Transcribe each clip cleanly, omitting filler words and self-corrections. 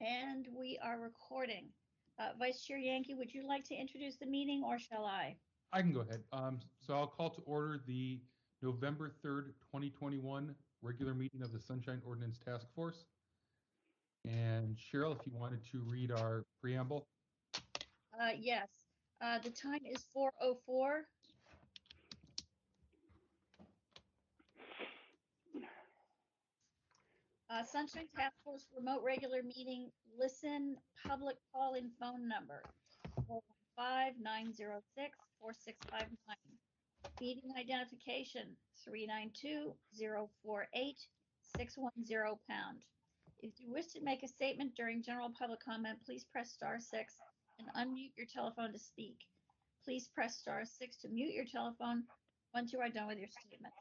And we are recording. Vice Chair Yankee, would you like to introduce the meeting or shall I? I can go ahead. So I'll call to order the November 3rd, 2021 regular meeting of the Sunshine Ordinance Task Force. And Cheryl, if you wanted to read our preamble. Yes. The time is 4:04. Sunshine Task Force remote regular meeting, listen, public call-in phone number, 415-906-4659. Meeting identification, 392-048-610#. If you wish to make a statement during general public comment, please press *6 and unmute your telephone to speak. Please press *6 to mute your telephone once you are done with your statement.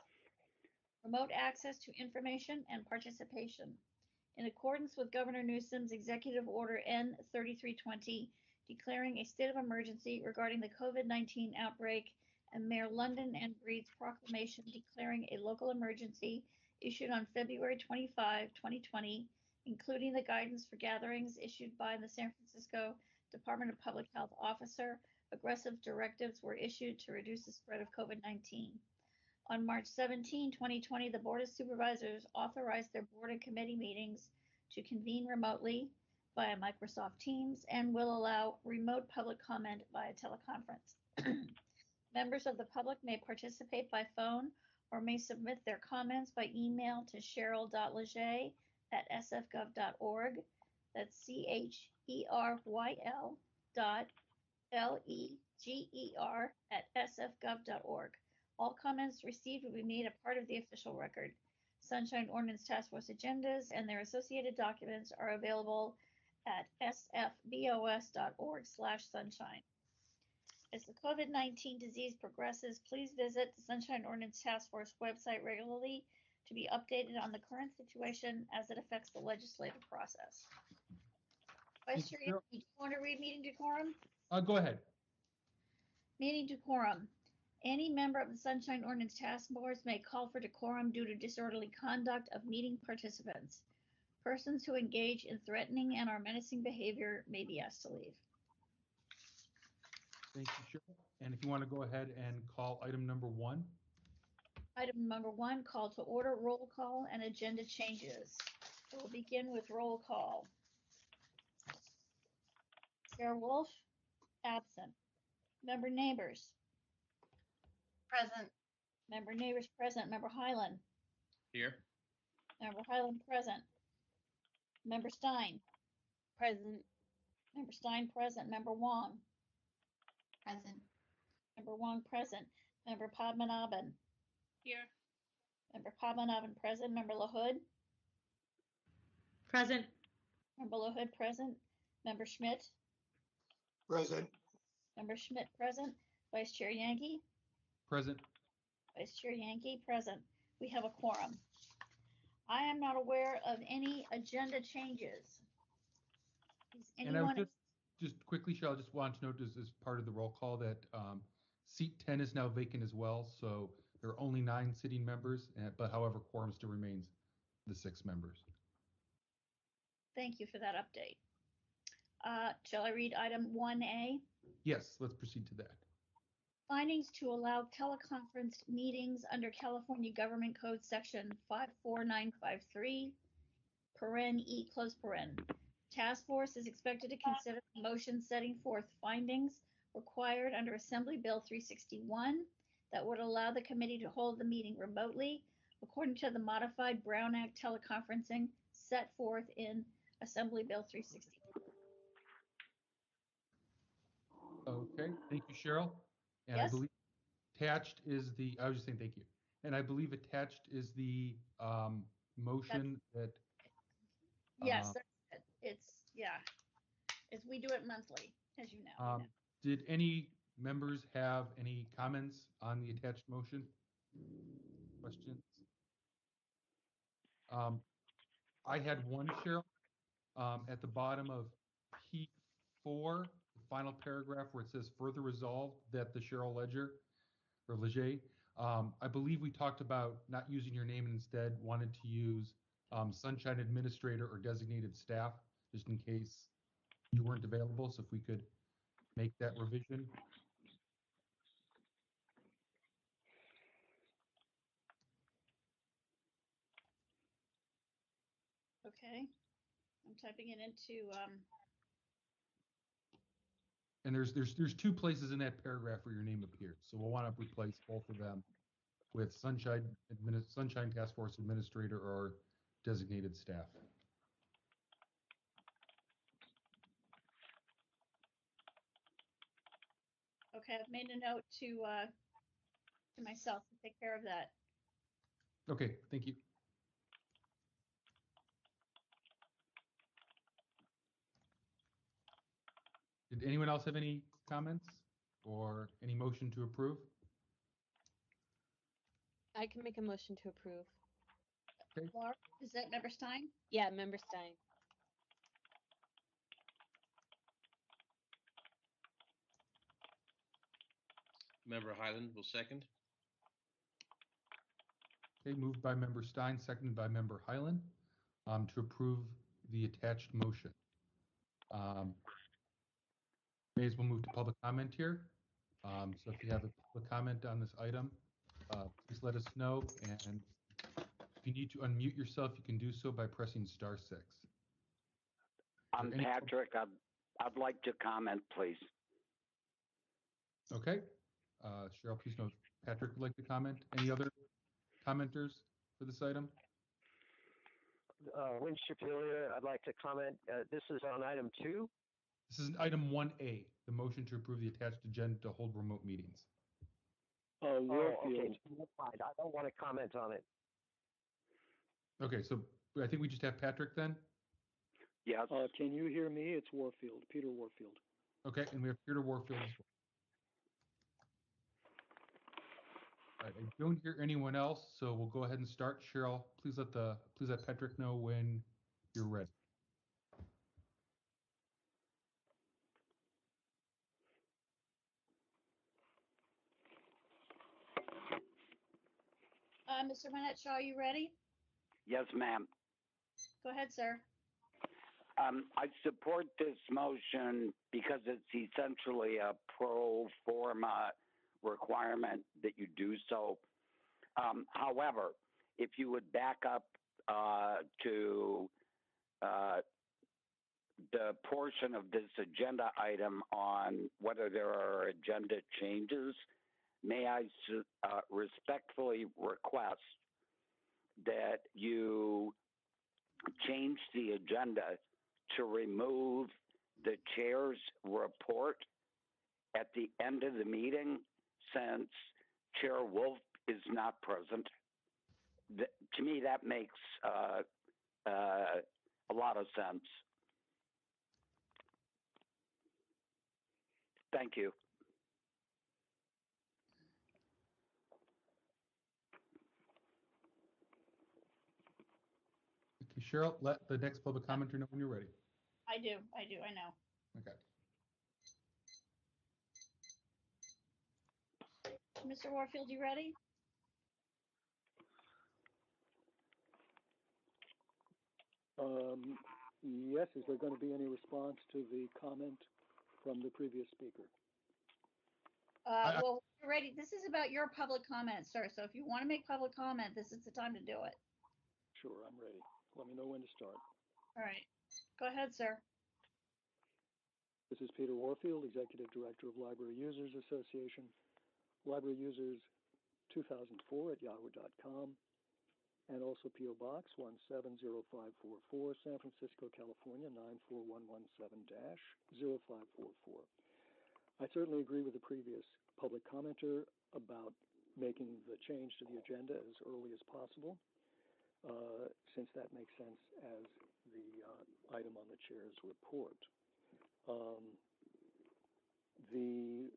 Remote access to information and participation. In accordance with Governor Newsom's Executive Order N-3320, declaring a state of emergency regarding the COVID-19 outbreak, and Mayor London and Breed's proclamation declaring a local emergency issued on February 25, 2020, including the guidance for gatherings issued by the San Francisco Department of Public Health officer, aggressive directives were issued to reduce the spread of COVID-19. On March 17, 2020, the Board of Supervisors authorized their board and committee meetings to convene remotely via Microsoft Teams and will allow remote public comment via teleconference. Members of the public may participate by phone or may submit their comments by email to cheryl.leger@sfgov.org. That's CHERYL.LEGER@sfgov.org. All comments received will be made a part of the official record. Sunshine Ordinance Task Force agendas and their associated documents are available at sfbos.org/sunshine. As the COVID-19 disease progresses, please visit the Sunshine Ordinance Task Force website regularly to be updated on the current situation as it affects the legislative process. Vice Chair, do you want to read meeting decorum? Go ahead. Meeting decorum. Any member of the Sunshine Ordinance Task Force may call for decorum due to disorderly conduct of meeting participants. Persons who engage in threatening and or menacing behavior may be asked to leave. Thank you, Cheryl. And if you want to go ahead and call item number 1. Item number 1, call to order, roll call, and agenda changes. We'll begin with roll call. Chair Wolf, absent. Member Neighbors. Present. Member Neighbors present. Member Highland. Here. Member Highland present. Member Stein. Present. Member Stein present. Member Wong. Present. Member Wong present. Member Padmanabhan. Here. Member Padmanabhan present. Member LaHood. Present. Member LaHood present. Member Schmidt. Present. Member Schmidt present. Vice Chair Yankee. Present. Vice Chair Yankee present. We have a quorum. I am not aware of any agenda changes. Is anyone? And I would just quickly, Cheryl, I just wanted to note as part of the roll call that seat 10 is now vacant as well. So there are only 9 sitting members, but however, quorum still remains the 6 members. Thank you for that update. Shall I read item 1A? Yes, let's proceed to that. Findings to allow teleconference meetings under California Government Code Section 54953, (E). Task Force is expected to consider a motion setting forth findings required under Assembly Bill 361 that would allow the committee to hold the meeting remotely according to the modified Brown Act teleconferencing set forth in Assembly Bill 361. Okay, thank you, Cheryl. And Yes? I believe attached is the, I was just saying thank you. And I believe attached is the motion that. Yes, that's it. It's, yeah, we do it monthly, as you know. Did any members have any comments on the attached motion? Questions? I had one, Cheryl, at the bottom of P4, the final paragraph where it says further resolved that the Cheryl Leger, I believe we talked about not using your name and instead wanted to use Sunshine Administrator or designated staff just in case you weren't available. So if we could make that revision. Okay. I'm typing it into, And there's two places in that paragraph where your name appears. So we'll want to replace both of them with Sunshine Task Force Administrator or designated staff. okay, I've made a note to myself to take care of that. Okay, thank you. Did anyone else have any comments or any motion to approve? I can make a motion to approve. Laura, is that Member Stein? Yeah, Member Stein. Member Highland will second. Okay, moved by Member Stein, seconded by Member Highland to approve the attached motion. May as well move to public comment here. So if you have a public comment on this item, please let us know. And if you need to unmute yourself, you can do so by pressing *6. I'm Patrick. I'd like to comment, please. Okay. Cheryl, please note Patrick would like to comment. Any other commenters for this item? Win Shapilia, I'd like to comment. This is on item 2. This is item 1A, the motion to approve the attached agenda to hold remote meetings. Okay. That's fine. I don't want to comment on it. Okay, so I think we just have Patrick then. Yes. Can you hear me? It's Warfield, Peter Warfield. Okay, and we have Peter Warfield as well. All right, I don't hear anyone else, so we'll go ahead and start. Cheryl, please let Patrick know when you're ready. Mr. Manette, are you ready? Yes, ma'am. Go ahead, sir. I support this motion because it's essentially a pro forma requirement that you do so. However, if you would back up to the portion of this agenda item on whether there are agenda changes, may I respectfully request that you change the agenda to remove the chair's report at the end of the meeting, since Chair Wolf is not present. To me, that makes a lot of sense. Thank you. Okay, Cheryl, let the next public commenter know when you're ready. I do, I know. Okay. Mr. Warfield, you ready? Yes, is there going to be any response to the comment from the previous speaker? Well, you're ready. This is about your public comment, sir. So if you want to make public comment, this is the time to do it. Sure, I'm ready. Let me know when to start. All right. Go ahead, sir. This is Peter Warfield, Executive Director of Library Users Association, Library Users 2004 at yahoo.com, and also P.O. Box 170544, San Francisco, California 94117-0544. I certainly agree with the previous public commenter about making the change to the agenda as early as possible, since that makes sense as the item on the chair's report. The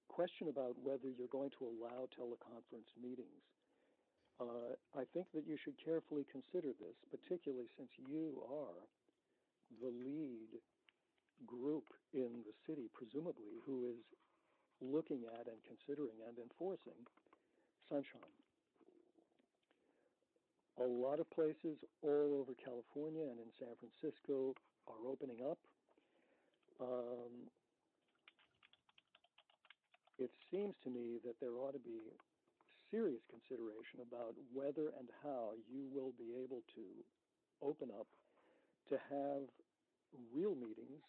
question about whether you're going to allow teleconference meetings, I think that you should carefully consider this, particularly since you are the lead group in the city, presumably, who is looking at and considering and enforcing sunshine. A lot of places all over California and in San Francisco are opening up. It seems to me that there ought to be serious consideration about whether and how you will be able to open up to have real meetings,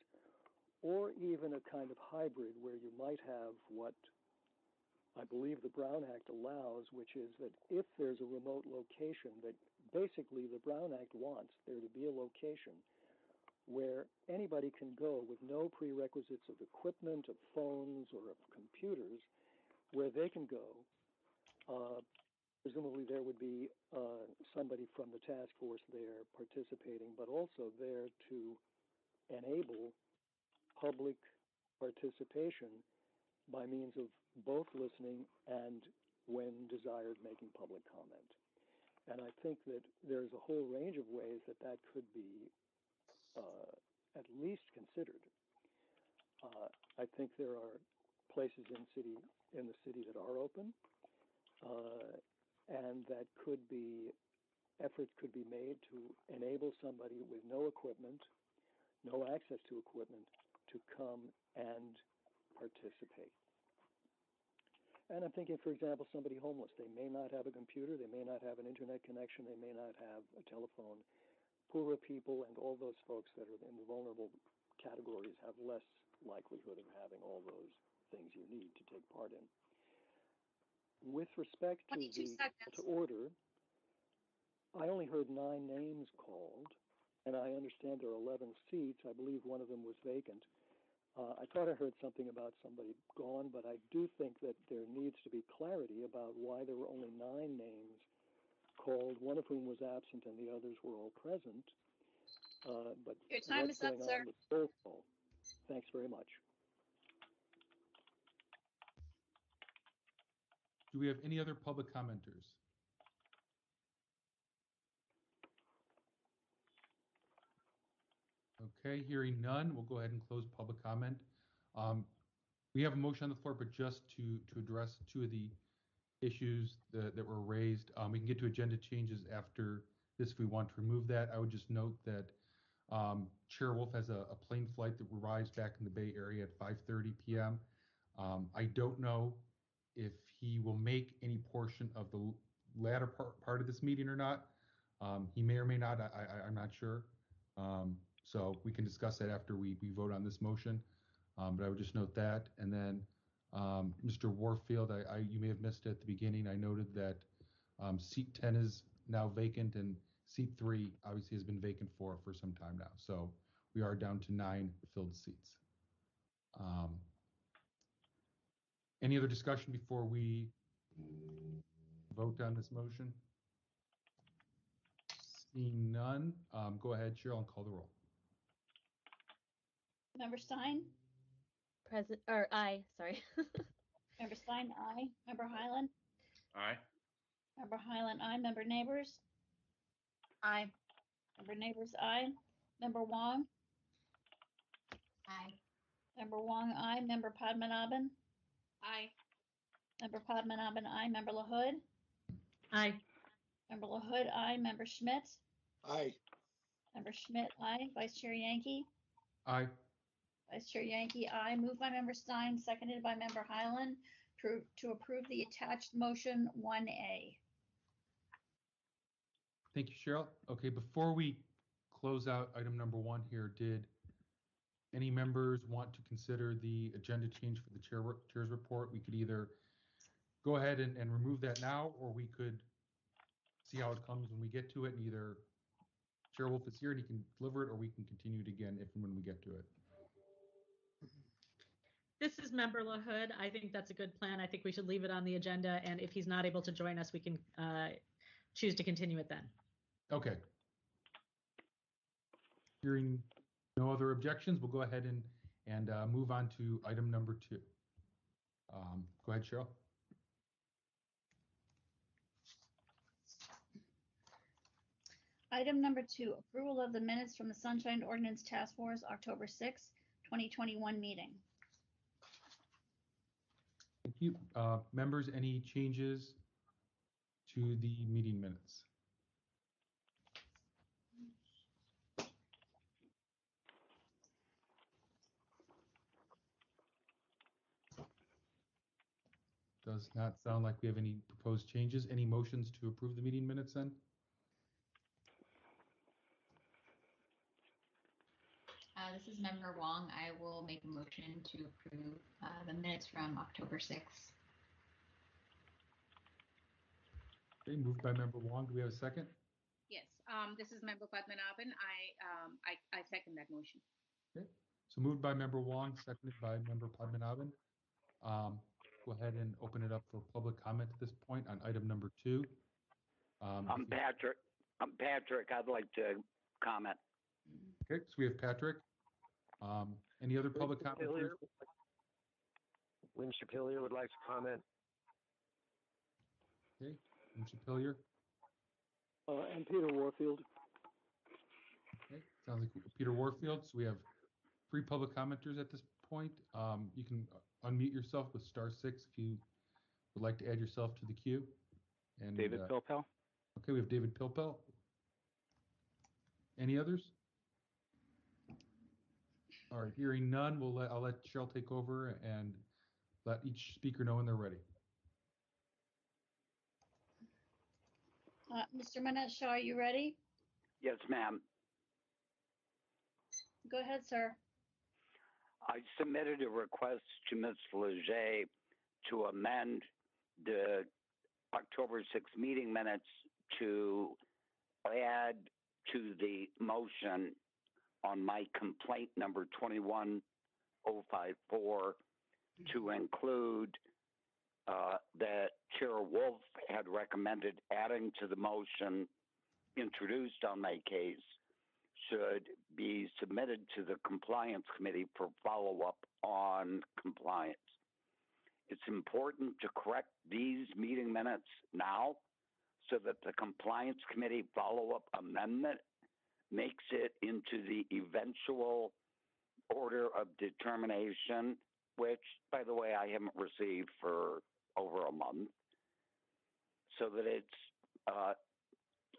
or even a kind of hybrid where you might have what I believe the Brown Act allows, which is that if there's a remote location, that basically the Brown Act wants there to be a location where anybody can go with no prerequisites of equipment, of phones, or of computers, where they can go. Presumably there would be somebody from the task force there participating, but also there to enable public participation by means of both listening and, when desired, making public comment. And I think that there's a whole range of ways that that could be at least considered. I think there are places in the city that are open, and that efforts could be made to enable somebody with no equipment, no access to equipment, to come and participate. And I'm thinking, for example, somebody homeless. They may not have a computer, they may not have an internet connection, they may not have a telephone. Poorer people and all those folks that are in the vulnerable categories have less likelihood of having all those things you need to take part in. With respect to 22 the seconds. to order, I only heard 9 names called, and I understand there are 11 seats. I believe one of them was vacant. I thought I heard something about somebody gone, but I do think that there needs to be clarity about why there were only 9 names called, one of whom was absent and the others were all present. But Your time what's is up, going sir. on with roll call? Thanks very much. Do we have any other public commenters? Okay, hearing none, we'll go ahead and close public comment. We have a motion on the floor, but just to address 2 of the issues that were raised. We can get to agenda changes after this if we want to remove that. I would just note that Chair Wolf has a plane flight that arrives back in the Bay Area at 5:30 p.m. I don't know if he will make any portion of the latter part of this meeting or not. He may or may not. I'm not sure. So we can discuss that after we vote on this motion. But I would just note that. And then Mr. Warfield, you may have missed it at the beginning. I noted that seat 10 is now vacant and seat 3 obviously has been vacant for some time now. So we are down to 9 filled seats. Any other discussion before we vote on this motion? Seeing none, go ahead, Cheryl, and call the roll. Member Stein? Present, or aye, sorry. Member Stein, aye. Member Highland? Aye. Member Highland, aye. Member Neighbors? Aye. Member Neighbors, aye. Member Wong? Aye. Member Wong, aye. Member Padmanabhan? Aye. Member Padmanabhan, aye. Member LaHood? Aye. Member LaHood, aye. Member Schmidt? Aye. Member Schmidt, aye. Vice Chair Yankee? Aye. Vice Chair Yankee, aye. Moved by Member Stein, seconded by Member Highland to approve the attached motion 1A. Thank you, Cheryl. Okay, before we close out item number 1 here, did any members want to consider the agenda change for the chair's report? We could either go ahead and remove that now, or we could see how it comes when we get to it, and either Chair Wolf is here and he can deliver it, or we can continue it again if and when we get to it. This is Member LaHood. I think that's a good plan. I think we should leave it on the agenda, and if he's not able to join us, we can choose to continue it then. Okay. Hearing no other objections, we'll go ahead and move on to item number 2. Go ahead, Cheryl. Item number 2, approval of the minutes from the Sunshine Ordinance Task Force, October 6, 2021 meeting. Thank you. Members, any changes to the meeting minutes? Does not sound like we have any proposed changes. Any motions to approve the meeting minutes then? This is Member Wong. I will make a motion to approve the minutes from October 6th. Okay, moved by Member Wong. Do we have a second? Yes, this is Member Padmanabhan. I second that motion. Okay, so moved by Member Wong, seconded by Member Padmanabhan. Go ahead and open it up for public comment at this point on item number 2. I'm Patrick. I'd like to comment. Okay, so we have Patrick. Any other public comment? Lynn Shapilier would like to comment. Okay, Lynn Shapilier. And Peter Warfield. Okay, sounds like Peter Warfield. So we have 3 public commenters at this point. You can unmute yourself with *6 if you would like to add yourself to the queue. And David Pilpel. Okay, we have David Pilpel. Any others? All right, hearing none, I'll let Cheryl take over and let each speaker know when they're ready. Mr. Manette Shaw, are you ready? Yes, ma'am. Go ahead, sir. I submitted a request to Ms. Leger to amend the October 6th meeting minutes to add to the motion on my complaint number 21054 to include that Chair Wolf had recommended adding to the motion introduced on my case should be submitted to the Compliance Committee for follow-up on compliance. It's important to correct these meeting minutes now so that the Compliance Committee follow-up amendment makes it into the eventual order of determination, which, by the way, I haven't received for over a month, so that it's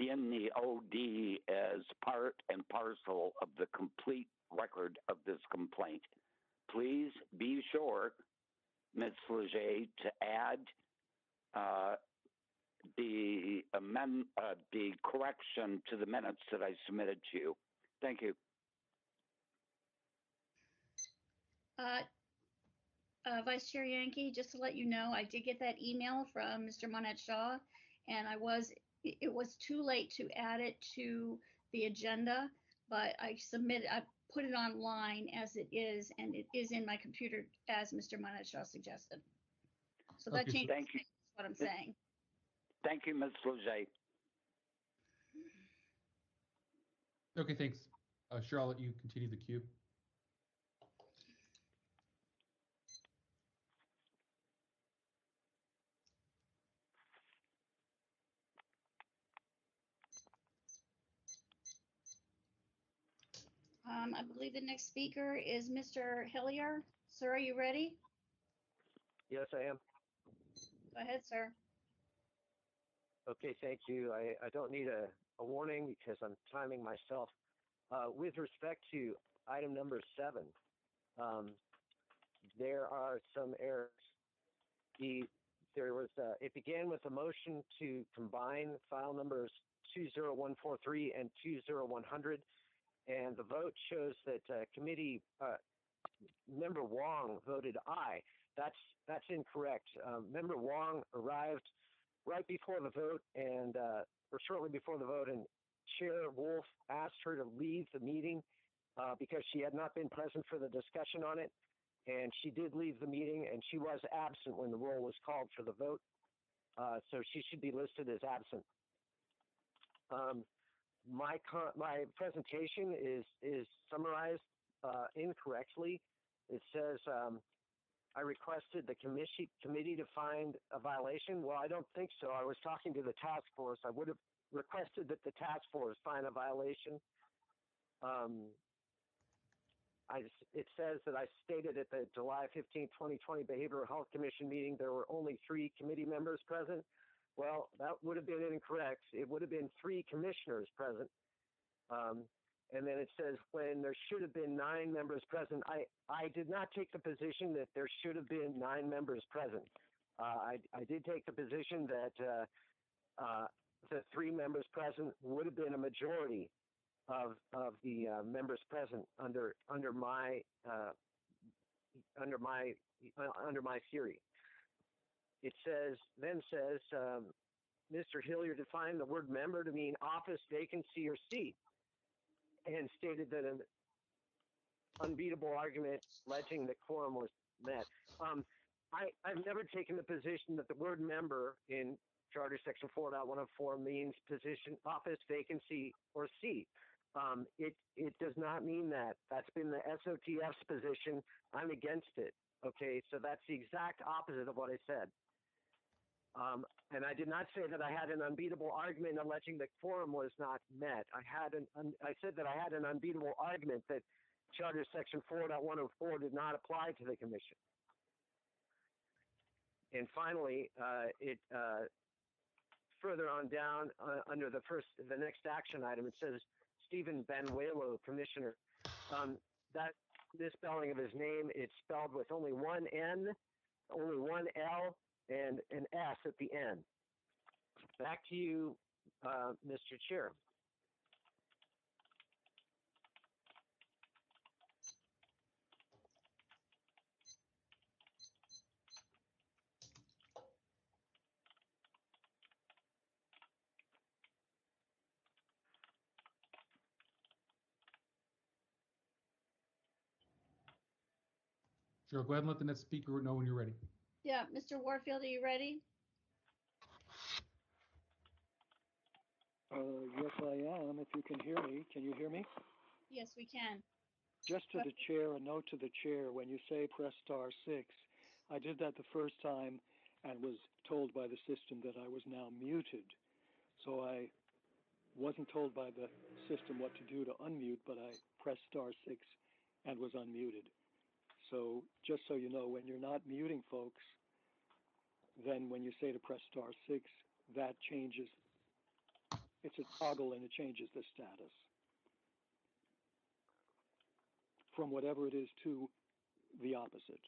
in the OD as part and parcel of the complete record of this complaint. Please be sure, Ms. Leger, to add the correction to the minutes that I submitted to you. Thank you. Vice Chair Yankee, just to let you know, I did get that email from Mr. Manette Shaw, and it was too late to add it to the agenda, but I put it online as it is, and it is in my computer as Mr. Manette Shaw suggested. So that changes thank you. what I'm saying. Thank you, Ms. Leger. Okay, thanks. Cheryl, I'll let you continue the queue. I believe the next speaker is Mr. Hillier. Sir, are you ready? Yes, I am. Go ahead, sir. Okay, thank you. I don't need a warning because I'm timing myself. With respect to item number 7, there are some errors. It began with a motion to combine file numbers 20143 and 20100, and the vote shows that committee member Wong voted aye. That's incorrect. Member Wong arrived right before the vote or shortly before the vote, and Chair Wolf asked her to leave the meeting because she had not been present for the discussion on it, and she did leave the meeting, and she was absent when the roll was called for the vote, so she should be listed as absent. My presentation is summarized incorrectly. It says I requested the committee to find a violation. Well, I don't think so. I was talking to the task force. I would have requested that the task force find a violation. It says that I stated at the July 15, 2020 Behavioral Health Commission meeting there were only 3 committee members present. Well, that would have been incorrect. It would have been 3 commissioners present. And then it says when there should have been 9 members present. I did not take the position that there should have been 9 members present. I did take the position that the 3 members present would have been a majority of the members present under my theory. It says Mr. Hilliard defined the word member to mean office, vacancy, or seat, and stated that an unbeatable argument alleging that quorum was met. I've never taken the position that the word member in Charter Section 4.104 means position, office, vacancy, or seat. It does not mean that. That's been the SOTF's position. I'm against it. Okay, so that's the exact opposite of what I said. And I did not say that I had an unbeatable argument alleging that quorum was not met. I said that I had an unbeatable argument that Charter Section 4.104 did not apply to the commission. And finally, further on down under the next action item, it says Stephen Banuelo, Commissioner. That misspelling of his name, it's spelled with only one N, only one L, and an S at the end. Back to you, Mr. Chair. Sure, go ahead and let the next speaker know when you're ready. Yeah, Mr. Warfield, are you ready? Yes, I am. If you can hear me, can you hear me? Yes, we can. Just to the chair, a note to the chair, when you say press *6, I did that the first time and was told by the system that I was now muted. So I wasn't told by the system what to do to unmute, but I pressed *6 and was unmuted. So just so you know, when you're not muting folks, then when you say to press *6, that changes. It's a toggle and it changes the status from whatever it is to the opposite.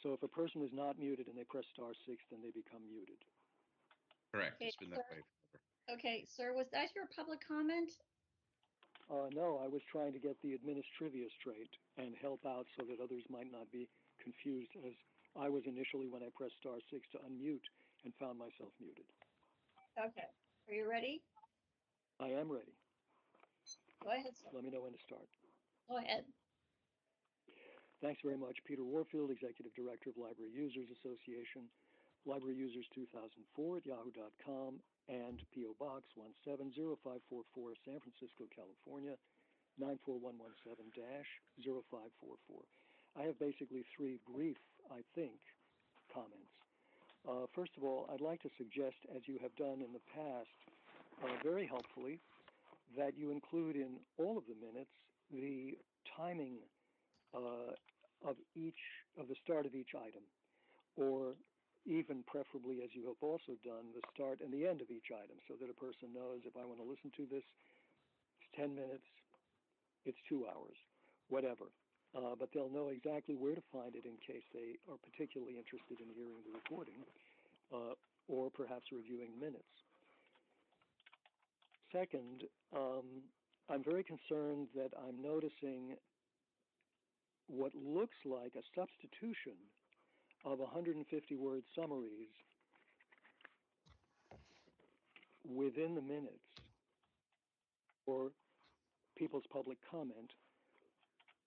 So if a person is not muted and they press *6, then they become muted. Correct. Okay, It's been that way forever. Okay, sir, was that your public comment? No, I was trying to get the administrivia straight and help out so that others might not be confused, as I was initially when I pressed *6 to unmute and found myself muted. Okay, are you ready? I am ready. Go ahead, sir. Let me know when to start. Go ahead. Thanks very much. Peter Warfield, Executive Director of Library Users Association, Library Users 2004 at yahoo.com, and P.O. Box 170544, San Francisco, California, 94117-0544. I have basically 3 brief, I think, comments. First of all, I'd like to suggest, as you have done in the past, very helpfully, that you include in all of the minutes the timing of the start of each item, or even preferably, as you have also done, the start and the end of each item, so that a person knows if I want to listen to this, it's 10 minutes, it's 2 hours, whatever. But they'll know exactly where to find it in case they are particularly interested in hearing the recording, or perhaps reviewing minutes. Second, I'm very concerned that I'm noticing what looks like a substitution of 150-word summaries within the minutes or people's public comment,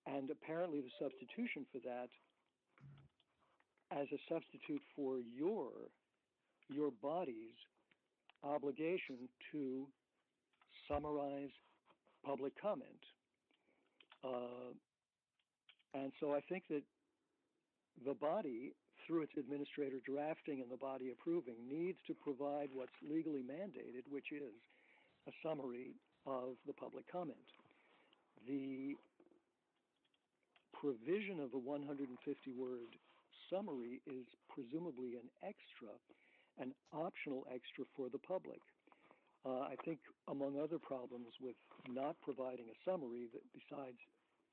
and apparently the substitution for that as a substitute for your body's obligation to summarize public comment. And so I think that the body, through its administrator drafting and the body approving, needs to provide what's legally mandated, which is a summary of the public comment. The provision of a 150-word summary is presumably an extra, an optional extra for the public. I think among other problems with not providing a summary, that besides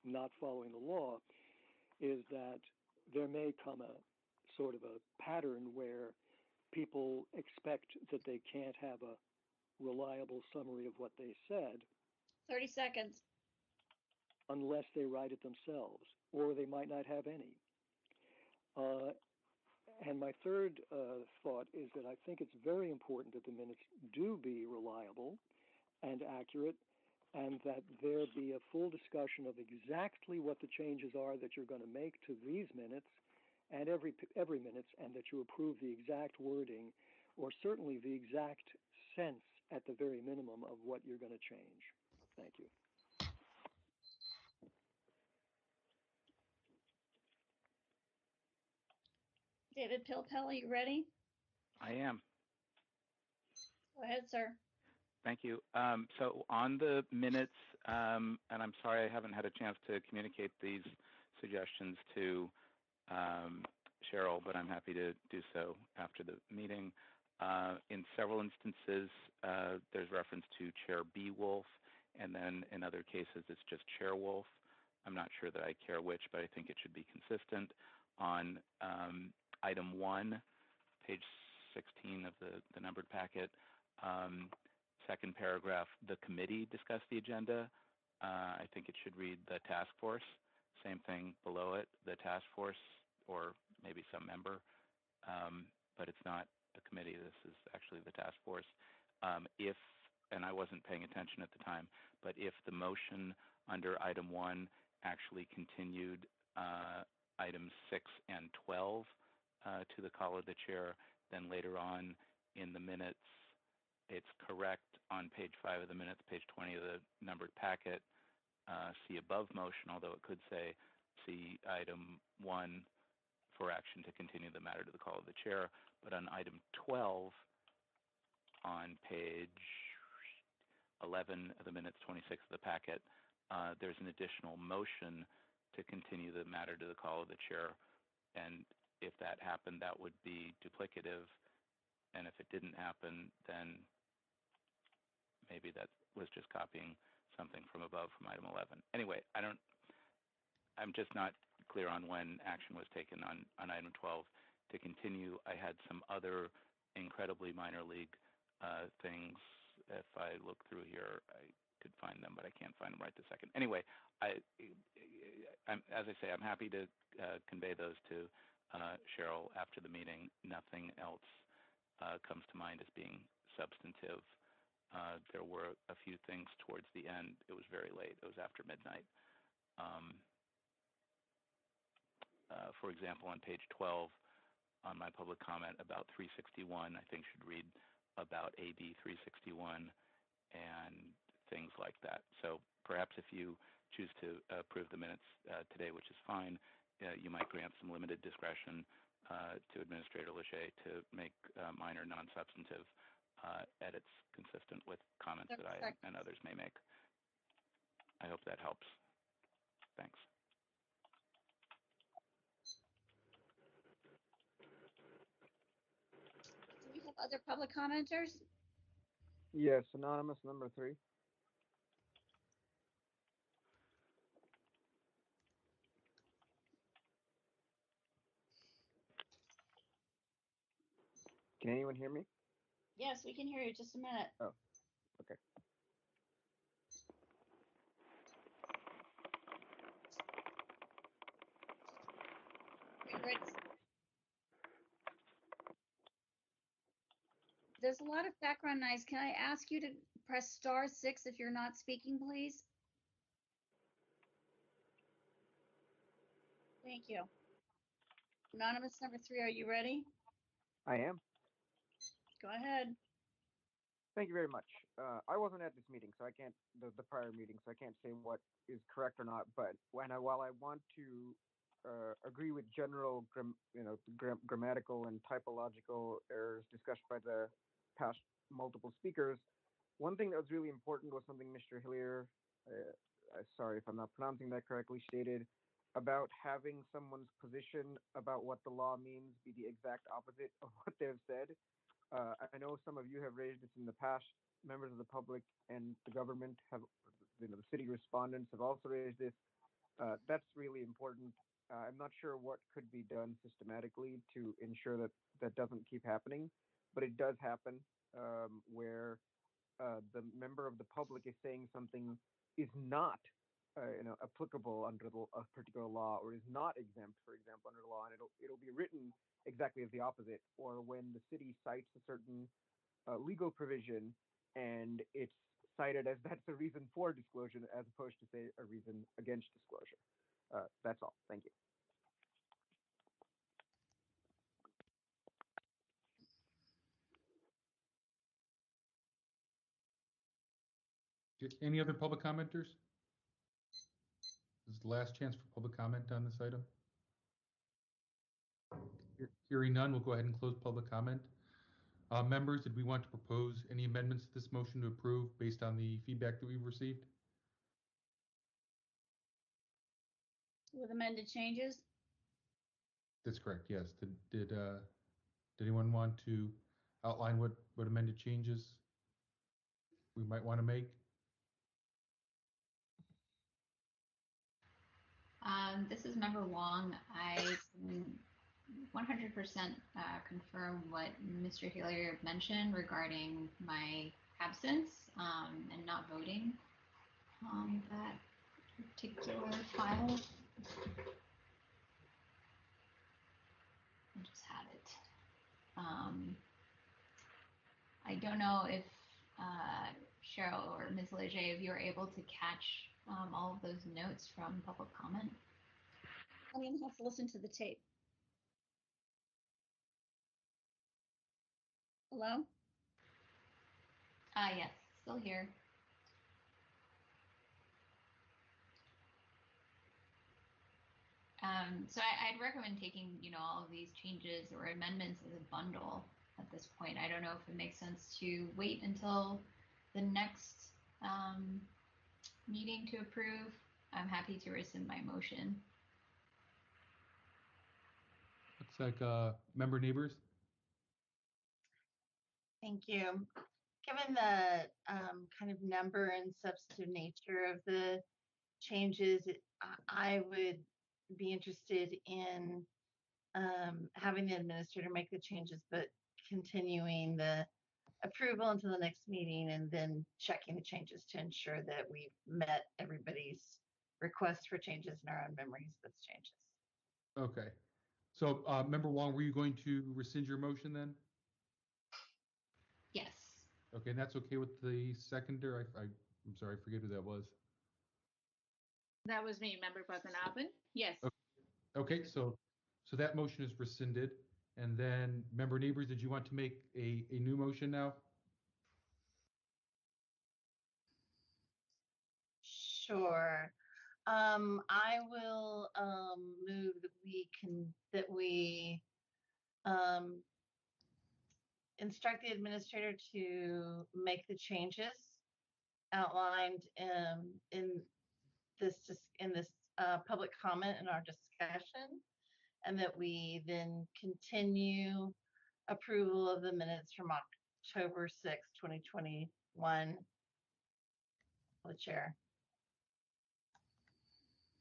not following the law, is that there may come a sort of a pattern where people expect that they can't have a reliable summary of what they said 30 seconds. unless they write it themselves, or they might not have any. And my third thought is that I think it's very important that the minutes do be reliable and accurate, and that there be a full discussion of exactly what the changes are that you're going to make to these minutes and every minutes, and that you approve the exact wording, or certainly the exact sense at the very minimum of what you're going to change. Thank you. David Pilpel, are you ready? I am. Go ahead, sir. Thank you. So on the minutes, and I'm sorry I haven't had a chance to communicate these suggestions to Cheryl, but I'm happy to do so after the meeting. In several instances, there's reference to Chair B. Wolf, and then in other cases, it's just Chair Wolf. I'm not sure that I care which, but I think it should be consistent. On item 1, page 16 of the numbered packet, second paragraph, the committee discussed the agenda. I think it should read the task force. Same thing below it, the task force, or maybe some member, but it's not a committee. This is actually the task force. If, and I wasn't paying attention at the time, but if the motion under item 1 actually continued items 6 and 12 to the call of the chair, then later on in the minutes, it's correct on page 5 of the minutes, page 20 of the numbered packet, see above motion, although it could say see item 1 for action to continue the matter to the call of the chair. But on item 12 on page 11 of the minutes, 26 of the packet, there's an additional motion to continue the matter to the call of the chair. And if that happened, that would be duplicative. And if it didn't happen, then maybe that was just copying something from above from item 11. Anyway, I'm just not clear on when action was taken on item 12 to continue. I had some other incredibly minor league things. If I look through here, I could find them, but I can't find them right this second. Anyway, as I say, I'm happy to convey those to Cheryl after the meeting. Nothing else comes to mind as being substantive. There were a few things towards the end. It was very late. It was after midnight. For example, on page 12, on my public comment about 361, I think should read about AB 361 and things like that. So perhaps if you choose to approve the minutes today, which is fine, you might grant some limited discretion to Administrator Lachey to make minor non-substantive edits consistent with comments that I and others may make. I hope that helps. Thanks. Do we have other public commenters? Yes, anonymous number 3. Can anyone hear me? Yes, we can hear you. Just a minute. Oh, okay. There's a lot of background noise. Can I ask you to press *6 if you're not speaking, please? Thank you. Anonymous number 3, are you ready? I am. Go ahead. Thank you very much. I wasn't at this meeting, so I can't, the prior meeting, so I can't say what is correct or not. But while I want to agree with general, grammatical and typological errors discussed by the past multiple speakers, one thing that was really important was something Mr. Hillier, sorry if I'm not pronouncing that correctly, stated about having someone's position about what the law means be the exact opposite of what they've said. I know some of you have raised this in the past. Members of the public and the government have, the city respondents have also raised this. That's really important. I'm not sure what could be done systematically to ensure that that doesn't keep happening, but it does happen where the member of the public is saying something is not applicable under a particular law, or is not exempt, for example, under the law, and it'll be written exactly as the opposite. Or when the city cites a certain legal provision and it's cited as that's a reason for disclosure as opposed to, say, a reason against disclosure. That's all. Thank you. Any other public commenters? This is the last chance for public comment on this item. Hearing none, we'll go ahead and close public comment. Members, did we want to propose any amendments to this motion to approve based on the feedback that we've received? With amended changes? That's correct, yes. Did anyone want to outline what amended changes we might want to make? This is Member Wong. I can 100% confirm what Mr. Hillier mentioned regarding my absence and not voting on that particular file. I just had it. I don't know if Cheryl or Ms. Leger, if you were able to catch all of those notes from public comment. I'm going to have to listen to the tape. Hello? Yes, still here. So I'd recommend taking, all of these changes or amendments as a bundle at this point. I don't know if it makes sense to wait until the next meeting to approve. I'm happy to rescind my motion. Looks like Member Neighbors. Thank you. Given the kind of number and substantive nature of the changes, I would be interested in having the administrator make the changes, but continuing the approval until the next meeting and then checking the changes to ensure that we've met everybody's requests for changes in our own memories of those changes. Okay. So Member Wong, were you going to rescind your motion then? Yes. Okay, and that's okay with the seconder? I'm sorry, I forget who that was. That was me, Member Padmanabhan. Yes. Okay, so that motion is rescinded. And then Member Neighbors, did you want to make a new motion now? Sure. I will move that we instruct the administrator to make the changes outlined in this public comment in our discussion, and that we then continue approval of the minutes from October 6, 2021. The chair.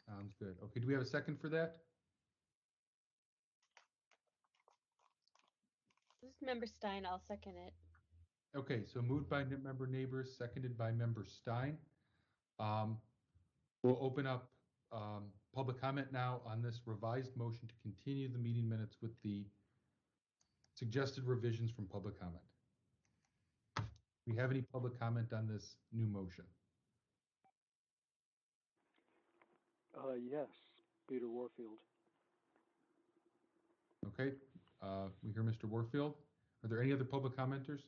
Sounds good. Okay, do we have a second for that? This is Member Stein. I'll second it. Okay, so moved by Member Neighbors, seconded by Member Stein. We'll open up public comment now on this revised motion to continue the meeting minutes with the suggested revisions from public comment. Do we have any public comment on this new motion? Yes, Peter Warfield. Okay, we hear Mr. Warfield. Are there any other public commenters?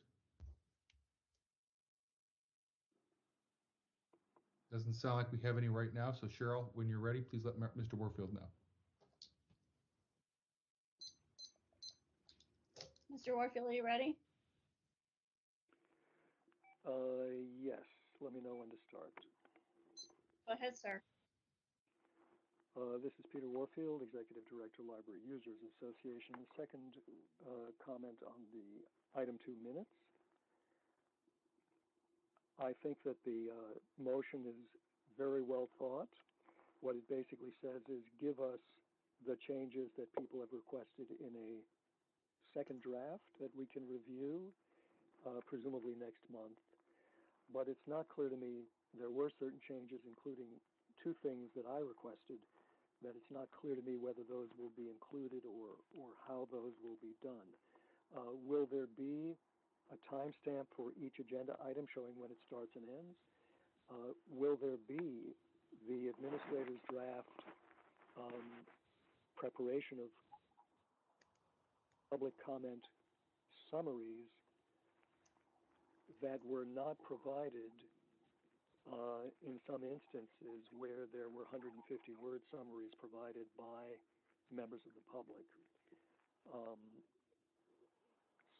Doesn't sound like we have any right now. So Cheryl, when you're ready, please let Mr. Warfield know. Mr. Warfield, are you ready? Yes, let me know when to start. Go ahead, sir. This is Peter Warfield, Executive Director, Library Users Association. The second comment on the item 2 minutes. I think that the motion is very well thought. What it basically says is give us the changes that people have requested in a second draft that we can review, presumably next month. But it's not clear to me, there were certain changes, including two things that I requested, that it's not clear to me whether those will be included or how those will be done. Will there be a timestamp for each agenda item showing when it starts and ends? Will there be the administrator's draft preparation of public comment summaries that were not provided in some instances where there were 150-word summaries provided by members of the public?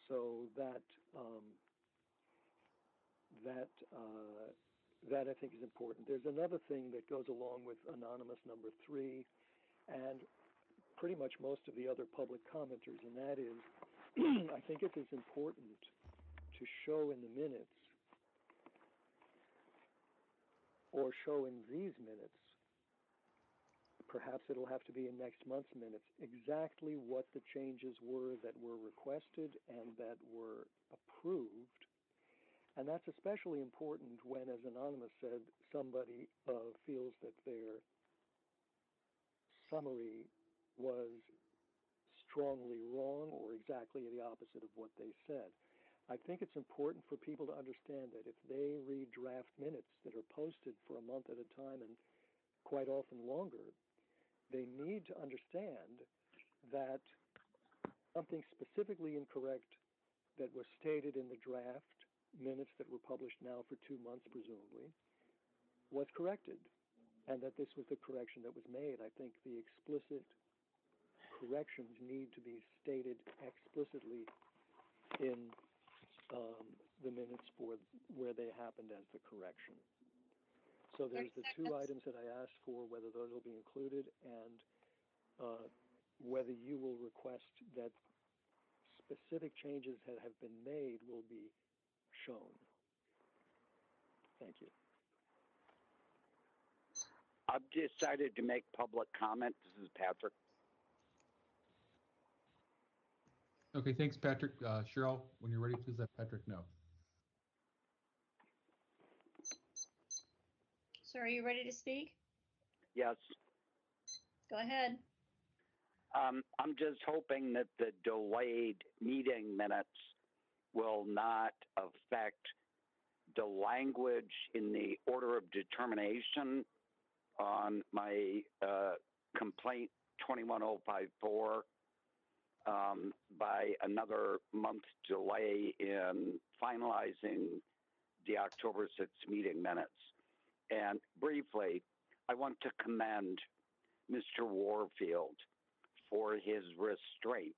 So that I think is important. There's another thing that goes along with anonymous number 3 and pretty much most of the other public commenters, and that is, I think it is important to show in the minutes, or show in these minutes, perhaps it'll have to be in next month's minutes, exactly what the changes were that were requested and that were approved. And that's especially important when, as Anonymous said, somebody feels that their summary was strongly wrong or exactly the opposite of what they said. I think it's important for people to understand that if they read draft minutes that are posted for a month at a time and quite often longer, they need to understand that something specifically incorrect that was stated in the draft minutes that were published now for 2 months, presumably, was corrected, and that this was the correction that was made. I think the explicit corrections need to be stated explicitly in the minutes for where they happened as the correction. So there's the 2 items that I asked for, whether those will be included, and whether you will request that specific changes that have been made will be shown. Thank you. I've decided to make public comment. This is Patrick. Okay, thanks, Patrick. Cheryl, when you're ready, please let Patrick know. So are you ready to speak? Yes. Go ahead. I'm just hoping that the delayed meeting minutes will not affect the language in the order of determination on my complaint 21054 by another month's delay in finalizing the October 6th meeting minutes. And briefly, I want to commend Mr. Warfield for his restraint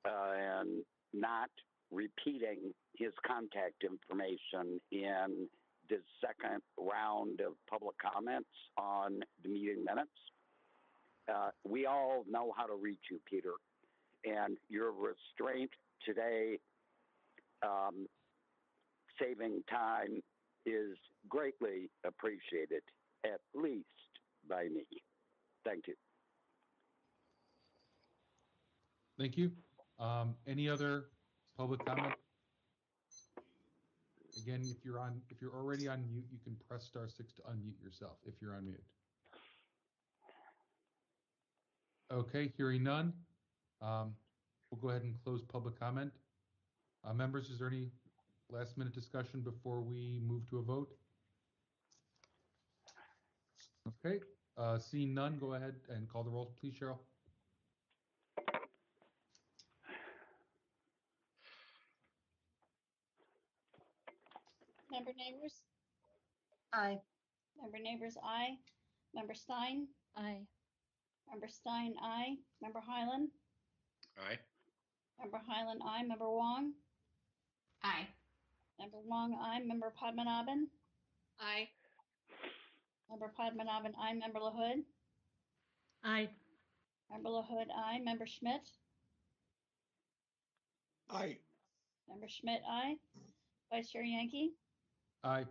and not repeating his contact information in the second round of public comments on the meeting minutes. We all know how to reach you, Peter, and your restraint today, saving time, is greatly appreciated, at least by me. Thank you. Thank you. Any other public comment? Again, if you're already on mute, you can press *6 to unmute yourself if you're on mute. Okay, hearing none, we'll go ahead and close public comment. Members, is there any last-minute discussion before we move to a vote? Okay, seeing none, go ahead and call the roll, please, Cheryl. Member Neighbors? Aye. Member Neighbors, aye. Member Stein? Aye. Member Stein, aye. Member Highland? Aye. Member Highland, aye. Member Wong? Aye. Member Wong, aye. Member Padmanabhan? Aye. Member Padmanabhan, aye. Member LaHood? Aye. Member LaHood, aye. Member Schmidt? Aye. Member Schmidt, aye. Vice Chair Yankee? Aye.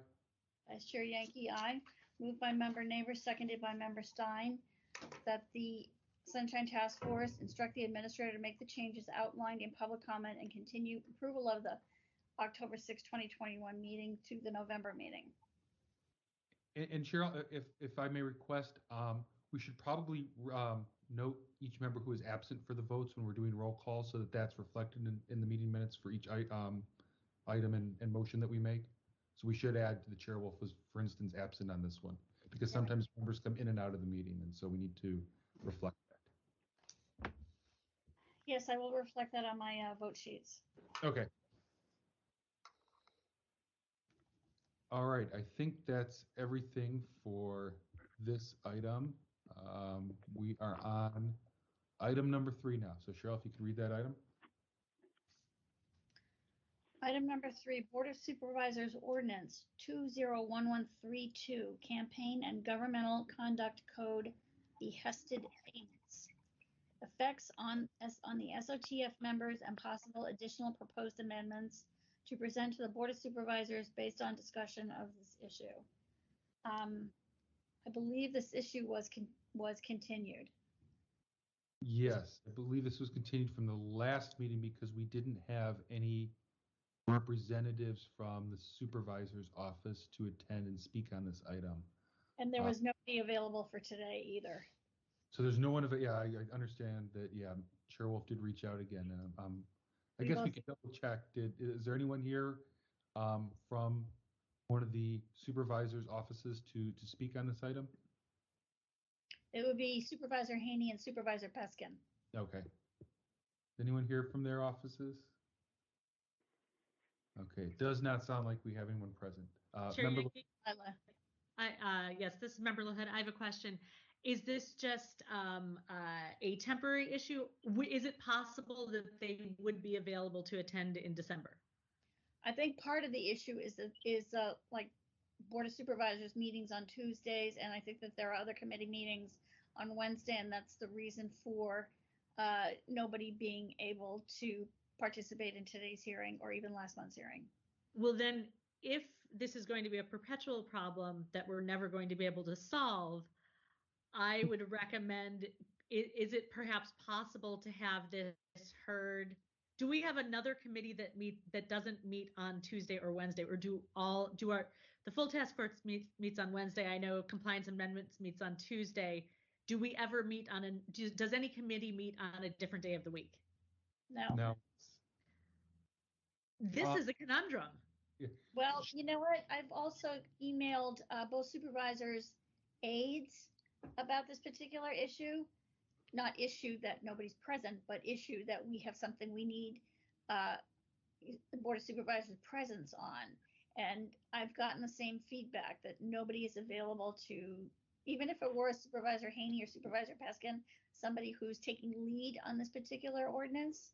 Vice Chair Yankee, aye. Moved by Member Neighbors, seconded by Member Stein, that the Sunshine Task Force instruct the administrator to make the changes outlined in public comment and continue approval of the October 6, 2021 meeting to the November meeting. And Cheryl, if I may request, we should probably note each member who is absent for the votes when we're doing roll call so that that's reflected in the meeting minutes for each item and motion that we make. So we should add the Chair Wolf was, for instance, absent on this one because sometimes members come in and out of the meeting, and so we need to reflect that. Yes, I will reflect that on my vote sheets. Okay. All right, I think that's everything for this item. We are on item number 3 now. So Cheryl, if you could read that item. Item number 3, Board of Supervisors Ordinance 201132, Campaign and Governmental Conduct Code Behested Payments. Effects on the SOTF members and possible additional proposed amendments to present to the Board of Supervisors based on discussion of this issue. I believe this issue was continued. Yes, I believe this was continued from the last meeting because we didn't have any representatives from the supervisor's office to attend and speak on this item. And there was nobody available for today either. So there's no one yeah, I understand that. Yeah, Chair Wolf did reach out again. I guess we could double check. Is there anyone here from one of the supervisor's offices to speak on this item? It would be Supervisor Haney and Supervisor Peskin. Okay. Anyone here from their offices? Okay, it does not sound like we have anyone present. Member yes, this is Member Lohead. I have a question. Is this just a temporary issue? Is it possible that they would be available to attend in December? I think part of the issue is like Board of Supervisors meetings on Tuesdays, and I think that there are other committee meetings on Wednesday, and that's the reason for nobody being able to participate in today's hearing or even last month's hearing. Well, then, if this is going to be a perpetual problem that we're never going to be able to solve, I would recommend, is it perhaps possible to have this heard? Do we have another committee that doesn't meet on Tuesday or Wednesday, or the full task force meets on Wednesday? I know compliance amendments meets on Tuesday. Do we ever meet does any committee meet on a different day of the week? No. This is a conundrum. Yeah. Well, you know what? I've also emailed both supervisors' aides about this particular issue. Not issue that nobody's present, but issue that we have something we need the Board of Supervisors' presence on. And I've gotten the same feedback that nobody is available to, even if it were Supervisor Haney or Supervisor Peskin, somebody who's taking lead on this particular ordinance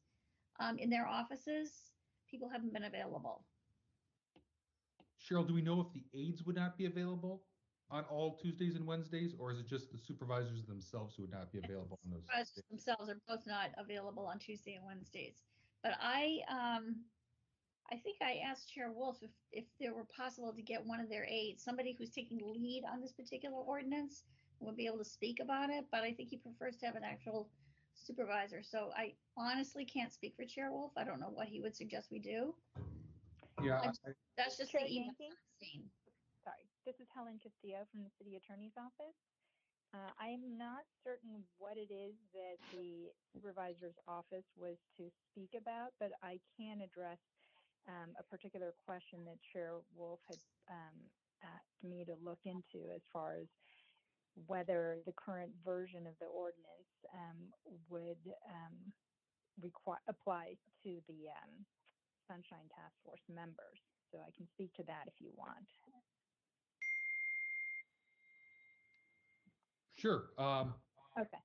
in their offices, people haven't been available. Cheryl, do we know if the aides would not be available on all Tuesdays and Wednesdays, or is it just the supervisors themselves who would not be available on those? Supervisors themselves are both not available on Tuesday and Wednesdays. But I think I asked Chair Wolf if there were possible to get one of their aides, somebody who's taking lead on this particular ordinance, would be able to speak about it. But I think he prefers to have an actual supervisor. So I honestly can't speak for Chair Wolf. I don't know what he would suggest we do. Yeah, that's just Chair the email Yankee? I've seen. Sorry, this is Helen Castillo from the City Attorney's Office. I'm not certain what it is that the Supervisor's Office was to speak about, but I can address a particular question that Chair Wolf had asked me to look into as far as whether the current version of the ordinance would apply to the Sunshine Task Force members. So I can speak to that if you want. Sure. Okay.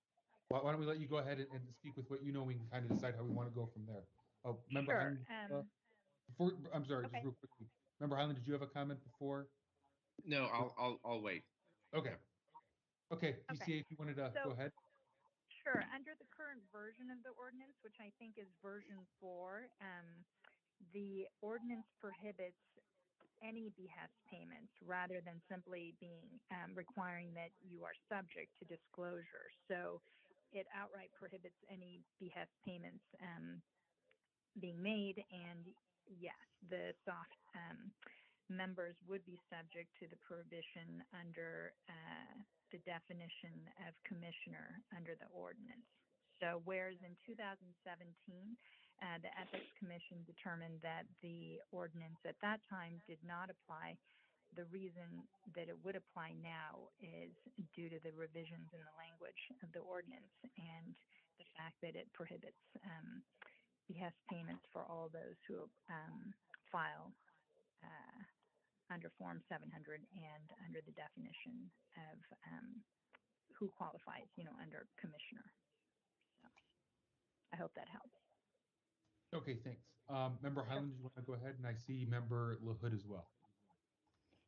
Why don't we let you go ahead and speak with what you know? We can kind of decide how we want to go from there. Oh, Member Sure. Highland, I'm sorry, Okay. just real quickly. Member Highland, did you have a comment before? No, I'll wait. Okay. Okay, PCA, if you wanted to go ahead. Sure. Under the current version of the ordinance, which I think is version 4, the ordinance prohibits any behest payments rather than simply being requiring that you are subject to disclosure. So it outright prohibits any behest payments being made, and yes, the soft members would be subject to the prohibition under the definition of commissioner under the ordinance. So whereas in 2017, the Ethics Commission determined that the ordinance at that time did not apply, the reason that it would apply now is due to the revisions in the language of the ordinance and the fact that it prohibits behest payments for all those who file under Form 700 and under the definition of who qualifies, under commissioner. So I hope that helps. Okay, thanks. Member Highland, do you want to go ahead? And I see Member LaHood as well.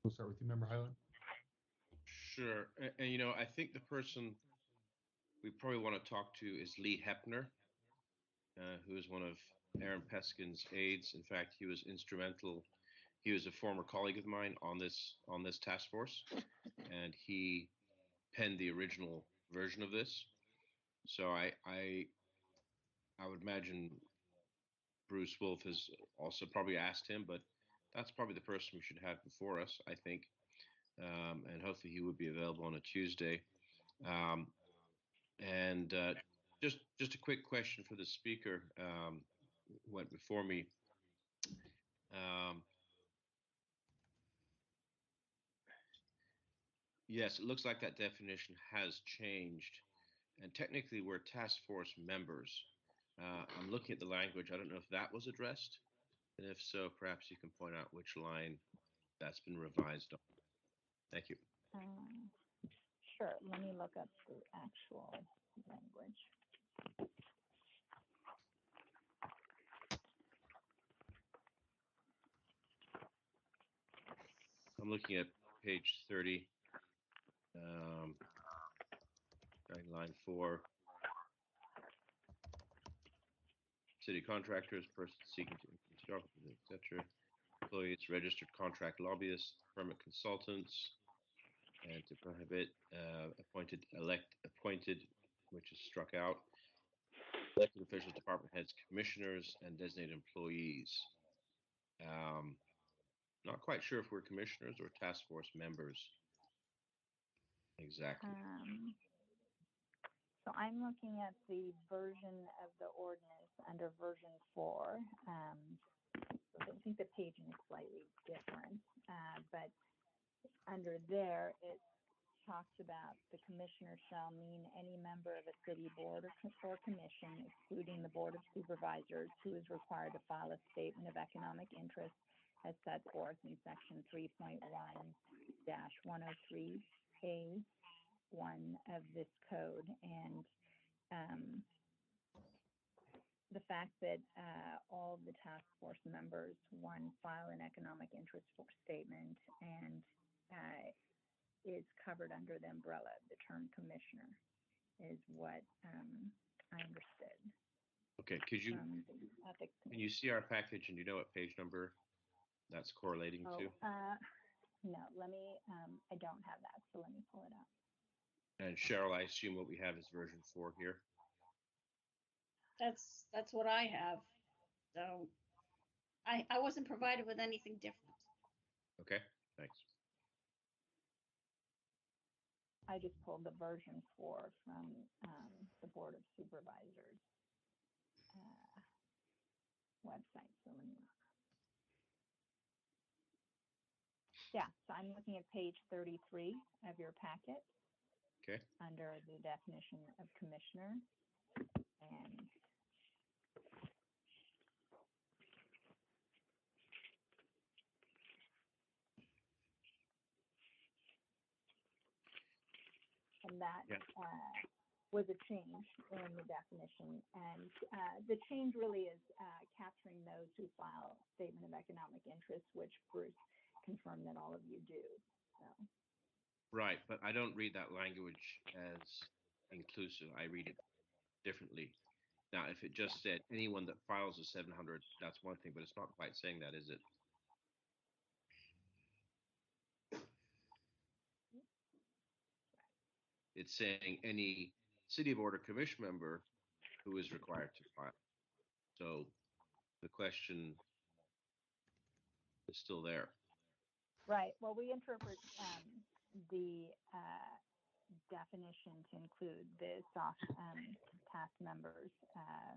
We'll start with you, Member Highland. Sure. And I think the person we probably want to talk to is Lee Hepner, who is one of Aaron Peskin's aides. In fact, he was instrumental. He was a former colleague of mine on this task force, and he penned the original version of this. So I would imagine Bruce Wolf has also probably asked him, but that's probably the person we should have before us, I think. And hopefully he would be available on a Tuesday. Just a quick question for the speaker went before me. Yes, it looks like that definition has changed, and technically we're task force members. I'm looking at the language. I don't know if that was addressed, and if so, perhaps you can point out which line that's been revised on. Thank you. Sure. Let me look up the actual language. I'm looking at page 30, line 4. City contractors, persons seeking to increase job, etc. Employees, registered contract lobbyists, permit consultants, and to prohibit appointed, which is struck out, elected officials, department heads, commissioners, and designated employees. Not quite sure if we're commissioners or task force members. Exactly. So I'm looking at the version of the ordinance under version 4. So I think the paging is slightly different, but under there it talks about the commissioner shall mean any member of a city board or commission, excluding the board of supervisors, who is required to file a statement of economic interest as set forth in section 3.1-103A1 of this code. And the fact that all of the task force members, one, file an economic interest statement and is covered under the umbrella of the term commissioner is what I understood. Okay, can you see our package and you know what page number that's correlating to? No, let me, I don't have that, so let me pull it up. And Cheryl, I assume what we have is version 4 here. That's what I have. So I wasn't provided with anything different. Okay, thanks. I just pulled the version 4 from the Board of Supervisors website. So let me look. Yeah, so I'm looking at page 33 of your packet. Okay. Under the definition of commissioner. And that was a change in the definition. And the change really is capturing those who file statement of economic interest, which Bruce confirmed that all of you do. So. Right, but I don't read that language as inclusive. I read it differently. Now, if it just said anyone that files a 700, that's one thing, but it's not quite saying that, is it? it's saying any city board or commission member who is required to file. So the question is still there. Right. Well, we interpret the definition to include the soft task members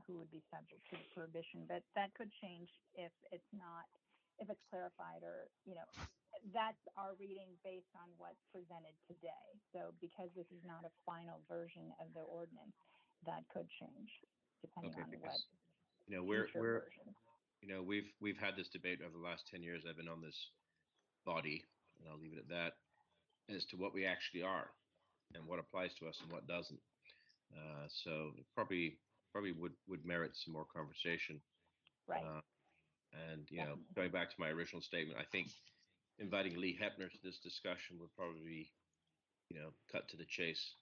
who would be subject to the prohibition, but that could change if it's not, if it's clarified, or, you know, that's our reading based on what's presented today. So because this is not a final version of the ordinance, that could change depending on what you know, future versions. you know, we've had this debate over the last 10 years I've been on this body, and I'll leave it at that, as to what we actually are and what applies to us and what doesn't. So it probably would merit some more conversation. Right. And you know, going back to my original statement, I think inviting Lee Hepner to this discussion would probably be, you know, cut to the chase,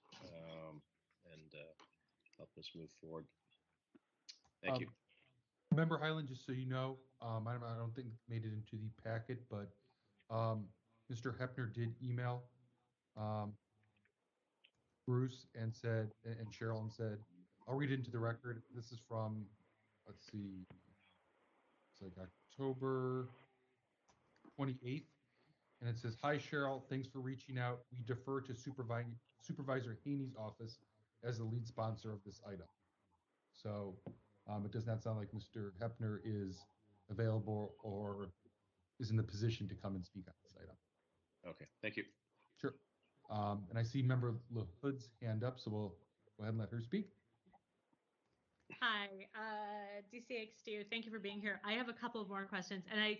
and help us move forward. Thank you. Member Highland, just so you know, I don't think it made it into the packet, but Mr. Hepner did email Bruce and said, and Cheryl, and said, I'll read it into the record. This is from, let's see, it's like October 28th. And it says, hi, Cheryl, thanks for reaching out. We defer to Supervisor Haney's office as the lead sponsor of this item. So it does not sound like Mr. Hepner is available or is in the position to come and speak on this item. Okay, thank you. Sure. And I see Member LaHood's hand up, so we'll go ahead and let her speak. Hi, DCX2. Thank you for being here. I have a couple of more questions, and I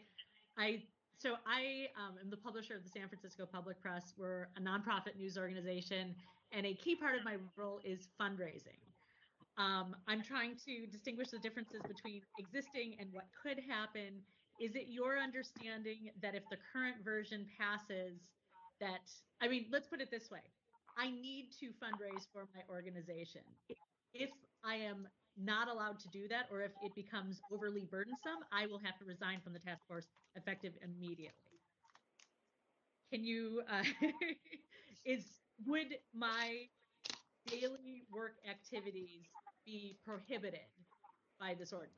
am the publisher of the San Francisco Public Press. We're a nonprofit news organization, and a key part of my role is fundraising. I'm trying to distinguish the differences between existing and what could happen. Is it your understanding that if the current version passes, I mean, let's put it this way. I need to fundraise for my organization. If I am not allowed to do that, or if it becomes overly burdensome, I will have to resign from the task force effective immediately. Can you, would my daily work activities be prohibited by this ordinance?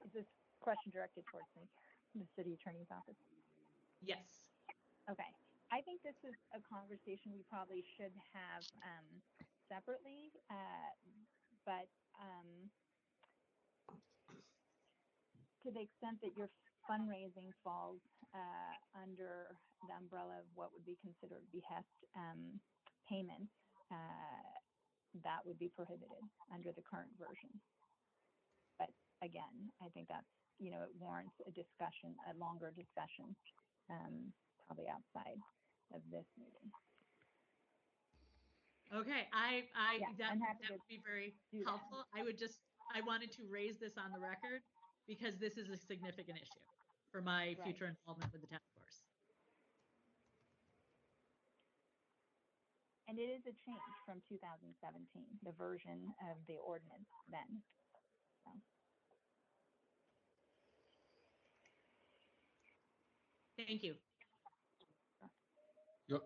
Is this question directed towards me, the city attorney's office? Yes. Okay. I think this is a conversation we probably should have separately, but to the extent that your fundraising falls under the umbrella of what would be considered behest payments, that would be prohibited under the current version. But again, I think that's, you know, it warrants a discussion, a longer discussion, probably outside of this meeting. Okay, that would be very helpful. I wanted to raise this on the record because this is a significant issue for my future involvement with the task force. And it is a change from 2017, the version of the ordinance then. So. Thank you.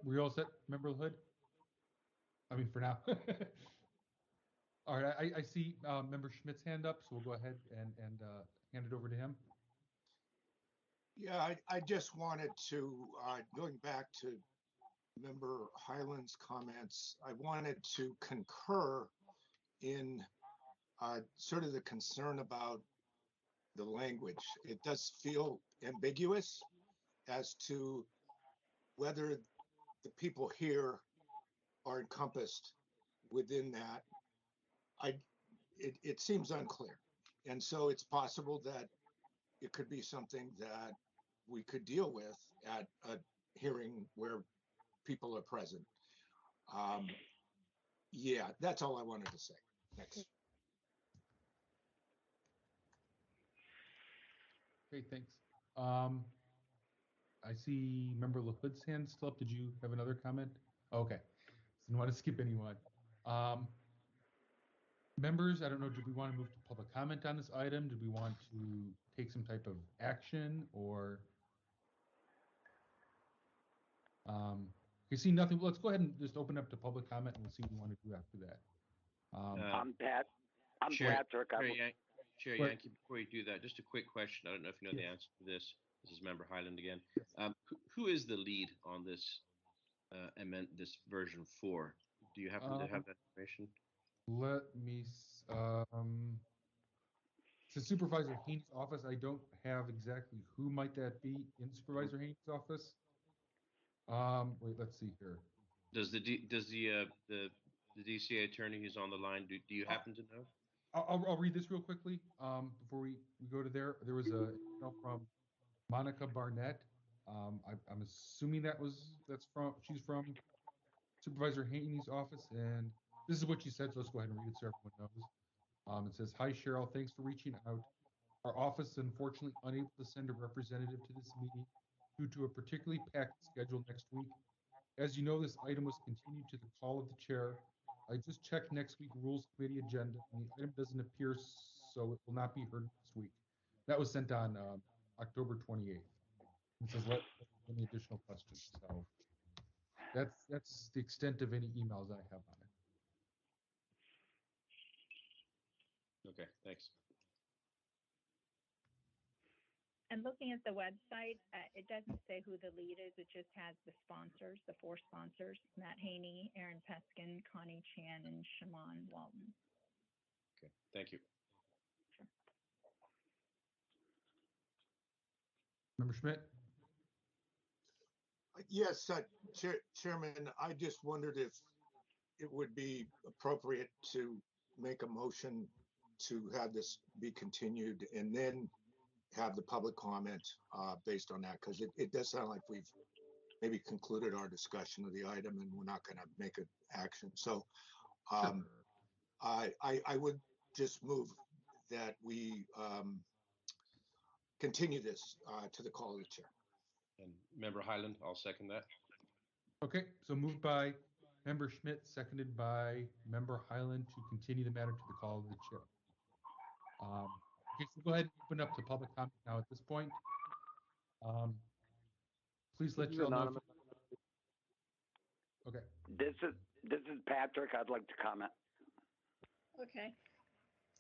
Were you all set, Member Hood? I mean, for now. All right, I see Member Schmidt's hand up, so we'll go ahead and hand it over to him. Yeah, I just wanted to, going back to Member Highland's comments, I wanted to concur in sort of the concern about the language. It does feel ambiguous as to whether the people here are encompassed within that. It seems unclear. And so it's possible that it could be something that we could deal with at a hearing where people are present. Yeah, that's all I wanted to say. Next. Okay, thanks. I see Member LaHood's hand still up. Did you have another comment? Okay, so didn't want to skip anyone. Members, I don't know, do we want to move to public comment on this item? Do we want to take some type of action, or? You see nothing. Let's go ahead and just open up to public comment, and we'll see what we want to do after that. I'm Pat. I'm Chair, Patrick. Chair What? Yankee, before you do that, just a quick question. I don't know if you know the answer to this. This is Member Highland again. Who is the lead on this this version 4? Do you happen to have that information? Let me. It's Supervisor Haney's office. I don't have exactly who might that be in Supervisor Haney's office. Wait, let's see here. Does the DCA attorney who's on the line, do you happen to know? I'll read this real quickly before we go to there. There was a email from Monica Barnett. I'm assuming she's from Supervisor Haney's office, and this is what she said. So let's go ahead and read it so everyone knows. It says, "Hi Cheryl, thanks for reaching out. Our office is unfortunately unable to send a representative to this meeting due to a particularly packed schedule next week. As you know, this item was continued to the call of the chair. I just checked next week Rules Committee agenda, and the item doesn't appear, so it will not be heard next week." That was sent on October 28th. It says, "Let any additional questions." So that's the extent of any emails I have on it. Okay, thanks. And looking at the website, it doesn't say who the lead is. It just has the sponsors, the 4 sponsors: Matt Haney, Aaron Peskin, Connie Chan, and Shaman Walton. Okay, thank you. Sure. Member Schmidt? Yes, Chairman, I just wondered if it would be appropriate to make a motion to have this be continued and then have the public comment based on that, because it does sound like we've maybe concluded our discussion of the item and we're not going to make an action. So I would just move that we continue this to the call of the chair. And Member Highland, I'll second that. Okay, so moved by Member Schmidt, seconded by Member Highland to continue the matter to the call of the chair. Okay, so go ahead and open up to public comment now at this point. Please let Cheryl know. Okay. This is Patrick. I'd like to comment. Okay.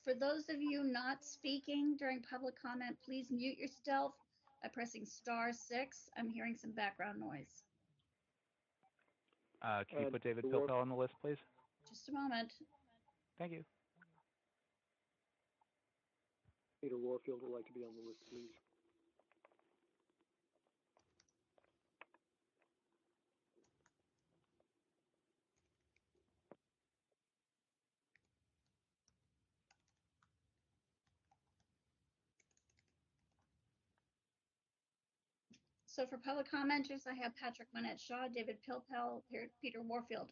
For those of you not speaking during public comment, please mute yourself by pressing *6. I'm hearing some background noise. Can you put David Pilpel on the list, please? Just a moment. Thank you. Peter Warfield would like to be on the list, please. So for public commenters, I have Patrick Manette Shaw, David Pilpel, Peter Warfield.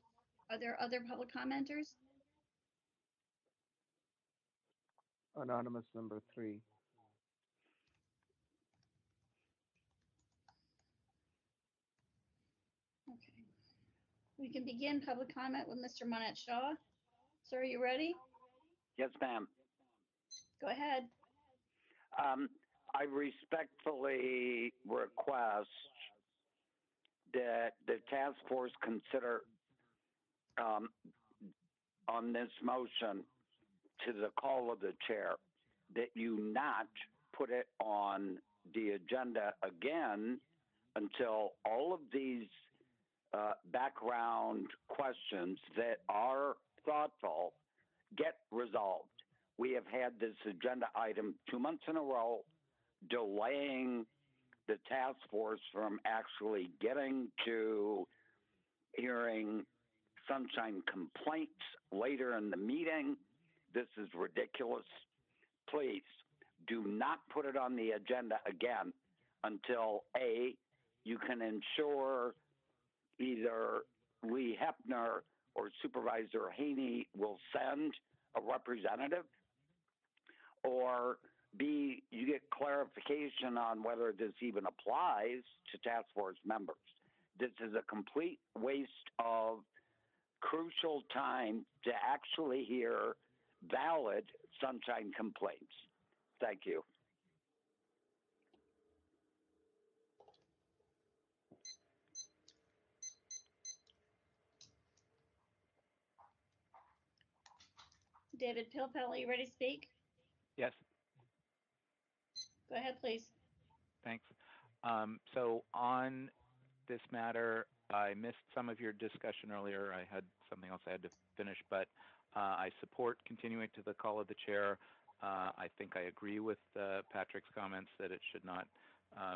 Are there other public commenters? Anonymous number 3. Okay. We can begin public comment with Mr. Manette Shaw. Sir, are you ready? Yes, ma'am. Go ahead. I respectfully request that the task force consider on this motion to the call of the chair that you not put it on the agenda again until all of these background questions that are thoughtful get resolved. We have had this agenda item 2 months in a row, delaying the task force from actually getting to hearing sunshine complaints later in the meeting. This is ridiculous. Please do not put it on the agenda again until A, you can ensure either Lee Hepner or Supervisor Haney will send a representative, or B, you get clarification on whether this even applies to task force members. This is a complete waste of crucial time to actually hear valid sunshine complaints. Thank you. David Pilpel, are you ready to speak? Yes, Go ahead, please. thanks. So on this matter, I missed some of your discussion earlier. I had something else I had to finish, but I support continuing to the call of the chair. I think I agree with Patrick's comments that it should not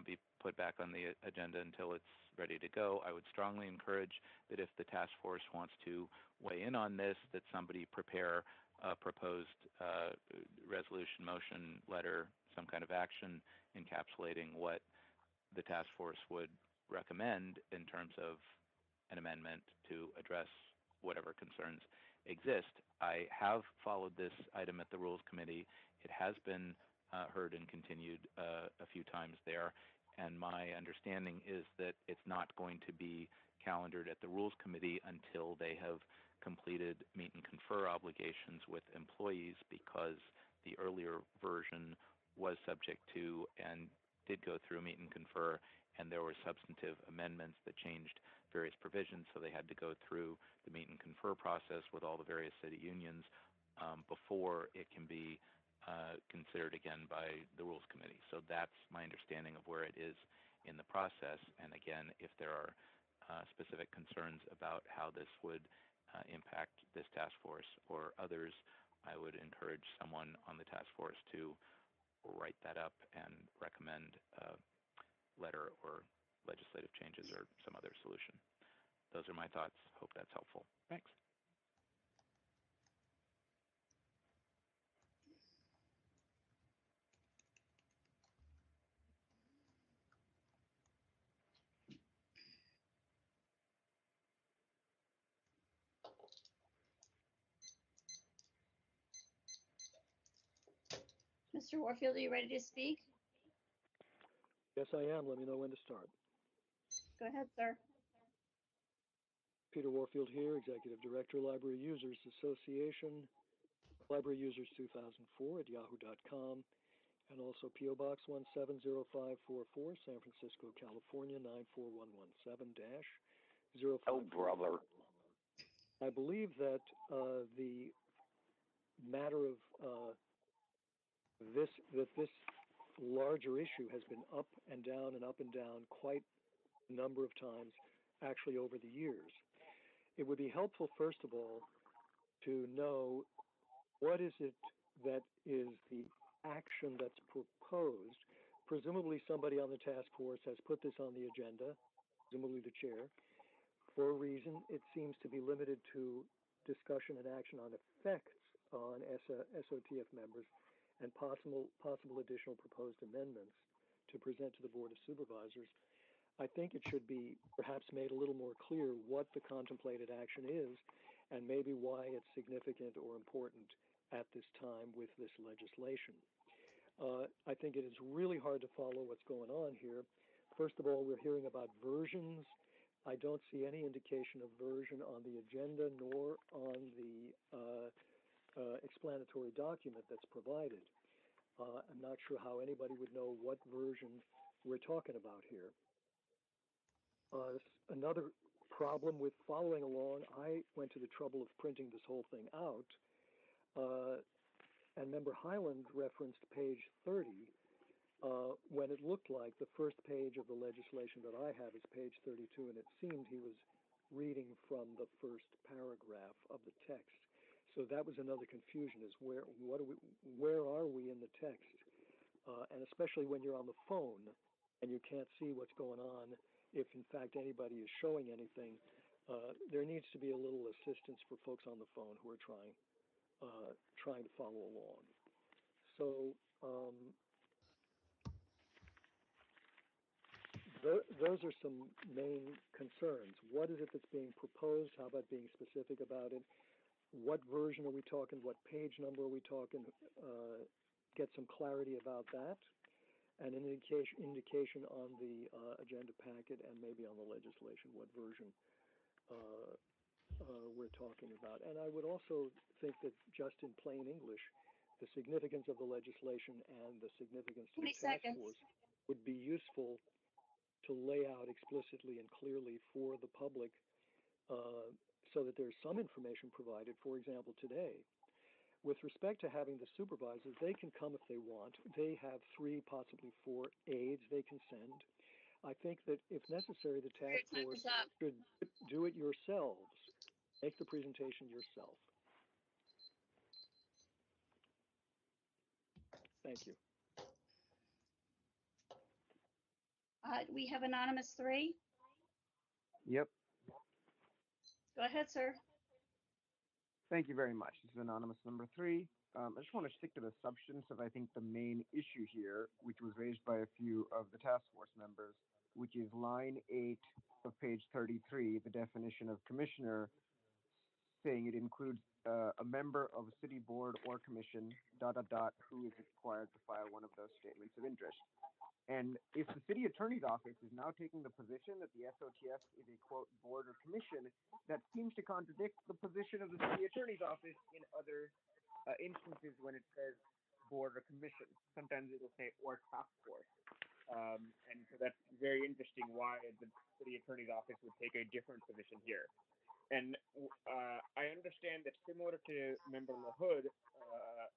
be put back on the agenda until it's ready to go. I would strongly encourage that if the task force wants to weigh in on this, that somebody prepare a proposed resolution, motion, letter, some kind of action encapsulating what the task force would recommend in terms of an amendment to address whatever concerns exist. I have followed this item at the Rules Committee. It has been heard and continued a few times there, and my understanding is that it's not going to be calendared at the Rules Committee until they have completed meet and confer obligations with employees, because the earlier version was subject to and did go through meet and confer, and there were substantive amendments that changed various provisions, so they had to go through the meet and confer process with all the various city unions before it can be considered again by the Rules Committee. So that's my understanding of where it is in the process. And again, if there are specific concerns about how this would impact this task force or others, I would encourage someone on the task force to write that up and recommend a letter or legislative changes or some other solution. Those are my thoughts. Hope that's helpful. Thanks. Mr. Warfield, are you ready to speak? Yes, I am. Let me know when to start. Go ahead, sir. Peter Warfield here, Executive Director, Library Users Association, Library Users 2004 at yahoo.com, and also P.O. Box 170544, San Francisco, California 94117-05. Oh, brother. I believe that the matter of this larger issue has been up and down quite a number of times, actually over the years. It would be helpful, first of all, to know what is it that is the action that's proposed. Presumably somebody on the task force has put this on the agenda, presumably the chair. For a reason, it seems to be limited to discussion and action on effects on SOTF members and possible additional proposed amendments to present to the Board of Supervisors. I think it should be perhaps made a little more clear what the contemplated action is and maybe why it's significant or important at this time with this legislation. I think it is really hard to follow what's going on here. First of all, we're hearing about versions. I don't see any indication of version on the agenda nor on the explanatory document that's provided. I'm not sure how anybody would know what version we're talking about here. Another problem with following along, I went to the trouble of printing this whole thing out, and Member Highland referenced page 30, when it looked like the first page of the legislation that I have is page 32, and it seemed he was reading from the first paragraph of the text. So that was another confusion, is where are we in the text? And especially when you're on the phone and you can't see what's going on, if in fact anybody is showing anything, there needs to be a little assistance for folks on the phone who are trying to follow along. So those are some main concerns. What is it that's being proposed? How about being specific about it? What version are we talking? What page number are we talking? Get some clarity about that, and an indication on the agenda packet and maybe on the legislation, what version we're talking about. And I would also think that just in plain English, the significance of the legislation and the significance to the task force would be useful to lay out explicitly and clearly for the public, so that there's some information provided. For example, today, with respect to having the supervisors, they can come if they want. They have 3, possibly 4 aides they can send. I think that if necessary, the task force should do it yourselves. Make the presentation yourself. Thank you. We have anonymous 3. Yep. Go ahead, sir. Thank you very much. This is anonymous number 3. I just want to stick to the substance of, I think, the main issue here, which was raised by a few of the task force members, which is line 8 of page 33, the definition of commissioner, saying it includes a member of a city board or commission, ... who is required to file one of those statements of interest. And if the city attorney's office is now taking the position that the SOTF is a, quote, board or commission, that seems to contradict the position of the city attorney's office in other instances when it says board or commission. Sometimes it will say or task force. And so that's very interesting why the city attorney's office would take a different position here. And I understand that similar to Member LaHood,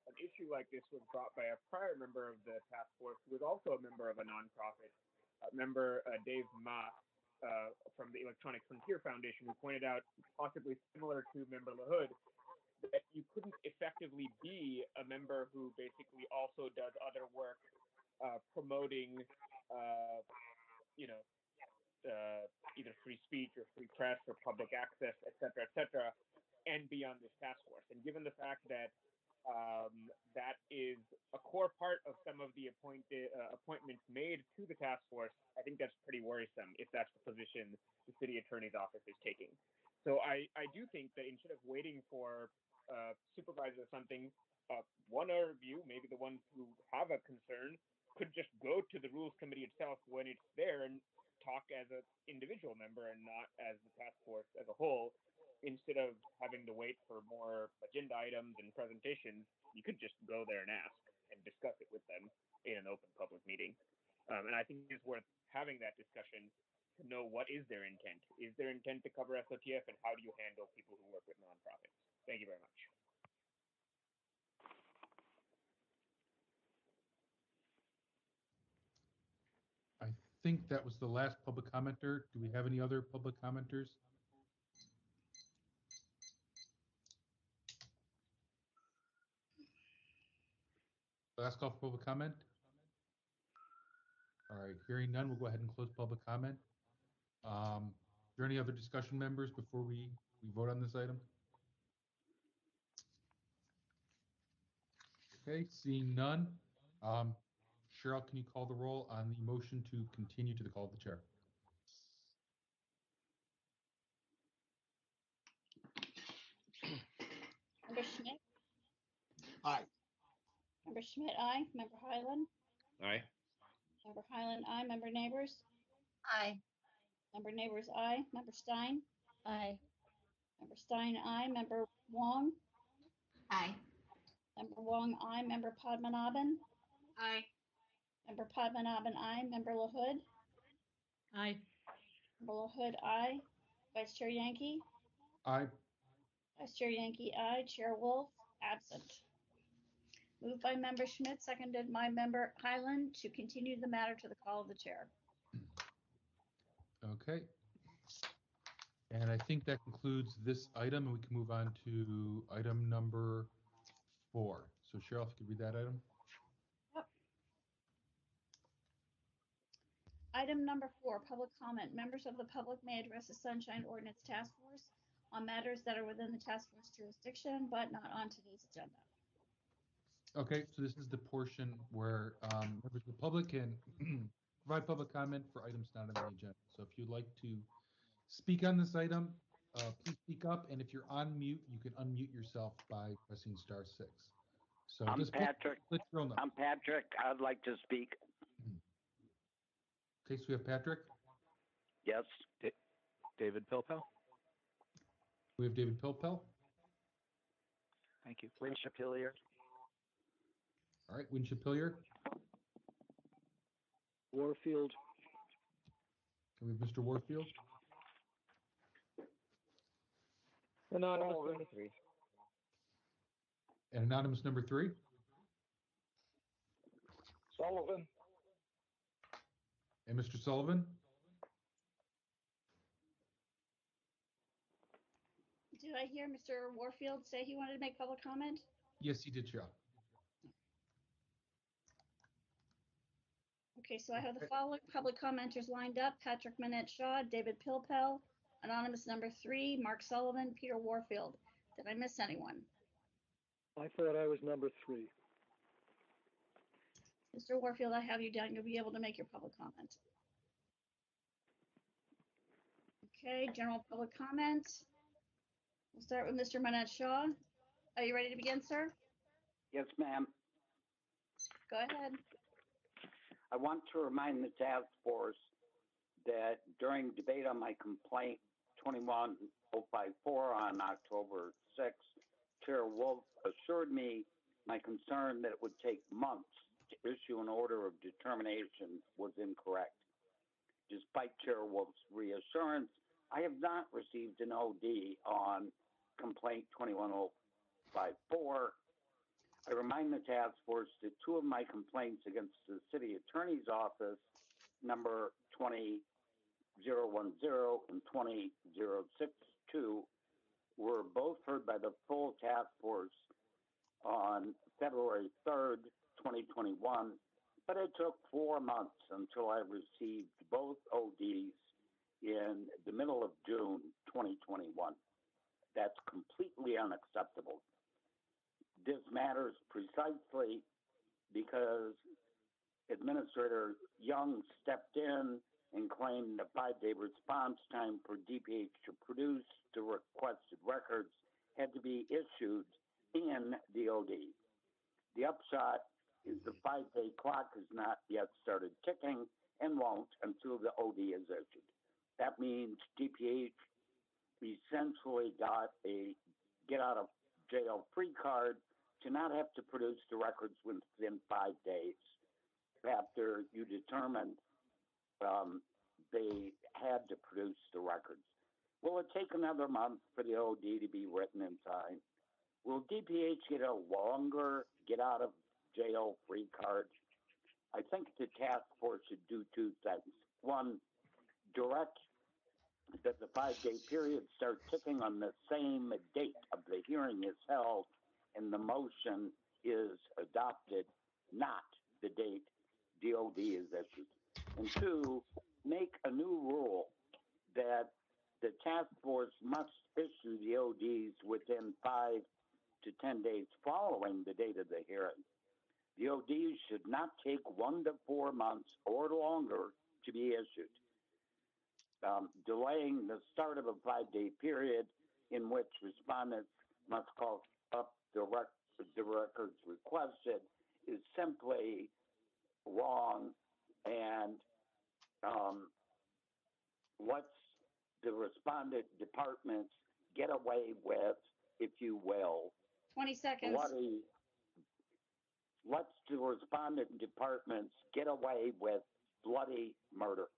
an issue like this was brought by a prior member of the task force who was also a member of a nonprofit, member Dave Ma from the Electronic Frontier Foundation, who pointed out, possibly similar to Member LaHood, that you couldn't effectively be a member who basically also does other work promoting, either free speech or free press or public access, et cetera, and be on this task force. And given the fact that that is a core part of some of the appointments made to the task force, I think that's pretty worrisome if that's the position the city attorney's office is taking. So I do think that instead of waiting for supervisors or something, one or you, maybe the ones who have a concern, could just go to the rules committee itself when it's there and talk as an individual member and not as the task force as a whole. Instead of having to wait for more agenda items and presentations, you could just go there and ask and discuss it with them in an open public meeting. And I think it's worth having that discussion to know what is their intent. Is their intent to cover SOTF, and how do you handle people who work with nonprofits? Thank you very much. I think that was the last public commenter. Do we have any other public commenters? Last call for public comment. All right, hearing none, we'll go ahead and close public comment. Is there any other discussion, members, before we vote on this item? Okay, seeing none. Cheryl, can you call the roll on the motion to continue to the call of the chair? Member Schmidt? Aye. Member Schmidt, aye. Member Highland? Aye. Member Highland, aye. Member Neighbors? Aye. Member Neighbors, aye. Member Stein? Aye. Member Stein, aye. Member Wong? Aye. Member Wong, aye. Member Padmanabhan? Aye. Member Padmanabhan, aye. Member LaHood? Aye. Member LaHood, aye. Vice Chair Yankee? Aye. Vice Chair Yankee, aye. Chair Wolf, absent. Moved by Member Schmidt, seconded by Member Highland to continue the matter to the call of the chair. Okay. And I think that concludes this item, and we can move on to item number 4. So Cheryl, if you could read that item. Yep. Item number 4, public comment. Members of the public may address the Sunshine Ordinance Task Force on matters that are within the task force jurisdiction, but not on today's agenda. Okay, so this is the portion where members of the public can provide public comment for items not on the agenda. So if you'd like to speak on this item, please speak up. And if you're on mute, you can unmute yourself by pressing *6. So I'm Patrick. I'm I'm Patrick. I'd like to speak. Okay, so we have Patrick. Yes. David Pilpel. We have David Pilpel. Thank you. Wayne Shapilier. All right, Win Shapilier. Warfield. Can we have Mr. Warfield? Anonymous 3. And anonymous number 3? Sullivan. And Mr. Sullivan? Did I hear Mr. Warfield say he wanted to make public comment? Yes, he did, Shaw. Okay, so I have the following public commenters lined up: Patrick Manette Shaw, David Pilpel, anonymous number 3, Mark Sullivan, Peter Warfield. Did I miss anyone? I thought I was number 3. Mr. Warfield, I have you down. You'll be able to make your public comment. Okay, general public comments. We'll start with Mr. Manette Shaw. Are you ready to begin, sir? Yes, ma'am. Go ahead. I want to remind the task force that during debate on my complaint 21054 on October 6th, Chair Wolf assured me my concern that it would take months to issue an order of determination was incorrect. Despite Chair Wolf's reassurance, I have not received an OD on complaint 21054. I remind the task force that 2 of my complaints against the city attorney's office, number 20010 and 20062, were both heard by the full task force on February 3rd, 2021, but it took 4 months until I received both ODs in the middle of June 2021. That's completely unacceptable. This matters precisely because Administrator Young stepped in and claimed the 5-day response time for DPH to produce the requested records had to be issued in the OD. The upshot is the 5-day clock has not yet started ticking and won't until the OD is issued. That means DPH essentially got a get out of jail free card to not have to produce the records within 5 days after you determined they had to produce the records. Will it take another month for the OD to be written and signed? Will DPH get a longer get out of jail free card? I think the task force should do 2 things. 1, direct that the 5-day period start ticking on the same date of the hearing is held and the motion is adopted, not the date DOD is issued. And 2, make a new rule that the task force must issue the ODs within 5 to 10 days following the date of the hearing. The ODs should not take 1 to 4 months or longer to be issued. Delaying the start of a 5-day period in which respondents must call up the records requested is simply wrong and lets the respondent departments get away with, if you will, 20 seconds. Lets the respondent departments get away with bloody murder.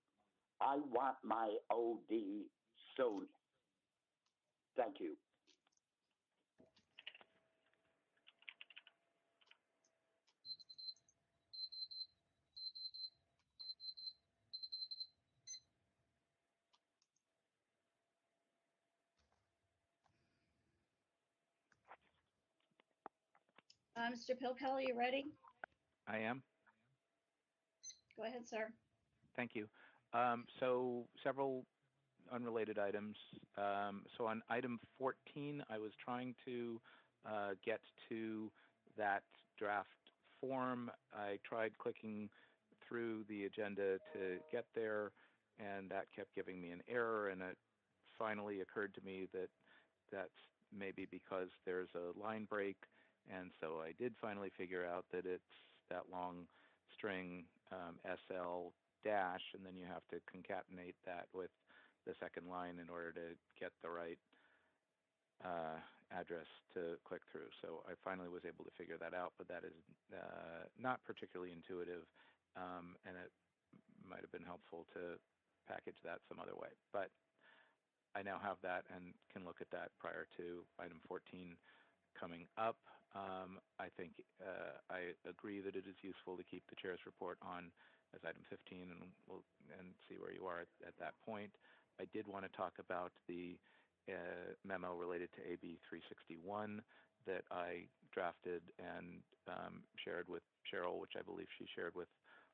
I want my OD soon. Thank you. Mr. Pilpel, are you ready? I am. Go ahead, sir. Thank you. So several unrelated items. So on item 14, I was trying to get to that draft form. I tried clicking through the agenda to get there, and that kept giving me an error, and it finally occurred to me that that's maybe because there's a line break, and so I did finally figure out that it's that long string SL dash, and then you have to concatenate that with the second line in order to get the right address to click through. So I finally was able to figure that out, but that is not particularly intuitive, and it might have been helpful to package that some other way. But I now have that and can look at that prior to item 14 coming up. I think I agree that it is useful to keep the chair's report on as item 15, and we'll see where you are at that point. I did want to talk about the memo related to AB 361 that I drafted and shared with Cheryl, which I believe she shared with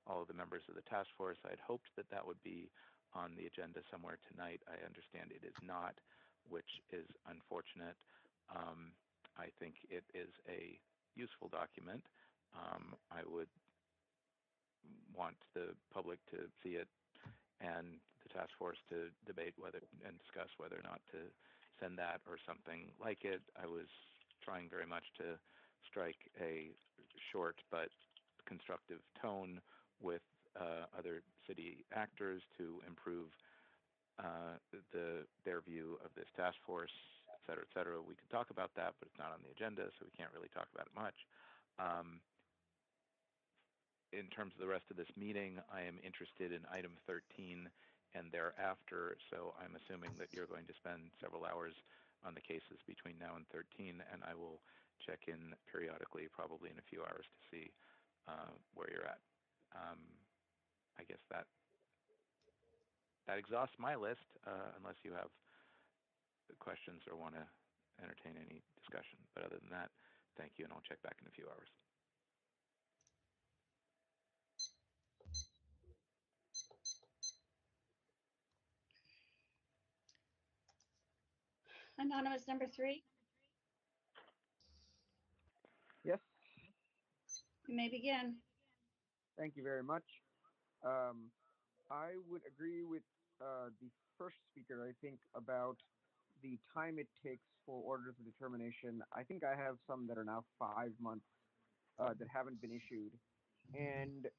all of the members of the task force. I had hoped that that would be on the agenda somewhere tonight. I understand it is not, which is unfortunate. I think it is a useful document. I would want the public to see it and the task force to debate whether and discuss whether or not to send that or something like it. I was trying very much to strike a short but constructive tone with other city actors to improve their view of this task force, et cetera, et cetera. We could talk about that, but it's not on the agenda, so we can't really talk about it much. In terms of the rest of this meeting, I am interested in item 13 and thereafter, so I'm assuming that you're going to spend several hours on the cases between now and 13, and I will check in periodically, probably in a few hours, to see where you're at. I guess that exhausts my list, unless you have questions or want to entertain any discussion. But other than that, thank you, and I'll check back in a few hours. Anonymous number 3. Yes. You may begin. Thank you very much. I would agree with the first speaker, I think, about the time it takes for orders of determination. I think I have some that are now 5 months that haven't been issued. And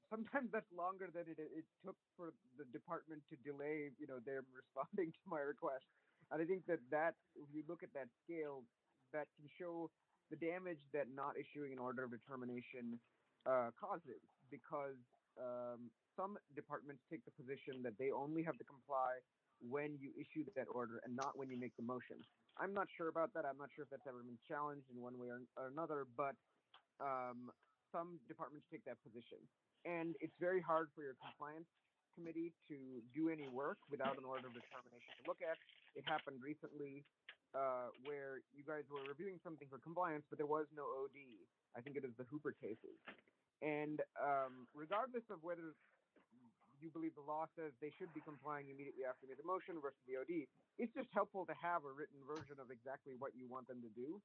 sometimes that's longer than it took for the department to delay, them responding to my request. And I think that if you look at that scale, that can show the damage that not issuing an order of determination causes, because some departments take the position that they only have to comply when you issue that order and not when you make the motion. I'm not sure about that. I'm not sure if that's ever been challenged in one way or another, but some departments take that position. And it's very hard for your compliance committee to do any work without an order of determination to look at. It happened recently where you guys were reviewing something for compliance, but there was no OD. I think it is the Hooper cases. And regardless of whether you believe the law says they should be complying immediately after you make the motion versus the OD, it's just helpful to have a written version of exactly what you want them to do,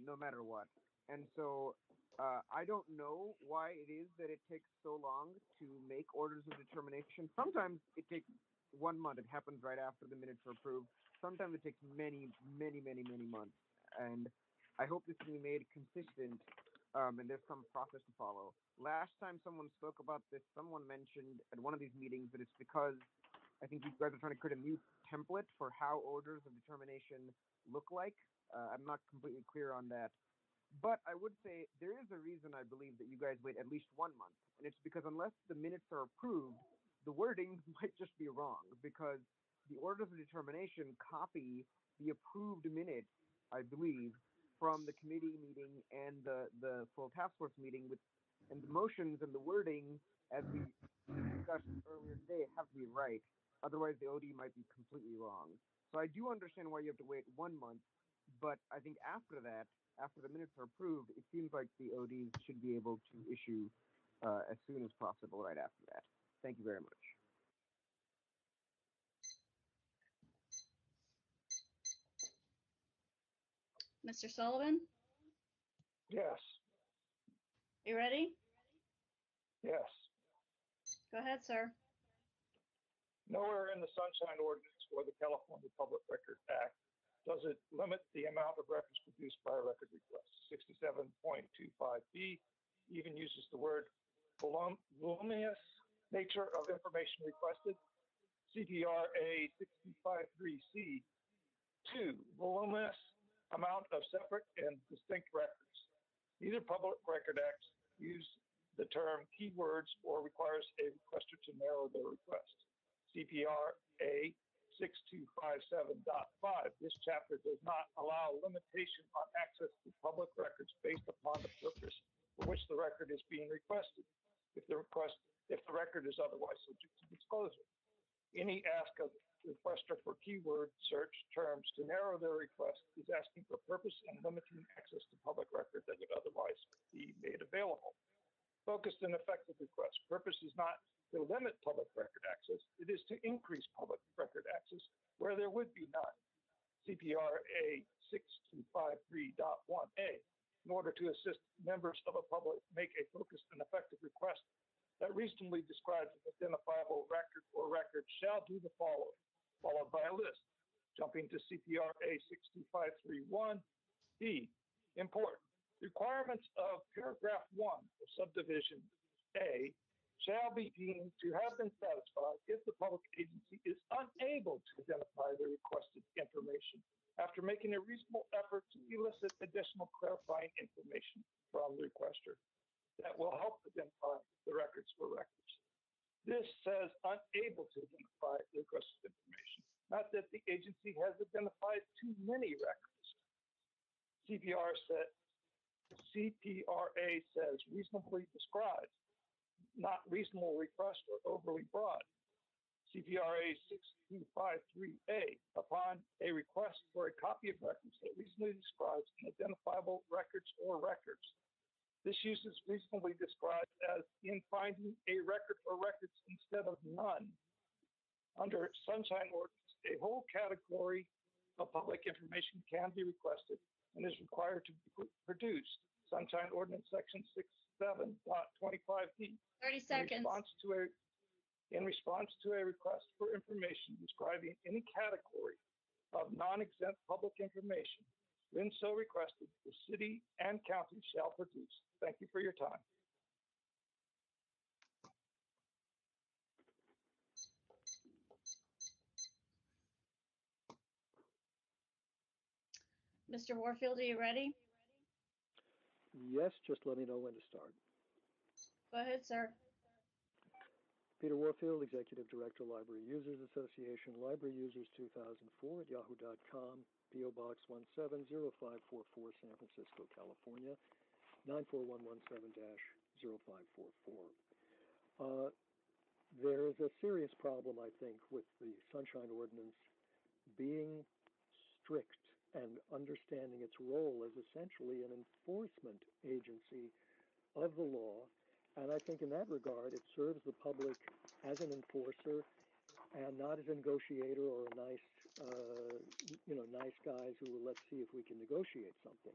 no matter what. And so I don't know why it is that it takes so long to make orders of determination. Sometimes it takes 1 month. It happens right after the minutes are approved. Sometimes it takes many, many, many, many months. And I hope this can be made consistent, and there's some process to follow. Last time someone spoke about this, someone mentioned at one of these meetings that it's because I think you guys are trying to create a new template for how orders of determination look like. I'm not completely clear on that. But I would say there is a reason I believe that you guys wait at least 1 month. And it's because unless the minutes are approved, the wording might just be wrong, because the orders of determination copy the approved minutes, I believe, from the committee meeting and the full task force meeting, and the motions and the wording, as we discussed earlier today, have to be right. Otherwise, the OD might be completely wrong. So I do understand why you have to wait 1 month, but I think after that, after the minutes are approved, it seems like the ODs should be able to issue as soon as possible right after that. Thank you very much. Mr. Sullivan, Yes. you ready? Yes. Go ahead, sir. Nowhere in the Sunshine Ordinance or the California Public Record Act does it limit the amount of records produced by a record request. 67.25B even uses the word voluminous nature of information requested. CPRA 653C 2, voluminous amount of separate and distinct records. Neither Public Record Acts use the term keywords or requires a requester to narrow their request. CPRA 6257.5. This chapter does not allow limitation on access to public records based upon the purpose for which the record is being requested, if the record is otherwise subject to disclosure. Any ask of the requester for keyword search terms to narrow their request is asking for purpose and limiting access to public record that would otherwise be made available. Focused and effective request. Purpose is not to limit public record access. It is to increase public record access where there would be none. CPRA 6253.1a. In order to assist members of the public make a focused and effective request that reasonably describes an identifiable record or records shall do the following, followed by a list. Jumping to CPRA 62531B. Important. Requirements of paragraph 1 of subdivision A shall be deemed to have been satisfied if the public agency is unable to identify the requested information after making a reasonable effort to elicit additional clarifying information from the requester that will help identify the records for records. This says unable to identify the requested information, not that the agency has identified too many records. CPRA says reasonably described, not reasonable request or overly broad. CPRA 6253A, upon a request for a copy of records that reasonably describes an identifiable records or records. This use is reasonably described as in finding a record or records instead of none. Under Sunshine Ordinance, a whole category of public information can be requested and is required to be produced. Sunshine Ordinance Section 67.25D. 30 seconds. In response to a request for information describing any category of non-exempt public information, when so requested, the city and county shall produce. Thank you for your time. Mr. Warfield, are you ready? Yes, just let me know when to start. Go ahead, sir. Peter Warfield, Executive Director, Library Users Association, Library Users 2004 at yahoo.com, P.O. Box 170544, San Francisco, California, 94117-0544. There is a serious problem, I think, with the Sunshine Ordinance being strict and understanding its role as essentially an enforcement agency of the law. And I think in that regard, it serves the public as an enforcer and not as a negotiator or a nice, nice guys who will let's see if we can negotiate something.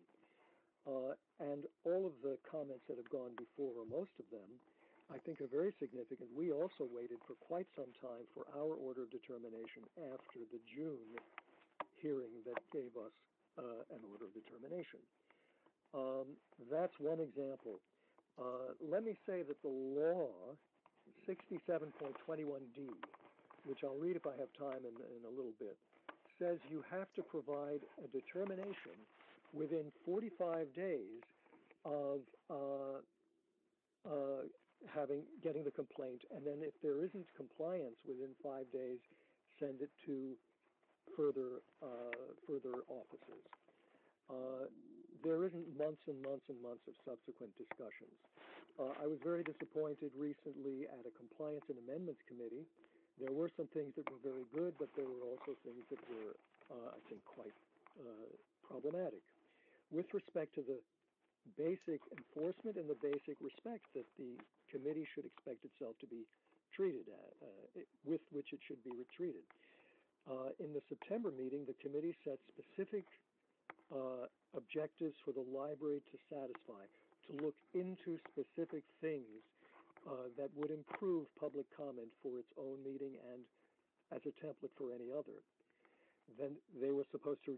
And all of the comments that have gone before, or most of them, I think are very significant. We also waited for quite some time for our order of determination after the June hearing that gave us an order of determination. That's one example. Let me say that the law, 67.21D, which I'll read if I have time in a little bit, says you have to provide a determination within 45 days of getting the complaint, and then if there isn't compliance within 5 days, send it to further offices. There isn't months and months and months of subsequent discussions. I was very disappointed recently at a Compliance and Amendments Committee. There were some things that were very good, but there were also things that were, I think, quite problematic. With respect to the basic enforcement and the basic respect that the committee should expect itself to be treated with which it should be treated. In the September meeting, the committee set specific objectives for the library to satisfy, to look into specific things that would improve public comment for its own meeting and as a template for any other. Then they were supposed to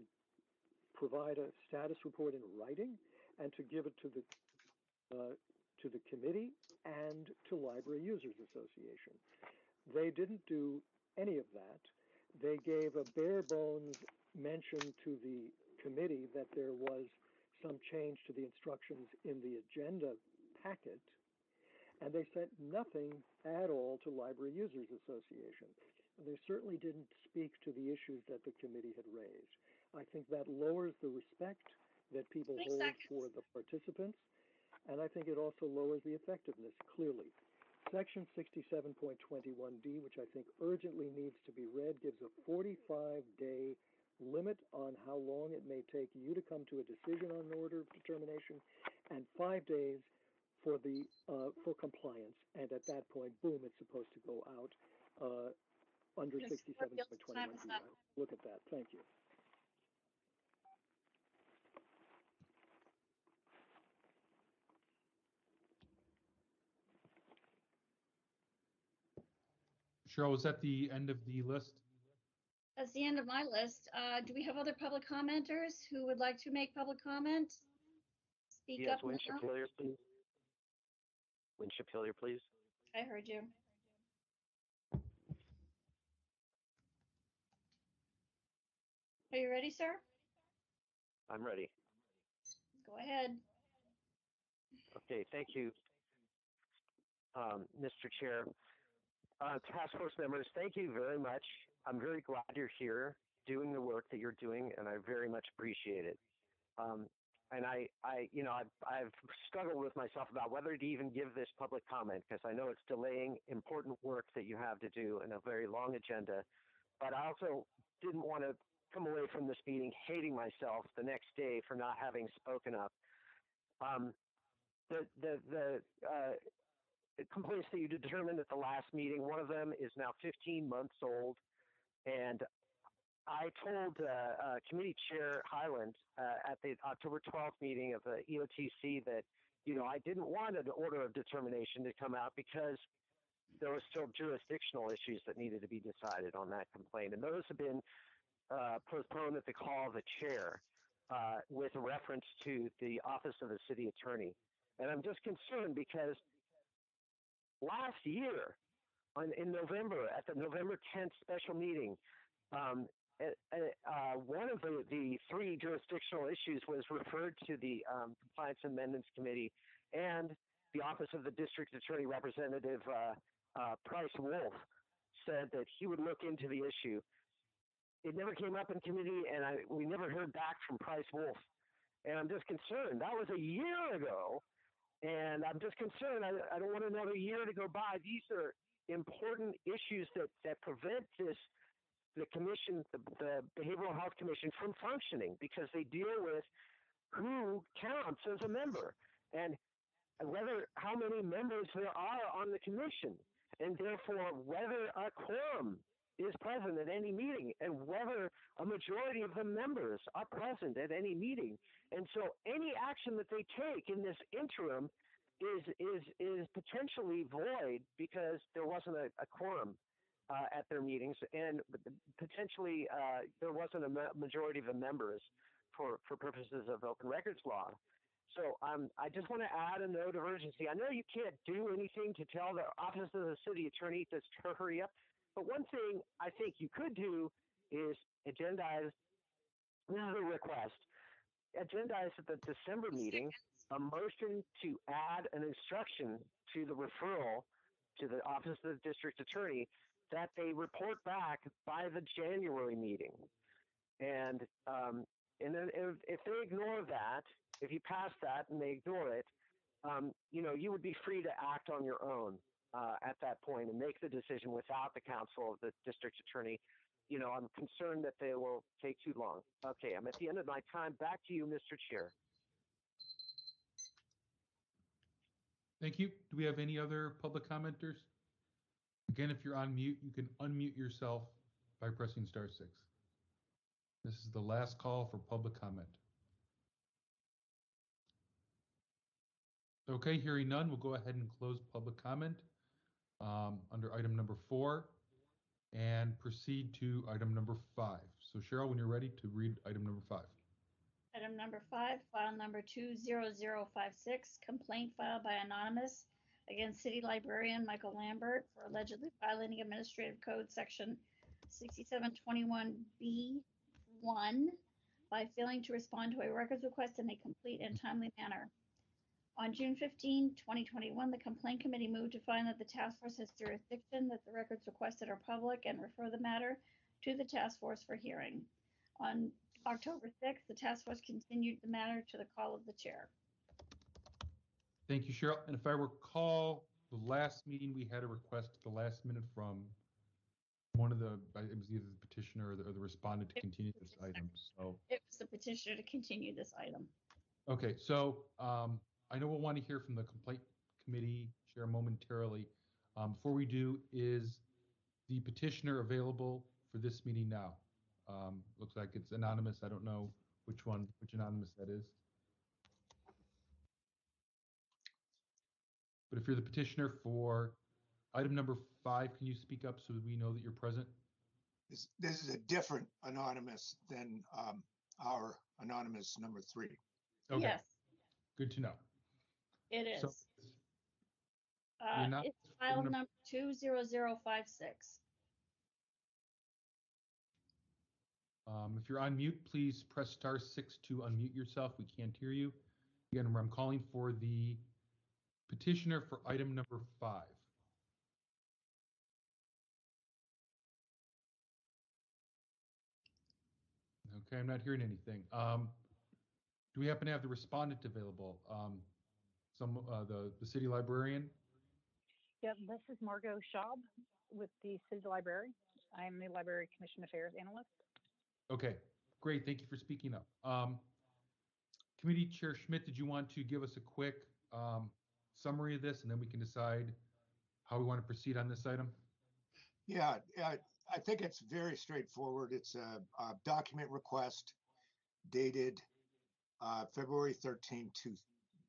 provide a status report in writing and to give it to the committee and to Library Users Association. They didn't do any of that. They gave a bare bones mention to the committee that there was some change to the instructions in the agenda packet, and they sent nothing at all to Library Users Association. They certainly didn't speak to the issues that the committee had raised. I think that lowers the respect that people hold for the participants, and I think it also lowers the effectiveness, clearly. Section 67.21D, which I think urgently needs to be read, gives a 45-day limit on how long it may take you to come to a decision on an order of determination, and 5 days for compliance. And at that point, boom, it's supposed to go out under 67.21D. Look at that. Thank you. Cheryl, was that the end of the list? That's the end of my list. Do we have other public commenters who would like to make public comment? Speak Yes, up Win now. Shapilier, please. Win Shapilier, please. I heard you. Are you ready, sir? I'm ready. Go ahead. Okay, thank you, Mr. Chair. Task force members, thank you very much. I'm very glad you're here doing the work that you're doing, and I very much appreciate it. And I've struggled with myself about whether to even give this public comment, because I know it's delaying important work that you have to do in a very long agenda. But I also didn't want to come away from this meeting hating myself the next day for not having spoken up. The complaints that you determined at the last meeting, one of them is now 15 months old, and I told Committee Chair Highland at the October 12th meeting of the EOTC that, I didn't want an order of determination to come out because there were still jurisdictional issues that needed to be decided on that complaint, and those have been postponed at the call of the chair with reference to the Office of the City Attorney. And I'm just concerned because last year, in November, at the November 10th special meeting, one of the three jurisdictional issues was referred to the Compliance Amendments Committee, and the Office of the District Attorney Representative Price Wolf said that he would look into the issue. It never came up in committee, and we never heard back from Price Wolf. And I'm just concerned. That was a year ago. And I'm just concerned. I don't want another year to go by. These are important issues that prevent the commission, the Behavioral Health Commission, from functioning, because they deal with who counts as a member and how many members there are on the commission, and therefore whether a quorum is present at any meeting and whether a majority of the members are present at any meeting. And so any action that they take in this interim is potentially void because there wasn't a quorum at their meetings, and potentially there wasn't a majority of the members for purposes of open records law. So I just want to add a note of urgency. I know you can't do anything to tell the Office of the City Attorney to hurry up, but one thing I think you could do is agendize, this is a request, agendize at the December meeting a motion to add an instruction to the referral to the Office of the District Attorney that they report back by the January meeting. And then if they ignore that, if you pass that and they ignore it, you would be free to act on your own at that point and make the decision without the counsel of the district attorney. I'm concerned that they will take too long. Okay, I'm at the end of my time. Back to you, Mr. Chair. Thank you. Do we have any other public commenters? Again, if you're on mute, you can unmute yourself by pressing *6. This is the last call for public comment. Okay, hearing none, we'll go ahead and close public comment under item number 4 and proceed to item number 5. So Cheryl, when you're ready to read item number 5. Item number 5, file number 20056, complaint filed by Anonymous against City Librarian Michael Lambert for allegedly violating Administrative Code Section 6721B1 by failing to respond to a records request in a complete and timely manner. On June 15, 2021, the Complaint Committee moved to find that the task force has jurisdiction, that the records requested are public, and refer the matter to the task force for hearing. On October 6th, the task force continued the matter to the call of the chair. Thank you, Cheryl. And if I recall, the last meeting we had a request at the last minute from one of the, it was either the petitioner or the respondent to continue this item. So it was the petitioner to continue this item. Okay, so I know we'll want to hear from the complaint committee chair momentarily. Before we do, is the petitioner available for this meeting now? Looks like it's anonymous. I don't know which anonymous that is. But if you're the petitioner for item number 5, can you speak up so we know that you're present? This is a different anonymous than our anonymous number 3. Okay. Yes. Good to know. It is. So, it's file number 20056. If you're on mute, please press *6 to unmute yourself. We can't hear you. Again, I'm calling for the petitioner for item number 5. Okay, I'm not hearing anything. Do we happen to have the respondent available? The city librarian? Yep, this is Margot Schaub with the City Library. I'm the Library Commission Affairs Analyst. Okay, great. Thank you for speaking up. Committee Chair Schmidt, did you want to give us a quick summary of this, and then we can decide how we want to proceed on this item? Yeah, I think it's very straightforward. It's a document request dated February 13,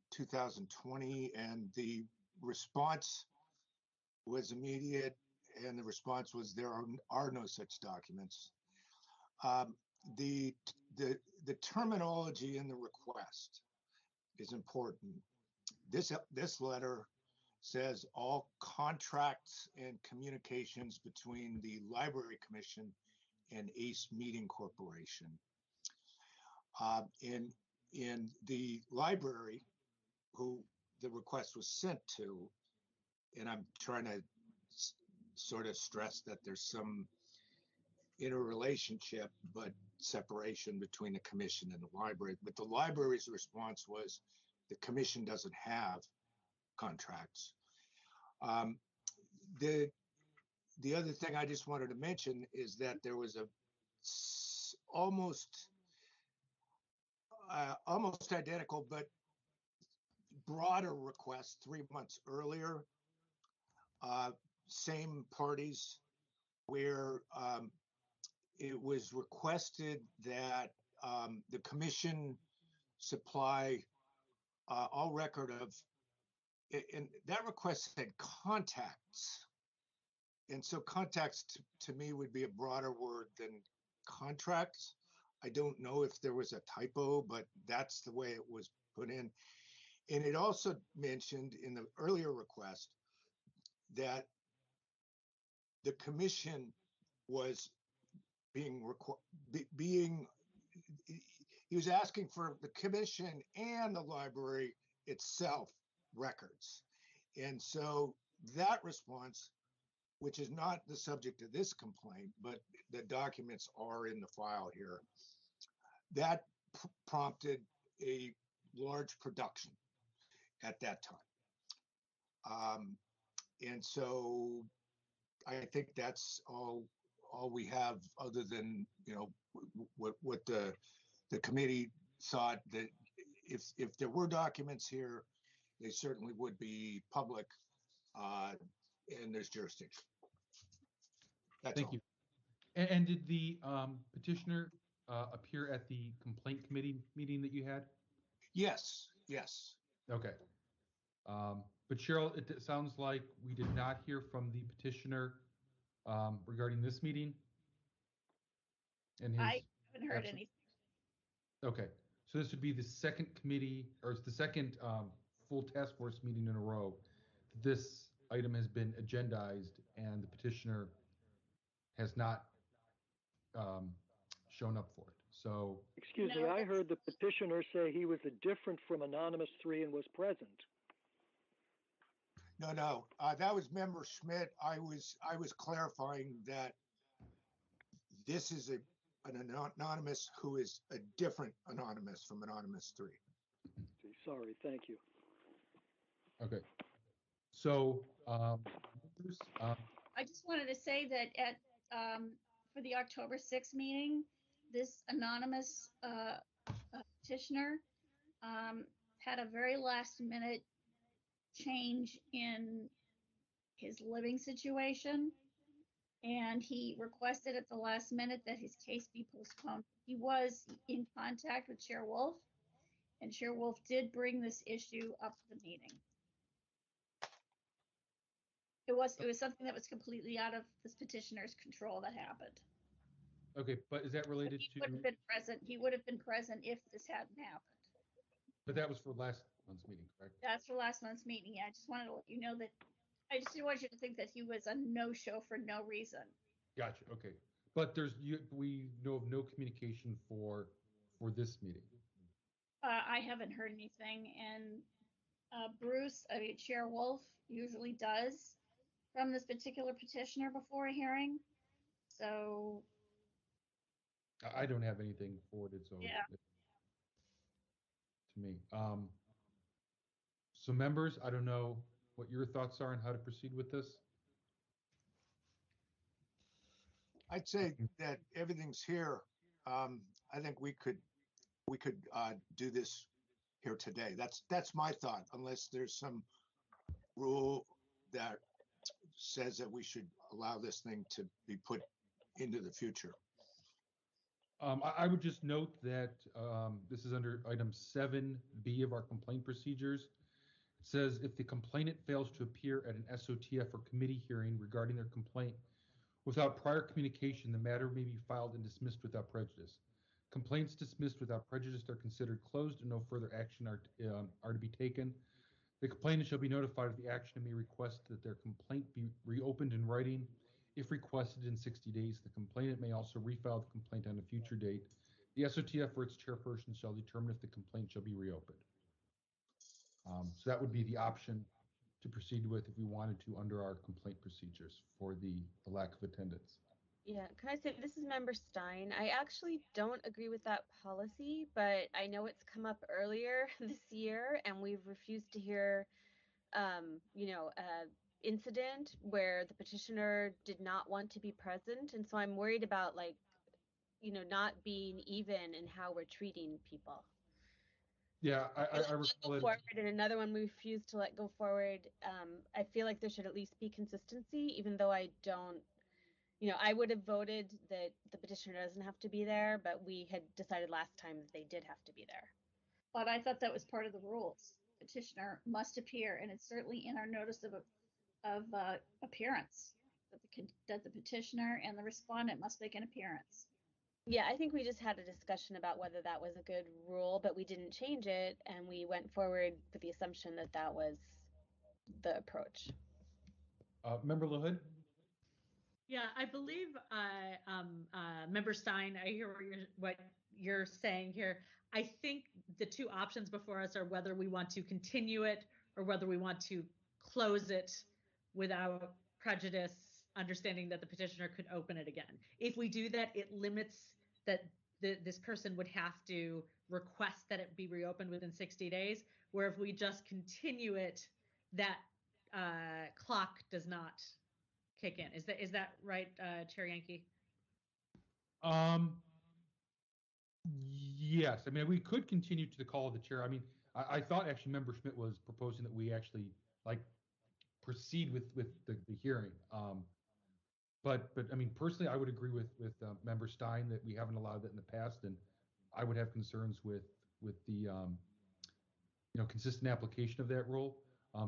2020, and the response was immediate, and the response was there are no such documents. The terminology in the request is important. This letter says all contracts and communications between the Library Commission and ACE Meeting Corporation. In the library, who the request was sent to, and I'm trying to sort of stress that there's some interrelationship, but separation between the commission and the library. But the library's response was the commission doesn't have contracts. The other thing I just wanted to mention is that there was a almost identical but broader request 3 months earlier, same parties, where it was requested that the commission supply all record of, and that request said contacts. And so contacts to me would be a broader word than contracts. I don't know if there was a typo, but that's the way it was put in. And it also mentioned in the earlier request that the commission was he was asking for the commission and the library itself records. And so that response, which is not the subject of this complaint, but the documents are in the file here, that prompted a large production at that time. And so I think that's all we have, other than, you know, what the committee thought that if there were documents here, they certainly would be public, and there's jurisdiction. Thank you. And did the petitioner appear at the complaint committee meeting that you had? Yes, yes. Okay. But Cheryl, it sounds like we did not hear from the petitioner regarding this meeting. And I haven't heard anything. Okay. So this would be the second committee, or it's the second full task force meeting in a row. This item has been agendized and the petitioner has not shown up for it. So, Excuse No, me, I that's- heard the petitioner say he was different from Anonymous 3 and was present. No, that was Member Schmidt. I was clarifying that this is an anonymous who is a different anonymous from Anonymous 3. Sorry, thank you. okay. So, members, I just wanted to say that for the October 6th meeting, this anonymous petitioner had a very last minute change in his living situation, and he requested at the last minute that his case be postponed. He was in contact with Chair Wolf, and Chair Wolf did bring this issue up to the meeting. It was something that was completely out of this petitioner's control that happened. okay, but is that related He to, would have been present. He would have been present if this hadn't happened. but that was for last month's meeting, correct? That's for last month's meeting. Yeah, I just wanted to let you know that. I just didn't want you to think that he was a no-show for no reason. Gotcha, okay. But we know of no communication for this meeting. I haven't heard anything, and Chair Wolf usually does from this particular petitioner before a hearing. So I don't have anything forwarded, so yeah. to me. So members, I don't know what your thoughts are on how to proceed with this. I'd say that everything's here. I think we could do this here today. That's my thought, unless there's some rule that says that we should allow this thing to be put into the future. I would just note that this is under item 7B of our complaint procedures. It says if the complainant fails to appear at an SOTF or committee hearing regarding their complaint without prior communication, the matter may be filed and dismissed without prejudice. Complaints dismissed without prejudice are considered closed and no further action are to be taken. The complainant shall be notified of the action and may request that their complaint be reopened in writing. If requested in 60 days, the complainant may also refile the complaint on a future date. The SOTF or its chairperson shall determine if the complaint shall be reopened. So that would be the option to proceed with if we wanted to under our complaint procedures for the lack of attendance. Yeah, can I say, this is Member Stein. I actually don't agree with that policy, but I know it's come up earlier this year, and we've refused to hear, incident where the petitioner did not want to be present, and so I'm worried about not being even in how we're treating people. Yeah, I go recall it. forward, and another one we refused to let go forward. I feel like there should at least be consistency, even though I don't. I would have voted that the petitioner doesn't have to be there, but we had decided last time that they did have to be there. But I thought that was part of the rules. Petitioner must appear, and it's certainly in our notice of appearance that the petitioner and the respondent must make an appearance. Yeah, I think we just had a discussion about whether that was a good rule, but we didn't change it, and we went forward with the assumption that that was the approach. Member LaHood? Yeah, I believe Member Stein, I hear what you're saying here. I think the two options before us are whether we want to continue it or whether we want to close it without prejudice, understanding that the petitioner could open it again. If we do that, it limits that this person would have to request that it be reopened within 60 days, where if we just continue it, that clock does not kick in. Is that right, Chair Yankee? Yes. I mean, we could continue to the call of the chair. I mean, I thought actually Member Schmidt was proposing that we actually proceed with the hearing. But I mean, personally, I would agree with Member Stein that we haven't allowed that in the past, and I would have concerns with the consistent application of that rule.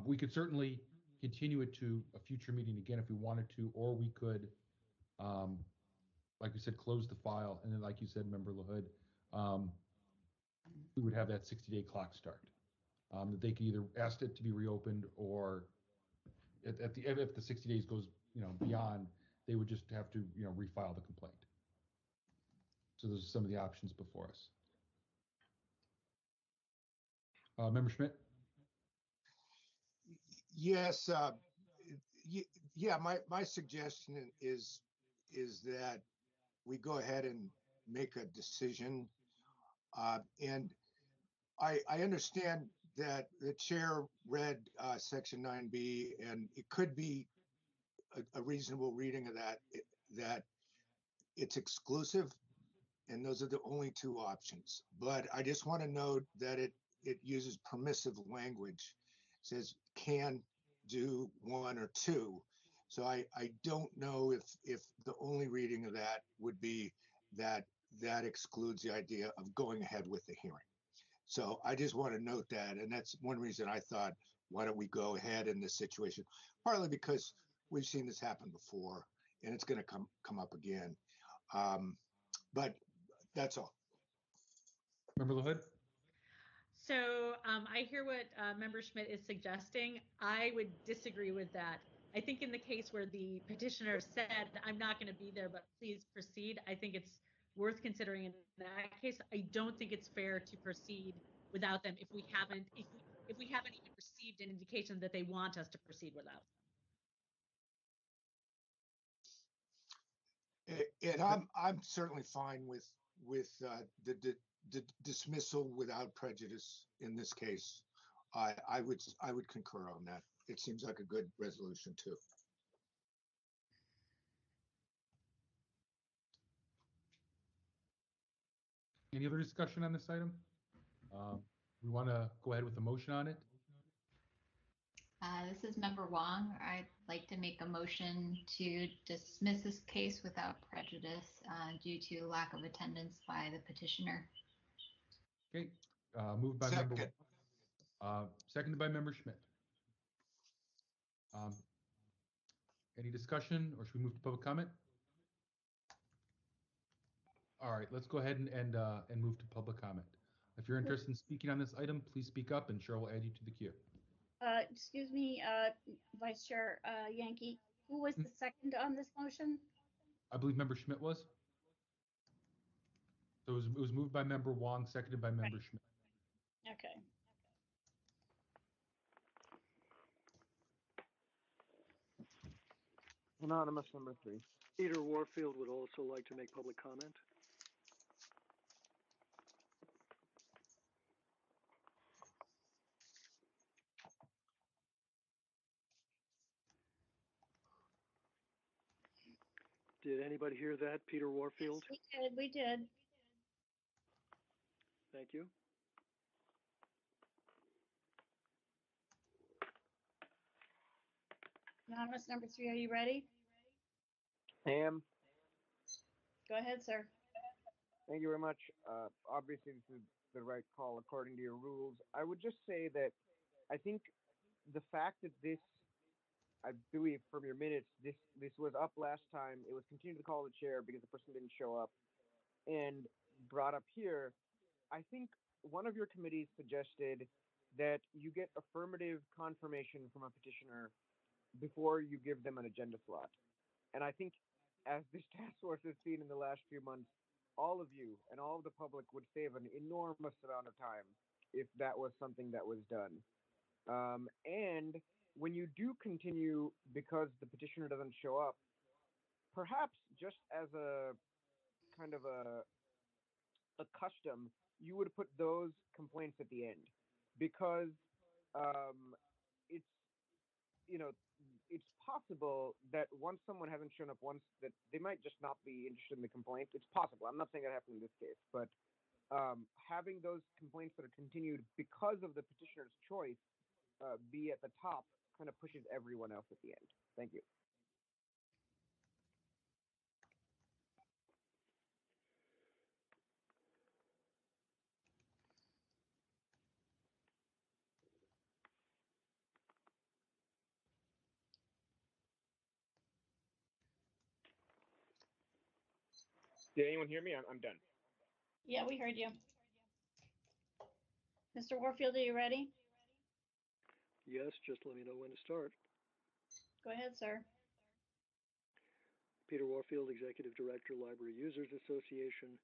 We could certainly continue it to a future meeting again if we wanted to, or we could, like we said, close the file, and then, like you said, Member LaHood, we would have that 60-day clock start. That they could either ask it to be reopened, or if the 60 days goes beyond, they would just have to refile the complaint. So those are some of the options before us. Member Schmidt? Yes, yeah, my suggestion is that we go ahead and make a decision. And I understand that the chair read section 9B, and it could be a reasonable reading of that it's exclusive, and those are the only two options. But I just want to note that it uses permissive language. It says can do one or two. So I don't know if the only reading of that would be that excludes the idea of going ahead with the hearing. So I just want to note that, and that's one reason I thought, why don't we go ahead in this situation? Partly because we've seen this happen before, and it's going to come up again. But that's all. Member LaHood? So I hear what Member Schmidt is suggesting. I would disagree with that. I think in the case where the petitioner said, I'm not going to be there, but please proceed, I think it's worth considering in that case. I don't think it's fair to proceed without them if we haven't even received an indication that they want us to proceed without them. And I'm certainly fine with the dismissal without prejudice in this case. I would concur on that. It seems like a good resolution too. Any other discussion on this item? We want to go ahead with a motion on it. This is Member Wong. I'd like to make a motion to dismiss this case without prejudice due to lack of attendance by the petitioner. Okay, moved by Member, seconded by Member Schmidt. Any discussion, or should we move to public comment? All right, let's go ahead and move to public comment. If you're interested in speaking on this item, please speak up, and Cheryl will add you to the queue. Excuse me, Vice Chair Yankee, who was the second on this motion? I believe Member Schmidt was. So it was moved by Member Wong, seconded by Member Schmidt. Okay. Anonymous number 3. Peter Warfield would also like to make public comment. Did anybody hear that, Peter Warfield? Yes, we did. Thank you. Anonymous number 3, are you ready? I am. Go ahead, sir. Thank you very much. Obviously, this is the right call according to your rules. I would just say that I think the fact that this, I believe from your minutes, this was up last time. It was continued to call the chair because the person didn't show up, and brought up here. I think one of your committees suggested that you get affirmative confirmation from a petitioner before you give them an agenda slot. And I think, as this task force has seen in the last few months, all of you and all of the public would save an enormous amount of time if that was something that was done. And when you do continue because the petitioner doesn't show up, perhaps just as a kind of a custom, you would put those complaints at the end, because it's, it's possible that once someone hasn't shown up once, that they might just not be interested in the complaint. It's possible. I'm not saying that happened in this case, but having those complaints that are continued because of the petitioner's choice be at the top kind of pushes everyone else at the end. Thank you. Did anyone hear me? I'm done. Yeah, we heard you. Mr. Warfield, are you ready? Yes, just let me know when to start. Go ahead, sir. Peter Warfield, Executive Director, Library Users Association.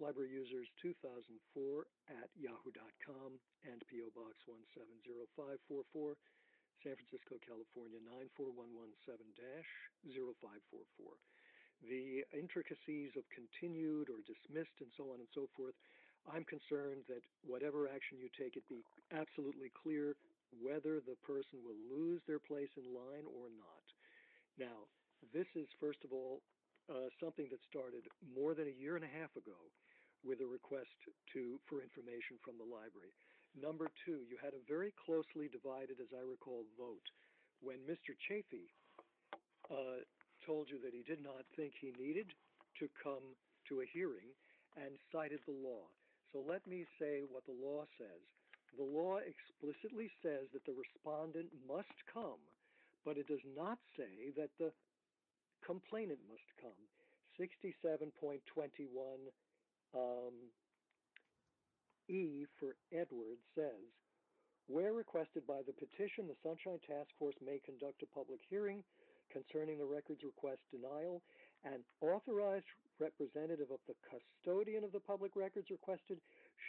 libraryusers2004@yahoo.com, and P.O. Box 170544, San Francisco, California 94117-0544. The intricacies of continued or dismissed and so on and so forth, I'm concerned that whatever action you take, it be absolutely clear whether the person will lose their place in line or not. Now, this is, first of all, something that started more than a year and a half ago with a request for information from the library. Number two, you had a very closely divided, as I recall, vote. When Mr. Chafee told you that he did not think he needed to come to a hearing and cited the law. So let me say what the law says. The law explicitly says that the respondent must come, but it does not say that the complainant must come. 67.21 E for Edward says, where requested by the petition, the Sunshine Task Force may conduct a public hearing concerning the records request denial. An authorized representative of the custodian of the public records requested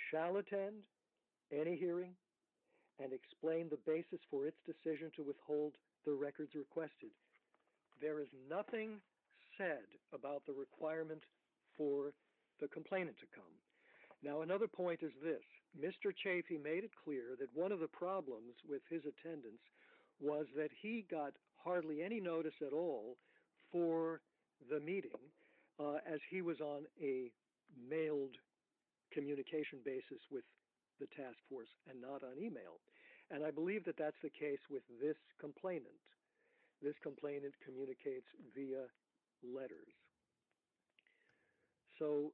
shall attend any hearing and explain the basis for its decision to withhold the records requested. There is nothing said about the requirement for the complainant to come. Now, another point is this. Mr. Chafee made it clear that one of the problems with his attendance was that he got hardly any notice at all for the meeting, as he was on a mailed communication basis with the task force and not on email. And I believe that that's the case with this complainant. This complainant communicates via letters. So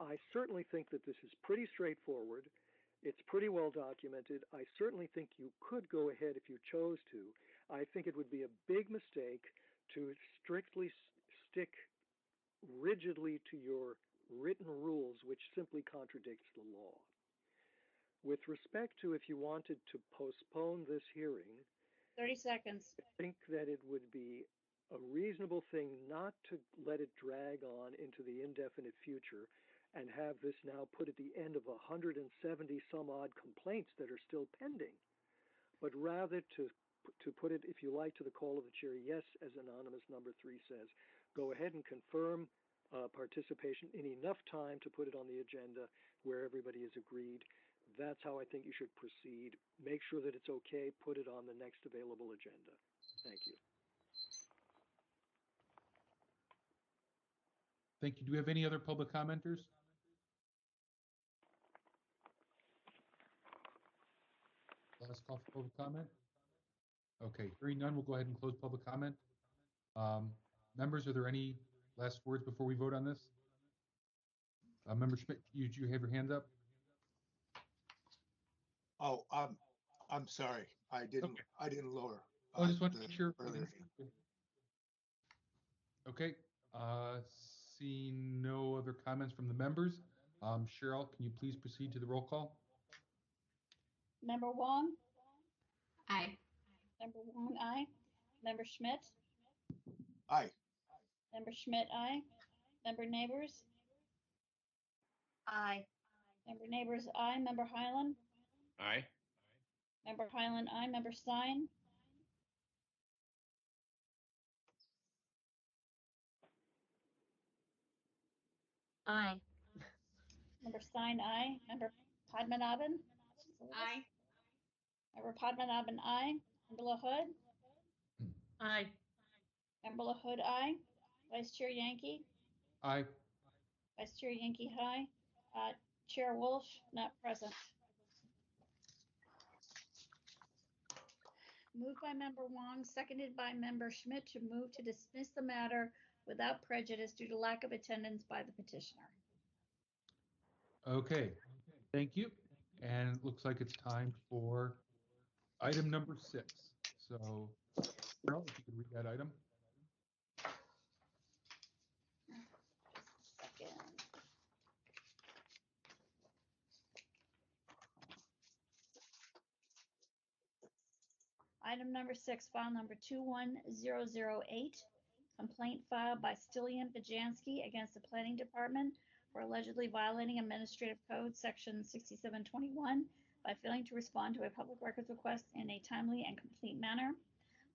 I certainly think that this is pretty straightforward. It's pretty well documented. I certainly think you could go ahead if you chose to. I think it would be a big mistake to strictly stick rigidly to your written rules, which simply contradicts the law. With respect to if you wanted to postpone this hearing, 30 seconds. I think that it would be a reasonable thing not to let it drag on into the indefinite future and have this now put at the end of 170 some odd complaints that are still pending, but rather to put it, if you like, to the call of the chair. Yes, as anonymous number 3 says, go ahead and confirm participation in enough time to put it on the agenda where everybody is agreed. That's how I think you should proceed. Make sure that it's okay. Put it on the next available agenda. Thank you. Thank you. Do we have any other public commenters? Last call for public comment. Okay, hearing none, we'll go ahead and close public comment. Members, are there any last words before we vote on this? Member Schmidt, you have your hands up? Oh, I'm sorry. I didn't lower. I just want to make sure. Earlier. Okay. Seeing no other comments from the members, Cheryl, can you please proceed to the roll call? Member Wong? Aye. Member Wong, aye. Member Schmidt? Aye. Member Schmidt, aye. Member Neighbors? Aye. Member Neighbors, aye. Member Highland? Aye. Member Highland, aye. Member Stein? Aye. Member Stein, aye. Member Padmanabhan? Aye. Member Padmanabhan, aye. Member LaHood? Aye. Member LaHood, aye. Vice Chair Yankee? Aye. Vice Chair Yankee, aye. Chair Wolf, not present. Moved by Member Wong, seconded by Member Schmidt to move to dismiss the matter without prejudice due to lack of attendance by the petitioner. Okay, thank you. And it looks like it's time for item number 6. So, Cheryl, if you could read that item. Just a second. Item number 6, file number 21008, complaint filed by Stillian Bajanski against the Planning Department for allegedly violating Administrative Code Section 6721 by failing to respond to a public records request in a timely and complete manner.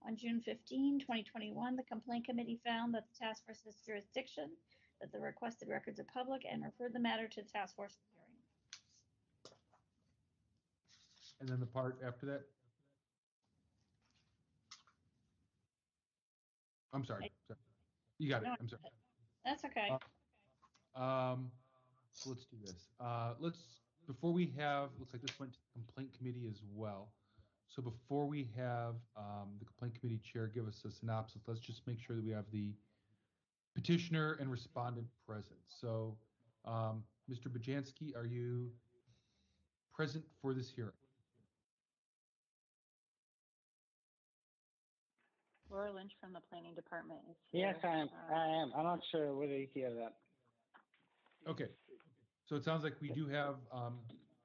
On June 15, 2021, the Complaint Committee found that the task force has jurisdiction, that the requested records are public, and referred the matter to the task force for hearing. And then the part after that? I'm sorry. You got it. No, I'm sorry. That's okay. So let's do this. Before we have, looks like this went to the complaint committee as well. So before we have the complaint committee chair give us a synopsis, let's just make sure that we have the petitioner and respondent present. So Mr. Bajanski, are you present for this hearing? Laura Lynch from the planning department is here. Yes, I am. I'm not sure whether you hear that. Okay. So it sounds like we do have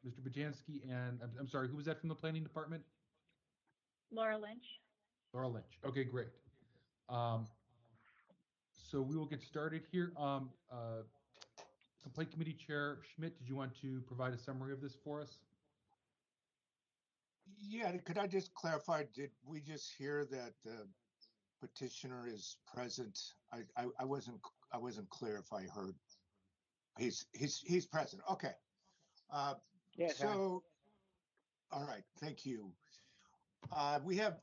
Mr. Bajanski and I'm sorry, who was that from the planning department? Laura Lynch. Laura Lynch. Okay, great. So we will get started here. Complaint Committee Chair Schmidt, did you want to provide a summary of this for us? Yeah, could I just clarify, did we just hear that the petitioner is present? I wasn't clear if I heard. He's present. Okay. Yes. So, all right, thank you. We have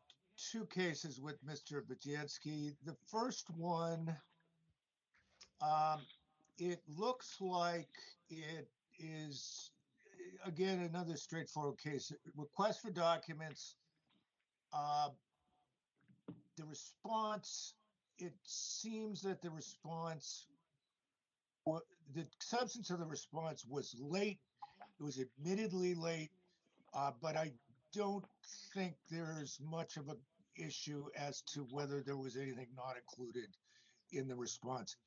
two cases with Mr. Bajanski. The first one, it looks like it is, again, another straightforward case. Request for documents. The response, it seems that the response, the substance of the response was late. It was admittedly late, but I don't think there's much of an issue as to whether there was anything not included in the response.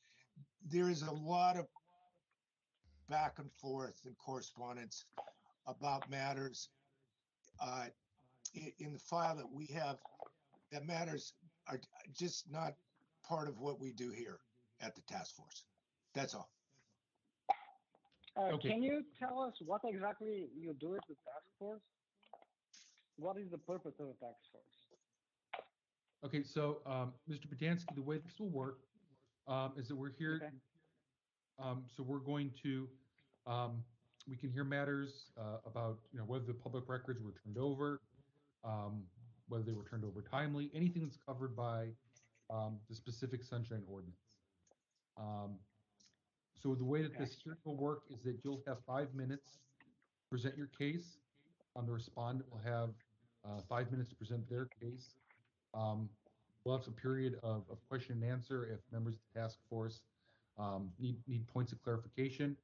There is a lot of back and forth and correspondence about matters in the file that we have. That matters are just not part of what we do here at the task force. That's all. Okay. Can you tell us what exactly you do at the task force? What is the purpose of the task force? Okay, so Mr. Bajanski, the way this will work is that we're here. Okay. So we're going to, we can hear matters about whether the public records were turned over, whether they were turned over timely, anything that's covered by the specific Sunshine Ordinance. So the way that this hearing will work is that you'll have 5 minutes to present your case. The respondent will have 5 minutes to present their case. We'll have some period of question and answer if members of the task force need points of clarification.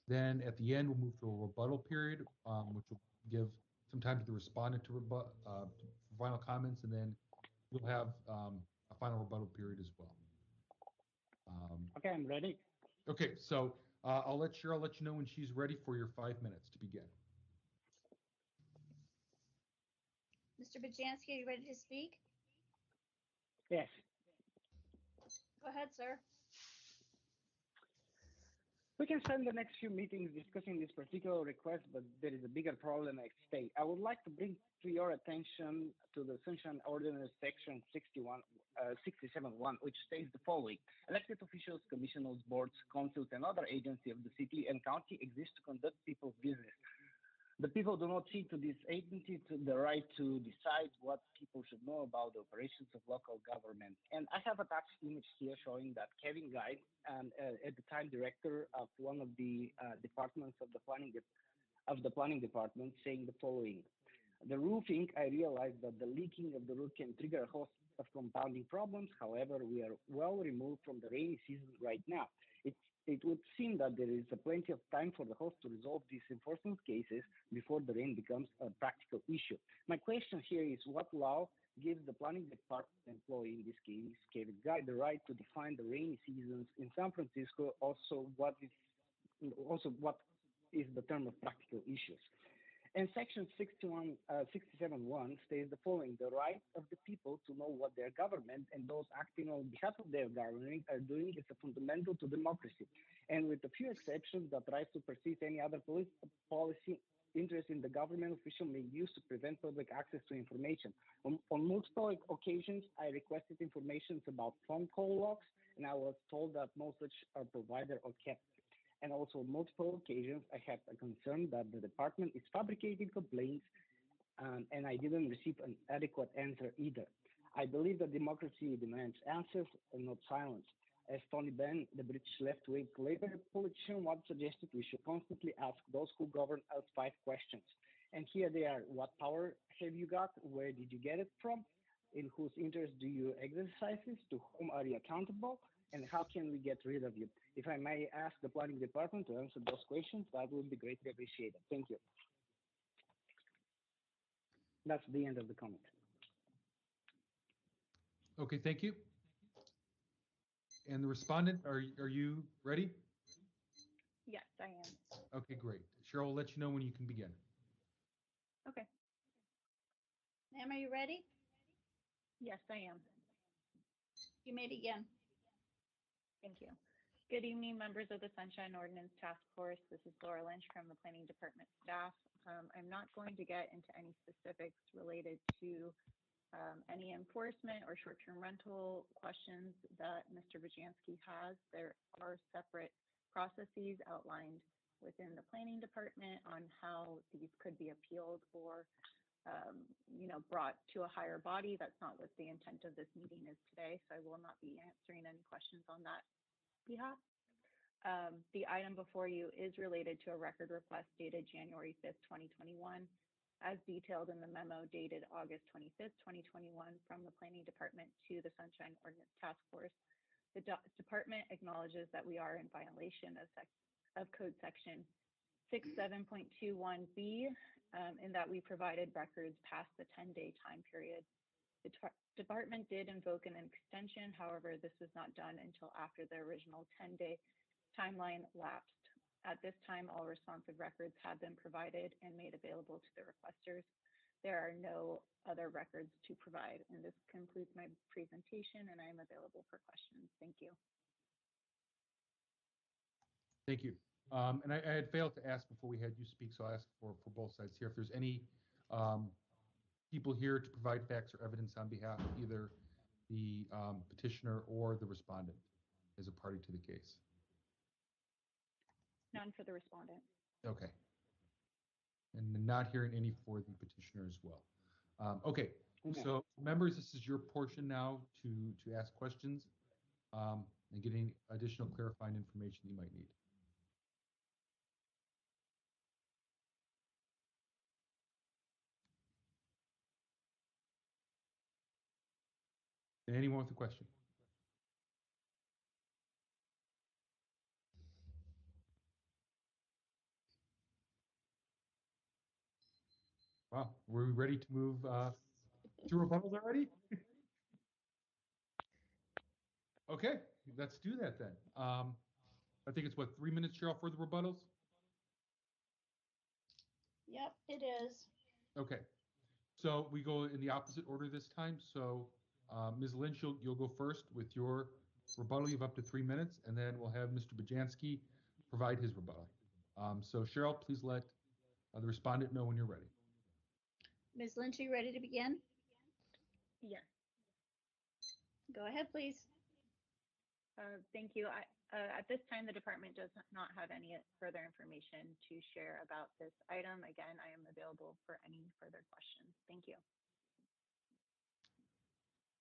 Then at the end, we'll move to a rebuttal period, which will give some time to the respondent to rebut for final comments, and then we'll have a final rebuttal period as well. Okay, I'm ready. Okay, so I'll let Cheryl let you know when she's ready for your 5 minutes to begin. Mr. Bajanski, are you ready to speak? Yes. Go ahead, sir. We can spend the next few meetings discussing this particular request, but there is a bigger problem at stake. I would like to bring to your attention to the Sunshine Ordinance Section 67.1, which states the following. Elected officials, commissioners, boards, councils, and other agencies of the city and county exist to conduct people's business. The people do not see to this agency the right to decide what people should know about the operations of local government. And I have attached image here showing that Kevin Guy, at the time director of one of the departments of the planning department, saying the following. The roofing, I realized that the leaking of the roof can trigger a host of compounding problems. However, we are well removed from the rainy season right now. It would seem that there is plenty of time for the host to resolve these enforcement cases before the rain becomes a practical issue. My question here is what law gives the planning department employee, in this case, Kevin Guy, the right to define the rainy seasons in San Francisco? Also, what is the term of practical issues? And section 67.1 states the following: the right of the people to know what their government and those acting on behalf of their government are doing is fundamental to democracy. And with a few exceptions, that right supersedes any other policy interest in the government official may use to prevent public access to information. On multiple occasions, I requested information about phone call logs, and I was told that no such are provided or kept. And also on multiple occasions, I had a concern that the department is fabricating complaints, and I didn't receive an adequate answer either. I believe that democracy demands answers and not silence. As Tony Benn, the British left-wing Labour politician, once suggested, we should constantly ask those who govern us 5 questions. And here they are: what power have you got? Where did you get it from? In whose interest do you exercise this? To whom are you accountable? And how can we get rid of you? If I may ask the planning department to answer those questions, that would be greatly appreciated. Thank you. That's the end of the comment. Okay, thank you. And the respondent, are you ready? Yes, I am. Okay, great. Cheryl will let you know when you can begin. Okay. Ma'am, are you ready? Yes, I am. You may begin. Thank you. Good evening, members of the Sunshine Ordinance Task Force. This is Laura Lynch from the Planning Department staff. I'm not going to get into any specifics related to any enforcement or short-term rental questions that Mr. Bajanski has. There are separate processes outlined within the Planning Department on how these could be appealed or brought to a higher body. That's not what the intent of this meeting is today, so I will not be answering any questions on that behalf. The item before you is related to a record request dated January 5th, 2021, as detailed in the memo dated August 25th, 2021 from the Planning Department to the Sunshine Ordinance Task Force. The department acknowledges that we are in violation of Code Section 67.21B in that we provided records past the 10-day time period. The department did invoke an extension. However, this was not done until after the original 10-day timeline lapsed. At this time, all responsive records have been provided and made available to the requesters. There are no other records to provide. And this concludes my presentation, and I am available for questions. Thank you. Thank you. And I had failed to ask before we had you speak, so I'll ask for both sides here. If there's any people here to provide facts or evidence on behalf of either the petitioner or the respondent as a party to the case. None for the respondent. Okay. And not hearing any for the petitioner as well. Okay. So members, this is your portion now to ask questions and getting additional clarifying information you might need. Anyone with a question? Wow, were we ready to move to rebuttals already? Okay, let's do that then. I think it's what, 3 minutes, Cheryl, for the rebuttals? Yep, it is. Okay, so we go in the opposite order this time. So Ms. Lynch, you'll go first with your rebuttal. You have up to 3 minutes, and then we'll have Mr. Bajanski provide his rebuttal. So Cheryl, please let the respondent know when you're ready. Ms. Lynch, are you ready to begin? Yes. Go ahead, please. Thank you. At this time, the department does not have any further information to share about this item. Again, I am available for any further questions. Thank you.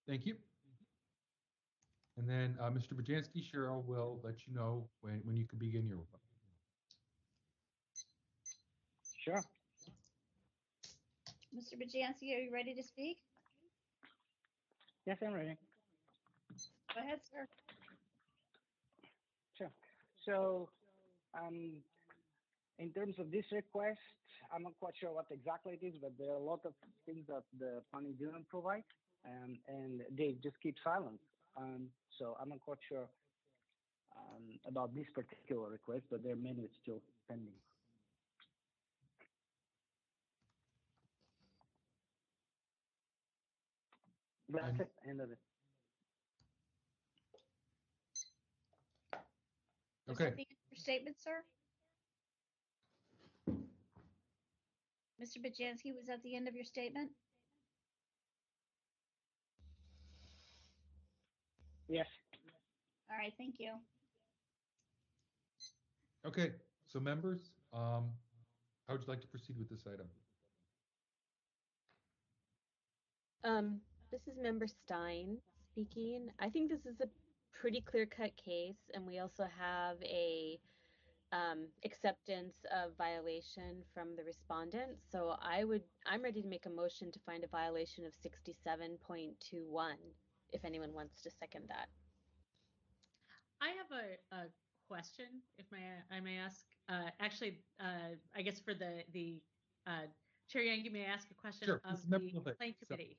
Thank you. And then Mr. Bajanski, Cheryl will let you know when you can begin your rebuttal. Sure. Mr. Bajanski, are you ready to speak? Yes, I'm ready. Go ahead, sir. Sure. So, in terms of this request, I'm not quite sure what exactly it is, but there are a lot of things that the planning didn't provide, and they just keep silent. So I'm not quite sure about this particular request, but there are many still pending. That's And- it. End of it. Was Okay. that the end of your statement, sir? Mr. Bajanski, was that the end of your statement? Yes. All right, thank you. Okay, so members, how would you like to proceed with this item? This is Member Stein speaking. I think this is a pretty clear-cut case, and we also have a acceptance of violation from the respondent. So I'm ready to make a motion to find a violation of 67.21, if anyone wants to second that. I have a question, if I may ask. Actually, I guess for the Chair Yang, you may ask a question Sure, of this is Member the Levin, Complaint so- Committee.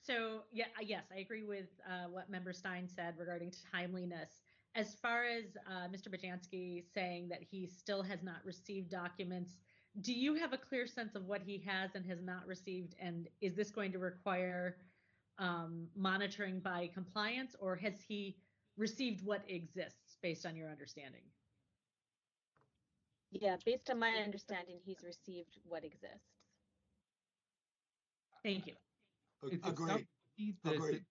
So yeah, yes, I agree with what Member Stein said regarding timeliness. As far as Mr. Bajanski saying that he still has not received documents, do you have a clear sense of what he has and has not received? And is this going to require monitoring by compliance, or has he received what exists based on your understanding? Yeah, based on my understanding, he's received what exists. Thank you. It sounds to me that-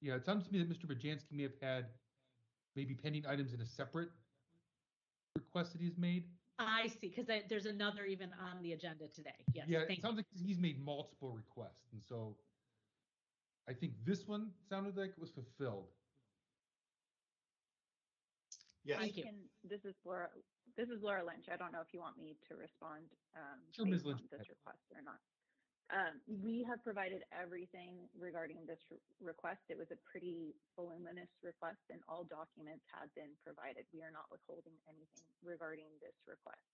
Yeah, it sounds to me that Mr. Bajanski may have had maybe pending items in a separate request that he's made. I see, because there's another even on the agenda today. Yes, Yeah, it thank sounds like he's made multiple requests, and so I think this one sounded like it was fulfilled. Yes. This is Laura. This is Laura Lynch. I don't know if you want me to respond Sure, Ms. based on Lynch. this request or not. We have provided everything regarding this request. It was a pretty voluminous request, and all documents have been provided. We are not withholding anything regarding this request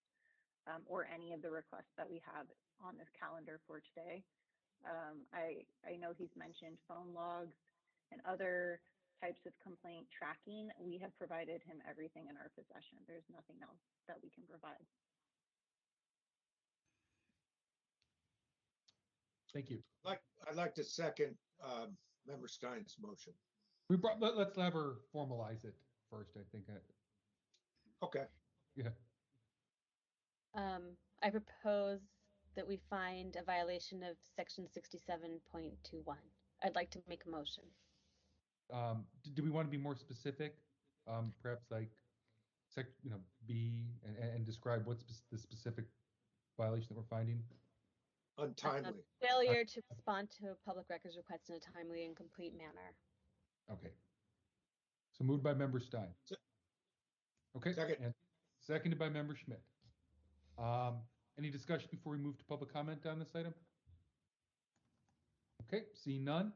or any of the requests that we have on this calendar for today. I know he's mentioned phone logs and other types of complaint tracking. We have provided him everything in our possession. There's nothing else that we can provide. Thank you. I'd like to second Member Stein's motion. Let's have her formalize it first, I think. Okay. Yeah. I propose that we find a violation of section 67.21. I'd like to make a motion. Do we want to be more specific? Perhaps like, B and describe what's the specific violation that we're finding? Untimely. Failure to respond to a public records request in a timely and complete manner. Okay. So moved by Member Stein. Okay. Second. And seconded by Member Schmidt. Any discussion before we move to public comment on this item? Okay, seeing none.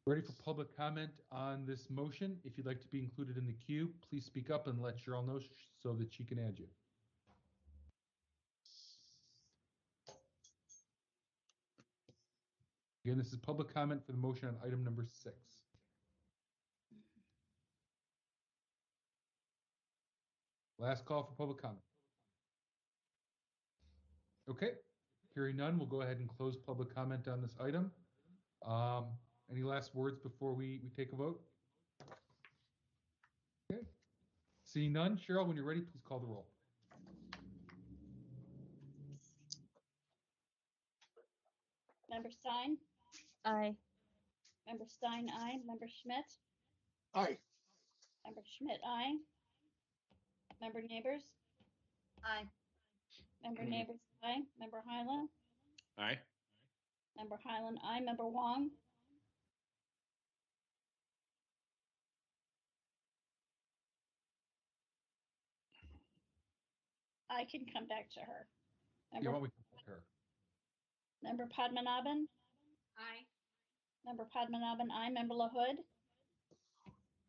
Ready for public comment on this motion. If you'd like to be included in the queue, please speak up and let Cheryl know so that she can add you. Again, this is public comment for the motion on item number 6. Last call for public comment. Okay, hearing none, we'll go ahead and close public comment on this item. Any last words before we take a vote? Okay, seeing none, Cheryl, when you're ready, please call the roll. Member Stein? Aye. Member Stein, aye. Member Schmidt? Aye. Member Schmidt, aye. Member Neighbors? Aye. Member Neighbors, aye. Member Highland? Aye. Member Highland, aye. Member Wong? I can come back to her. Yeah, why don't we come back to her? Member Padmanabhan? Aye. Member Padmanabhan, aye. Member LaHood?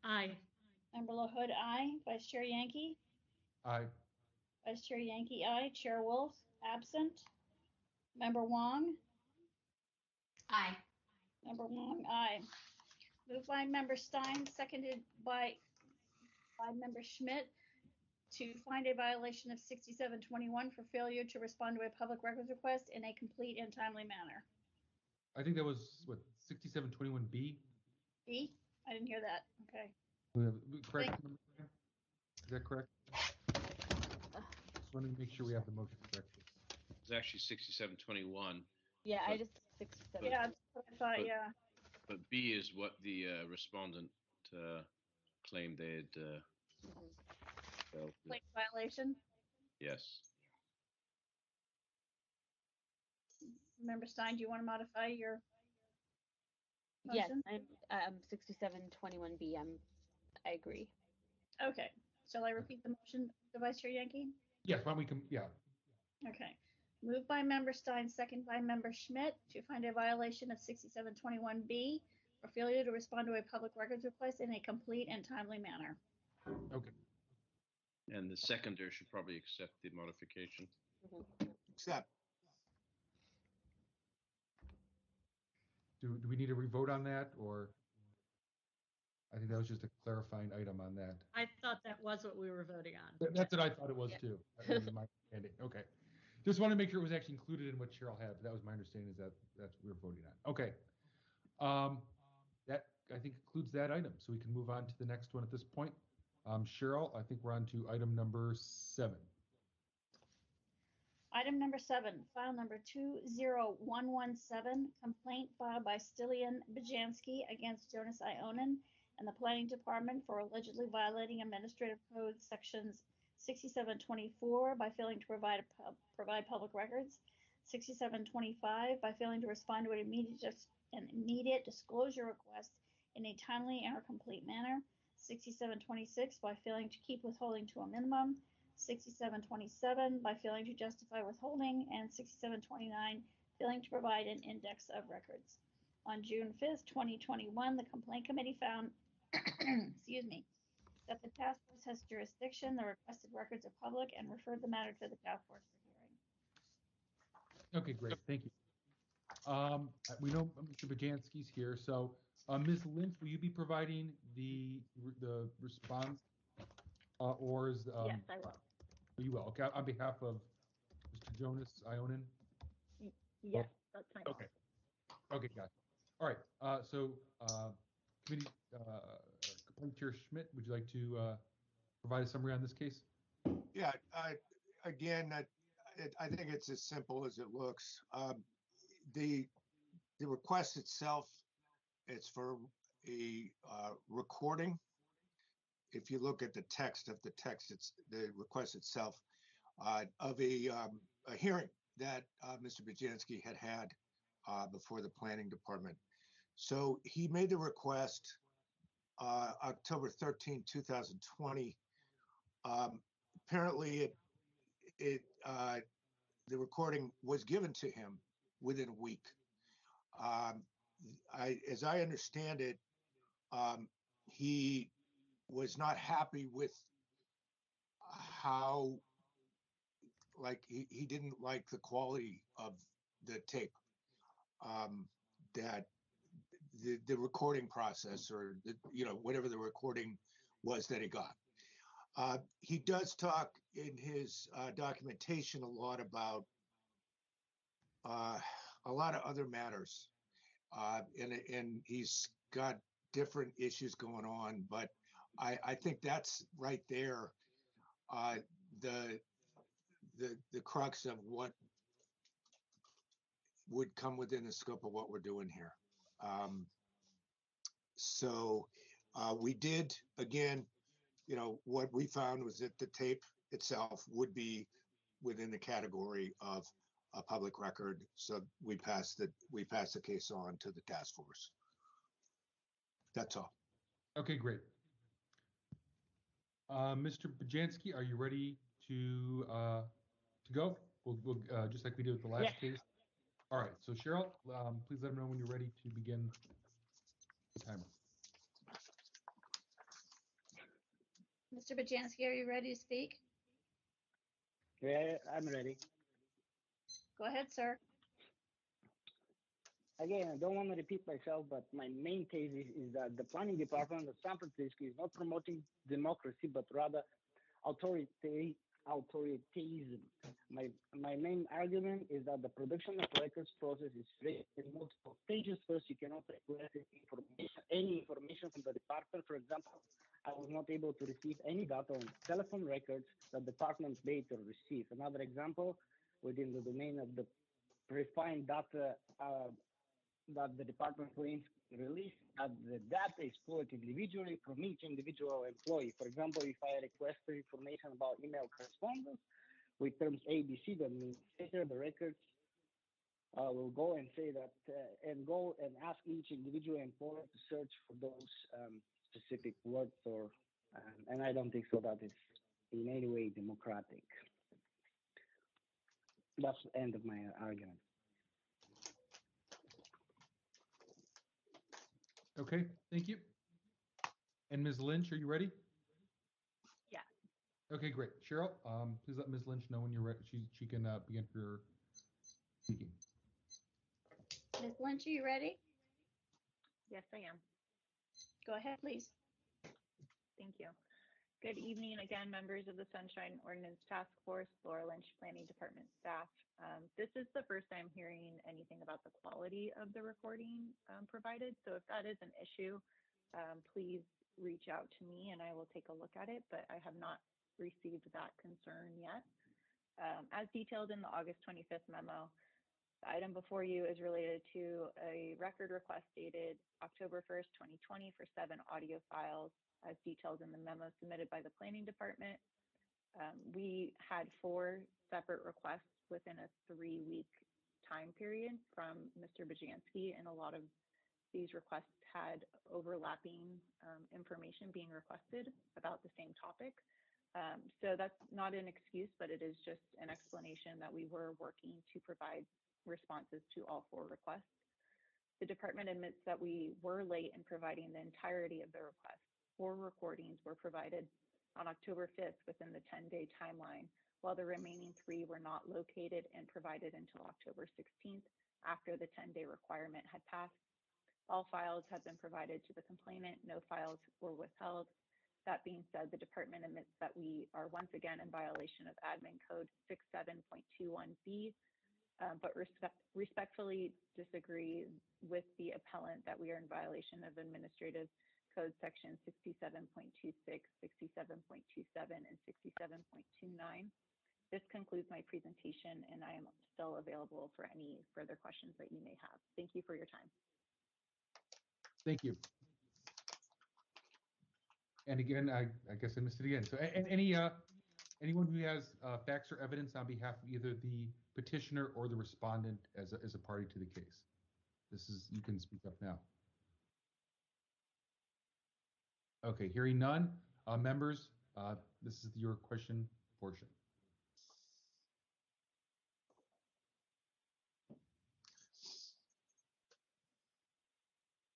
Aye. Member LaHood, aye. Vice Chair Yankee? Aye. Vice Chair Yankee, aye. Chair Wolf, absent. Member Wong? Aye. Member Wong, aye. Moved by Member Stein, seconded by Member Schmidt to find a violation of 6721 for failure to respond to a public records request in a complete and timely manner. I think that was what 6721B. B? I didn't hear that. Okay. Correct. Is that correct? Just wanted to make sure we have the motion correct. It's actually 6721. Yeah, but, I just 67. Yeah, that's what I thought. but- Yeah. But B is what the respondent claimed they had failed to. Late violation. Yes. Member Stein, do you want to modify your Yes, motion? I'm 6721B. I agree. Okay. Shall I repeat the motion, the Vice Chair Yankee? Yes, why don't we come? Yeah. Okay. Moved by Member Stein, second by Member Schmidt to find a violation of 6721B for failure to respond to a public records request in a complete and timely manner. Okay. And the seconder should probably accept the modification. Accept. Do we need to revote on that, or I think that was just a clarifying item on that. I thought that was what we were voting on. That's what I thought it was too. That was my understanding. Okay. Just want to make sure it was actually included in what Cheryl had. That was my understanding, is that that's what we were voting on. Okay. That I think concludes that item. So we can move on to the next one at this point. Cheryl, I think we're on to item number 7. Item number 7, file number 20117, complaint filed by Stilian Bajanski against Jonas Ionin and the Planning Department for allegedly violating Administrative Code sections 6724 by failing to provide public records, 6725 by failing to respond to an immediate disclosure request in a timely and or complete manner, 6726 by failing to keep withholding to a minimum, 6727 by failing to justify withholding, and 6729 failing to provide an index of records. On June 5th, 2021, the complaint committee found, excuse me, that the task force has jurisdiction, the requested records are public, and referred the matter to the task force for hearing. Okay, great. Thank you. We know Mr. Bajanski's here, so Ms. Lynch, will you be providing the response, or is Yes, I will. you will? Okay, on behalf of Mr. Jonas Ionin. Yes, that's my Okay. Okay, got it. All right. So committee complaint chair Schmidt, would you like to provide a summary on this case? Yeah, again, I think it's as simple as it looks. The request itself, it's for a recording. If you look at the text, it's the request itself of a hearing that Mr. Bajanski had before the planning department. So he made the request October 13, 2020. Apparently, the recording was given to him within a week. As I understand it, he was not happy with how, like, he didn't like the quality of the tape, that the recording process, or whatever the recording was that he got. He does talk in his documentation a lot about a lot of other matters, and he's got different issues going on, but I think that's right there the crux of what would come within the scope of what we're doing here. So we did, again, what we found was that the tape itself would be within the category of a public record. So we passed the case on to the task force. That's all. Okay, great. Mr. Bajanski, are you ready to go? We'll just like we did with the last case. All right. So Cheryl, please let them know when you're ready to begin the timer. Mr. Bajanski, are you ready to speak? Yeah, I'm ready. Go ahead, sir. Again, I don't want to repeat myself, but my main case is that the planning department of San Francisco is not promoting democracy, but rather authoritarianism authoritarianism. My main argument is that the production of records process is in multiple stages. First, you cannot request any information from the department. For example, I was not able to receive any data on telephone records that the department later received. Another example, within the domain of the refined data that the department claims release, that the data is pulled individually from each individual employee. For example, if I request information about email correspondence with terms ABC, that means later the records will go and say that, and go and ask each individual employee to search for those specific words, or and I don't think so that it's in any way democratic. That's the end of my argument. Okay, thank you. And Ms. Lynch, are you ready? Yeah. Okay, great. Cheryl, please let Ms. Lynch know when you're ready. She can begin her speaking. Ms. Lynch, are you ready? Yes, I am. Go ahead, please. Thank you. Good evening again, members of the Sunshine Ordinance Task Force, Laura Lynch, Planning Department staff. This is the first time hearing anything about the quality of the recording provided. So if that is an issue, please reach out to me and I will take a look at it, but I have not received that concern yet. As detailed in the August 25th memo, the item before you is related to a record request dated October 1st, 2020 for 7 audio files, as detailed in the memo submitted by the Planning Department. We had 4 separate requests within a 3-week time period from Mr. Bajanski, and a lot of these requests had overlapping information being requested about the same topic. So that's not an excuse, but it is just an explanation that we were working to provide responses to all 4 requests. The department admits that we were late in providing the entirety of the request. 4 recordings were provided on October 5th within the 10-day timeline, while the remaining 3 were not located and provided until October 16th, after the 10-day requirement had passed. All files have been provided to the complainant. No files were withheld. That being said, the department admits that we are once again in violation of Admin Code 67.21b, but respectfully disagree with the appellant that we are in violation of Administrative Code Section 67.26, 67.27, and 67.29. This concludes my presentation, and I am still available for any further questions that you may have. Thank you for your time. Thank you. And again, I guess I missed it again. So anyone who has facts or evidence on behalf of either the petitioner or the respondent as a party to the case, you can speak up now. Okay, hearing none, members, this is your question portion.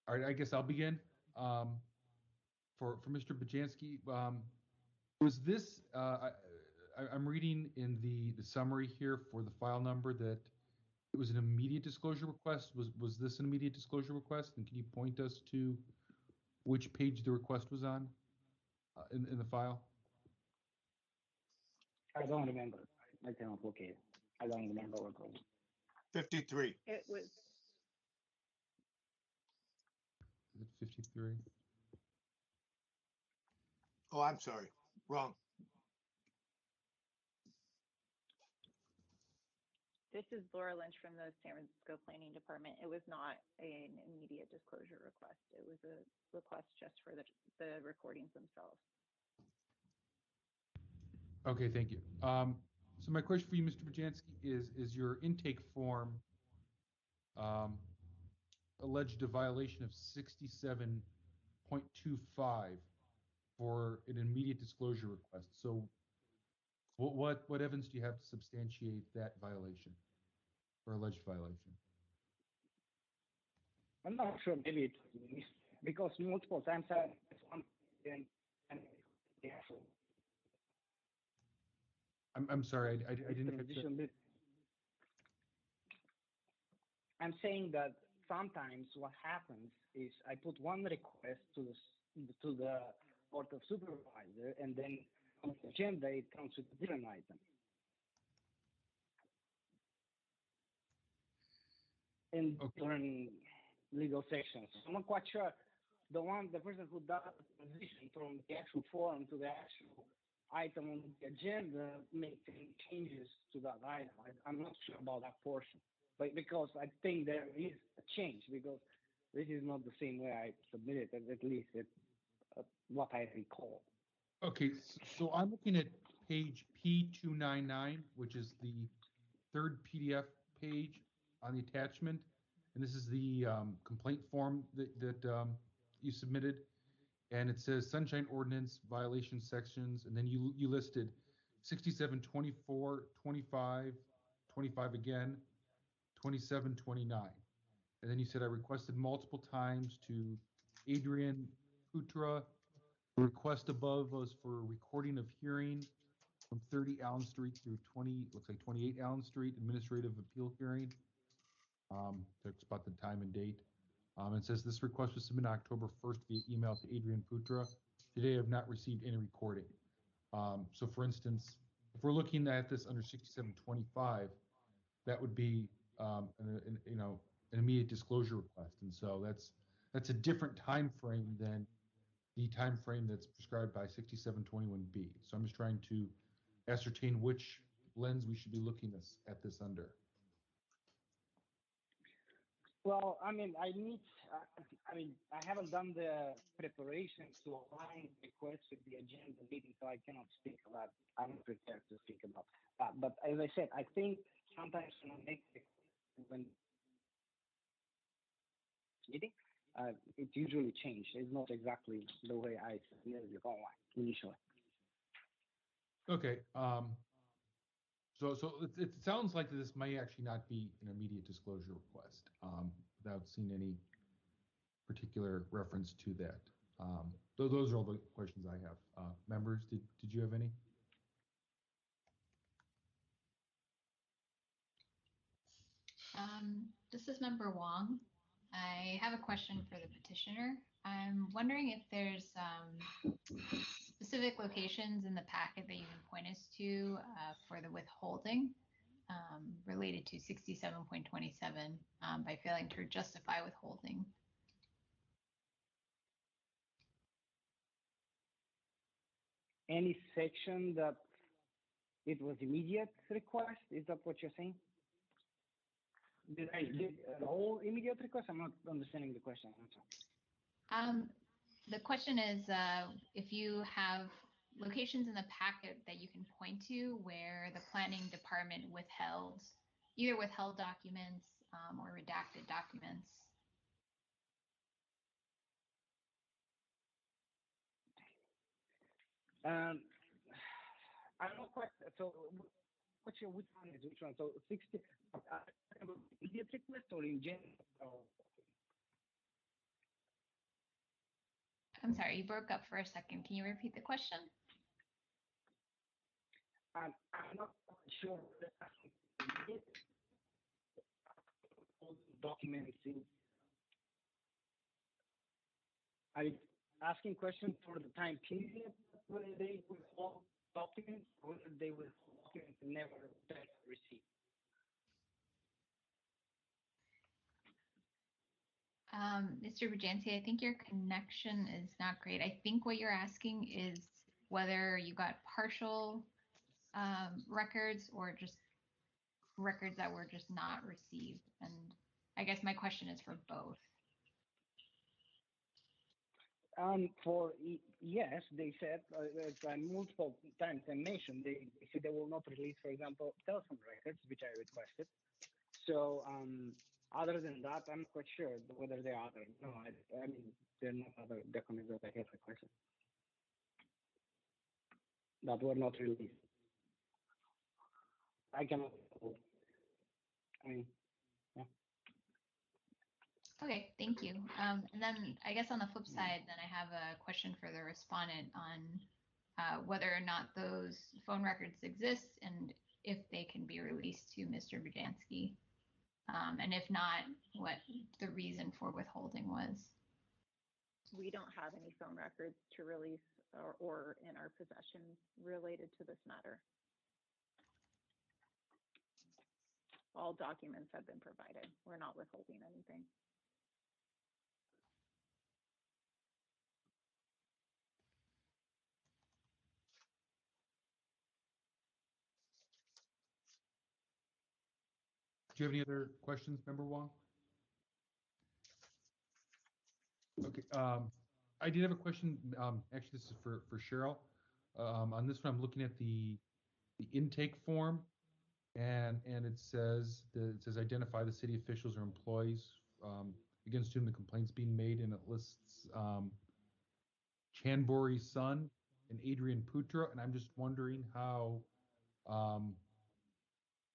All right, I guess I'll begin. For Mr. Bajanski, was this, I'm reading in the summary here for the file number that it was an immediate disclosure request. Was this an immediate disclosure request? And can you point us to which page the request was on in the file? I don't remember. I cannot locate it. I don't remember what it was. 53. It was. Is it 53? Oh, I'm sorry. Wrong. This is Laura Lynch from the San Francisco Planning Department. It was not an immediate disclosure request. It was a request just for the recordings themselves. Okay, thank you. So my question for you, Mr. Bajanski, is your intake form alleged a violation of 67.25 for an immediate disclosure request? So what evidence do you have to substantiate that violation or alleged violation? I'm not sure. Maybe it's because multiple times I I'm sorry, I didn't catch that. I'm saying that sometimes what happens is I put one request to the Board of Supervisor, and then on the agenda, it comes with a different item. In different legal sections. I'm not quite sure the person who does the transition from the actual form to the actual item on the agenda makes any changes to that item. I'm not sure about that portion, but because I think there is a change, because this is not the same way I submitted it, at least what I recall. Okay, so I'm looking at page P299, which is the third PDF page on the attachment, and this is the complaint form that you submitted, and it says Sunshine Ordinance violation sections, and then you listed 67, 24, 25, 25 again, 27, 29, and then you said I requested multiple times to Adrian Putra. The request above was for recording of hearing from 30 Allen Street through 28 Allen Street, administrative appeal hearing. Talks about the time and date. It says this request was submitted October 1st via email to Adrian Putra. Today I have not received any recording. So for instance, if we're looking at this under 6725, that would be an immediate disclosure request. And so that's a different time frame than the time frame that's prescribed by 6721B. So I'm just trying to ascertain which lens we should be looking at this under. Well, I haven't done the preparation to align requests with the agenda meeting, so I cannot speak about. I'm not prepared to speak about that. But as I said, I think sometimes when meeting, it usually changes. It's not exactly the way I submitted it online initially. Okay. So it sounds like this may actually not be an immediate disclosure request without seeing any particular reference to that. So those are all the questions I have. Members, did you have any? This is Member Wong. I have a question for the petitioner. I'm wondering if there's specific locations in the packet that you can point us to for the withholding related to 67.27 by failing to justify withholding. Any section that it was immediate request? Is that what you're saying? Did the whole immediate request? I'm not understanding the question. I'm sorry. The question is if you have locations in the packet that you can point to where the planning department either withheld documents or redacted documents. I'm not quite. So, which one is which one? So 60 immediate request or in general? I'm sorry, you broke up for a second. Can you repeat the question? I'm not quite sure. Documents are you asking questions for the time period whether they withhold documents or whether they withhold documents and never received? Mr. Bajansi, I think your connection is not great. I think what you're asking is whether you got partial records or just records that were just not received. And I guess my question is for both. Yes, they said multiple times I mentioned they said they will not release, for example, telephone records, which I requested. So other than that, I'm not quite sure whether they are or no. I mean, they're not other documents that I have requested that were not released. I cannot. I mean, yeah. Okay, thank you. And then I guess on the flip side, then I have a question for the respondent on whether or not those phone records exist and if they can be released to Mr. Bajanski. And if not, what the reason for withholding was. We don't have any phone records to release or in our possession related to this matter. All documents have been provided. We're not withholding anything. Do you have any other questions, Member Wong? Okay, I did have a question. Actually, this is for Cheryl. On this one, I'm looking at the intake form, and it says identify the city officials or employees against whom the complaint's being made, and it lists Chanbori Sun and Adrian Putra, and I'm just wondering how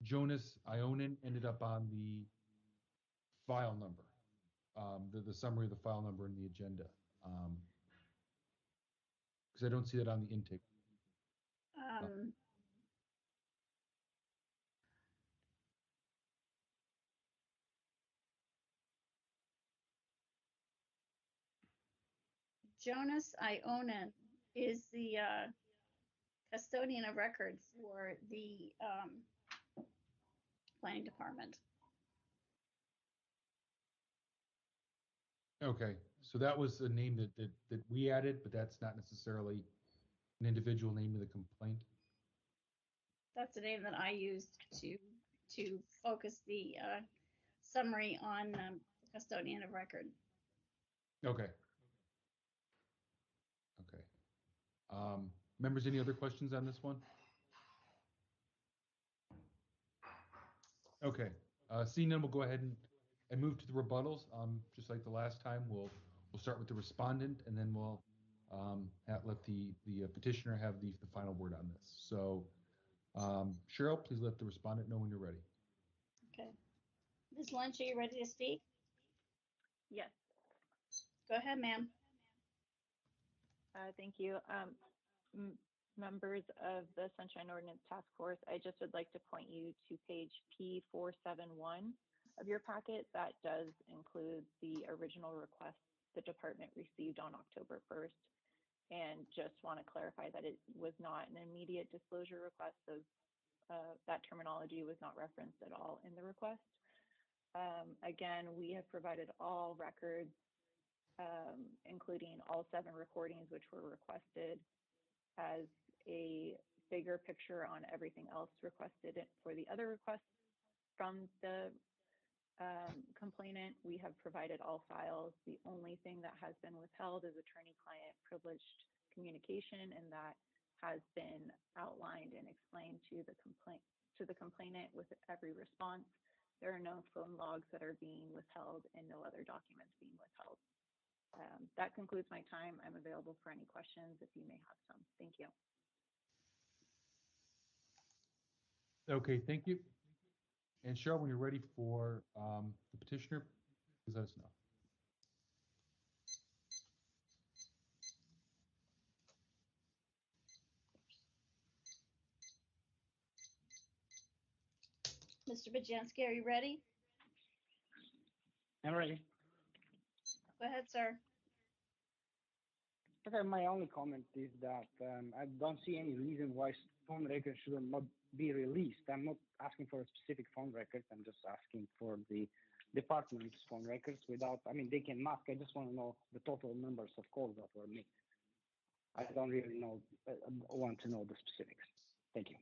Jonas Ionin ended up on the file number, the summary of the file number in the agenda, because I don't see that on the intake. Jonas Ionin is the custodian of records for the planning department. Okay, so that was a name that we added, but that's not necessarily an individual name of the complaint. That's the name that I used to focus the summary on the custodian of record. Okay. Okay. Members, any other questions on this one? Okay. Seeing none, we'll go ahead and move to the rebuttals. Just like the last time, we'll start with the respondent, and then we'll let the petitioner have the final word on this. So, Cheryl, please let the respondent know when you're ready. Okay. Ms. Lynch, are you ready to speak? Yes. Go ahead, ma'am. Thank you. Members of the Sunshine Ordinance Task Force, I just would like to point you to page P471 of your packet. That does include the original request the department received on October 1st. And just want to clarify that it was not an immediate disclosure request. So that terminology was not referenced at all in the request. Again, we have provided all records, including all 7 recordings which were requested, as a bigger picture on everything else requested for the other requests from the complainant. We have provided all files. The only thing that has been withheld is attorney-client privileged communication, and that has been outlined and explained to the complainant with every response. There are no phone logs that are being withheld and no other documents being withheld. That concludes my time. I'm available for any questions if you may have some. Thank you. Okay, thank you. And Cheryl, when you're ready for the petitioner, please let us know. Mr. Bajanski, are you ready? I'm ready. Go ahead, sir. Okay, my only comment is that I don't see any reason why phone records should not be released. I'm not asking for a specific phone record. I'm just asking for the department's phone records without, I mean, they can mask. I just want to know the total numbers of calls that were made. I don't really know, want to know the specifics. Thank you.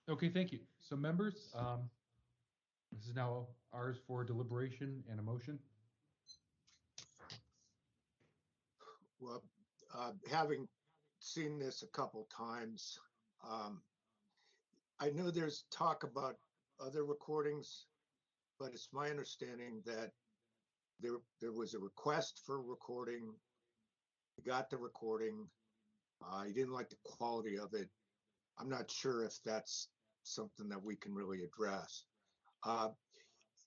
Okay, thank you. So members, this is now ours for deliberation and a motion. Well, having seen this a couple times, I know there's talk about other recordings, but it's my understanding that there was a request for a recording. You got the recording. You didn't like the quality of it. I'm not sure if that's something that we can really address.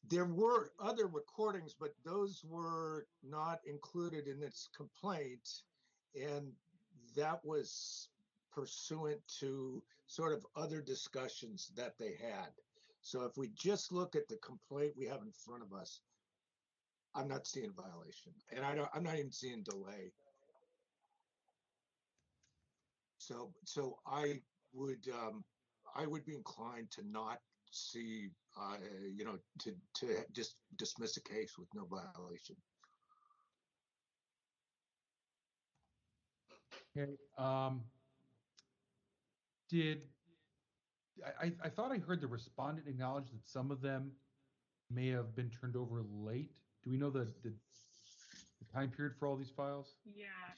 There were other recordings, but those were not included in this complaint, and that was pursuant to sort of other discussions that they had. So if we just look at the complaint we have in front of us, I'm not seeing violation, and I'm not even seeing delay. So I would be inclined to not see, to just dismiss a case with no violation. Okay. I thought I heard the respondent acknowledge that some of them may have been turned over late. Do we know the time period for all these files? Yeah.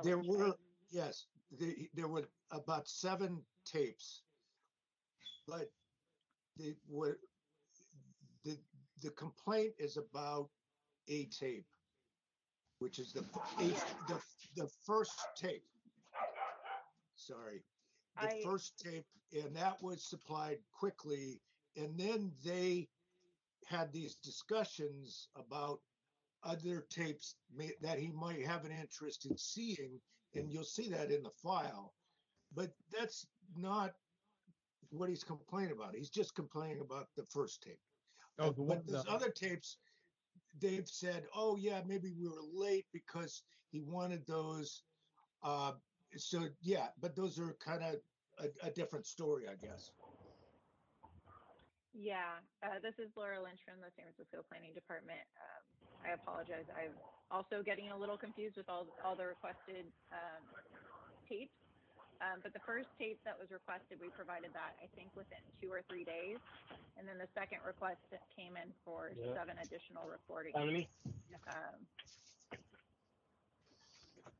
There were, yes, there were about 7 tapes, but the complaint is about a tape, which is the first tape. Sorry, the first tape, and that was supplied quickly, and then they had these discussions about other tapes that he might have an interest in seeing, and you'll see that in the file. But that's not what he's complaining about. He's just complaining about the first tape. Oh, but those other tapes, they've said, oh yeah, maybe we were late because he wanted those. So yeah, but those are kind of a different story, I guess. Yeah, this is Laura Lynch from the San Francisco Planning Department. I apologize. I'm also getting a little confused with all the requested tapes. But the first tape that was requested, we provided that, I think, within 2 or 3 days. And then the second request that came in for 7 additional recordings. How many?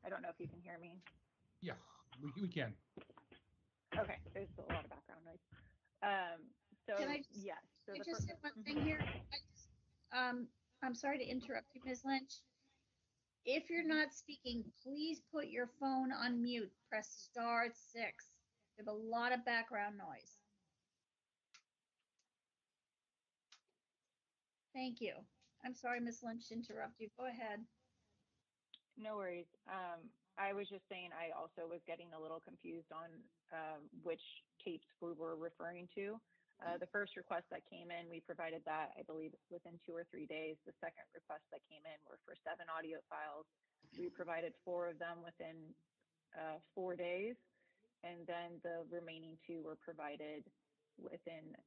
I don't know if you can hear me. Yeah, we can. Okay, there's a lot of background noise. So yes. So I the just say one thing here. I'm sorry to interrupt you, Ms. Lynch. If you're not speaking, please put your phone on mute. Press *6. We have a lot of background noise. Thank you. I'm sorry, Ms. Lynch, to interrupt you. Go ahead. No worries. I was just saying I also was getting a little confused on which tapes we were referring to. The first request that came in, we provided that, I believe, within 2 or 3 days. The second request that came in were for 7 audio files. We provided 4 of them within 4 days. And then the remaining 2 were provided within,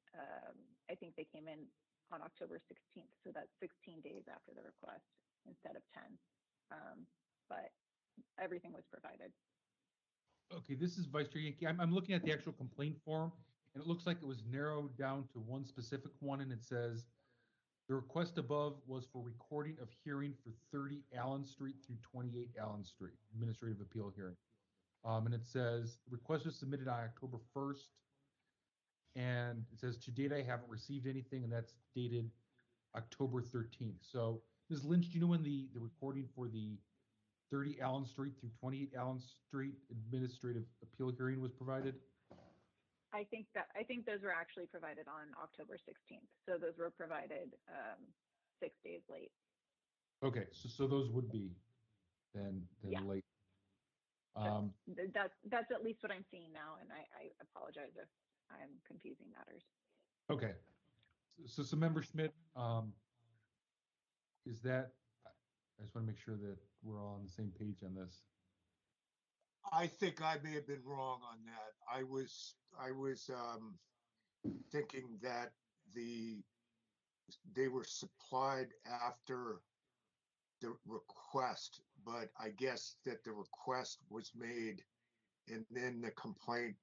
I think they came in on October 16th. So that's 16 days after the request instead of 10. But everything was provided. Okay, this is Vice Chair Yankee. I'm looking at the actual complaint form, and it looks like it was narrowed down to one specific one, and it says, the request above was for recording of hearing for 30 Allen Street through 28 Allen Street, administrative appeal hearing. And it says, the request was submitted on October 1st, and it says, to date, I haven't received anything, and that's dated October 13th. So, Ms. Lynch, do you know when the recording for the 30 Allen Street through 28 Allen Street administrative appeal hearing was provided? I think those were actually provided on October 16th. So those were provided 6 days late. Okay, so those would be then late. That's at least what I'm seeing now, and I apologize if I'm confusing matters. Okay, so Member Schmidt, is that? I just want to make sure that we're all on the same page on this. I think I may have been wrong on that. I was thinking that they were supplied after the request, but I guess that the request was made and then the complaint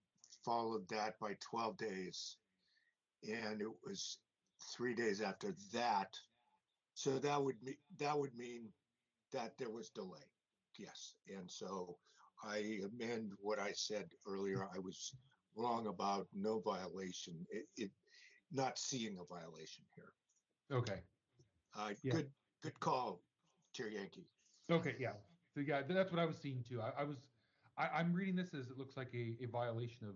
followed that by 12 days. And it was 3 days after that. So that would mean that there was delay. Yes. And so I amend what I said earlier. I was wrong about no violation, not seeing a violation here. Okay. Yeah. Good call, Chair Yankee. Okay, yeah. So yeah, that's what I was seeing too. I'm reading this as it looks like a violation of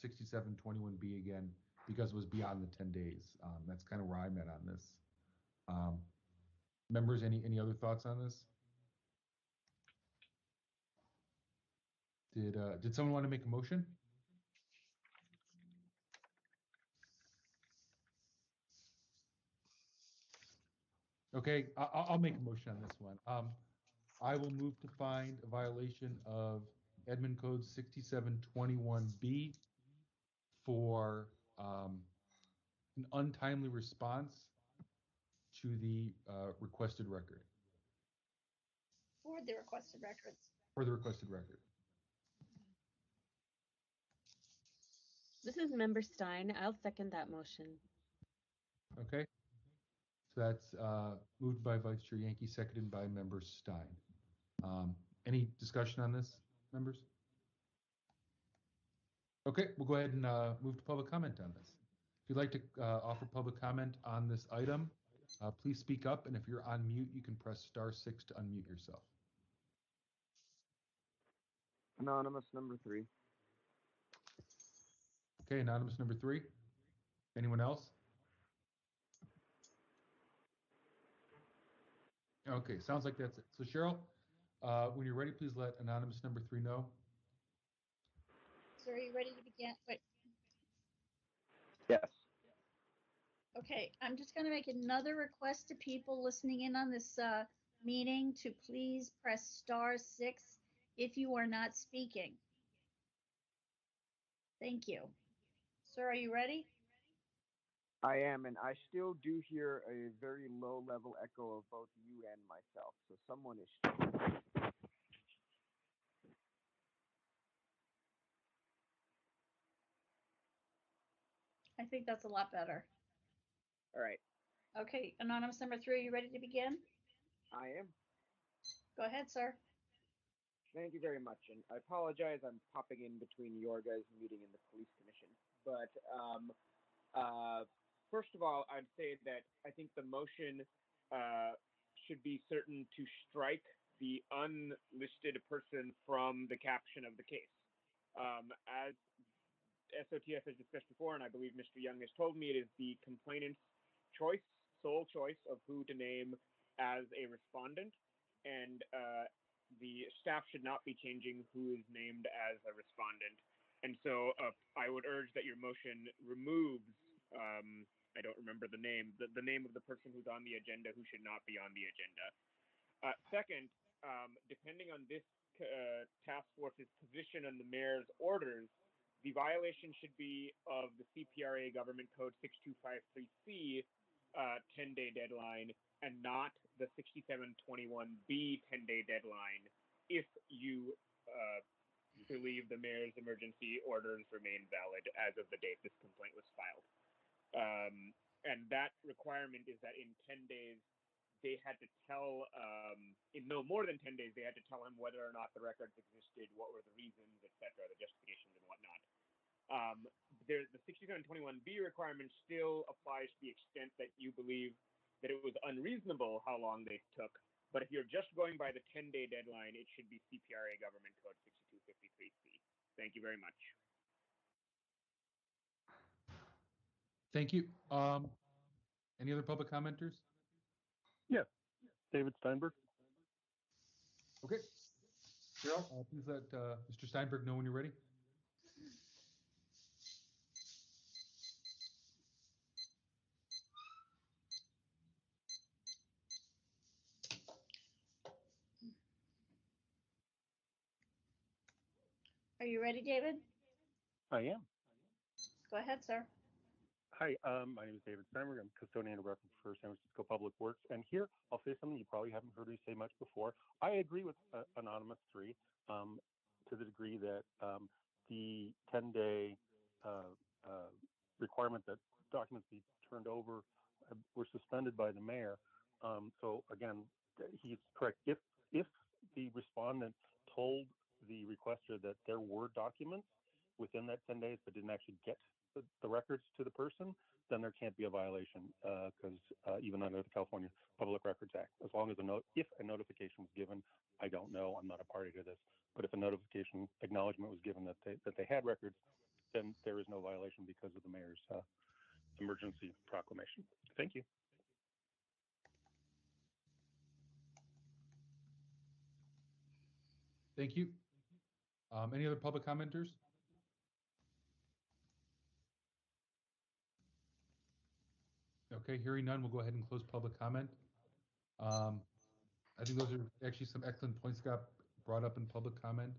6721B again, because it was beyond the 10 days. That's kind of where I'm at on this. Members, any other thoughts on this? Did someone want to make a motion? Okay, I'll make a motion on this one. I will move to find a violation of Admin Code 6721B for an untimely response to the requested record. For the requested records. For the requested record. This is Member Stein. I'll second that motion. Okay. So that's moved by Vice Chair Yankee, seconded by Member Stein. Any discussion on this, members? Okay, we'll go ahead and move to public comment on this. If you'd like to offer public comment on this item, please speak up, and if you're on mute, you can press *6 to unmute yourself. Anonymous number 3. Okay, anonymous number 3. Anyone else? Okay, sounds like that's it. So Cheryl, when you're ready, please let anonymous number 3 know. So are you ready to begin? Wait. Yes. Okay, I'm just going to make another request to people listening in on this meeting to please press *6 if you are not speaking. Thank you. Sir, are you ready? I am, and I still do hear a very low level echo of both you and myself, so someone is still. I think that's a lot better. All right. Okay, anonymous number 3, are you ready to begin? I am. Go ahead, sir. Thank you very much, and I apologize. I'm popping in between your guys' meeting and the police commission. But first of all, I'd say that I think the motion should be certain to strike the unlisted person from the caption of the case. As SOTF has discussed before, and I believe Mr. Young has told me, it is the complainant's choice, sole choice of who to name as a respondent, and the staff should not be changing who is named as a respondent. And so I would urge that your motion removes, I don't remember the name, the name of the person who's on the agenda who should not be on the agenda. Second, depending on this task force's position on the mayor's orders, the violation should be of the CPRA Government Code 6253C 10-day deadline and not the 6721B 10-day deadline if you believe the mayor's emergency orders remain valid as of the date this complaint was filed. And that requirement is that in 10 days, they had to tell, in no more than 10 days, they had to tell him whether or not the records existed, what were the reasons, etc., the justifications and whatnot. The 6721B requirement still applies to the extent that you believe that it was unreasonable how long they took. But if you're just going by the 10-day deadline, it should be CPRA Government Code 6253C. Thank you very much. Thank you. Any other public commenters? Yeah, David Steinberg. Okay. Cheryl, please let Mr. Steinberg know when you're ready. Are you ready, David? I am. Go ahead, sir. Hi, my name is David Steinberg. I'm custodian of record for San Francisco Public Works. And here, I'll say something you probably haven't heard me say much before. I agree with Anonymous 3 to the degree that the 10-day requirement that documents be turned over were suspended by the mayor. So again, he's correct. If the respondent told the requester that there were documents within that 10 days but didn't actually get the records to the person, then there can't be a violation because even under the California Public Records Act, as long as if a notification was given, I don't know, I'm not a party to this, but if a notification acknowledgement was given that they had records, then there is no violation because of the mayor's emergency proclamation. Thank you. Thank you. Any other public commenters? Okay, hearing none, we'll go ahead and close public comment. I think those are actually some excellent points got brought up in public comment.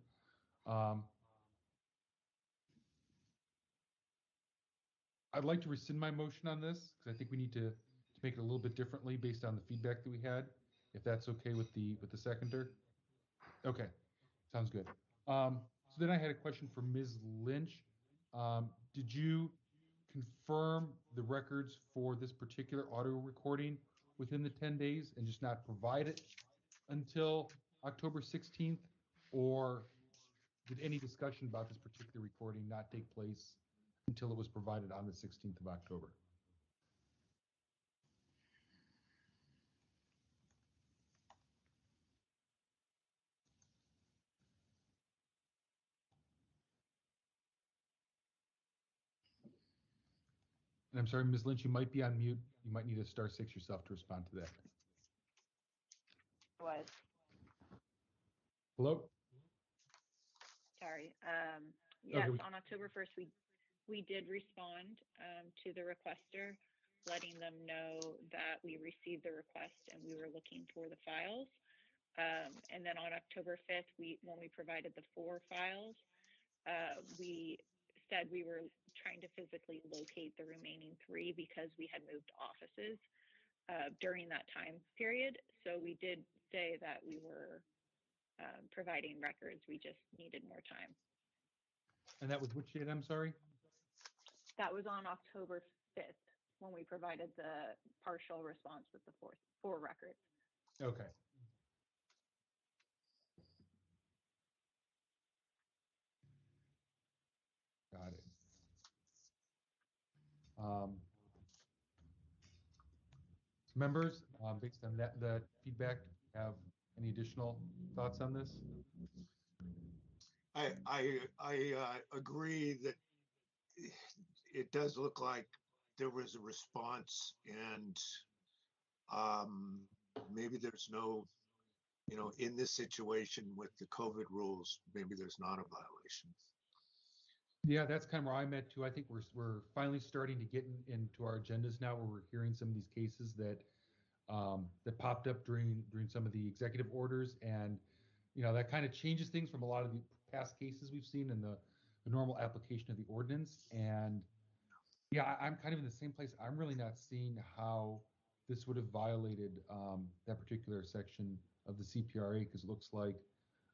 I'd like to rescind my motion on this because I think we need to make it a little bit differently based on the feedback that we had. If that's okay with the seconder. Okay, sounds good. So then I had a question for Ms. Lynch. Did you confirm the records for this particular audio recording within the 10 days and just not provide it until October 16th? Or did any discussion about this particular recording not take place until it was provided on the 16th of October? And I'm sorry, Ms. Lynch, you might be on mute. You might need to star 6 yourself to respond to that. Was. Hello? Sorry. Yes, Okay. on October 1st, we did respond to the requester, letting them know that we received the request and we were looking for the files. And then on October 5th, when we provided the 4 files, we said we were trying to physically locate the remaining 3 because we had moved offices during that time period. So we did say that we were providing records. We just needed more time. And that was which date, I'm sorry? That was on October 5th when we provided the partial response with the 4 records. Okay. Got it. Members, based on that feedback, have any additional thoughts on this? I agree that it does look like there was a response, and maybe there's no, in this situation with the COVID rules, maybe there's not a violation. Yeah, that's kind of where I'm at too. I think we're finally starting to get into our agendas now, where we're hearing some of these cases that popped up during some of the executive orders, and that kind of changes things from a lot of the past cases we've seen in the normal application of the ordinance. And yeah, I'm kind of in the same place. I'm really not seeing how this would have violated that particular section of the CPRA, because it looks like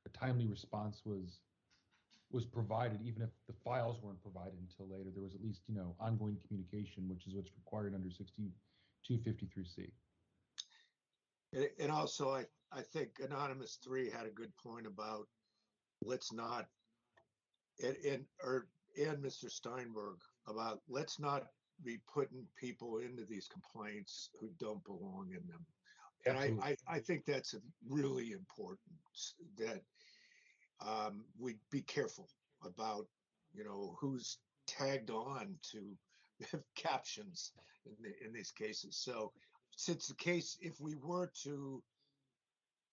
a timely response was provided, even if the files weren't provided until later. There was at least, ongoing communication, which is what's required under 6253C. And also, I think Anonymous 3 had a good point about let's not, and Mr. Steinberg, about let's not be putting people into these complaints who don't belong in them. And I think that's really important, that we be careful about, who's tagged on to captions in these cases. So since the case, if we were to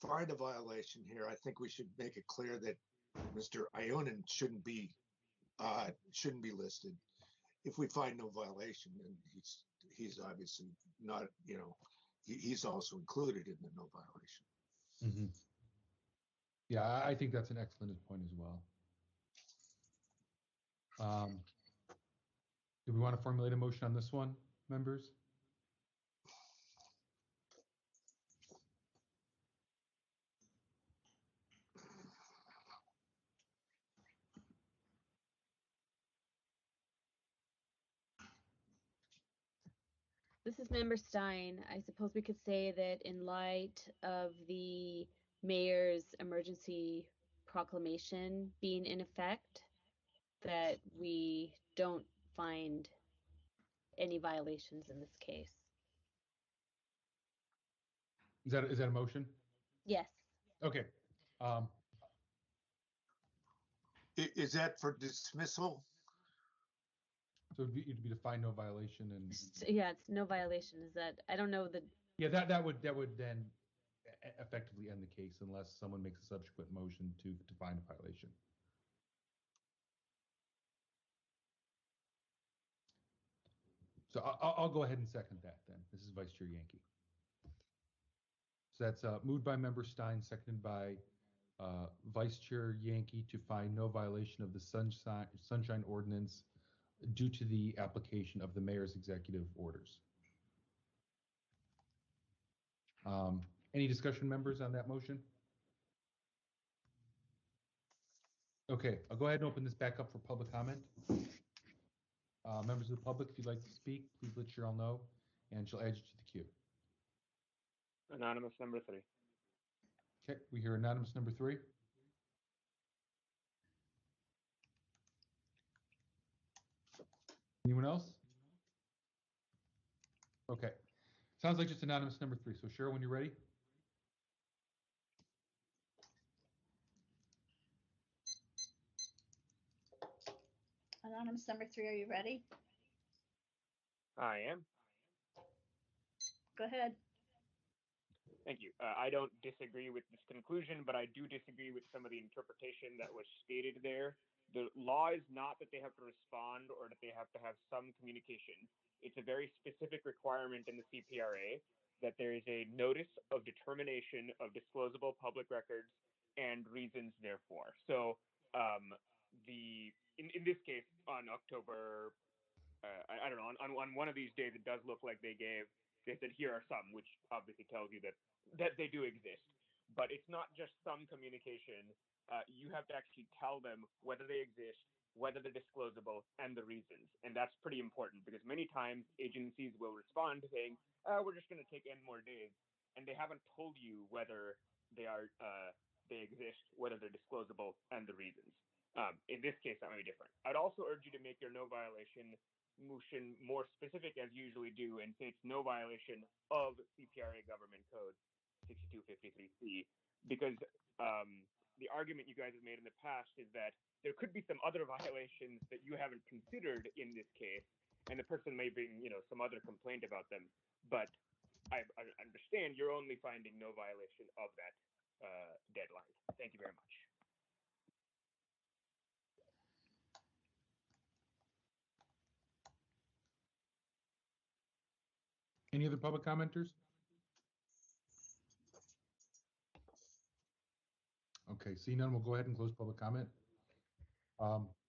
find a violation here, I think we should make it clear that Mr. Ionin shouldn't be listed. If we find no violation, then he's obviously not, he's also included in the no violation. Mm-hmm. Yeah, I think that's an excellent point as well. Do we want to formulate a motion on this one, members? This is Member Stein. I suppose we could say that in light of the mayor's emergency proclamation being in effect, that we don't find any violations in this case. Is that a motion? Yes. Okay. Is that for dismissal? So it'd be to find no violation, and yeah, it's no violation. Is that, I don't know the. Yeah, that would then effectively end the case unless someone makes a subsequent motion to find a violation. So I'll go ahead and second that then. This is Vice Chair Yankee. So that's moved by Member Stein, seconded by Vice Chair Yankee to find no violation of the Sunshine Ordinance due to the application of the mayor's executive orders. Any discussion, members, on that motion? Okay, I'll go ahead and open this back up for public comment. Members of the public, if you'd like to speak, please let Cheryl know, and she'll add you to the queue. Anonymous number 3. Okay, we hear anonymous number 3. Anyone else? Okay, sounds like just anonymous number 3. So Cheryl, when you're ready. Anonymous number 3, are you ready? I am. Go ahead. Thank you. I don't disagree with this conclusion, but I do disagree with some of the interpretation that was stated there. The law is not that they have to respond or that they have to have some communication. It's a very specific requirement in the CPRA that there is a notice of determination of disclosable public records and reasons therefore. So in this case, on October, I don't know, on one of these days, it does look like they said, here are some, which obviously tells you that they do exist. But it's not just some communication. You have to actually tell them whether they exist, whether they're disclosable, and the reasons. And that's pretty important because many times agencies will respond saying, we're just going to take N more days. And they haven't told you whether they exist, whether they're disclosable, and the reasons. In this case, that may be different. I'd also urge you to make your no violation motion more specific as you usually do and say it's no violation of CPRA Government Code 6253C because the argument you guys have made in the past is that there could be some other violations that you haven't considered in this case, and the person may bring some other complaint about them. But I understand you're only finding no violation of that deadline. Thank you very much. Any other public commenters? Okay, seeing none, we'll go ahead and close public comment.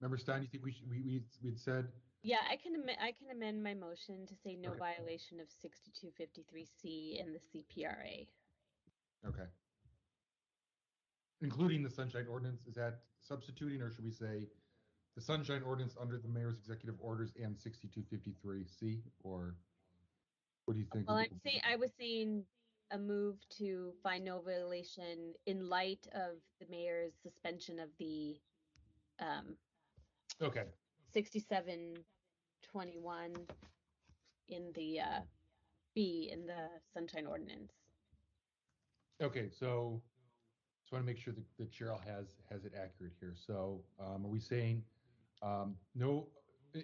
Member Stein, you think we'd said? Yeah, I can amend my motion to say no violation of 6253C in the CPRA. Okay. Including the Sunshine Ordinance, is that substituting, or should we say the Sunshine Ordinance under the mayor's executive orders and 6253C, or what do you think? Well, I was saying a move to find no violation in light of the mayor's suspension of the 6721 in the B in the Sunshine Ordinance. Okay, so just want to make sure that Cheryl has it accurate here. So are we saying no,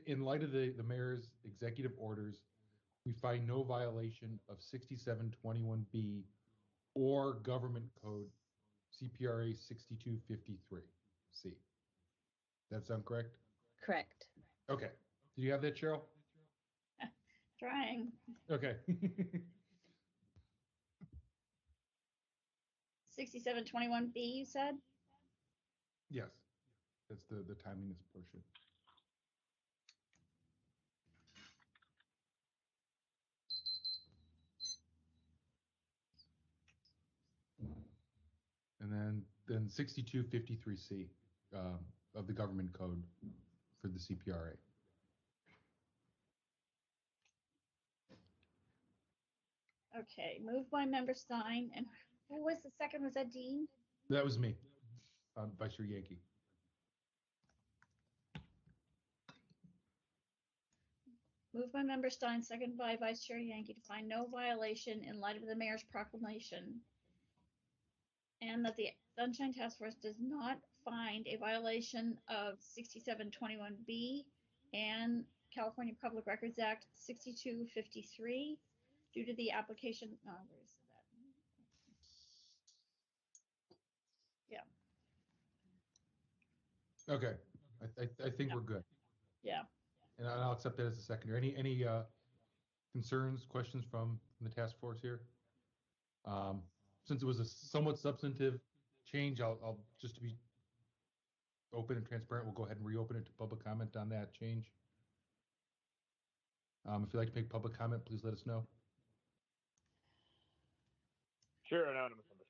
in light of the mayor's executive orders, we find no violation of 6721B or Government Code CPRA 6253C. That sound correct? Correct. Okay. Do you have that, Cheryl? Trying. Okay. 6721B, you said? Yes. That's the timeliness portion. And then 6253C of the Government Code for the CPRA. Okay, moved by Member Stein. And who was the second? Was that Dean? That was me, Vice Chair Yankee. Moved by Member Stein, second by Vice Chair Yankee to find no violation in light of the mayor's proclamation, and that the Sunshine Task Force does not find a violation of 6721B and California Public Records Act 6253 due to the application. Oh, where is that? Yeah. Okay, I think we're good. Yeah. And I'll accept that as a secondary. Any concerns, questions from the task force here? since it was a somewhat substantive change, I'll just to be open and transparent, we'll go ahead and reopen it to public comment on that change. If you'd like to make public comment, please let us know. Sure, anonymous number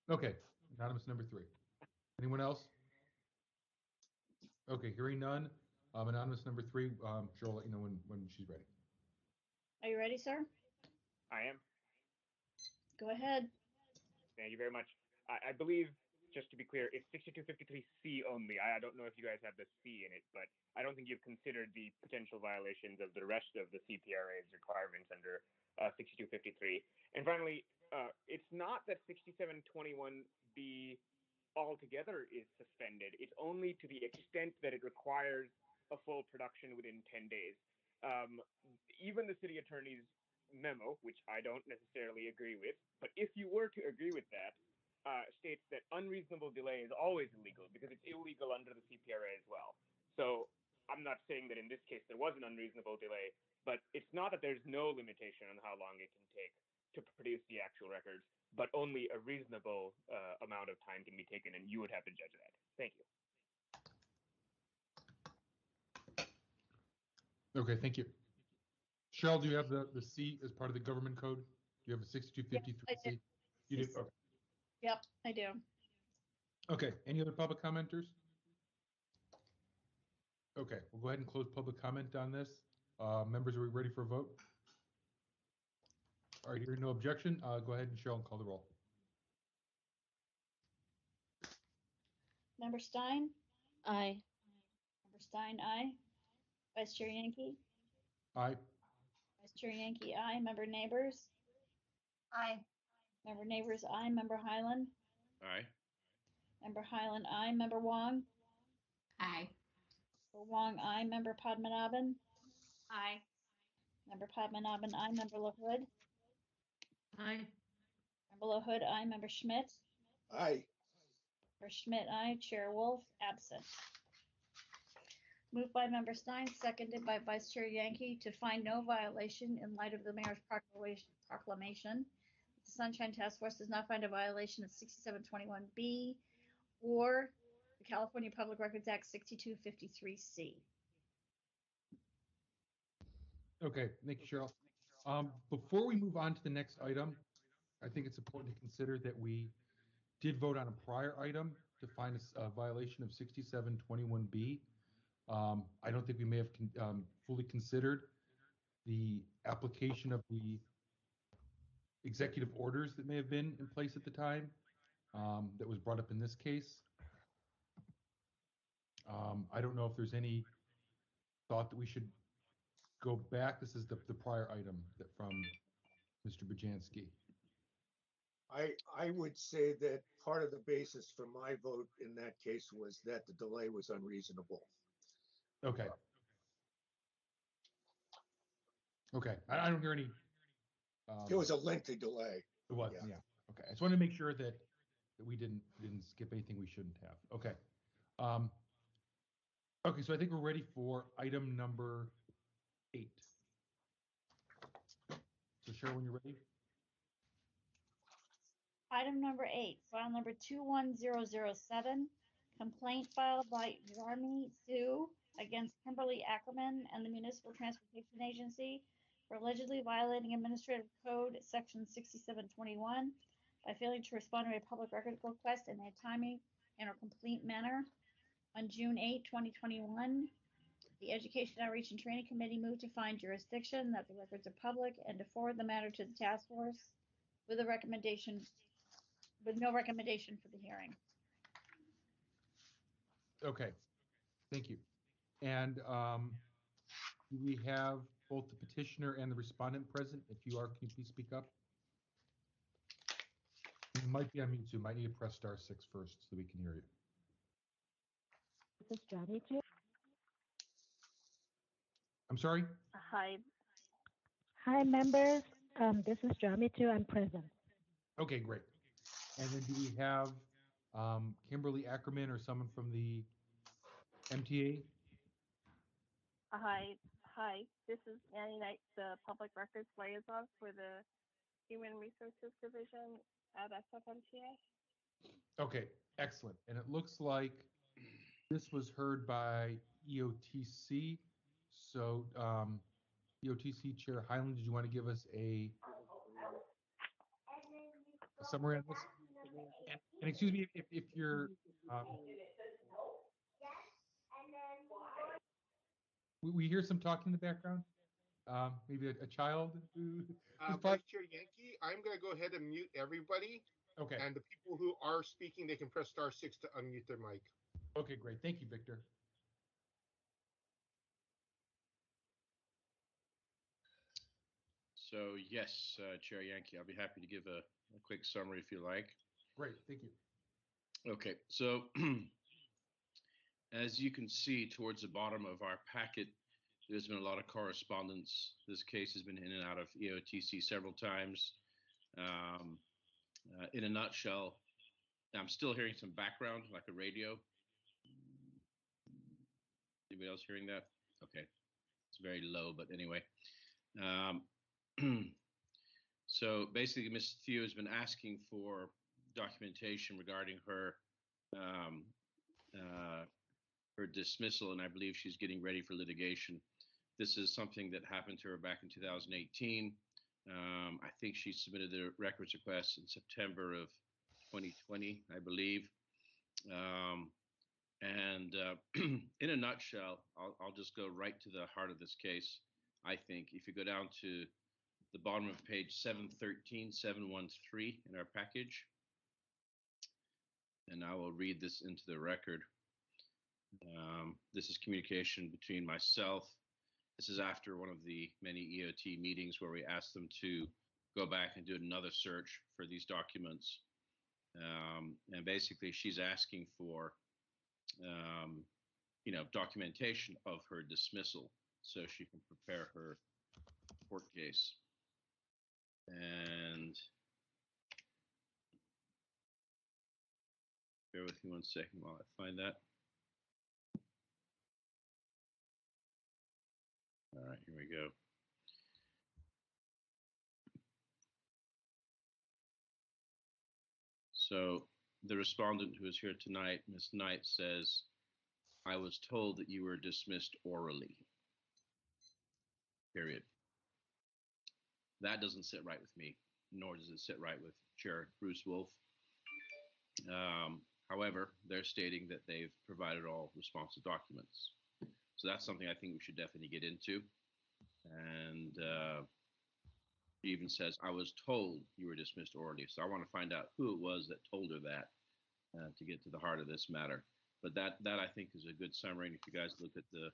3. Okay, anonymous number 3. Anyone else? Okay, hearing none. Anonymous number 3, she'll let you know when she's ready. Are you ready, sir? I am. Go ahead. Thank you very much. I believe, just to be clear, it's 6253C only. I don't know if you guys have the C in it, but I don't think you've considered the potential violations of the rest of the CPRA's requirements under 6253. And finally, it's not that 6721B altogether is suspended. It's only to the extent that it requires a full production within 10 days. Even the city attorney's memo, which I don't necessarily agree with, but if you were to agree with that, states that unreasonable delay is always illegal because it's illegal under the CPRA as well. So I'm not saying that in this case there was an unreasonable delay, but it's not that there's no limitation on how long it can take to produce the actual records, but only a reasonable amount of time can be taken, and you would have to judge that. Thank you. Okay, thank you. Cheryl, do you have the C as part of the government code? Do you have a 6253C? You do? Okay. Yep, I do. Okay, any other public commenters? Okay, we'll go ahead and close public comment on this. Members, are we ready for a vote? All right, hearing no objection, go ahead and Cheryl call the roll. Member Stein? Aye. Member Stein, aye. Vice Chair Yankee? Aye. Vice Chair Yankee, aye. Member Neighbors? Aye. Member Neighbors, aye. Member Highland? Aye. Member Highland, aye. Member Wong? Aye. Member Wong, aye. Member Padmanabhan? Aye. Member Padmanabhan, aye. Member LaHood? Aye. Member LaHood, aye. Member Schmidt? Aye. Member Schmidt, aye. Chair Wolf, absent. Moved by Member Stein, seconded by Vice Chair Yankee to find no violation in light of the mayor's proclamation. The Sunshine Task Force does not find a violation of 6721B or the California Public Records Act 6253C. Okay, thank you, Cheryl. Before we move on to the next item, I think it's important to consider that we did vote on a prior item to find a violation of 6721B. I don't think we may have fully considered the application of the executive orders that may have been in place at the time that was brought up in this case. I don't know if there's any thought that we should go back. This is the prior item from Mr. Bajanski. I would say that part of the basis for my vote in that case was that the delay was unreasonable. Okay. Okay, I don't hear any. It was a lengthy delay. It was, yeah. Okay, I just wanted to make sure that we didn't skip anything we shouldn't have. Okay. Okay, so I think we're ready for item number 8. So Cheryl, when you're ready. Item number 8, file number 21007, complaint filed by Yarmi Sue against Kimberly Ackerman and the Municipal Transportation Agency for allegedly violating Administrative Code Section 6721 by failing to respond to a public record request in a timely and or complete manner. On June 8, 2021, the Education Outreach and Training Committee moved to find jurisdiction that the records are public and to forward the matter to the task force with no recommendation for the hearing. Okay, thank you. And do we have both the petitioner and the respondent present? If you are, can you please speak up? You might be on mute, so you might need to press *6 first so we can hear you. This is Johnny too. I'm sorry? Hi. Hi, members. This is Johnny too. I'm present. Okay, great. And then do we have Kimberly Ackerman or someone from the MTA? Hi. This is Annie Knight, the Public Records Liaison for the Human Resources Division. at SFMTA. Okay, excellent. And it looks like this was heard by EOTC. So EOTC Chair Highland, did you want to give us a summary on this? And excuse me if you're we hear some talking in the background. Maybe a child who's Vice Chair Yankee, I'm going to go ahead and mute everybody. Okay. And the people who are speaking, they can press *6 to unmute their mic. Okay, great. Thank you, Victor. So yes, Chair Yankee, I'll be happy to give a quick summary if you like. Great, thank you. Okay, so as you can see towards the bottom of our packet, there's been a lot of correspondence. This case has been in and out of EOTC several times. In a nutshell, I'm still hearing some background, like a radio. Anybody else hearing that? Okay, it's very low, but anyway. So basically, Ms. Theo has been asking for documentation regarding her her dismissal, and I believe she's getting ready for litigation. This is something that happened to her back in 2018. I think she submitted the records request in September of 2020, I believe. In a nutshell, I'll just go right to the heart of this case. I think if you go down to the bottom of page 713, 713 in our package, and I will read this into the record. This is communication between myself. This is after one of the many EOT meetings where we asked them to go back and do another search for these documents. And basically, she's asking for, documentation of her dismissal so she can prepare her court case. And bear with me one second while I find that. All right, here we go. So the respondent who is here tonight, Ms. Knight, says, I was told that you were dismissed orally. Period. That doesn't sit right with me, nor does it sit right with Chair Bruce Wolf. However, they're stating that they've provided all responsive documents. So that's something I think we should definitely get into. And she even says, I was told you were dismissed orally. So I want to find out who it was that told her that to get to the heart of this matter. But that I think is a good summary. And if you guys look at that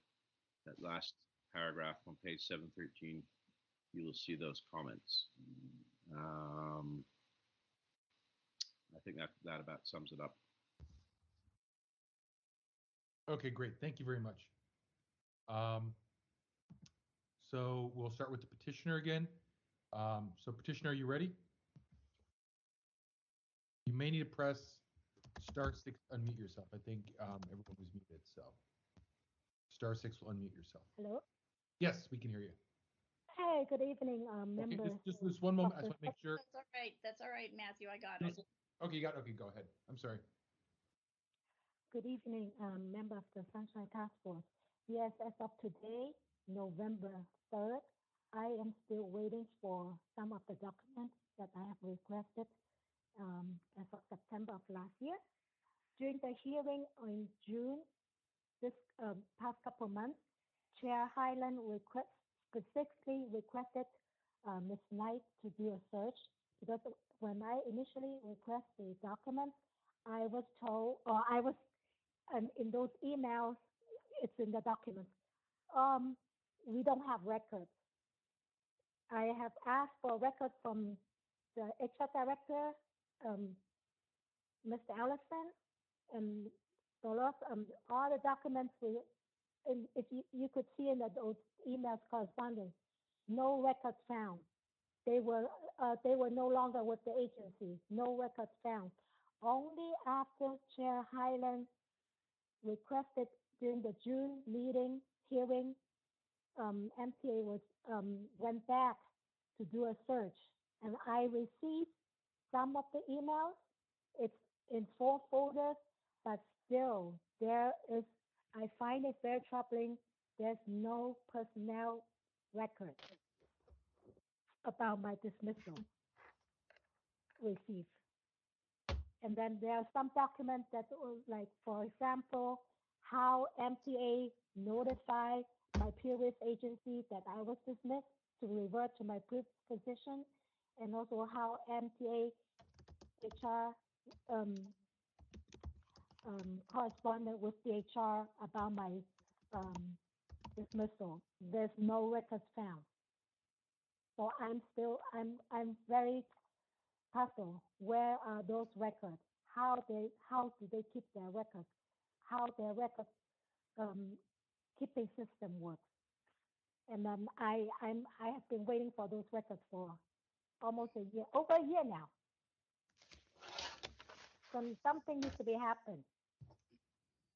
last paragraph on page 713, you will see those comments. I think that about sums it up. Okay, great. Thank you very much. So we'll start with the petitioner again. So petitioner, are you ready? You may need to press *6 to unmute yourself. I think everyone was muted, so *6 will unmute yourself. Hello? Yes, we can hear you. Hey, good evening, members. Okay, just one moment. I just want to make sure. That's all right. That's all right, Matthew. I got it. Okay, you got it. Okay, go ahead. I'm sorry. Good evening, member of the Sunshine Task Force. Yes, as of today, November 3rd, I am still waiting for some of the documents that I have requested as of September of last year. During the hearing in June, this past couple months, Chair Highland specifically requested Ms. Knight to do a search, because when I initially requested the documents, I was told, or I was, in those emails, it's in the documents, we don't have records. I have asked for records from the HR director, Mr. Allison, and all the documents, and if you could see in those emails correspondence, no records found. They were no longer with the agency. No records found. Only after Chair Highland requested during the June hearing, MTA went back to do a search, and I received some of the emails. It's in 4 folders, but still there is, I find it very troubling. There's no personnel record about my dismissal received. And then there are some documents that, like, for example, how MTA notified my previous agency that I was dismissed to revert to my previous position, and also how MTA HR corresponded with the HR about my dismissal. There's no records found. So I'm very puzzled. Where are those records? How do they keep their records? How their record keeping system works? And then I have been waiting for those records for almost a year, over a year now. So something needs to be happened.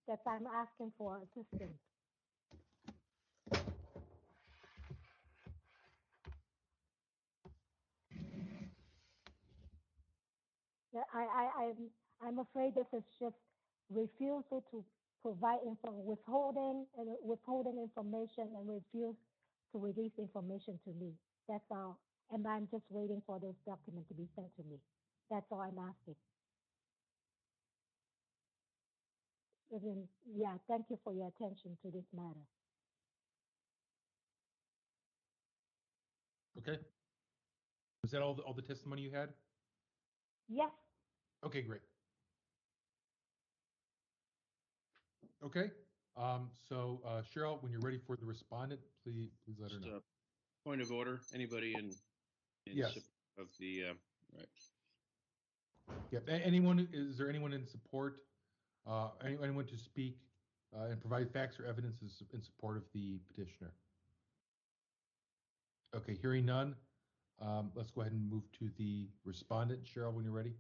That I'm asking for assistance. Yeah, I'm afraid this is just refusal to provide withholding information and refuse to release information to me. That's all. And I'm just waiting for those documents to be sent to me. That's all I'm asking. Yeah, thank you for your attention to this matter. Okay. Was that all the testimony you had? Yes. Okay, great. Okay. So Cheryl, when you're ready for the respondent, please let her know. Point of order. Anybody in yes. support of the right? Yep. Is there anyone in support? Anyone to speak and provide facts or evidence in support of the petitioner? Okay, hearing none. Let's go ahead and move to the respondent. Cheryl, when you're ready.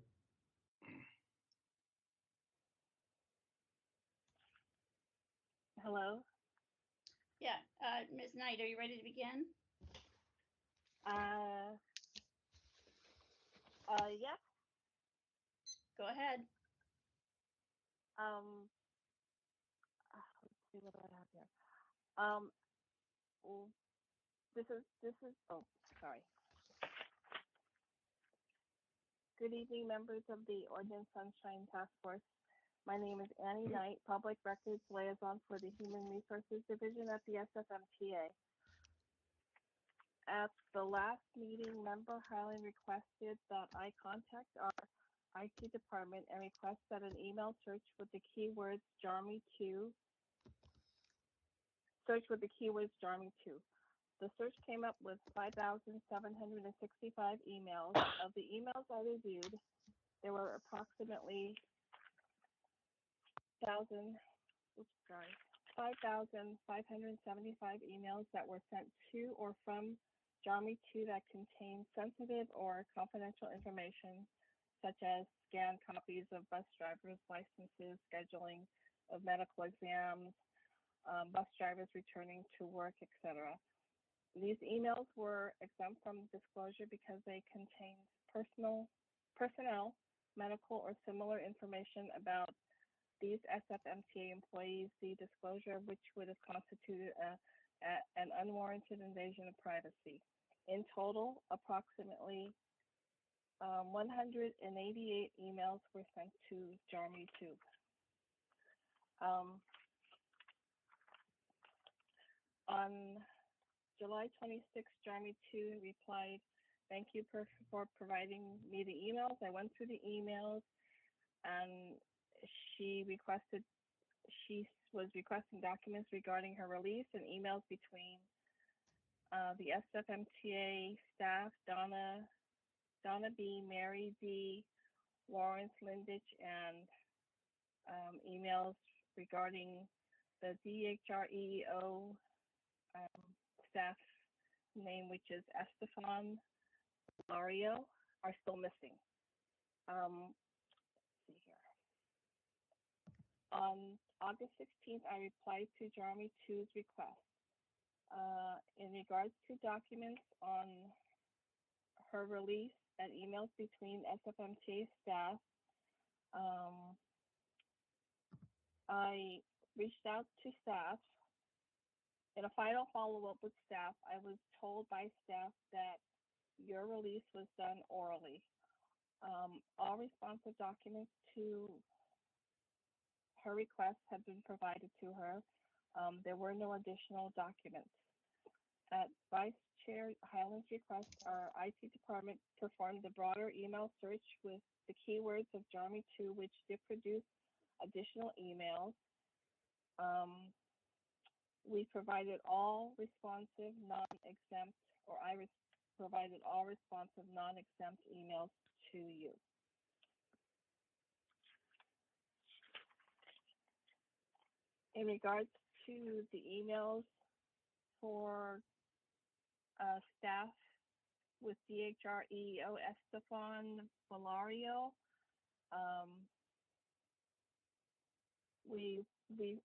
Hello? Yeah, Ms. Knight, are you ready to begin? Yeah. Go ahead. Let's see what I have here. This is, oh, sorry. Good evening, members of the Ordinance Sunshine Task Force. My name is Annie Knight, Public Records Liaison for the Human Resources Division at the SFMTA. At the last meeting, Member Harlan requested that I contact our IT department and request that an email search with the keywords JARMY2. Search with the keywords JARMY2. The search came up with 5,765 emails. Of the emails I reviewed, there were approximately 5,575 emails that were sent to or from JARMY2 that contained sensitive or confidential information, such as scanned copies of bus drivers' licenses, scheduling of medical exams, bus drivers returning to work, etc. These emails were exempt from disclosure because they contained personnel, medical, or similar information about these SFMTA employees, the disclosure of which would have constituted an unwarranted invasion of privacy. In total, approximately 188 emails were sent to JARMY2. On July 26, JARMY2 replied, "Thank you for providing me the emails. I went through the emails," and she was requesting documents regarding her release and emails between the SFMTA staff, Donna B, Mary D, Lawrence Lindich, and emails regarding the DHREO staff name, which is Estefan Lario, are still missing. Let's see here. On August 16th, I replied to JARMY2's request. In regards to documents on her release and emails between SFMTA staff. I reached out to staff. In a final follow-up with staff, I was told by staff that your release was done orally. All responsive documents to her request have been provided to her. There were no additional documents. At Vice Chair Highland's request, our IT department performed a broader email search with the keywords of Jeremy 2, which did produce additional emails. We provided all responsive, non-exempt, or I provided all responsive, non-exempt emails to you. In regards to the emails for staff with DHR EEO Estefan Valario,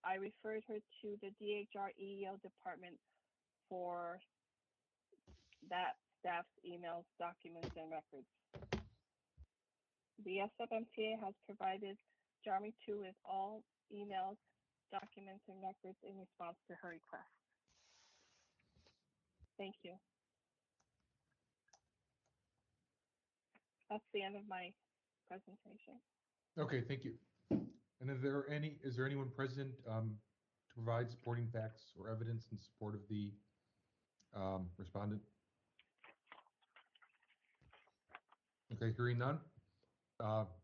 I referred her to the DHR EEO department for that staff's emails, documents, and records. The SFMTA has provided Jeremy 2 with all emails, documents, and records in response to her request. Thank you. That's the end of my presentation. Okay, thank you. And is there anyone present to provide supporting facts or evidence in support of the respondent? Okay, hearing none.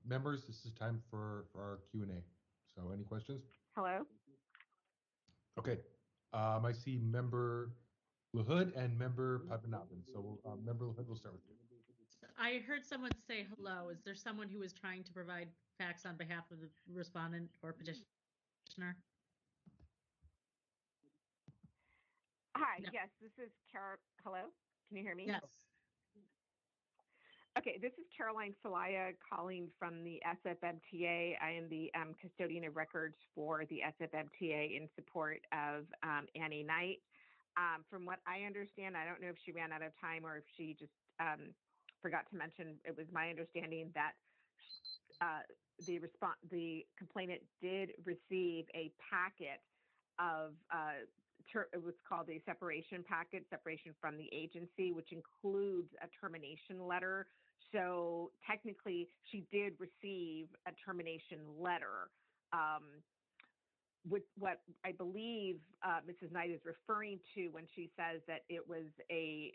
Members, this is time for our Q&A. So any questions? Hello? Okay. I see Member LaHood and Member Padmanabhan. So Member LaHood, we'll start with you. I heard someone say hello. Is there someone who is trying to provide facts on behalf of the respondent or petitioner? Hi, No. yes, this is Carol. Hello? Can you hear me? Yes. Okay, this is Caroline Salaya calling from the SFMTA. I am the custodian of records for the SFMTA in support of Annie Knight. From what I understand, I don't know if she ran out of time or if she just forgot to mention, it was my understanding that the complainant did receive a packet of it was called a separation packet, separation from the agency, which includes a termination letter. So technically, she did receive a termination letter. With what I believe Mrs. Knight is referring to when she says that it was a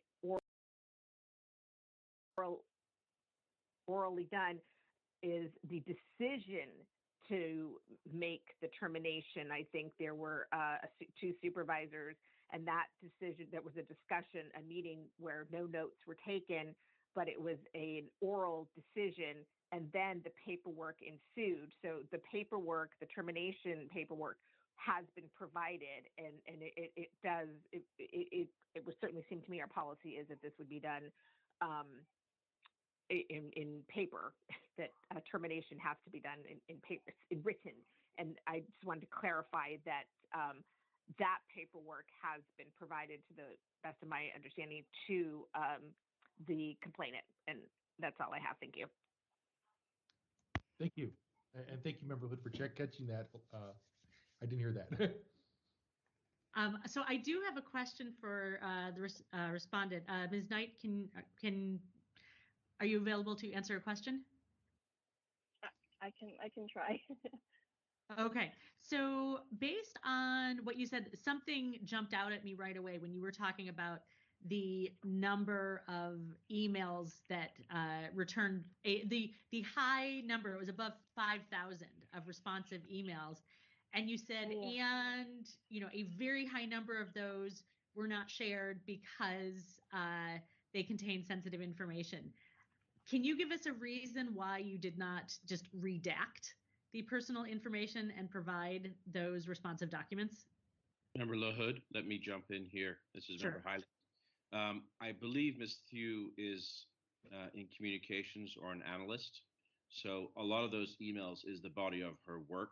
orally done is the decision to make the termination. I think there were two supervisors, and that decision, there was a discussion, a meeting where no notes were taken, but it was an oral decision, and then the paperwork ensued. So the paperwork, the termination paperwork, has been provided, and it would certainly seem to me our policy is that this would be done in paper, that termination has to be done in paper, in written. And I just wanted to clarify that that paperwork has been provided, to the best of my understanding, to the complainant. And that's all I have. Thank you. Thank you. And thank you, Member Hood, for catching that. I didn't hear that. So I do have a question for the respondent. Ms. Knight, are you available to answer a question? I can try. Okay, so based on what you said, something jumped out at me right away when you were talking about the number of emails that returned the high number. It was above 5,000 of responsive emails, and you said, and a very high number of those were not shared because they contain sensitive information. Can you give us a reason why you did not just redact the personal information and provide those responsive documents? Member LaHood, let me jump in here. This is Member Highland. I believe Ms. Thew is in communications or an analyst. So a lot of those emails is the body of her work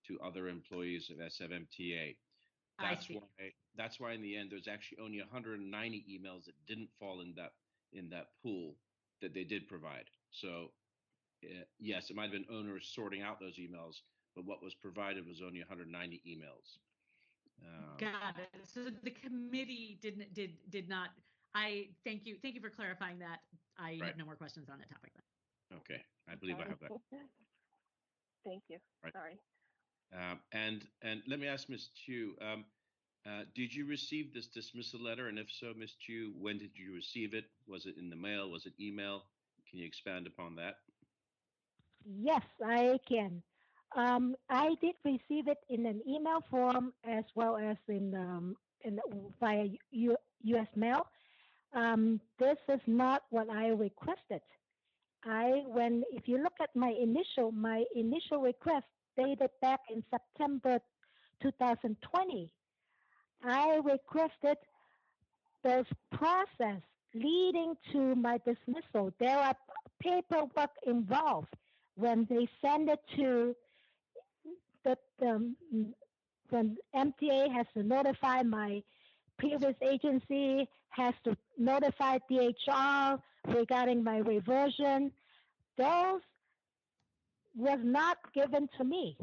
to other employees of SFMTA. That's why in the end, there's actually only 190 emails that didn't fall in that in that pool that they did provide. So yes, it might have been owners sorting out those emails, but what was provided was only 190 emails. Got it. So the committee did not. I thank you for clarifying that. I have no more questions on that topic then. Okay, I believe I have that. Thank you. Right. Sorry. And let me ask Ms. Chu, did you receive this dismissal letter? And if so, Ms. Chu, when did you receive it? Was it in the mail? Was it email? Can you expand upon that? Yes, I can. I did receive it in an email form as well as via U.S. mail. This is not what I requested. If you look at my initial request dated back in September 2020, I requested the process leading to my dismissal. There are paperwork involved when they send it to when MTA has to notify my previous agency, has to notify DHR regarding my reversion. Those was not given to me.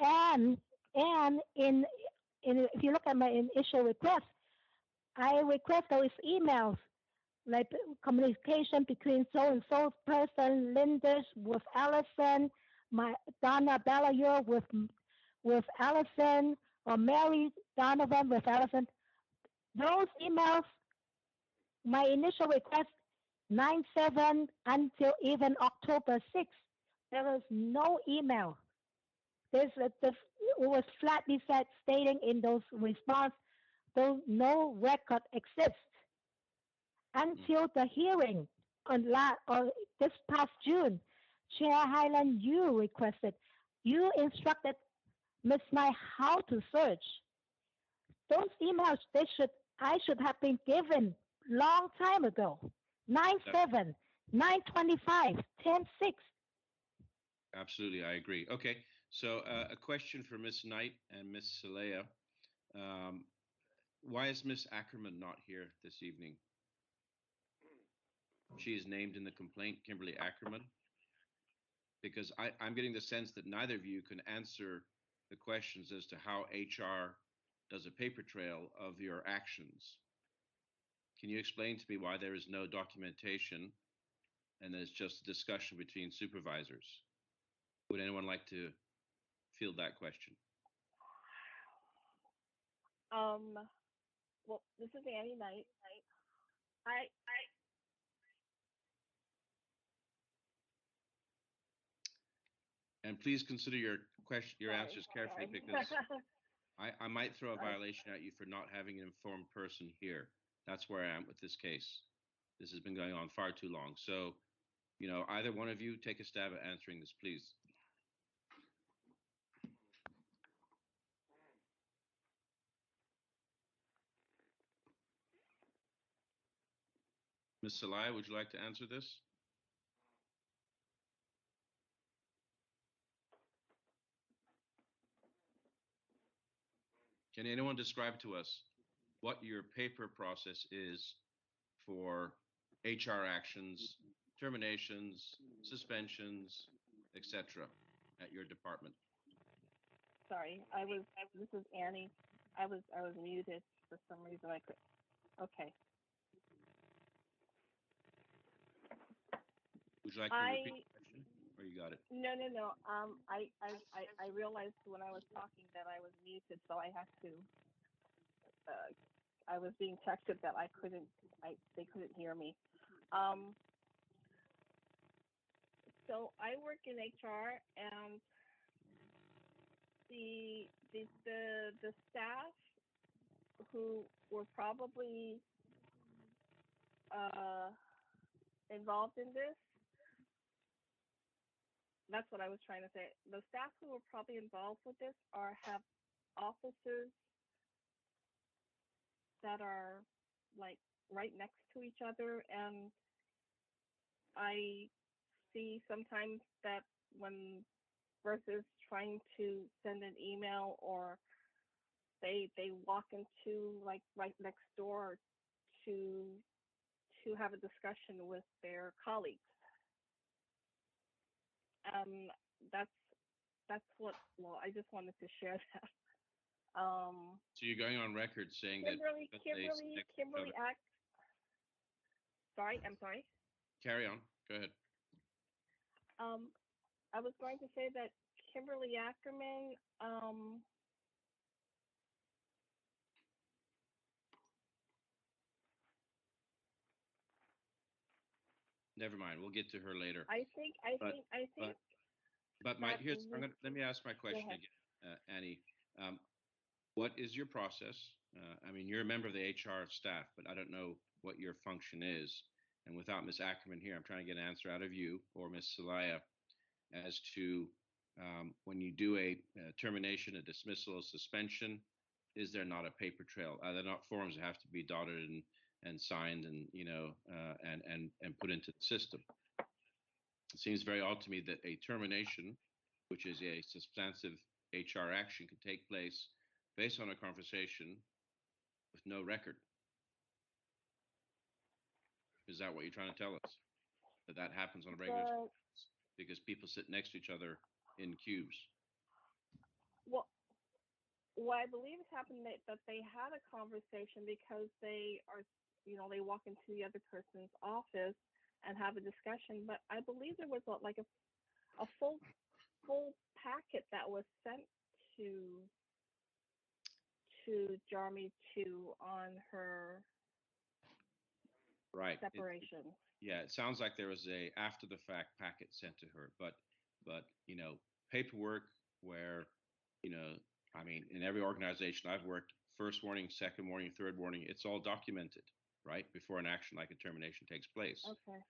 And if you look at my initial request, I request those emails, like communication between so and so person, Linders with Allison, my Donna Bellaier with Allison, or Mary Donovan with Allison. Those emails, my initial request, 9/7 until even October 6th, there was no email. It was flatly said, stating in those response, though no record exists. Until the hearing on this past June, Chair Highland, you instructed Ms. Knight how to search. Those emails, I should have been given long time ago. 9/7, 9/25, 10/6. Absolutely, I agree. Okay, so a question for Ms. Knight and Ms. Salea. Why is Ms. Ackerman not here this evening? She is named in the complaint, Kimberly Ackerman, because I'm getting the sense that neither of you can answer the questions as to how HR does a paper trail of your actions. Can you explain to me why there is no documentation and there's just a discussion between supervisors? Would anyone like to field that question? Well, this is Annie Knight. And please consider your answers carefully, because I might throw a violation at you for not having an informed person here. That's where I am with this case. This has been going on far too long. So, either one of you take a stab at answering this, please. Ms. Salaya, would you like to answer this? Can anyone describe to us what your paper process is for HR actions, terminations, suspensions, etc. at your department? Sorry, this is Annie. I was muted for some reason. I could. Okay. Would you like to repeat the question, or you got it? No. I realized when I was talking that I was muted, so I had to. I was being texted that they couldn't hear me. So I work in HR, and the staff who were probably involved in this. That's what I was trying to say. The staff who were probably involved with this have offices that are like right next to each other, and I see sometimes that when versus trying to send an email, or they walk into like right next door to to have a discussion with their colleagues. That's what. Well, I just wanted to share that. So you're going on record saying Kimberly that Act. Sorry, I'm sorry. Carry on. Go ahead. I was going to say that Kimberly Ackerman. Never mind. We'll get to her later. I think. But let me ask my question again, Annie. What is your process? I mean, you're a member of the HR staff, but I don't know what your function is. And without Ms. Ackerman here, I'm trying to get an answer out of you or Ms. Celaya as to when you do a termination, a dismissal, a suspension, is there not a paper trail? Are there not forms that have to be dotted and signed and and put into the system? It seems very odd to me that a termination, which is a substantive HR action, can take place based on a conversation with no record. Is that what you're trying to tell us? That happens on a regular basis because people sit next to each other in queues? Well, what I believe has happened that they had a conversation because they are, they walk into the other person's office and have a discussion. But I believe there was a full packet that was sent to Jarmy on her separation. It sounds like there was a after the fact packet sent to her, but paperwork where I mean, in every organization I've worked, first warning, second warning, third warning, it's all documented, right, before an action like a termination takes place. Okay.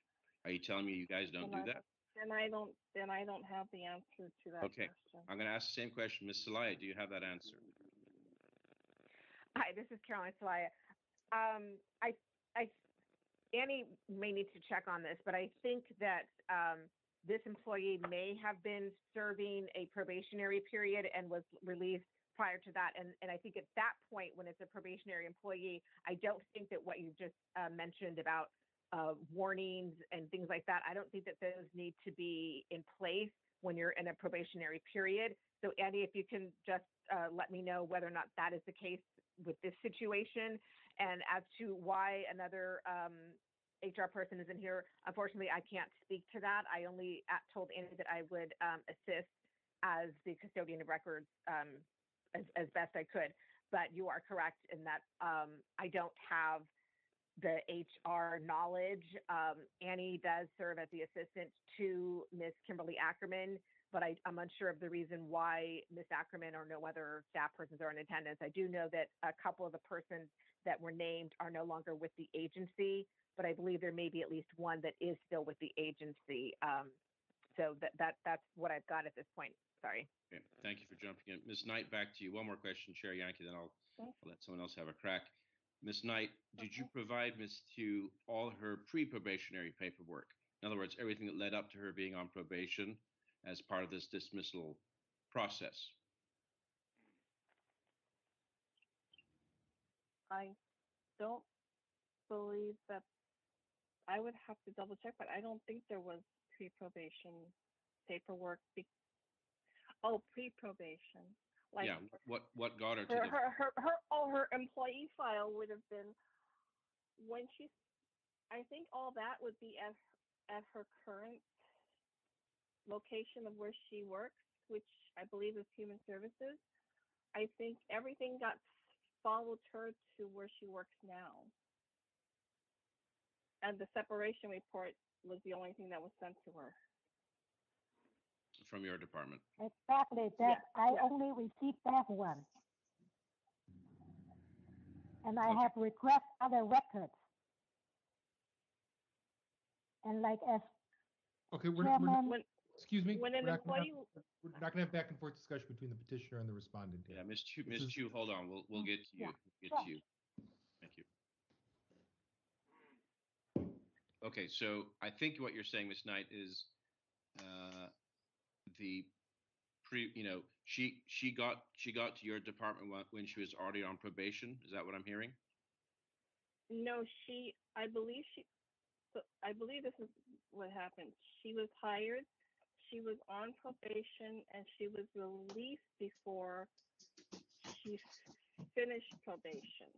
Are you telling me you guys don't do that? Then I don't have the answer to that question. I'm going to ask the same question. Ms. Celaya, do you have that answer? Hi, this is Caroline Celaya. Annie may need to check on this, but I think that this employee may have been serving a probationary period and was released prior to that. And I think at that point, when it's a probationary employee, I don't think that what you just mentioned about warnings and things like that, I don't think that those need to be in place when you're in a probationary period. So Andy, if you can just let me know whether or not that is the case with this situation. And as to why another HR person isn't here, unfortunately, I can't speak to that. I only told Andy that I would assist as the custodian of records as best I could. But you are correct in that I don't have the HR knowledge. Annie does serve as the assistant to Ms. Kimberly Ackerman, but I'm unsure of the reason why Ms. Ackerman or no other staff persons are in attendance. I do know that a couple of the persons that were named are no longer with the agency, but I believe there may be at least one that is still with the agency. So that's what I've got at this point. Sorry. Okay. Thank you for jumping in. Ms. Knight, back to you. One more question, Chair Yankee, then I'll let someone else have a crack. Ms. Knight, did you provide Ms. Tew all her pre-probationary paperwork? In other words, everything that led up to her being on probation as part of this dismissal process? I don't believe that. I would have to double check, but I don't think there was pre-probation paperwork. Pre-probation. Like, yeah, what got her to her employee file would have been when she. I think all that would be at her current location of where she works, which I believe is Human Services. I think everything got followed her to where she works now. And the separation report was the only thing that was sent to her. From your department. Exactly. I only received that one. And I have requested other records. And like as okay, excuse me. We're not going to have back and forth discussion between the petitioner and the respondent. Yeah, Ms. Chu, hold on. We'll get to you. Yeah. We'll get to you. Thank you. Okay, so I think what you're saying, Ms. Knight, is she got to your department when she was already on probation. Is that what I'm hearing? No, I believe So I believe this is what happened. She was hired, she was on probation, and she was released before she finished probation.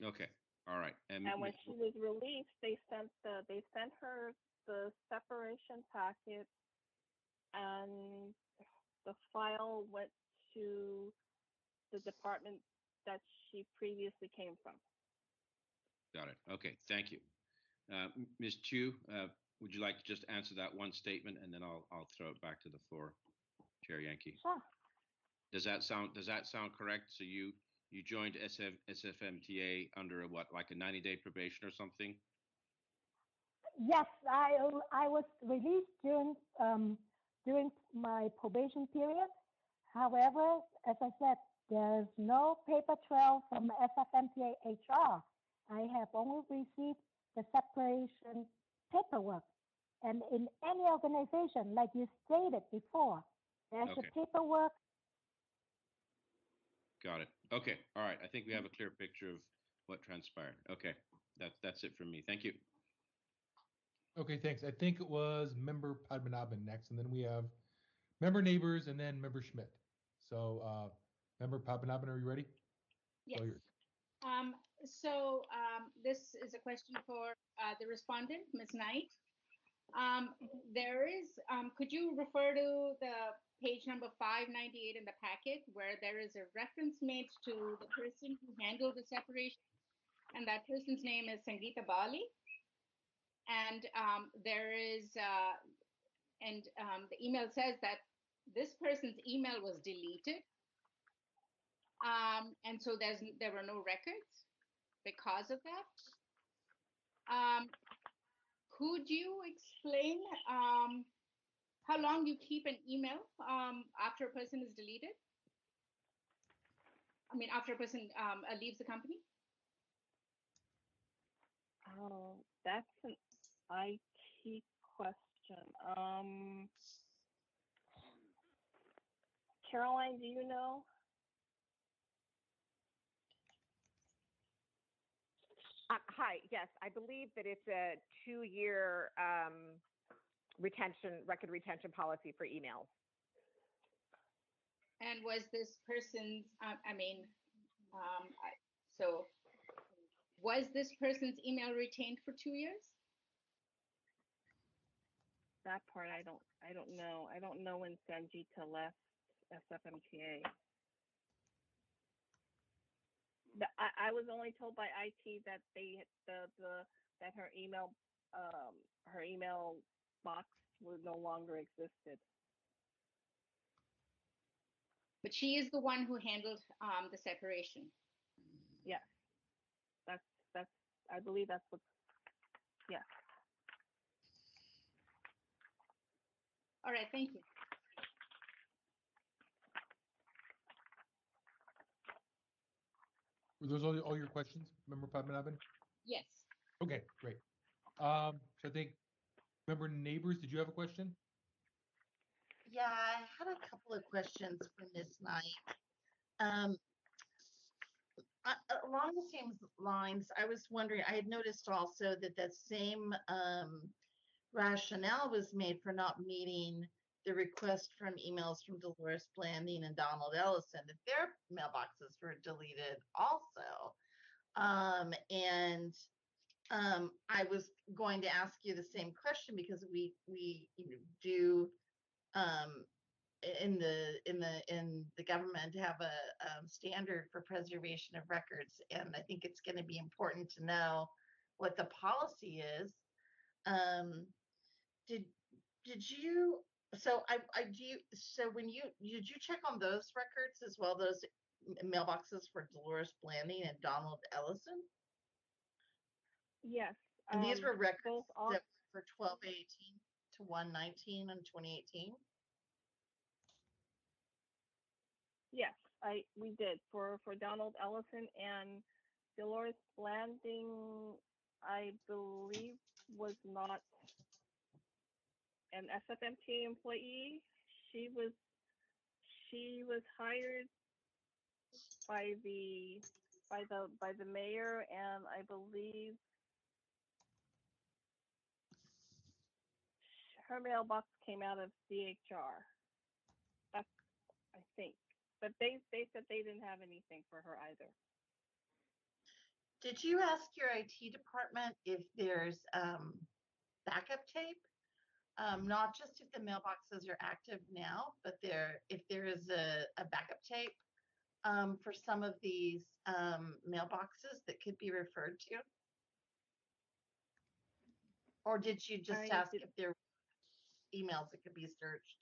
Okay. All right. And when she was released, they sent her the separation packet, and the file went to the department that she previously came from. Got it. Okay. Thank you. Ms. Chu, would you like to just answer that one statement, and then I'll throw it back to the floor, Chair Yankee? Sure. Does that sound correct? So you joined SFMTA under what, like a 90-day probation or something? Yes, I was released during my probation period. However, as I said, there's no paper trail from SFMTA HR. I have only received the separation paperwork. And in any organization, like you stated before, there's Okay. a paperwork. Got it. Okay. All right. I think we have a clear picture of what transpired. Okay. That's it from me. Thank you. Okay, thanks. I think it was Member Padmanabhan next, and then we have Member Neighbors and then Member Schmidt. So, Member Padmanabhan, are you ready? Yes. Oh, This is a question for the respondent, Ms. Knight. Could you refer to the page number 598 in the packet, where there is a reference made to the person who handled the separation, and that person's name is Sangeeta Bali. And the email says that this person's email was deleted. And so there were no records because of that. Could you explain how long you keep an email after a person is deleted? I mean, after a person leaves the company? Oh, that's an IT question. Caroline, do you know? Hi, yes, I believe that it's a 2-year record retention policy for emails. And was this person's, was this person's email retained for 2 years? That part I don't know. I don't know when Sangeeta left SFMTA. I was only told by IT that that her email box no longer existed. But she is the one who handled the separation. Yes, that's I believe that's what. Yeah. All right, thank you. were those all your questions, Member Padmanabhan? Yes. Okay, great. So I think Member Neighbors, did you have a question? Yeah, I had a couple of questions for Ms. Knight. Along the same lines, I was wondering, I had noticed also that that same rationale was made for not meeting the request from emails from Dolores Blanding and Donald Ellison, that their mailboxes were deleted also. I was going to ask you the same question, because we do in the government have a standard for preservation of records, and I think it's going to be important to know what the policy is. Did you? So when did you check on those records as well? Those mailboxes for Dolores Blanding and Donald Ellison? Yes. And these were records that were for 12/18 to 1/19 and 2018. Yes, we did for Donald Ellison, and Dolores Blanding, I believe, was not an SFMTA employee. She was hired by the mayor, and I believe her mailbox came out of CHR. That's, I think. But they said they didn't have anything for her either. Did you ask your IT department if there's backup tape? Not just if the mailboxes are active now, but if there is a backup tape for some of these mailboxes that could be referred to? Or did you just ask if there were emails that could be searched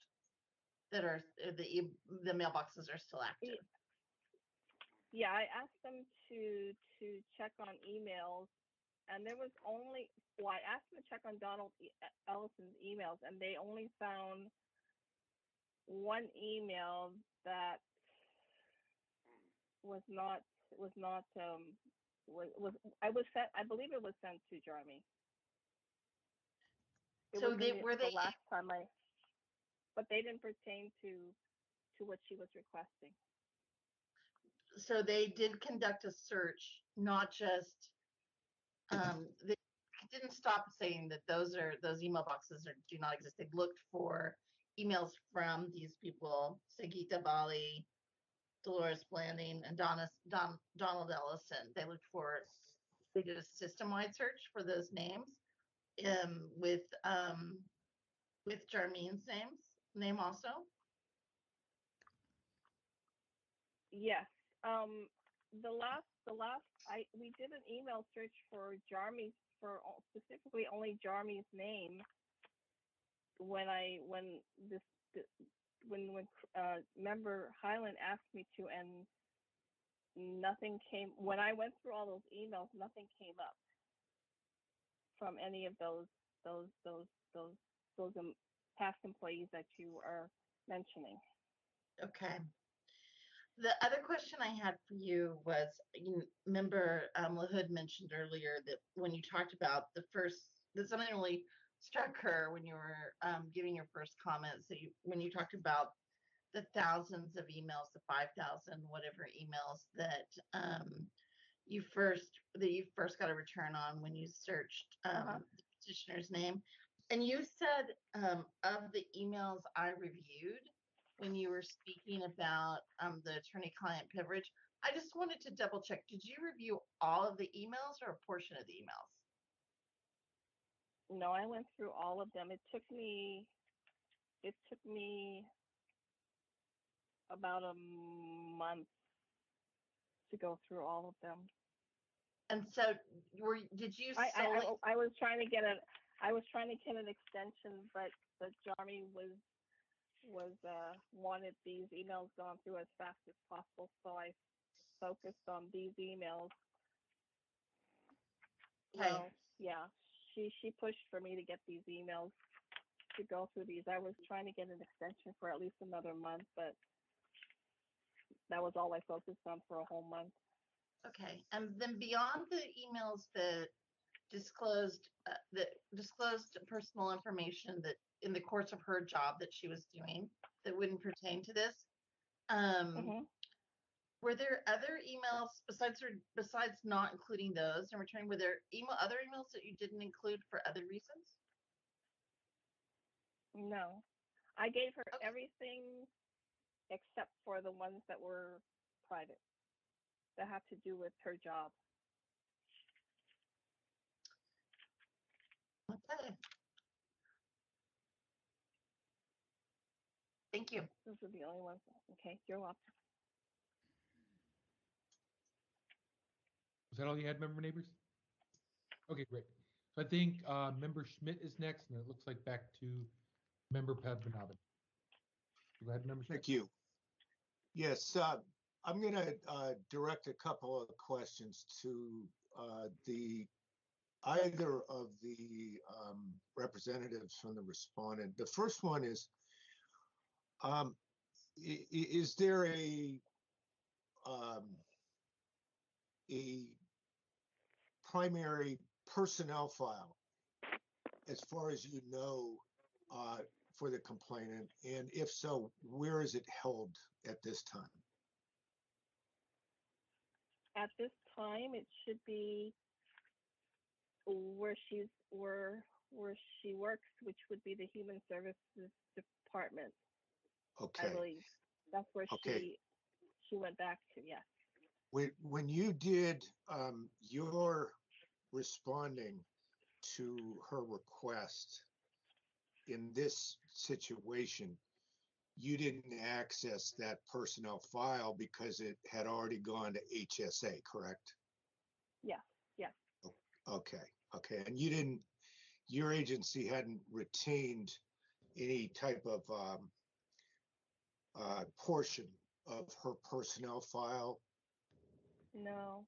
that are the mailboxes are still active? Yeah, I asked them to check on emails, and there was only, well, I asked them to check on Donald Ellison's emails, and they only found one email that was sent. I believe it was sent to Jeremy. So were they the last time but they didn't pertain to what she was requesting. So they did conduct a search, not just they didn't stop saying that those email boxes do not exist. They looked for emails from these people: Sangeeta Bali, Dolores Blanding, and Donald Ellison. They did a system-wide search for those names with Jarmeen's name also. Yes. We did an email search for Jarmy, for specifically only Jarmy's name when member Highland asked me to, and nothing came. When I went through all those emails, nothing came up from any of those past employees that you are mentioning. Okay. The other question I had for you was, member LaHood mentioned earlier that when you talked about that something really struck her when you were giving your first comments, when you talked about the thousands of emails, the 5,000 whatever emails that you first got a return on when you searched the petitioner's name. And you said of the emails I reviewed when you were speaking about the attorney-client privilege, I just wanted to double check. Did you review all of the emails or a portion of the emails? No, I went through all of them. It took me about a month to go through all of them. And so, did you? I was trying to get an extension, but Jarmy wanted these emails gone through as fast as possible, so I focused on these emails. Okay. Well, yeah, she pushed for me to get these emails to go through these. I was trying to get an extension for at least another month, but that was all I focused on for a whole month. Okay, and then beyond the emails that disclosed personal information that in the course of her job that she was doing that wouldn't pertain to this, were there other emails besides not including those and returning? Were there other emails that you didn't include for other reasons? No, I gave her everything except for the ones that were private, that have to do with her job. Okay. Thank you. Those are the only ones. Okay, you're welcome. Was that all you had, member Neighbors? Okay, great. So I think member Schmidt is next, and it looks like back to member Padmanabhan. Go ahead, member Schmidt. Thank you. Yes, I'm going to direct a couple of questions to either of the representatives from the respondent. The first one is there a primary personnel file, as far as you know, for the complainant? And if so, where is it held at this time? At this time, it should be where where she works, which would be the Human Services Department. Okay. I believe that's where Okay. she went back to. Yes. When you did your responding to her request in this situation, you didn't access that personnel file because it had already gone to HSA, correct? Yes. Yes. Okay. Okay. And you didn't, your agency hadn't retained any type of portion of her personnel file? No.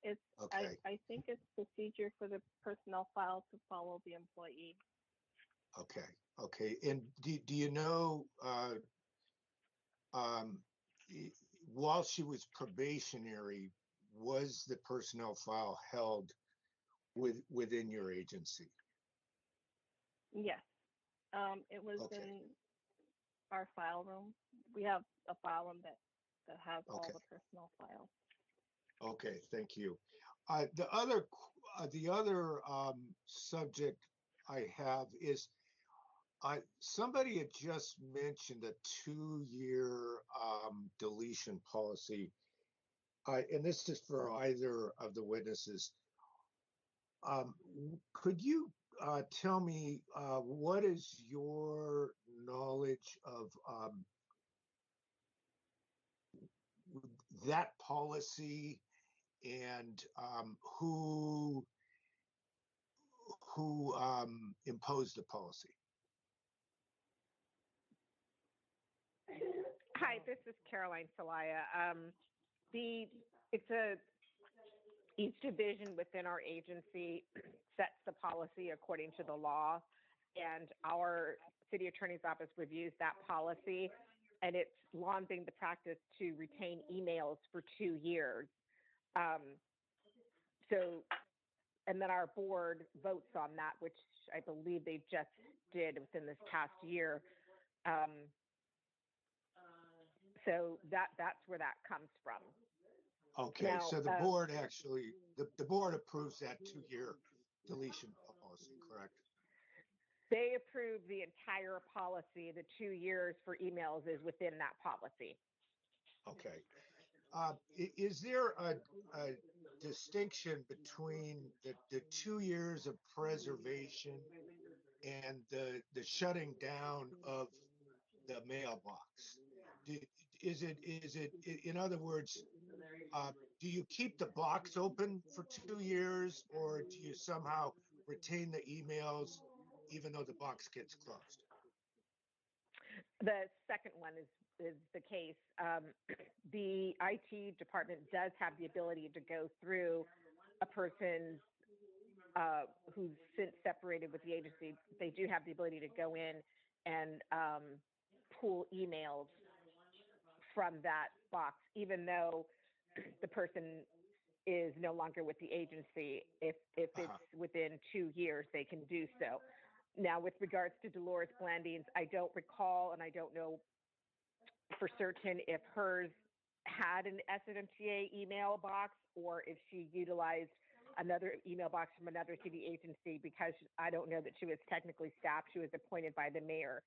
It's Okay. I think it's procedure for the personnel file to follow the employee. Okay. Okay. And do you know, while she was probationary, was the personnel file held within your agency? Yes. It was Okay. in our file room. We have a file room that has all Okay. the personnel files. Okay, thank you. The other subject I have is somebody had just mentioned a 2-year deletion policy, and this is for either of the witnesses. Could you tell me what is your knowledge of that policy and who imposed the policy? Hi, this is Caroline Salaya. Each division within our agency sets the policy according to the law, and our city attorney's office reviews that policy, and it's long been the practice to retain emails for 2 years. And then our board votes on that, which I believe they just did within this past year. So that's where that comes from. Okay, Now, so the board actually, the board approves that 2-year deletion policy, correct? They approve the entire policy. The 2 years for emails is within that policy. Okay. Is there a distinction between the 2 years of preservation and the shutting down of the mailbox? Is it, in other words, do you keep the box open for 2 years, or do you somehow retain the emails even though the box gets closed? The second one is the case. The IT department does have the ability to go through a person who's since separated with the agency. They do have the ability to go in and pull emails from that box, even though the person is no longer with the agency. If it's within 2 years, they can do so. Now, with regards to Dolores Blanding's, I don't recall, and I don't know for certain if hers had an SMTA email box or if she utilized another email box from another city agency, because I don't know that she was technically staffed. She was appointed by the mayor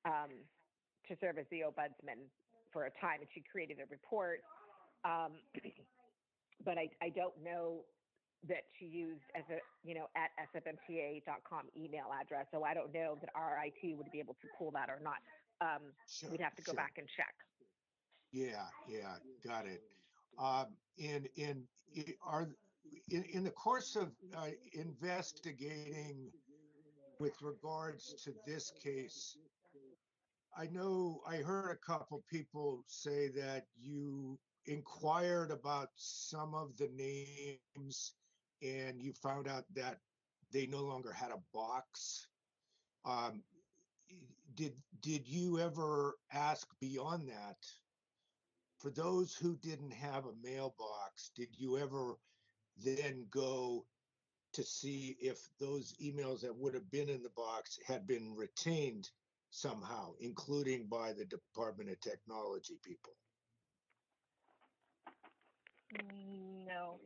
to serve as the ombudsman for a time, and she created a report. But I don't know that she used at sfmta.com email address. So I don't know that our IT would be able to pull that or not. Sure, we'd have to go sure. back and check. Yeah, got it. In the course of investigating with regards to this case, I know I heard a couple people say that you inquired about some of the names and you found out that they no longer had a box. Did you ever ask beyond that? For those who didn't have a mailbox, did you ever then go to see if those emails that would have been in the box had been retained somehow, including by the Department of Technology people? No.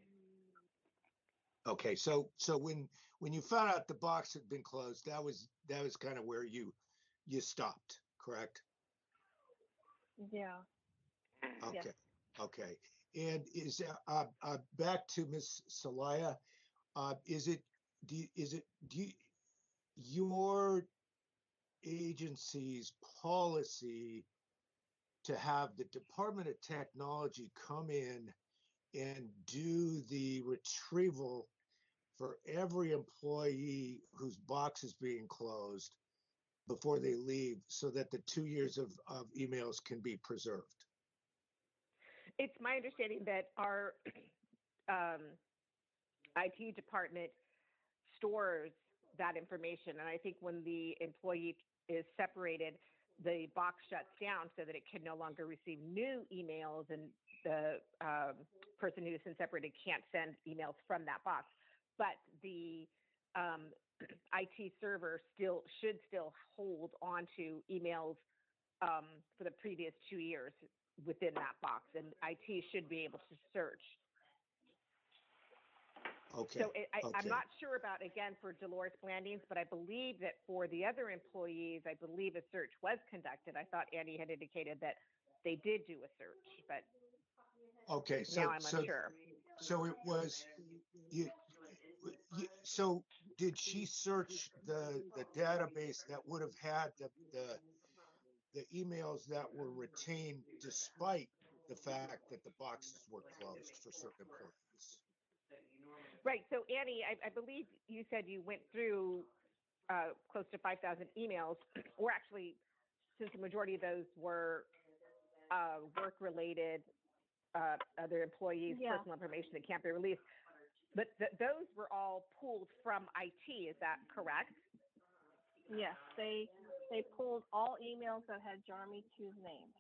Okay, so when you found out the box had been closed, that was kind of where you stopped, correct? Yeah. Okay, Yes. okay. And is back to Ms. Salaya, your agency's policy to have the Department of Technology come in and do the retrieval for every employee whose box is being closed before they leave, so that the 2 years of emails can be preserved? It's my understanding that our IT department stores that information. And I think when the employee is separated, the box shuts down so that it can no longer receive new emails, and the person who has been separated can't send emails from that box. But the IT server should still hold onto emails for the previous 2 years within that box, and IT should be able to search. Okay. So I'm not sure about, again, for Dolores Blandings, but I believe that for the other employees, I believe a search was conducted. I thought Annie had indicated that they did do a search, but okay, now I'm unsure. So it was so did she search the database that would have had the emails that were retained despite the fact that the boxes were closed for certain employees? Right. So Annie, I believe you said you went through close to 5,000 emails, or actually, since the majority of those were work-related, other employees' personal information that can't be released. But those were all pulled from IT. Is that correct? Yes, they pulled all emails that had Jarmy 2's name.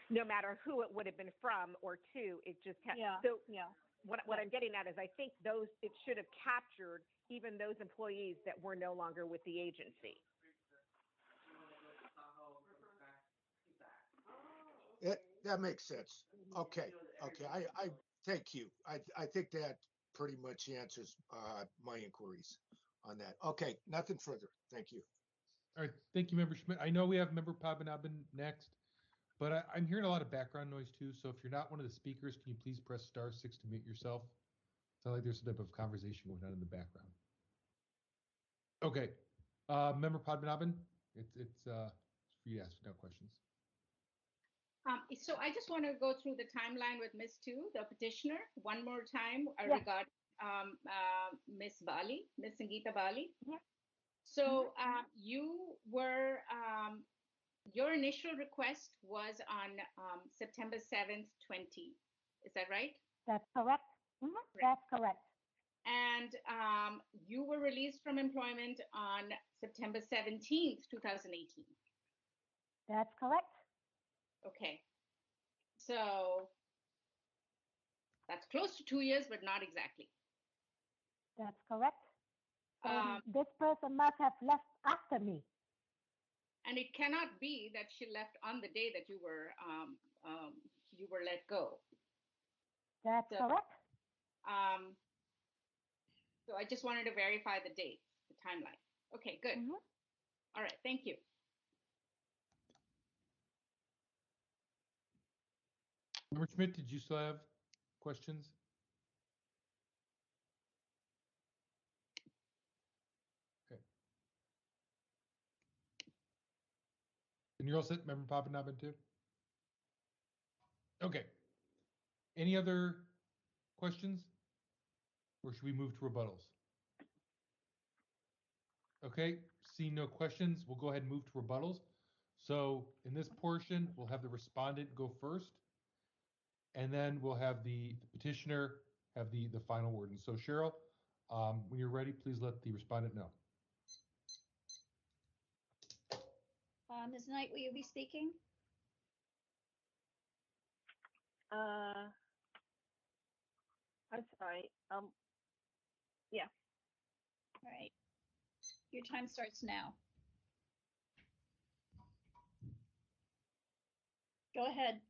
No matter who it would have been from or to, it just had. Yeah. So yeah. What I'm getting at is I think it should have captured even those employees that were no longer with the agency. That makes sense. Okay. I thank you. I think that pretty much answers my inquiries on that. Okay, nothing further. Thank you. All right, thank you, Member Schmidt. I know we have Member Padmanabhan next, but I'm hearing a lot of background noise too. So if you're not one of the speakers, can you please press *6 to mute yourself? Sounds like there's some type of conversation going on in the background. Okay, Member Padmanabhan, it's for you to ask no questions. So I just want to go through the timeline with Ms. Tu, the petitioner, one more time regarding Ms. Bali, Ms. Sangeeta Bali. Yeah. So you were, your initial request was on September 7th, 20. Is that right? That's correct. That's correct. And you were released from employment on September 17th, 2018. That's correct. Okay. So that's close to 2 years, but not exactly. That's correct. This person must have left after me. And it cannot be that she left on the day that you were let go. That's correct. So I just wanted to verify the date, the timeline. Okay, good. All right, thank you. Member Schmidt, did you still have questions? Okay. And you're all set, Member Padmanabhan too? Okay. Any other questions? Or should we move to rebuttals? Okay, seeing no questions, we'll go ahead and move to rebuttals. So in this portion, we'll have the respondent go first, and then we'll have the petitioner have the final word. And so Cheryl, when you're ready, please let the respondent know. Ms. Knight, will you be speaking? I'm sorry. Yeah. All right. Your time starts now. Go ahead.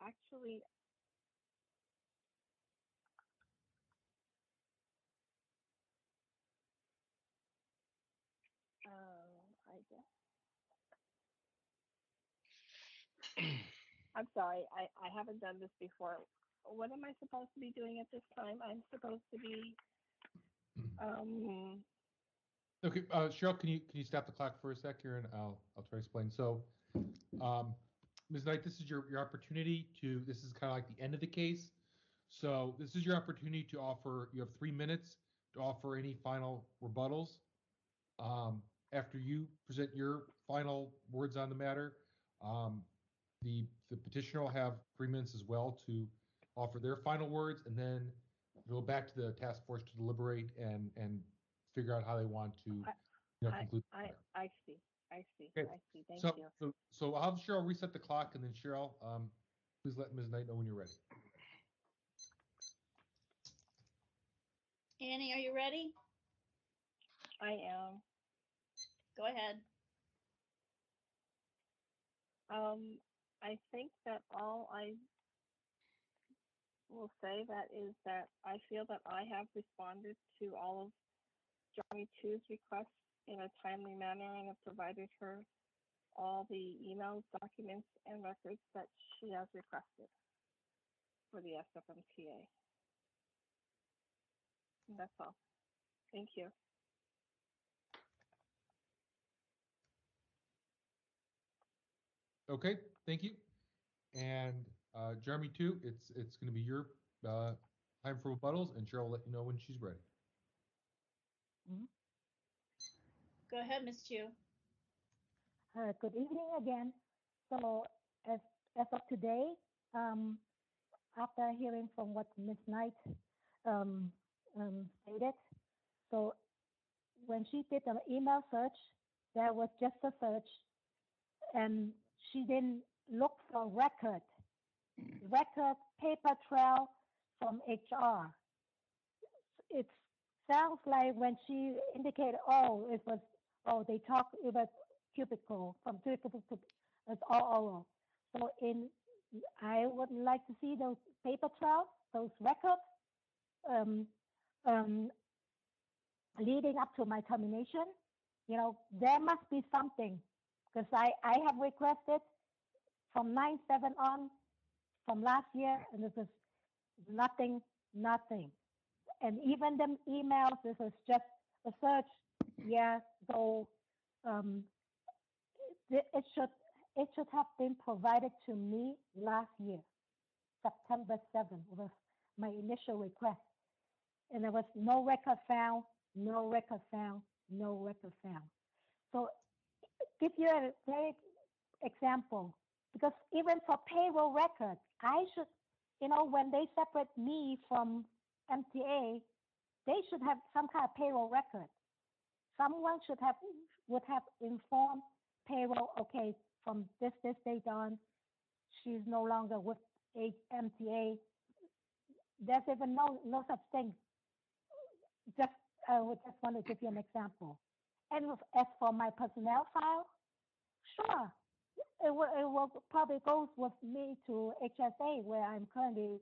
Actually, I'm sorry, I haven't done this before. What am I supposed to be doing at this time? I'm supposed to be, Okay, Cheryl, can you stop the clock for a sec here, and I'll try to explain. So, Ms. Knight, this is your opportunity to. This is kind of like the end of the case. So this is your opportunity to offer. You have 3 minutes to offer any final rebuttals. After you present your final words on the matter, the petitioner will have 3 minutes as well to offer their final words, and then go back to the task force to deliberate and figure out how they want to conclude. I see. I see. Okay. I see. Thank you. So I'll have Cheryl reset the clock, and then Cheryl, please let Ms. Knight know when you're ready. Annie, are you ready? I am. Go ahead. I think that all I will say that is that I feel that I have responded to all of Johnny 2's requests in a timely manner and have provided her all the emails, documents, and records that she has requested for the SFMTA. And that's all. Thank you. Okay, thank you. And Jeremy 2, it's going to be your time for rebuttals, and Cheryl will let you know when she's ready. Go ahead, Ms. Chu. Good evening again. So as of today, after hearing from what Ms. Knight stated, so when she did an email search, there was just a search, and she didn't look for record paper trail from HR. It sounds like when she indicated, they talked about cubicle, from cubicle to it's all oral. So I would like to see those paper trails, those records leading up to my termination. You know, there must be something, because I have requested from 9/7 on from last year, and this is nothing. And even them emails, this is just a search. Yeah, so it should have been provided to me last year, September 7th was my initial request, and there was no record found, no record found, no record found. So give you a very example, because even for payroll records, I should, when they separate me from MTA, they should have some kind of payroll record. Someone would have informed payroll, okay, from this date on, she's no longer with MTA. There's even no such thing. I would just want to give you an example. And as for my personnel file, sure, it will probably go with me to HSA, where I'm currently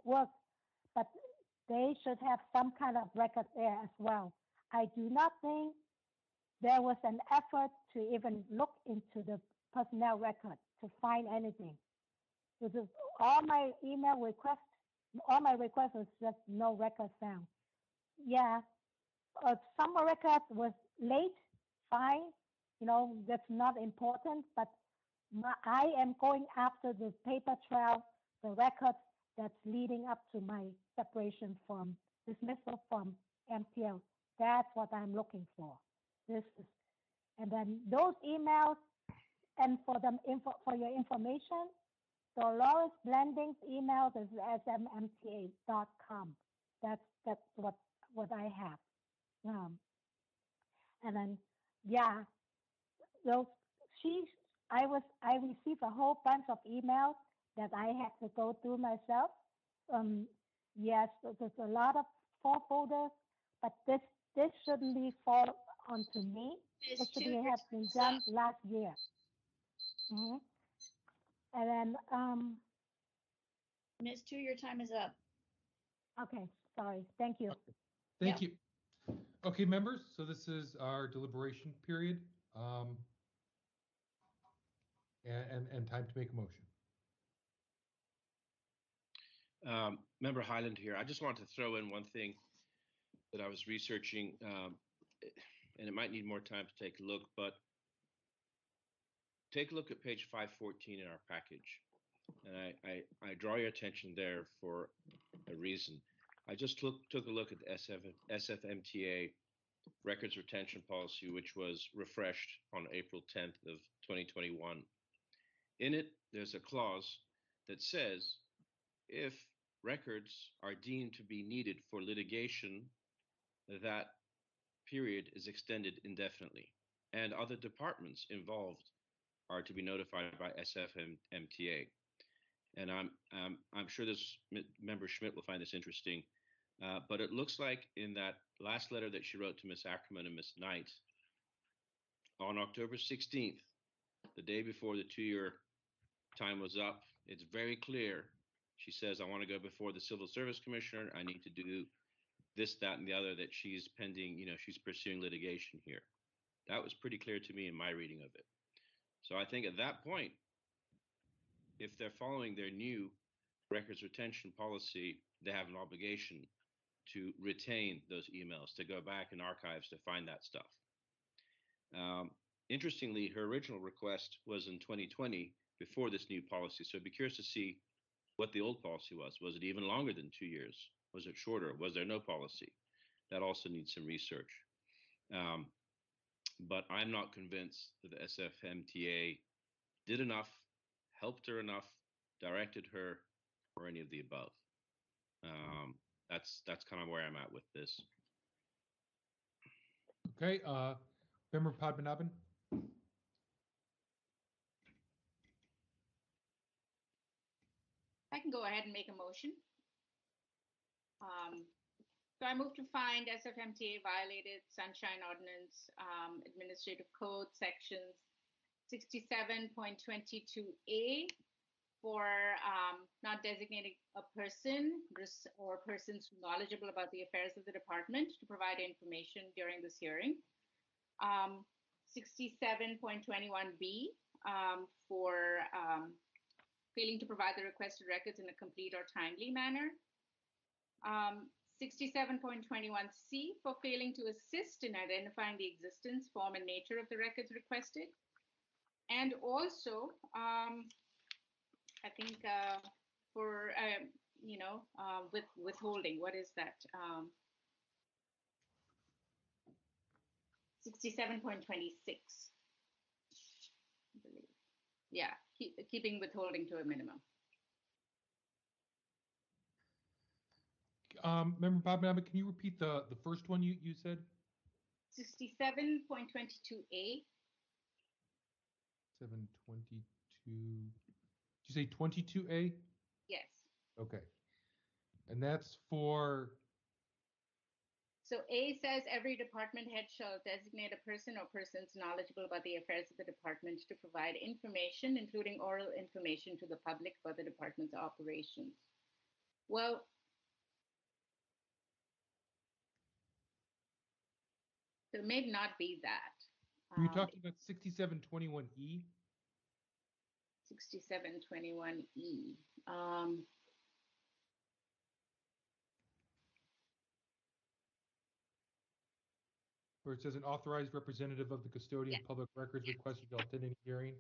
work, but they should have some kind of record there as well. I do not think there was an effort to even look into the personnel record to find anything. This is all my email requests, all my requests was just no record found. Yeah, some records was late, fine, that's not important, but I am going after the paper trail, the records that's leading up to my separation from dismissal from MTL. That's what I'm looking for. And then those emails, and for your information, Dolores Blending's email is smmta.com. That's what I have. And then I received a whole bunch of emails that I had to go through myself. Yes, there's a lot of folders, but this shouldn't be fall onto me. It should have been done last year. And then Ms. Chu, your time is up. Okay, sorry. Thank you. Thank you. Okay, members, so this is our deliberation period. and time to make a motion. Member Highland here. I just wanted to throw in one thing that I was researching, and it might need more time to take a look, but take a look at page 514 in our package. And I draw your attention there for a reason. I just took a look at the SFMTA records retention policy, which was refreshed on April 10th of 2021. In it, there's a clause that says if records are deemed to be needed for litigation, that period is extended indefinitely, and other departments involved are to be notified by SFMTA. And I'm sure this member Schmidt will find this interesting, but it looks like in that last letter that she wrote to Ms. Ackerman and Ms. Knight on October 16th, the day before the 2-year time was up, it's very clear. She says, I want to go before the Civil Service Commissioner. I need to do this, that, and the other, that she's pending, she's pursuing litigation here. That was pretty clear to me in my reading of it. So I think at that point, if they're following their new records retention policy, they have an obligation to retain those emails, to go back in archives to find that stuff. Interestingly, her original request was in 2020 before this new policy. So I'd be curious to see what the old policy was. Was it even longer than 2 years? Was it shorter? Was there no policy? That also needs some research. But I'm not convinced that the SFMTA did enough, helped her enough, directed her, or any of the above. That's kind of where I'm at with this. Okay, Member Padmanabhan. I can go ahead and make a motion. So I move to find SFMTA violated Sunshine Ordinance Administrative Code sections 67.22A for not designating a person or persons knowledgeable about the affairs of the department to provide information during this hearing. 67.21B for failing to provide the requested records in a complete or timely manner. 67.21C for failing to assist in identifying the existence, form, and nature of the records requested. And also, I think for, with withholding, what is that? 67.26, I believe. Yeah, keeping withholding to a minimum. Member Padmanabhan, can you repeat the first one you said? 67.22A. 722. Did you say 22A? Yes. Okay. And that's for. So A says every department head shall designate a person or persons knowledgeable about the affairs of the department to provide information, including oral information, to the public about the department's operations. Well, so it may not be that. Were you talking about 6721E? 6721E. Where it says an authorized representative of the custodian of public records requested to attend any hearing?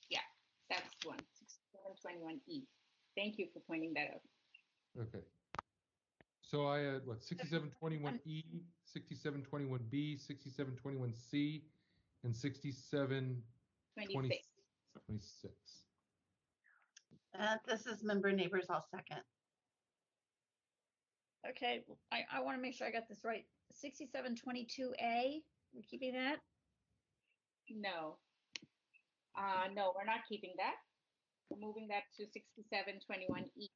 Yeah, that's the one, 6721E. Thank you for pointing that out. Okay. So I had what, 6721E, 6721B, 6721C, and 6726. 26. This is Member Neighbors. I'll second. Okay, I want to make sure I got this right. 6722A, we're keeping that? No. No, we're not keeping that. We're moving that to 6721E.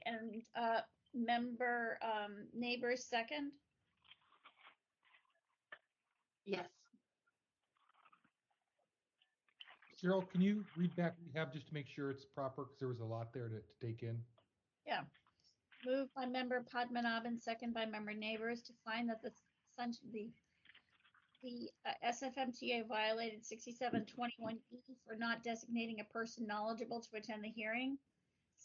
And Member Neighbors second? Yes. Cheryl, can you read back what we have just to make sure it's proper? Because there was a lot there to take in. Yeah. Moved by member Padmanabhan, second by member Neighbors, to find that the SFMTA violated 6721E for not designating a person knowledgeable to attend the hearing,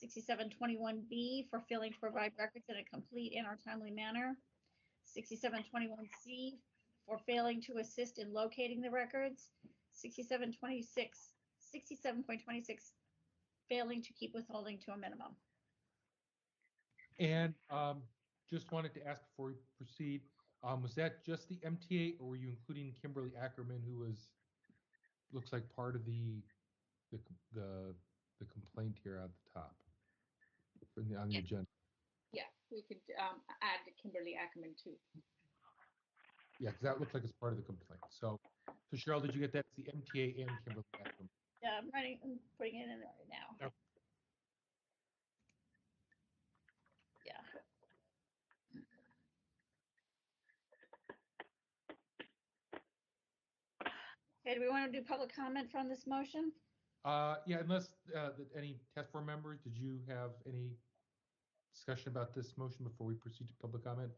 6721B for failing to provide records in a complete and or timely manner, 6721C for failing to assist in locating the records, 67.26 failing to keep withholding to a minimum. And just wanted to ask before we proceed, was that just the MTA, or were you including Kimberly Ackerman, who was looks like part of the complaint here at the top on the agenda? Yeah, we could add Kimberly Ackerman too. Yeah, because that looks like it's part of the complaint. So Cheryl, did you get that? It's the MTA and Kimberly Ackerman. Yeah, I'm putting it in there right now. Okay. Yeah. Okay, do we want to do public comment from this motion? Yeah, unless any task force members, did you have any discussion about this motion before we proceed to public comment?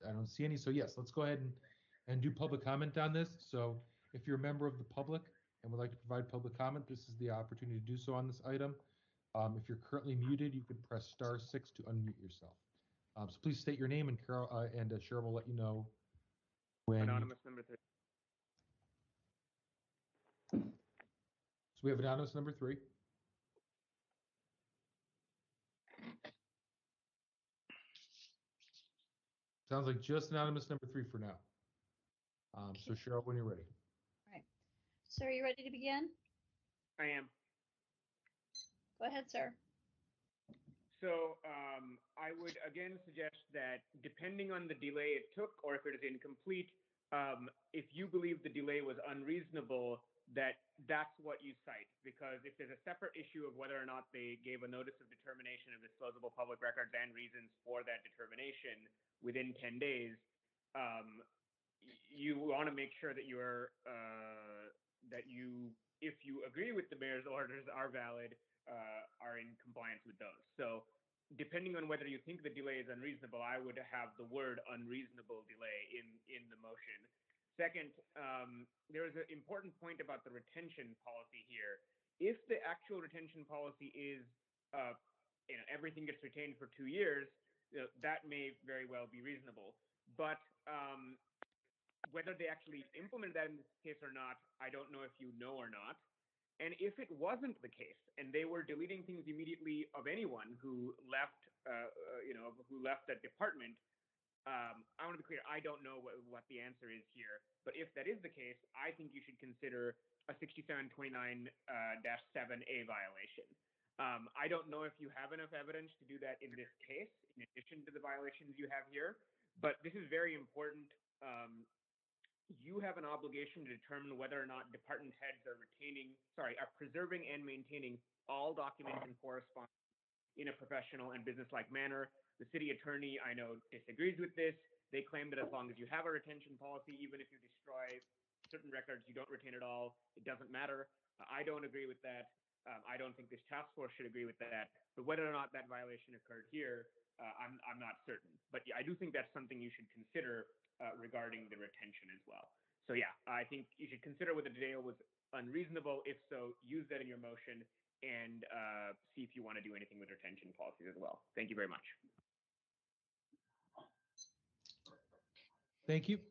I don't see any. So yes, let's go ahead and do public comment on this. So if you're a member of the public and would like to provide public comment, this is the opportunity to do so on this item. If you're currently muted, you can press *6 to unmute yourself. So please state your name, and Carol and Cheryl will let you know when. Anonymous number 3. So we have anonymous number 3. Sounds like just anonymous number 3 for now. So Cheryl, when you're ready. All right. Sir, are you ready to begin? I am. Go ahead, sir. So I would again suggest that depending on the delay it took, or if it is incomplete, if you believe the delay was unreasonable, that's what you cite. Because if there's a separate issue of whether or not they gave a notice of determination of disclosable public records and reasons for that determination within 10 days, you want to make sure that if you agree with the mayor's orders are valid, are in compliance with those. So depending on whether you think the delay is unreasonable, I would have the word unreasonable delay in the motion. Second, there is an important point about the retention policy here. If the actual retention policy is, everything gets retained for 2 years, that may very well be reasonable. But whether they actually implemented that in this case or not, I don't know if you know or not. And if it wasn't the case, and they were deleting things immediately of anyone who left, who left that department, I want to be clear, I don't know what the answer is here. But if that is the case, I think you should consider a 6729-7A violation. I don't know if you have enough evidence to do that in this case, in addition to the violations you have here. But this is very important. You have an obligation to determine whether or not department heads are preserving and maintaining all documents and correspondence in a professional and business-like manner. The city attorney, I know, disagrees with this. They claim that as long as you have a retention policy, even if you destroy certain records, you don't retain it all. It doesn't matter. I don't agree with that. I don't think this task force should agree with that. But whether or not that violation occurred here, I'm not certain. But yeah, I do think that's something you should consider regarding the retention as well. So yeah, I think you should consider whether the delay was unreasonable. If so, use that in your motion and see if you want to do anything with retention policies as well. Thank you very much. Thank you.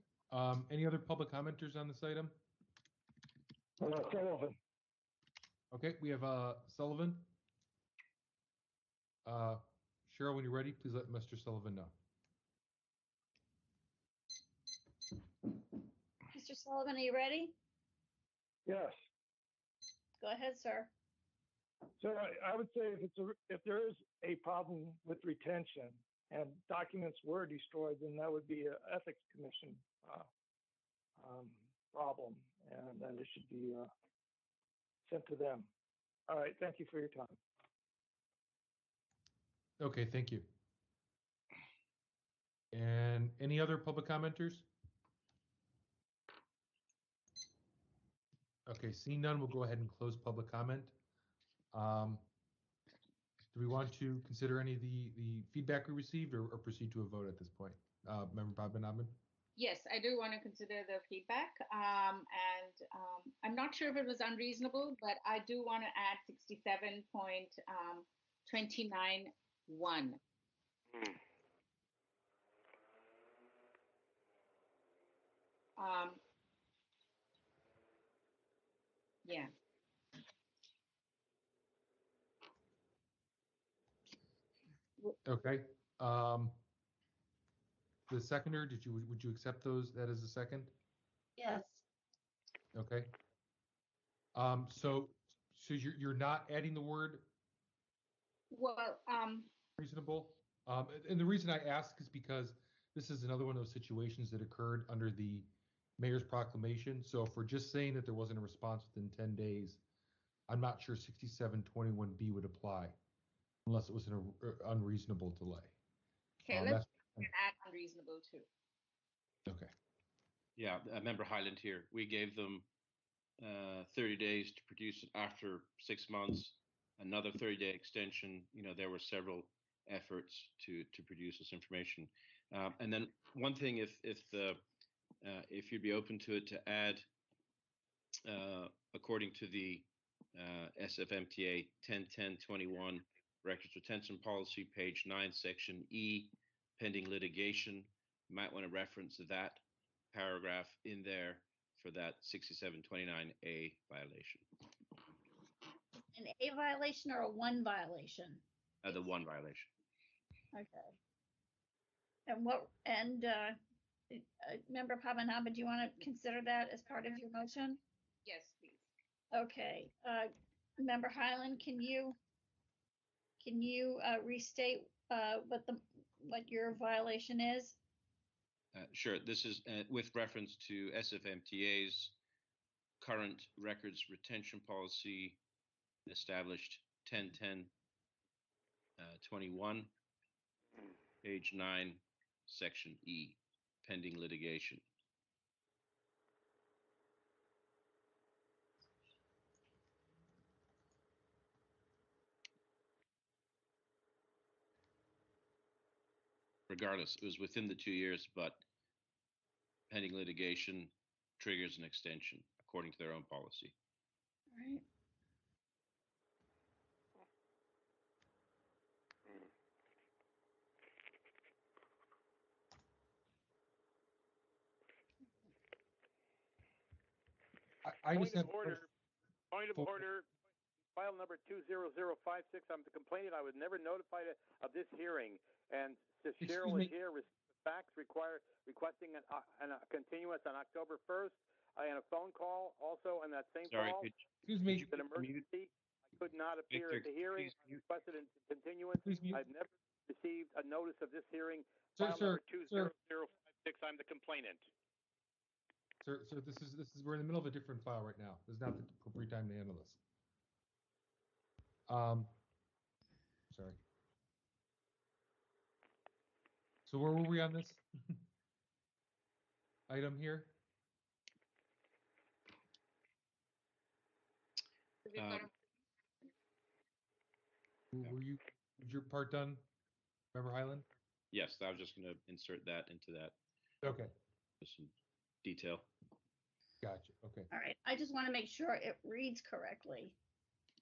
Any other public commenters on this item? Sullivan. Okay, we have Sullivan. Cheryl, when you're ready, please let Mr. Sullivan know. Mr. Sullivan, are you ready? Yes. Go ahead, sir. So I would say if there is a problem with retention and documents were destroyed, then that would be an ethics commission problem, and then it should be sent to them. All right. Thank you for your time. Okay, thank you. And any other public commenters? Okay, seeing none, we'll go ahead and close public comment. Do we want to consider any of the feedback we received or proceed to a vote at this point? Member Padmanabhan? Yes, I do want to consider the feedback. I'm not sure if it was unreasonable, but I do want to add 67.29(1). Yeah. Okay. The seconder, would you accept that as a second? Yes. Okay. So you're not adding the word Well, reasonable. And the reason I ask is because this is another one of those situations that occurred under the mayor's proclamation. So if we're just saying that there wasn't a response within 10 days, I'm not sure 6721B would apply unless it was an unreasonable delay. okay, let's add unreasonable too. Okay. Yeah, Member Highland here. We gave them 30 days to produce it after 6 months, another 30-day extension. You know, there were several efforts to produce this information. And then one thing, if you'd be open to it, to add, according to the SFMTA 10.10.21 Records Retention Policy, page 9, section E, pending litigation, you might want to reference that paragraph in there for that 6729A violation. An A violation or a 1 violation? The 1 violation. Okay. And Member Padmanabhan, do you want to consider that as part of your motion? Yes, please. Okay. Member Highland, can you restate what your violation is? Sure. This is with reference to SFMTA's current records retention policy established 10.10.21, page 9, section E, pending litigation. Regardless, it was within the 2 years, but pending litigation triggers an extension according to their own policy. Right. Point of order. File number 20056. I'm the complainant. I was never notified of this hearing. And Cheryl is here with facts requesting a continuance on October 1st. I had a phone call also on that same call. Excuse me. An emergency. I could not appear at the hearing. I requested a continuance. I've never received a notice of this hearing. File number 20056. I'm the complainant. Sir, this is we're in the middle of a different file right now. This is not the appropriate time to handle this. Sorry. So where were we on this item here? Was your part done, Member Highland? Yes, I was just going to insert that into that. Okay. Just some detail. Gotcha. Okay. All right. I just want to make sure it reads correctly.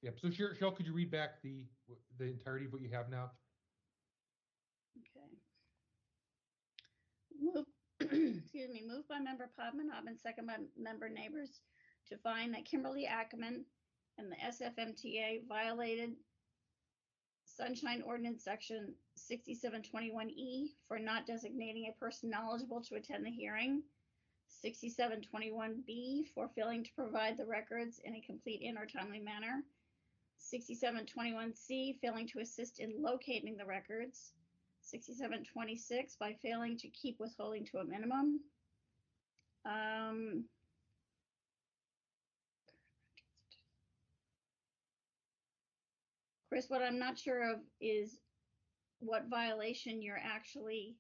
Yep. So Cheryl, could you read back the entirety of what you have now? Okay. Excuse me. Moved by Member Padmanabhan, second by Member Neighbors, to find that Kimberly Ackerman and the SFMTA violated Sunshine Ordinance Section 6721E for not designating a person knowledgeable to attend the hearing, 6721B for failing to provide the records in a complete and or timely manner, 6721C failing to assist in locating the records, 6726 by failing to keep withholding to a minimum. Chris, what I'm not sure of is what violation you're actually,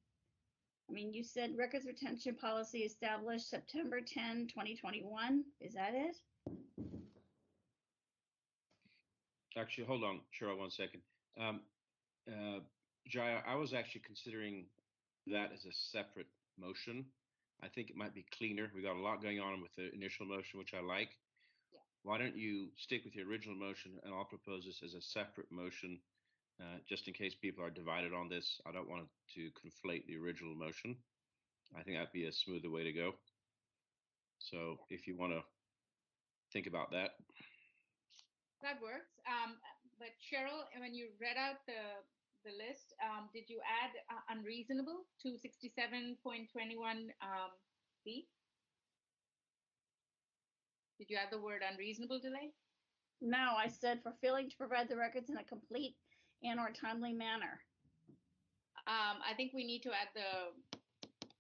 I mean, you said records retention policy established September 10, 2021. Is that it? Actually, hold on, Cheryl, 1 second. Jaya, I was actually considering that as a separate motion. I think it might be cleaner. We got a lot going on with the initial motion, which I like. Yeah. Why don't you stick with your original motion, and I'll propose this as a separate motion, just in case people are divided on this. I don't want to conflate the original motion. I think that'd be a smoother way to go. So if you want to think about that. That works. But Cheryl, when you read out the list, did you add unreasonable to 67.21 B? Did you add the word unreasonable delay? No, I said for failing to provide the records in a complete and or timely manner. I think we need to add the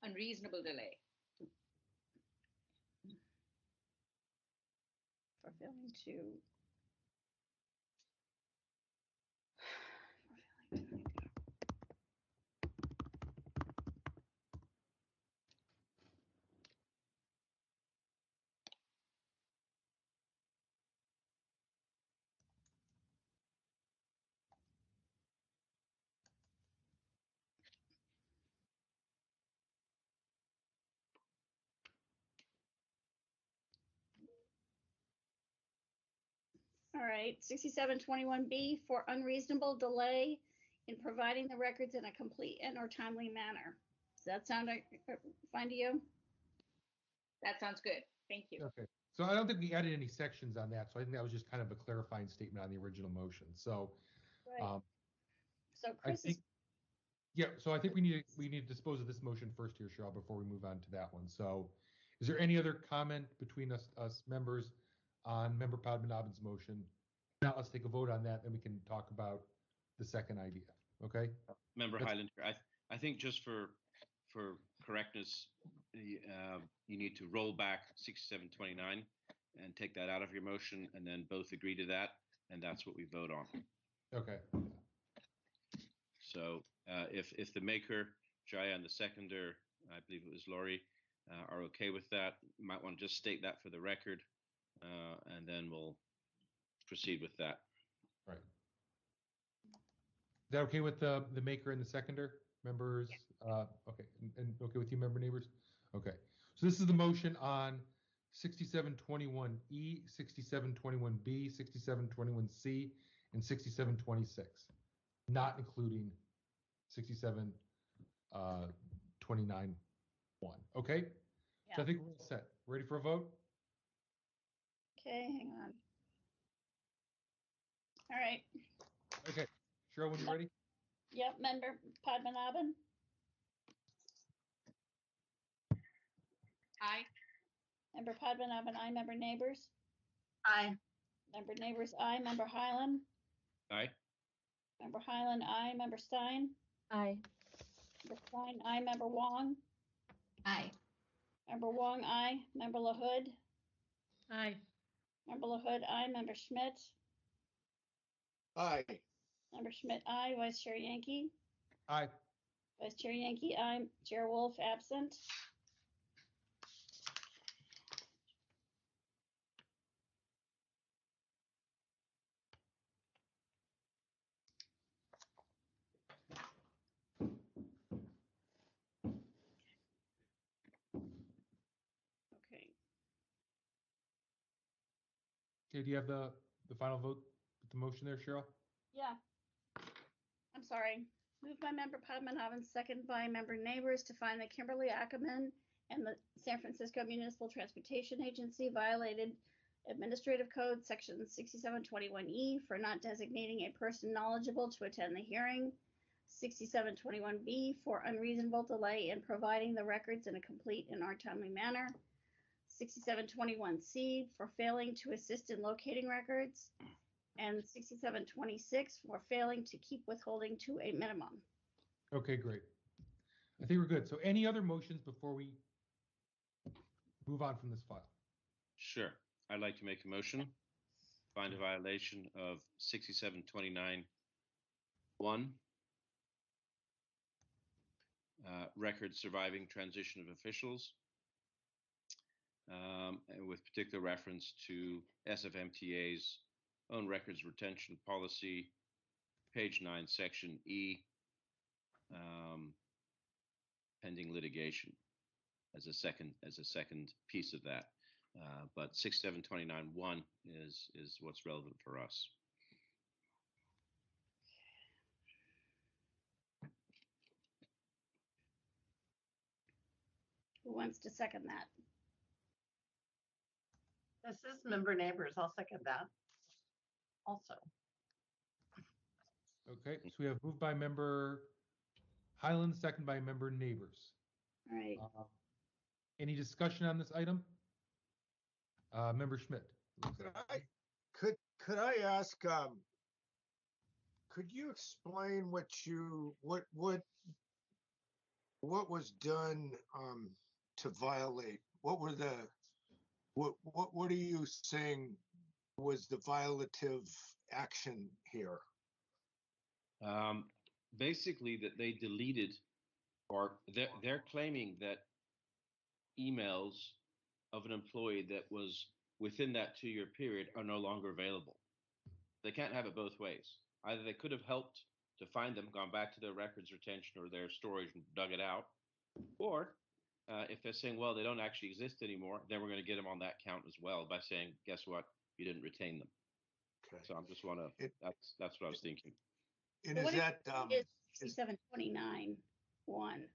unreasonable delay. For failing to. All right, 6721B for unreasonable delay in providing the records in a complete and or timely manner. Does that sound fine to you? That sounds good. Thank you. Okay. So I don't think we added any sections on that. So I think that was just kind of a clarifying statement on the original motion. So, right. So Chris so I think we need to dispose of this motion first here, Cheryl, before we move on to that one. So is there any other comment between us members on Member Padmanabhan's motion? Now let's take a vote on that, and we can talk about the second idea. Okay? Member Highlander, I think just for correctness, you need to roll back 6729 and take that out of your motion, and then both agree to that, and that's what we vote on. Okay. So if the maker, Jaya, and the seconder, I believe it was Lori, are okay with that, you might want to just state that for the record, and then we'll proceed with that. Right. Is that okay with the maker and the seconder? Members? Okay. And okay with you, member neighbors? Okay. So this is the motion on 6721E, 6721B, 6721C, and 6726, not including 6729.1. Okay? Yeah. So I think we're all set. Ready for a vote? Okay, hang on. All right. Okay. Cheryl, when you're ready? Yep, Member Padmanabhan. Aye. Member Padmanabhan, aye. Member Neighbors. Aye. Member Neighbors, aye. Member Highland. Aye. Member Highland, aye. Member Stein. Aye. Member Stein, aye. Member Wong. Aye. Member Wong, aye. Member LaHood. Aye. Member LaHood, aye. Member Schmidt. Aye. Member Schmidt, aye. Vice Chair Yankee. Aye. Vice Chair Yankee, aye. Chair Wolf, absent. Okay. Okay, do you have the final vote with the motion there, Cheryl? Yeah. I'm sorry. Moved by Member Padmanabhan, second by Member Neighbors to find that Kimberly Ackerman and the San Francisco Municipal Transportation Agency violated Administrative Code Section 6721E for not designating a person knowledgeable to attend the hearing, 6721B for unreasonable delay in providing the records in a complete and timely manner, 6721C for failing to assist in locating records, and 6726 for failing to keep withholding to a minimum. Okay, great. I think we're good. So any other motions before we move on from this file? Sure. I'd like to make a motion. Find a violation of 6729.1. Record surviving transition of officials, and with particular reference to SFMTA's own records retention policy, page 9, section E, pending litigation as a second piece of that. But 6729.1 is what's relevant for us. Who wants to second that? This is member Neighbors. I'll second that. Also. Okay, so we have moved by member Highland, second by member Neighbors. All right. Any discussion on this item? Member Schmidt. Could I ask, could you explain what was done to violate? What are you saying was the violative action here? Basically, that they deleted, or they're claiming that emails of an employee that was within that 2-year period are no longer available. They can't have it both ways. Either they could have helped to find them, gone back to their records retention or their storage and dug it out, or if they're saying, well, they don't actually exist anymore, then we're going to get them on that count as well by saying, guess what, you didn't retain them. Okay. So I'm just want to. That's what I was thinking. And is that is 6729.1?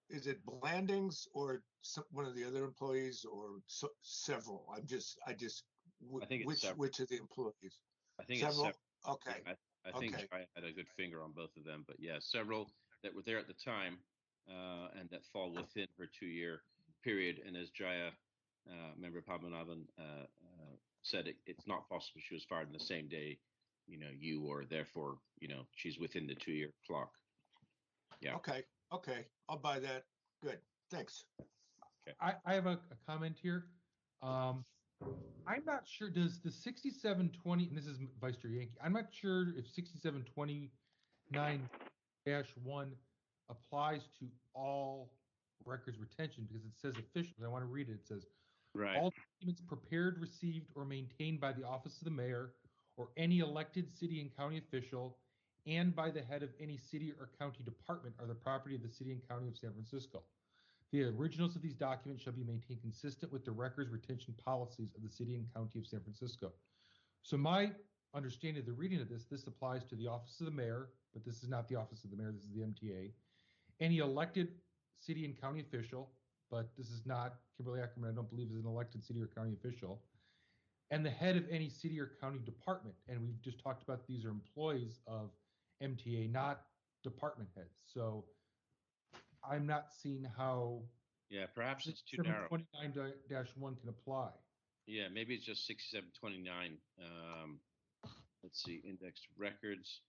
Is it Blandings or one of the other employees or several? I think it's which of the employees? I think several. It's several. Okay. I think Jaya had a good finger on both of them, but yeah, several that were there at the time and that fall within her 2-year period. And as Jaya, member Padmanabhan, said, it's not possible she was fired in the same day, or therefore, she's within the 2-year clock. Yeah. Okay. I'll buy that. Good. Thanks. Okay. I have a comment here. I'm not sure, does the 6720, and this is Vice Chair Yankee, I'm not sure if 6729-1 applies to all records retention because it says officials. I want to read it. It says, right. All documents prepared, received, or maintained by the office of the mayor or any elected city and county official and by the head of any city or county department are the property of the city and county of San Francisco. The originals of these documents shall be maintained consistent with the records retention policies of the city and county of San Francisco. So my understanding of the reading of this applies to the office of the mayor, but this is not the office of the mayor, this is the MTA. Any elected city and county official, but this is not Kimberly Ackerman, I don't believe is an elected city or county official, and the head of any city or county department. And we've just talked about these are employees of MTA, not department heads. So I'm not seeing how perhaps it's too narrow. 729-1 can apply. Yeah, maybe it's just 6729. Let's see, indexed records.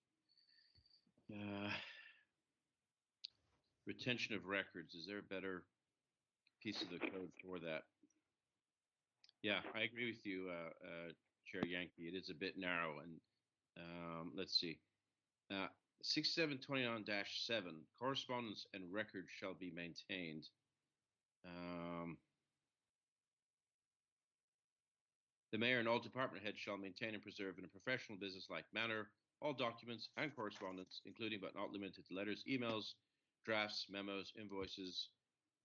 Retention of records. Is there a better piece of the code for that? Yeah, I agree with you, Chair Yankee. It is a bit narrow. And let's see. 6729-7, correspondence and records shall be maintained. The mayor and all department heads shall maintain and preserve in a professional business-like manner all documents and correspondence, including but not limited to letters, emails, drafts, memos, invoices,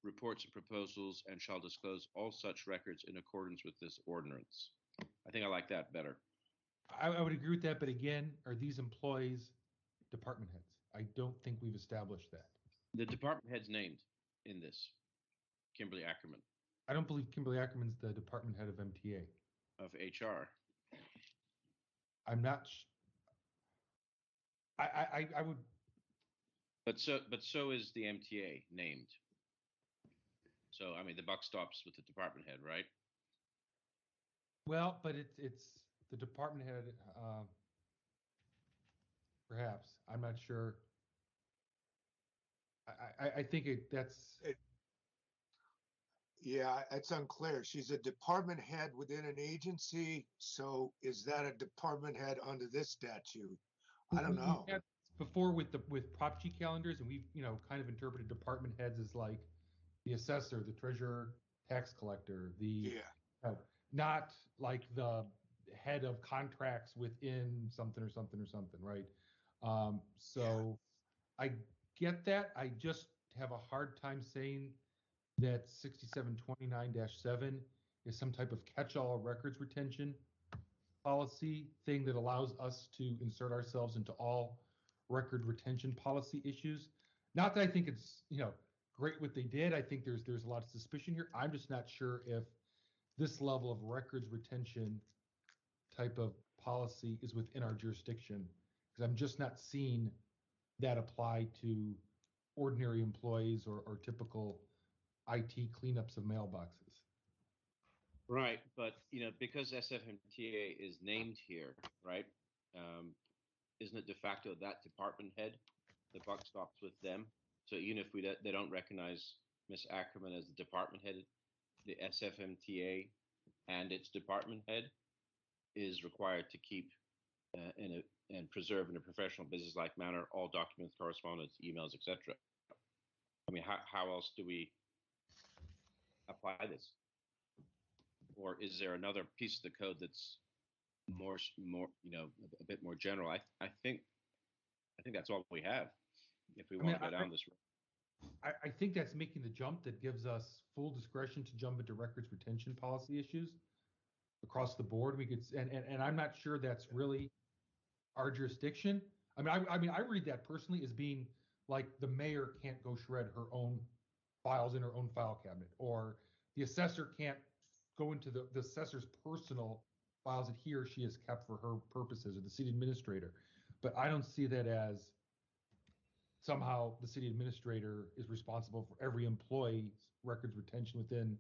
reports and proposals, and shall disclose all such records in accordance with this ordinance. I think I like that better. I would agree with that, but again, are these employees department heads? I don't think we've established that. The department head's named in this, Kimberly Ackerman. I don't believe Kimberly Ackerman's the department head of MTA. Of HR. I'm not. I would. But so is the MTA named. So I mean, the buck stops with the department head, right? Well, but it's the department head. Perhaps I'm not sure. I think yeah, it's unclear. She's a department head within an agency. So is that a department head under this statute? I don't know. Before with Prop G calendars, and we've kind of interpreted department heads as like the assessor, the treasurer, tax collector, not like the head of contracts within something or something or something, right? So I get that. I just have a hard time saying that 6729-7 is some type of catch-all records retention policy thing that allows us to insert ourselves into all record retention policy issues. Not that I think it's, great what they did. I think there's a lot of suspicion here. I'm just not sure if this level of records retention type of policy is within our jurisdiction, because I'm just not seeing that apply to ordinary employees or typical IT cleanups of mailboxes. Right, but because SFMTA is named here, right? Isn't it de facto that department head? The buck stops with them. So even if they don't recognize Ms. Ackerman as the department head, the SFMTA and its department head is required to keep and preserve in a professional business-like manner all documents, correspondence, emails, etc. I mean, how else do we apply this? Or is there another piece of the code that's more a bit more general? I think that's all we have if we want to go down this road. I think that's making the jump that gives us full discretion to jump into records retention policy issues across the board. We could, and I'm not sure that's really our jurisdiction. I mean, I read that personally as being like the mayor can't go shred her own files in her own file cabinet, or the assessor can't go into the assessor's personal files that he or she has kept for her purposes, or the city administrator. But I don't see that as somehow the city administrator is responsible for every employee's records retention within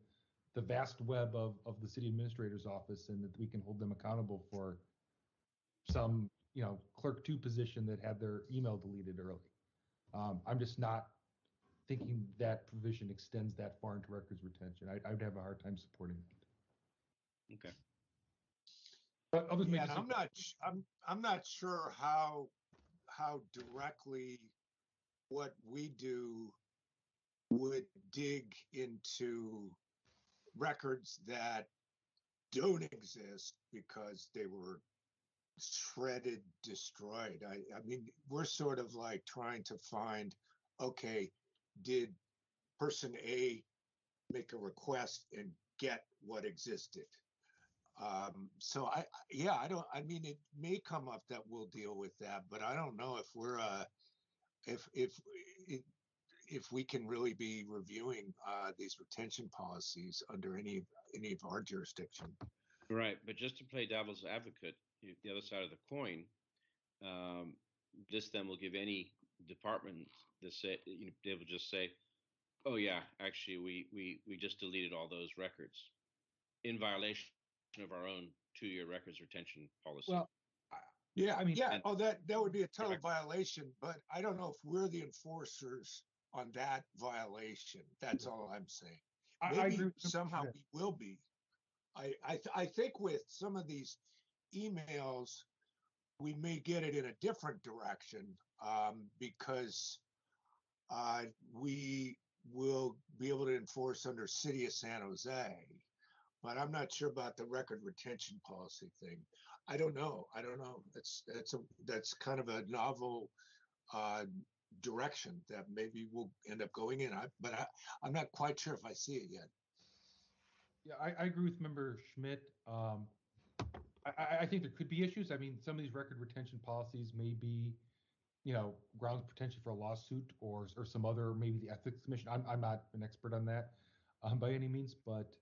the vast web of the city administrator's office, and that we can hold them accountable for some, clerk 2 position that had their email deleted early. I'm just not thinking that provision extends that far into records retention. I would have a hard time supporting that. Okay. But others may and I'm not sure how directly what we do would dig into records that don't exist because they were shredded, destroyed. I mean, we're sort of like trying to find, okay, did person A make a request and get what existed? So I mean, it may come up that we'll deal with that, but I don't know if we're if we can really be reviewing these retention policies under any of our jurisdiction. Right, but just to play devil's advocate, the other side of the coin, this then will give any department they will just say, oh yeah, actually we just deleted all those records in violation of our own 2-year records retention policy. Well, that would be a total violation, but I don't know if we're the enforcers on that violation. That's all I'm saying. Maybe somehow we will be. I think with some of these emails, we may get it in a different direction, because we will be able to enforce under City of San Jose. But I'm not sure about the record retention policy thing. I don't know. That's kind of a novel direction that maybe we'll end up going in. But I'm not quite sure if I see it yet. Yeah, I agree with Member Schmidt. I think there could be issues. I mean, some of these record retention policies may be, grounds potentially for a lawsuit or some other, maybe the Ethics Commission. I'm not an expert on that by any means, but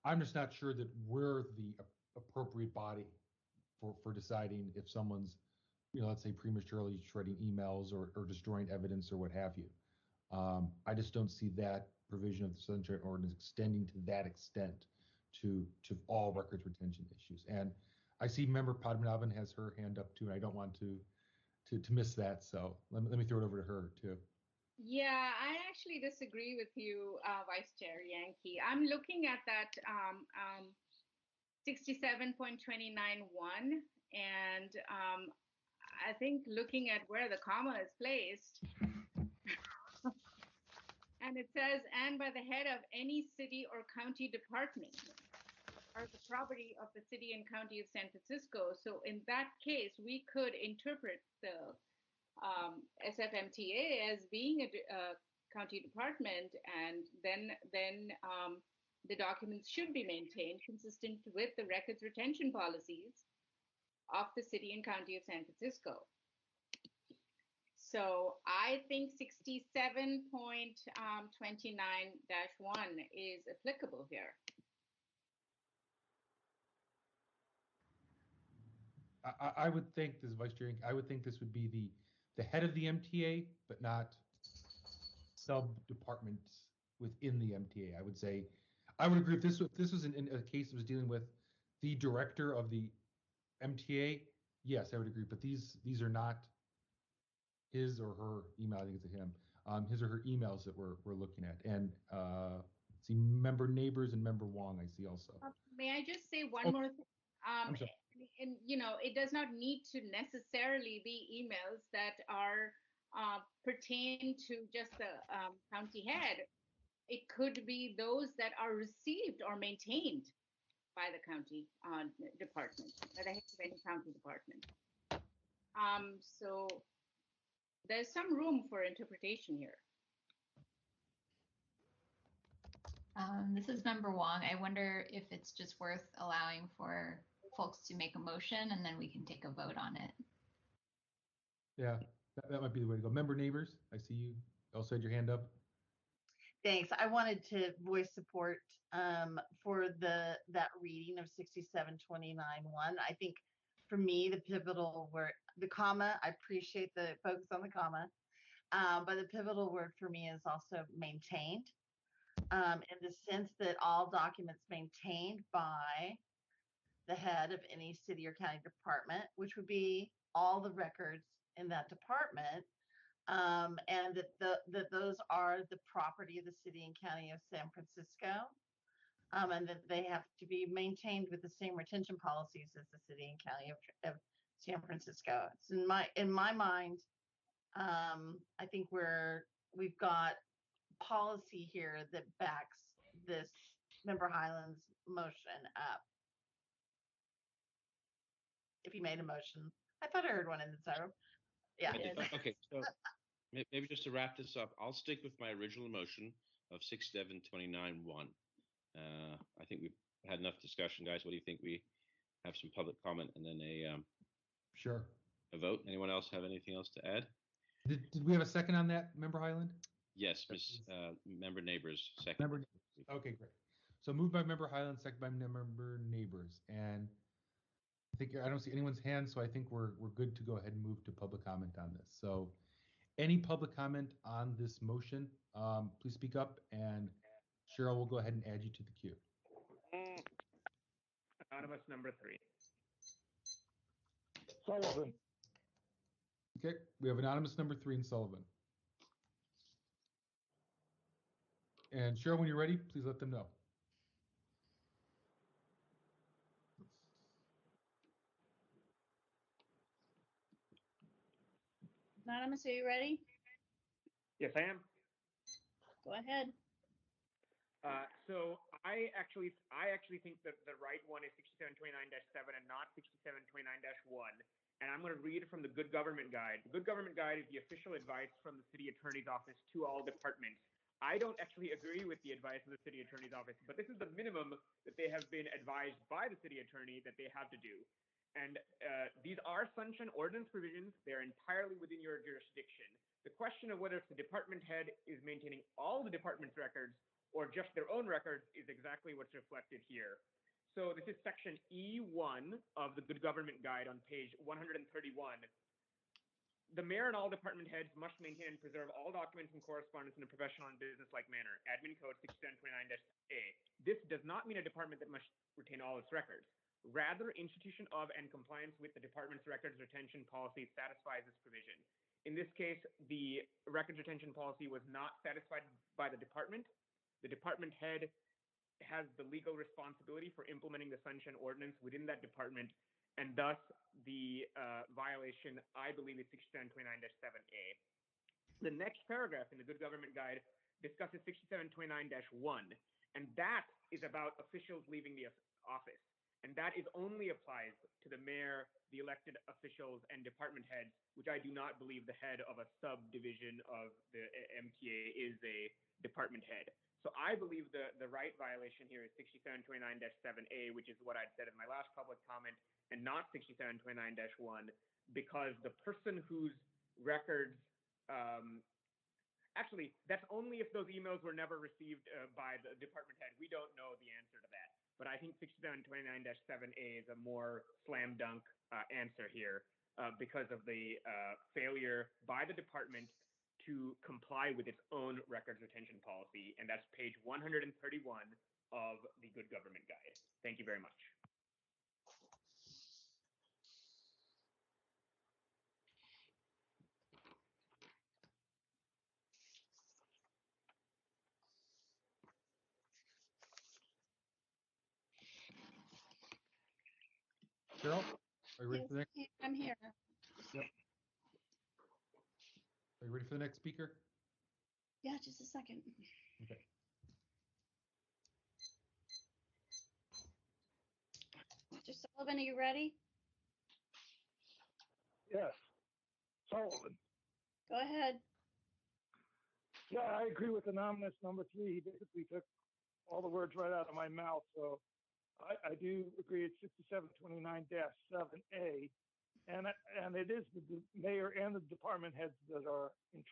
I'm just not sure that we're the appropriate body for deciding if someone's, let's say prematurely shredding emails or destroying evidence or what have you. I just don't see that provision of the Sunshine Ordinance extending to that extent to all records retention issues. And I see Member Padmanabhan has her hand up too, and I don't want to miss that. So let me throw it over to her too. Yeah, I actually disagree with you, Vice Chair Yankee. I'm looking at that 67.29.1, and I think looking at where the comma is placed, and it says, and by the head of any city or county department. are the property of the city and county of San Francisco. So in that case, we could interpret the SFMTA as being a county department, and then the documents should be maintained consistent with the records retention policies of the city and county of San Francisco. So I think 67.29-1 is applicable here. I would think this, Vice Chair, I would think this would be the head of the MTA, but not sub-departments within the MTA. I would say, I would agree if this was in a case that was dealing with the director of the MTA, yes, I would agree. But these are not his or her email. I think it's a him. His or her emails that we're looking at, and see member Neighbors and member Wong. I see also. May I just say one more thing? I'm sorry. And it does not need to necessarily be emails that are pertain to just the county head. It could be those that are received or maintained by the county department, by the head of any county department. So there's some room for interpretation here. This is member Wong. I wonder if it's just worth allowing for folks to make a motion and then we can take a vote on it. Yeah, that might be the way to go. Member Neighbors, I see you also had your hand up. Thanks. I wanted to voice support for that reading of 6729-1. I think for me, the pivotal word, the comma, I appreciate the focus on the comma, but the pivotal word for me is also maintained, in the sense that all documents maintained by the head of any city or county department, which would be all the records in that department, and that those are the property of the city and county of San Francisco, and that they have to be maintained with the same retention policies as the city and county of San Francisco. It's in my mind, I think we've got policy here that backs this member Highland's motion up. If he made a motion, I thought I heard one in the title. Yeah. Okay, so maybe just to wrap this up, I'll stick with my original motion of 6729-1. I think we've had enough discussion, guys. What do you think? We have some public comment and then a vote. Anyone else have anything else to add? Did we have a second on that, Member Highland? Yes, Member Neighbors, second. Okay, great. So moved by Member Highland, second by Member Neighbors, and I don't see anyone's hand, so I think we're good to go ahead and move to public comment on this. So any public comment on this motion, please speak up, and Cheryl will go ahead and add you to the queue. Anonymous number 3. Sullivan. Okay, we have anonymous number 3 in Sullivan. And Cheryl, when you're ready, please let them know. Anonymous, are you ready? Yes, I am. Go ahead. So I actually think that the right one is 6729-7 and not 6729-1. And I'm going to read from the Good Government Guide. The Good Government Guide is the official advice from the City Attorney's Office to all departments. I don't actually agree with the advice of the City Attorney's Office, but this is the minimum that they have been advised by the City Attorney that they have to do. And these are Sunshine Ordinance provisions. They're entirely within your jurisdiction. The question of whether it's the department head is maintaining all the department's records or just their own records is exactly what's reflected here. So this is section E1 of the Good Government Guide on page 131. The mayor and all department heads must maintain and preserve all documents and correspondence in a professional and business-like manner. Admin Code 6729-A. This does not mean a department that must retain all its records. Rather, institution of and compliance with the department's records retention policy satisfies this provision. In this case, the records retention policy was not satisfied by the department. The department head has the legal responsibility for implementing the Sunshine Ordinance within that department, and thus the violation, I believe, is 6729-7A. The next paragraph in the Good Government Guide discusses 6729-1, and that is about officials leaving the office. And that is only applies to the mayor, the elected officials, and department heads, which I do not believe the head of a subdivision of the MTA is a department head. So I believe the right violation here is 6729-7A, which is what I'd said in my last public comment, and not 6729-1, because the person whose records, actually, that's only if those emails were never received by the department head. We don't know the answer to that. But I think 6729-7A is a more slam dunk answer here because of the failure by the department to comply with its own records retention policy. And that's page 131 of the Good Government Guide. Thank you very much. Cheryl, are you ready for the next? I'm here. Yep. Are you ready for the next speaker? Yeah, just a second. Okay. Mr. Sullivan, are you ready? Yes. Sullivan. Go ahead. Yeah, I agree with anonymous number 3. He basically took all the words right out of my mouth. So I do agree it's 6729-7A. And it is the mayor and the department heads that are in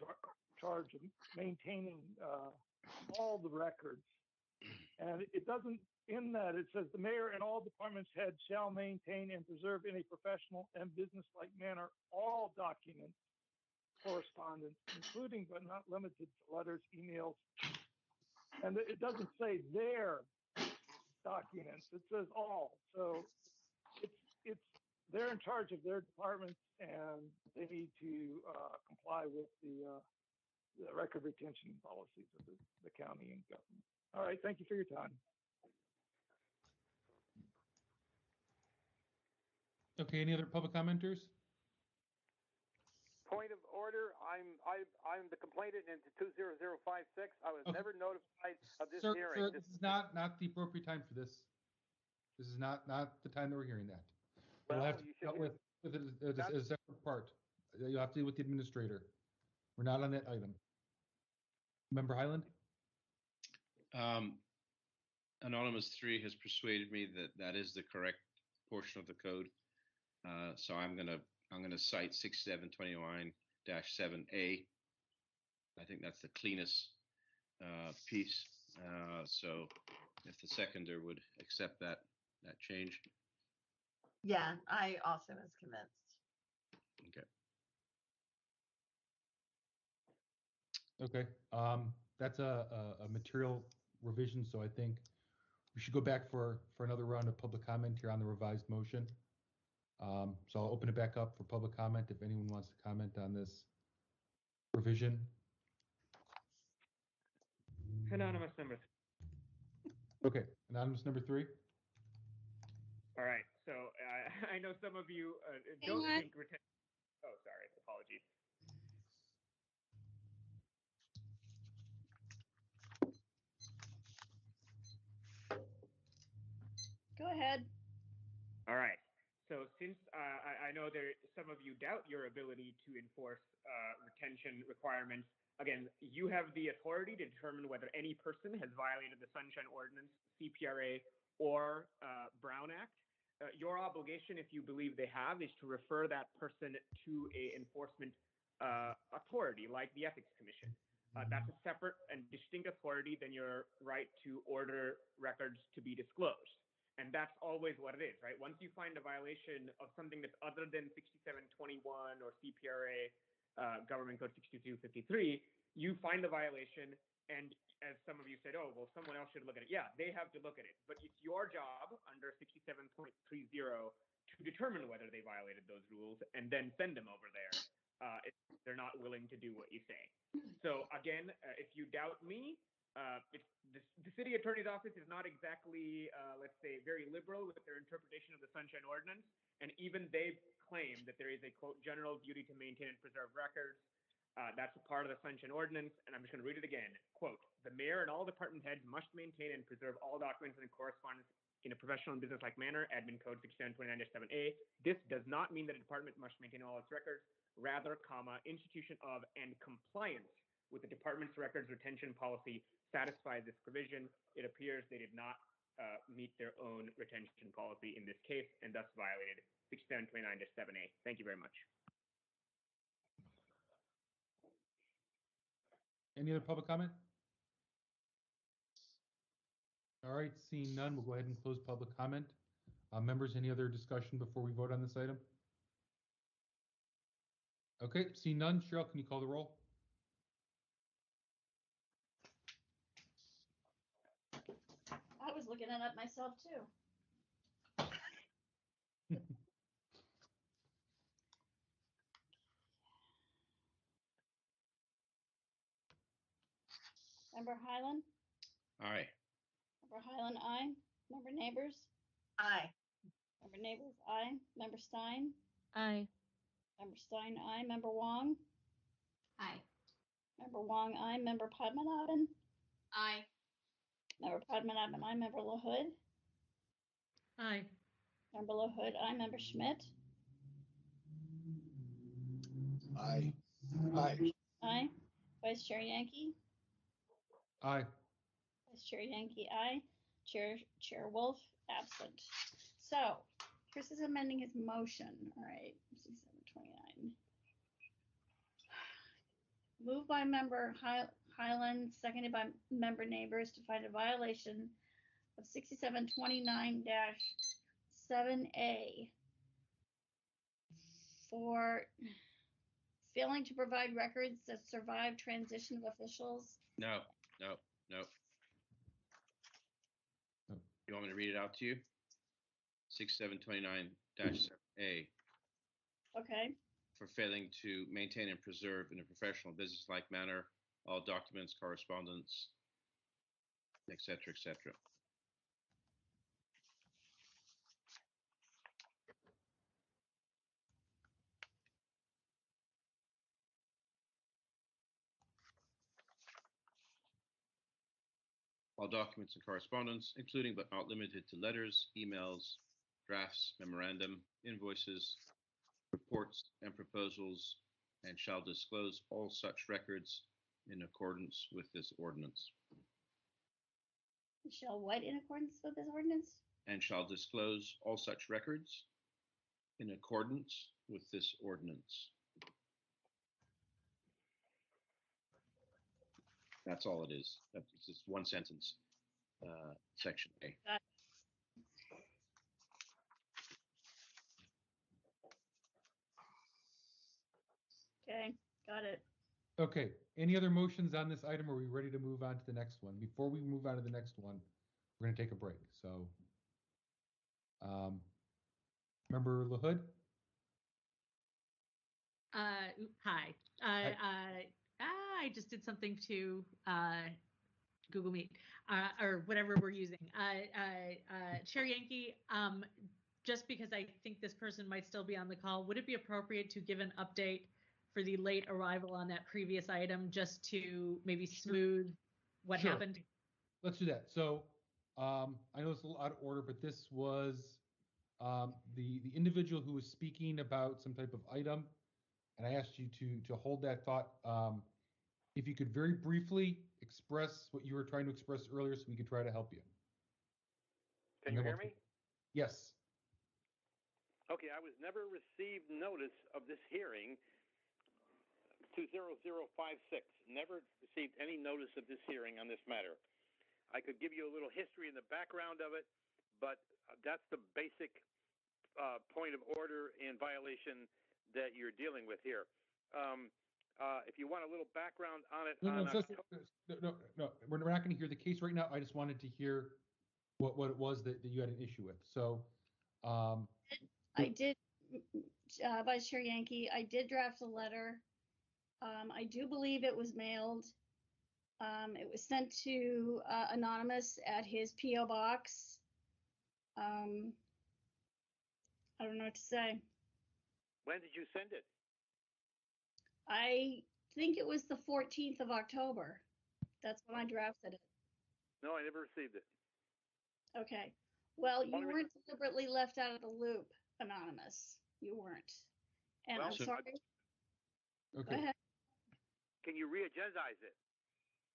charge of maintaining all the records. And it doesn't, in that, it says the mayor and all departments heads shall maintain and preserve in a professional and business-like manner all documents, correspondence, including but not limited to letters, emails. And it doesn't say their documents, it says all. So it's they're in charge of their departments, and they need to comply with the record retention policies of the county and government. All right, thank you for your time. Okay, any other public commenters? Point of order. I'm the complainant in 20056. I was never notified of this Sir, hearing. sir, this is not the appropriate time for this. This is not the time that we're hearing that. We'll have to deal with it as a separate part. You'll have to deal with the administrator. We're not on that item. Member Highland? Anonymous 3 has persuaded me that that is the correct portion of the code. So I'm gonna cite 6729-7A. I think that's the cleanest piece. So if the seconder would accept that change. Yeah, I also was convinced. Okay. Okay, that's a material revision, so I think we should go back for another round of public comment here on the revised motion. So I'll open it back up for public comment if anyone wants to comment on this revision. Anonymous number 3. Okay, anonymous number 3. All right. So I know some of you don't think retention. Oh, sorry. Apologies. Go ahead. All right. So since I know some of you doubt your ability to enforce retention requirements, again, you have the authority to determine whether any person has violated the Sunshine Ordinance, CPRA, or Brown Act. Your obligation, if you believe they have, is to refer that person to an enforcement authority like the Ethics Commission. That's a separate and distinct authority than your right to order records to be disclosed. And that's always what it is, right? Once you find a violation of something that's other than 6721 or CPRA, Government Code 6253, you find the violation, and as some of you said, oh, well, someone else should look at it. Yeah, they have to look at it. But it's your job under 67.30 to determine whether they violated those rules and then send them over there if they're not willing to do what you say. So again, if you doubt me, the city attorney's office is not exactly, let's say, very liberal with their interpretation of the Sunshine Ordinance, and even they claim that there is a, quote, general duty to maintain and preserve records. That's a part of the Sunshine Ordinance, and I'm just going to read it again. Quote, the mayor and all department heads must maintain and preserve all documents and correspondence in a professional and business-like manner, Admin Code 6729-7A. This does not mean that a department must maintain all its records. Rather, institution of and compliance with the department's records retention policy satisfy this provision. It appears they did not meet their own retention policy in this case and thus violated 6729-7A. Thank you very much. Any other public comment? All right, seeing none, we'll go ahead and close public comment. Members, any other discussion before we vote on this item? Okay, seeing none, Cheryl, can you call the roll? I was looking it up myself too. Member Highland? Aye. Member Highland, aye. Member Neighbors? Aye. Member Neighbors, aye. Member Stein? Aye. Member Stein, aye. Member Wong? Aye. Member Wong, aye. Member Padmanabhan? Aye. Member Padmanabhan, aye. Member LaHood? Aye. Member LaHood, aye. Member Schmidt? Aye. Aye. Aye. Vice Chair Yankee? Aye. Vice Chair Yankee, aye. Chair Wolf, absent. So, Chris is amending his motion. All right, 6729. Moved by Member Highland, seconded by Member Neighbors to find a violation of 6729-7A for failing to provide records that survive transition of officials. No. You want me to read it out to you? 6729-7A. Okay. For failing to maintain and preserve in a professional, business-like manner all documents, correspondence, etc., etc. All documents and correspondence, including but not limited to letters, emails, drafts, memorandum, invoices, reports, and proposals, and shall disclose all such records in accordance with this ordinance. Shall what in accordance with this ordinance? And shall disclose all such records in accordance with this ordinance. That's all it is. That's just one sentence, section A. Okay, got it. Okay, any other motions on this item? Or are we ready to move on to the next one? Before we move on to the next one, we're going to take a break. So, Member LaHood? Hi. I just did something to Google Meet or whatever we're using. Chair Yankee, just because I think this person might still be on the call, would it be appropriate to give an update for the late arrival on that previous item, just to maybe smooth what happened? Let's do that. So I know it's a little out of order, but this was the individual who was speaking about some type of item, and I asked you to hold that thought. If you could very briefly express what you were trying to express earlier, so we could try to help you. Can you hear me? Yes. Okay, I was never received notice of this hearing. 20056. Never received any notice of this hearing on this matter. I could give you a little history in the background of it, but that's the basic point of order and violation that you're dealing with here. If you want a little background on it, No, we're not going to hear the case right now. I just wanted to hear what it was that you had an issue with. So, I did, Vice Chair Yankee, I did draft a letter. I do believe it was mailed. It was sent to Anonymous at his P.O. box. I don't know what to say. When did you send it? I think it was the 14th of October. That's when I drafted it. No, I never received it. Okay. Well, you weren't deliberately left out of the loop, Anonymous. You weren't. And Well, I'm sorry. Go Okay. ahead. Can you re-agendize it?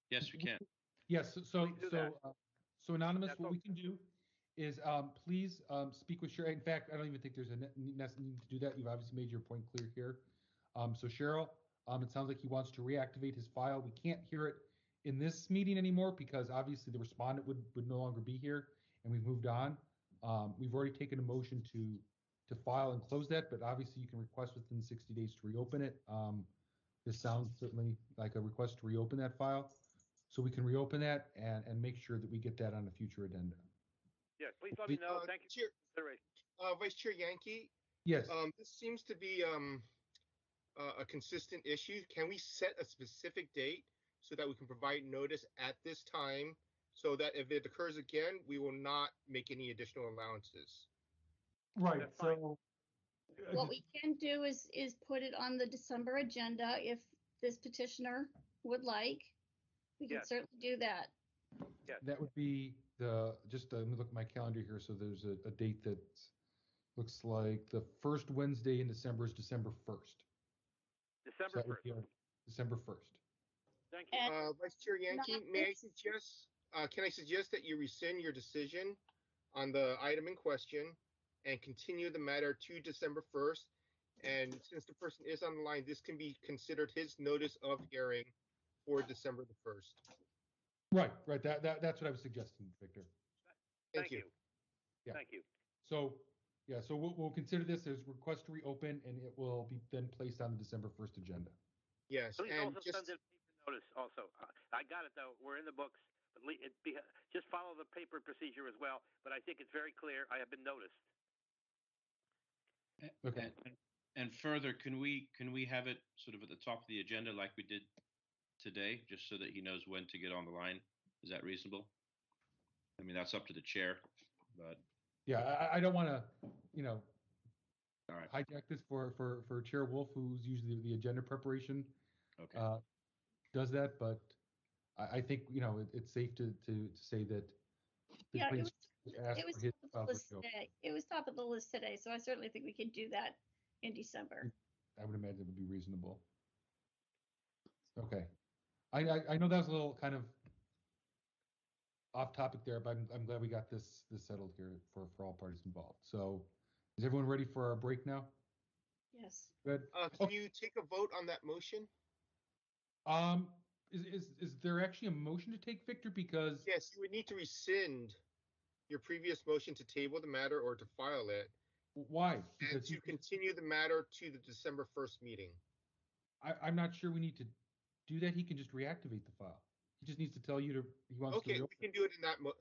Yes, we can. Yes. So Anonymous, That's what all. we can do is please speak with Cheryl. In fact, I don't even think there's a need to do that. You've obviously made your point clear here. So Cheryl, it sounds like he wants to reactivate his file. We can't hear it in this meeting anymore because obviously the respondent would no longer be here, and we've moved on. We've already taken a motion to file and close that, but obviously you can request within 60 days to reopen it. This sounds certainly like a request to reopen that file. So we can reopen that and make sure that we get that on a future addenda. Yes, please let me know. Thank you for consideration. Vice Chair Yankee, Yes. this seems to be a consistent issue. Can we set a specific date so that we can provide notice at this time so that if it occurs again, we will not make any additional allowances? Right. So What we can do is put it on the December agenda if this petitioner would like. We can certainly do that. Yes. That would be let me look at my calendar here. So there's a date that looks like the first Wednesday in December is December 1st. December 1st. December 1st. Thank you. Vice Chair Yankee, can I suggest that you rescind your decision on the item in question and continue the matter to December 1st? And since the person is on the line, this can be considered his notice of hearing for December the 1st. Right. That's what I was suggesting, Victor. Thank you. Yeah. Thank you. So we'll consider this as request to reopen, and it will be then placed on the December 1st agenda. Yes. Please And also send in paper notice also. I got it though. We're in the books. But just follow the paper procedure as well. But I think it's very clear. I have been noticed. Okay. And further, can we have it sort of at the top of the agenda like we did today, just so that he knows when to get on the line? Is that reasonable? I mean, that's up to the chair, but yeah, I don't want to, all right. hijack this for Chair Wolf, who's usually the agenda preparation. Okay. Does that, but I think it's safe to say that. Yeah, it was top of the list today. It was top of the list today, so I certainly think we can do that in December. I would imagine it would be reasonable. Okay. I know that was a little kind of off topic there, but I'm glad we got this settled here for all parties involved. So is everyone ready for our break now? Yes. Good. Can you take a vote on that motion? Is there actually a motion to take, Victor? Because yes, you would need to rescind your previous motion to table the matter or to file it. Why? Because to continue the matter to the December 1st meeting. I'm not sure we need to do that. He can just reactivate the file. He just needs to tell you he wants to reopen. Okay, we can do it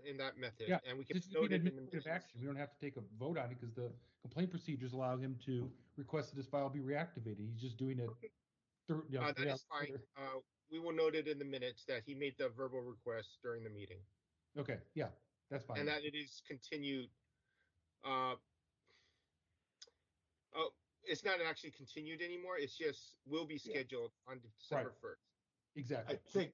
in that method. Yeah, and we can just note be it an in the administrative minutes. action. We don't have to take a vote on it because the complaint procedures allow him to request that his file be reactivated. He's just doing it. That is fine. We will note it in the minutes that he made the verbal request during the meeting. Okay, yeah, that's fine. And that it is continued. It's not actually continued anymore. It's just will be scheduled on December 1st. Exactly. I think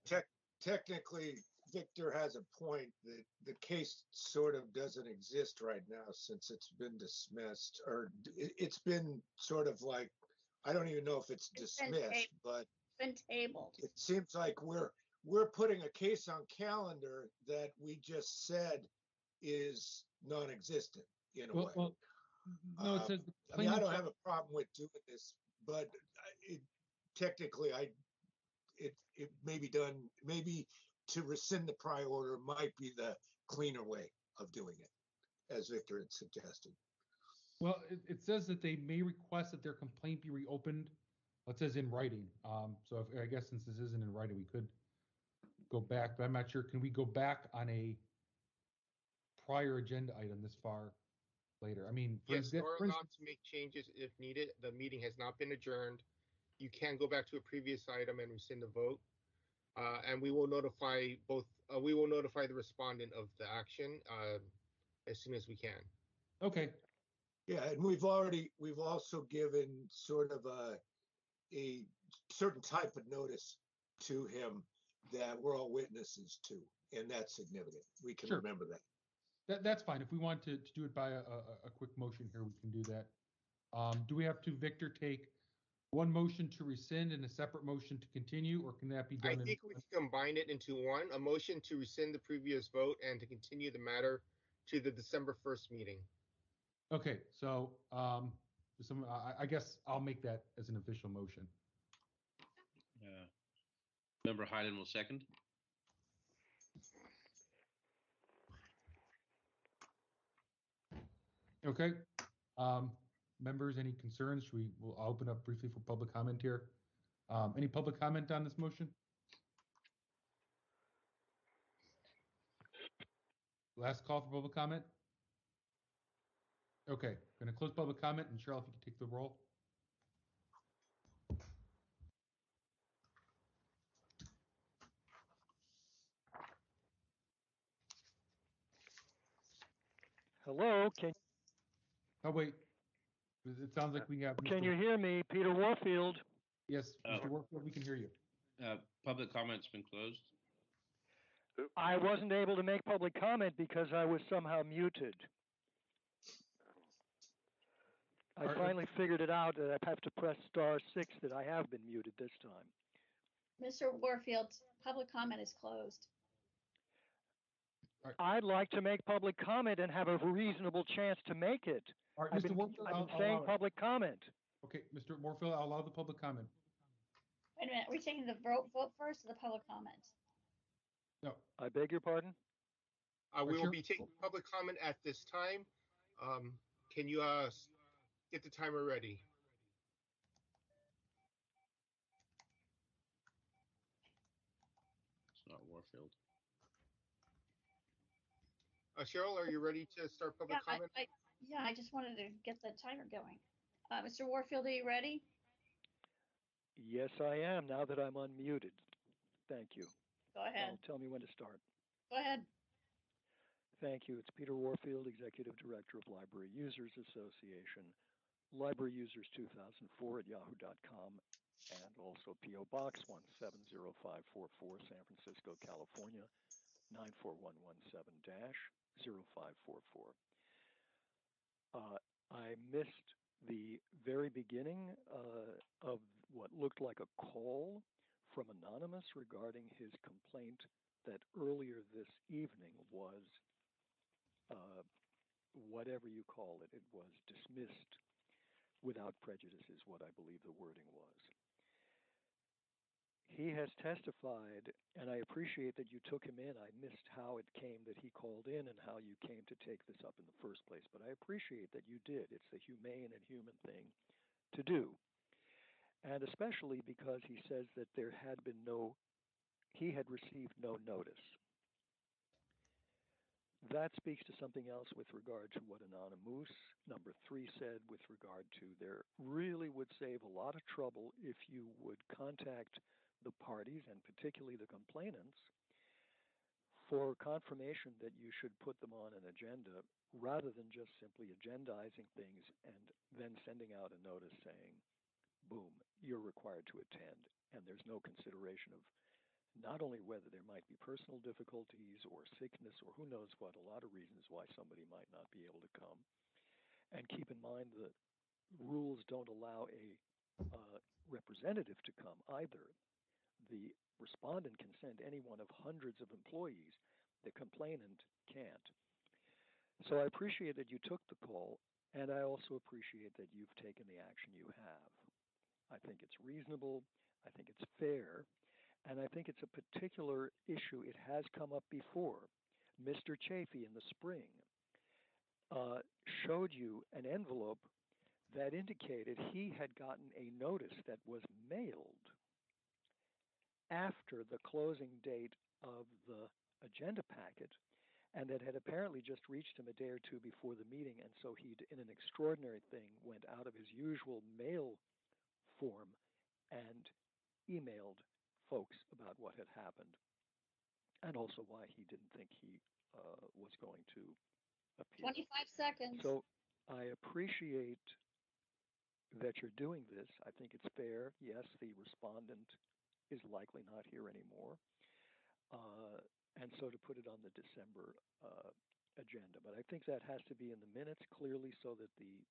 technically Victor has a point that the case sort of doesn't exist right now since it's been dismissed, or it's been sort of like, I don't even know if it's dismissed, but been tabled. It seems like we're putting a case on calendar that we just said is non-existent in a way. Well, no, it says. I mean, I don't have a problem with doing this, but technically, it may be done. Maybe to rescind the prior order might be the cleaner way of doing it, as Victor had suggested. Well, it says that they may request that their complaint be reopened. It says in writing. So I guess since this isn't in writing, we could go back, but I'm not sure. Can we go back on a prior agenda item this far later? I mean, yes, you are allowed to make changes if needed. The meeting has not been adjourned. You can go back to a previous item and rescind the vote. And we will notify we will notify the respondent of the action as soon as we can. Okay. Yeah, and we've also given sort of a certain type of notice to him that we're all witnesses to, and that's significant. We can remember that. That's fine. If we want to do it by a quick motion here, we can do that. Do we have to, Victor, take one motion to rescind and a separate motion to continue, or can that be done? I think we can combine it into one, a motion to rescind the previous vote and to continue the matter to the December 1st meeting. Okay, so I guess I'll make that as an official motion. Member Highland will second. Okay. Members, any concerns? We'll open up briefly for public comment here. Any public comment on this motion? Last call for public comment. Okay, going to close public comment, and Cheryl, if you can take the roll. Hello, Oh, wait. It sounds like we have. Can you hear me? Peter Warfield. Yes, Mr. Warfield, we can hear you. Public comment's been closed. I wasn't able to make public comment because I was somehow muted. I finally figured it out that I have to press *6 that I have been muted this time. Mr. Warfield, public comment is closed. I'd like to make public comment and have a reasonable chance to make it. All right, I've Mr. been Warfield, I'll saying allow it. public comment. Okay, Mr. Warfield, I'll allow the public comment. Wait a minute, we're taking the vote first or the public comment? No. I beg your pardon? We will be taking public comment at this time. Can you get the timer ready? It's not Warfield. Cheryl, are you ready to start public comment? I just wanted to get the timer going. Mr. Warfield, are you ready? Yes, I am, now that I'm unmuted. Thank you. Go ahead. Tell me when to start. Go ahead. Thank you. It's Peter Warfield, Executive Director of Library Users Association, Library Users 2004 at yahoo.com, and also P.O. Box 170544, San Francisco, California, 94117-0544. I missed the very beginning of what looked like a call from Anonymous regarding his complaint that earlier this evening was, whatever you call it, it was dismissed without prejudice is what I believe the wording was. He has testified, and I appreciate that you took him in. I missed how it came that he called in and how you came to take this up in the first place, but I appreciate that you did. It's the humane and human thing to do. And especially because he says that he had received no notice. That speaks to something else with regard to what Anonymous number 3 said with regard to there really would save a lot of trouble if you would contact the parties, and particularly the complainants, for confirmation that you should put them on an agenda rather than just simply agendizing things and then sending out a notice saying, boom, you're required to attend. And there's no consideration of not only whether there might be personal difficulties or sickness or who knows what, a lot of reasons why somebody might not be able to come. And keep in mind that rules don't allow a representative to come either. The respondent can send any one of hundreds of employees. The complainant can't. So I appreciate that you took the call, and I also appreciate that you've taken the action you have. I think it's reasonable, I think it's fair, and I think it's a particular issue. It has come up before. Mr. Chafee in the spring showed you an envelope that indicated he had gotten a notice that was mailed after the closing date of the agenda packet, and that had apparently just reached him a day or two before the meeting, and so he'd, in an extraordinary thing, went out of his usual mail form and emailed folks about what had happened, and also why he didn't think he was going to appear. 25 seconds. So I appreciate that you're doing this. I think it's fair. Yes, the respondent is likely not here anymore. And so to put it on the December agenda. But I think that has to be in the minutes clearly so that the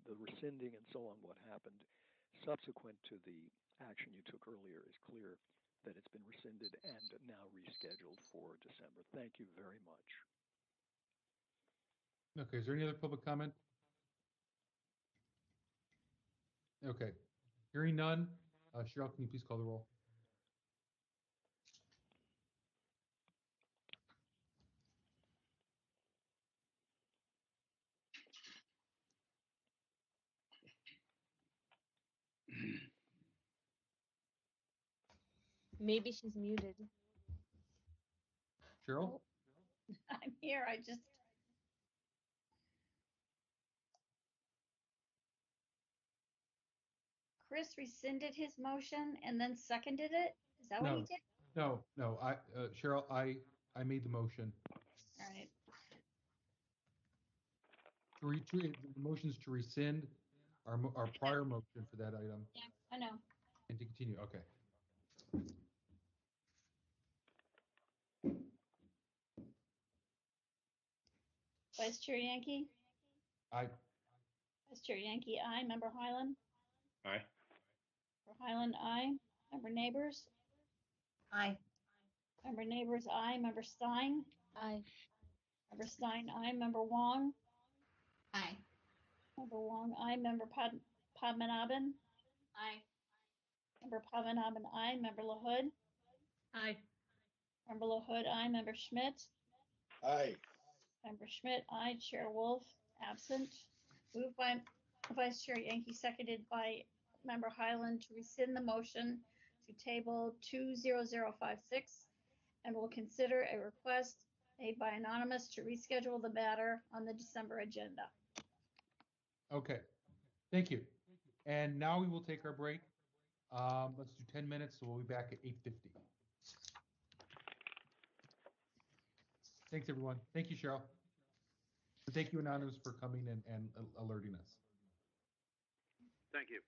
rescinding and so on, what happened subsequent to the action you took earlier, is clear that it's been rescinded and now rescheduled for December. Thank you very much. Okay, is there any other public comment? Okay, hearing none. Cheryl, can you please call the roll? Maybe she's muted. Cheryl? I'm here. I just. Chris rescinded his motion and then seconded it? Is that what he did? No. Cheryl, I made the motion. All right. The motion's to rescind our prior motion for that item. Yeah, I know. And to continue. Okay. Vice Chair Yankee? Aye. Vice Chair Yankee, aye. Member Highland? Aye. Member Highland, aye. Member Neighbors? Aye. Member Neighbors, aye. Member Stein? Aye. Member Stein, aye. Member Wong? Aye. Member Wong, aye. Member Padmanabhan? Aye. Member Padmanabhan, aye. Member LaHood? Aye. Member LaHood, aye. Member Schmidt? Aye. Member Schmidt, aye. Chair Wolf, absent. Moved by Vice Chair Yankee, seconded by Member Highland to rescind the motion to table 20056, and will consider a request made by Anonymous to reschedule the matter on the December agenda. Okay. Thank you. And now we will take our break. Let's do 10 minutes, so we'll be back at 8:50. Thanks, everyone. Thank you, Cheryl. And thank you, Anonymous, for coming and alerting us. Thank you.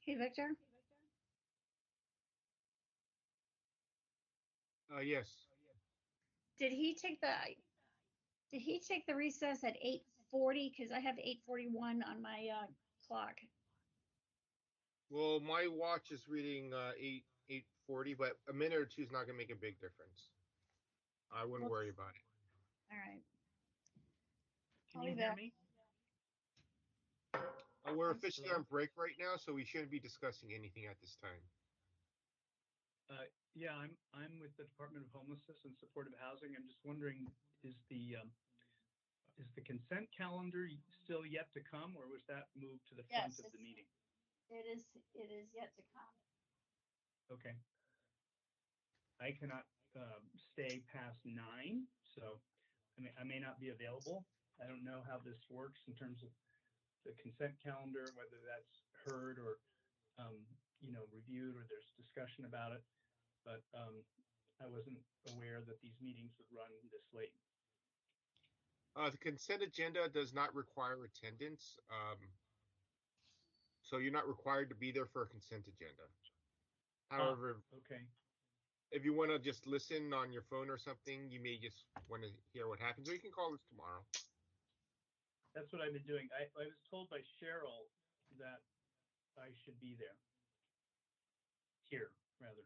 Hey, Victor? Yes. Did he take the recess at 8:40? Because I have 8:41 on my clock. Well, my watch is reading 8:40, but a minute or two is not going to make a big difference. I wouldn't worry about it. All right. Can you hear me? We're officially on break right now, so we shouldn't be discussing anything at this time. Yeah, I'm with the Department of Homelessness and Supportive Housing. I'm just wondering, is the consent calendar still yet to come, or was that moved to the front of the meeting? It is yet to come. Okay. I cannot stay past 9, so I may not be available. I don't know how this works in terms of the consent calendar, whether that's heard or reviewed, or there's discussion about it. But I wasn't aware that these meetings would run this late. The consent agenda does not require attendance, so you're not required to be there for a consent agenda. However, okay. If you want to just listen on your phone or something, you may just want to hear what happens, or you can call us tomorrow. That's what I've been doing. I was told by Cheryl that I should be there. Here, rather.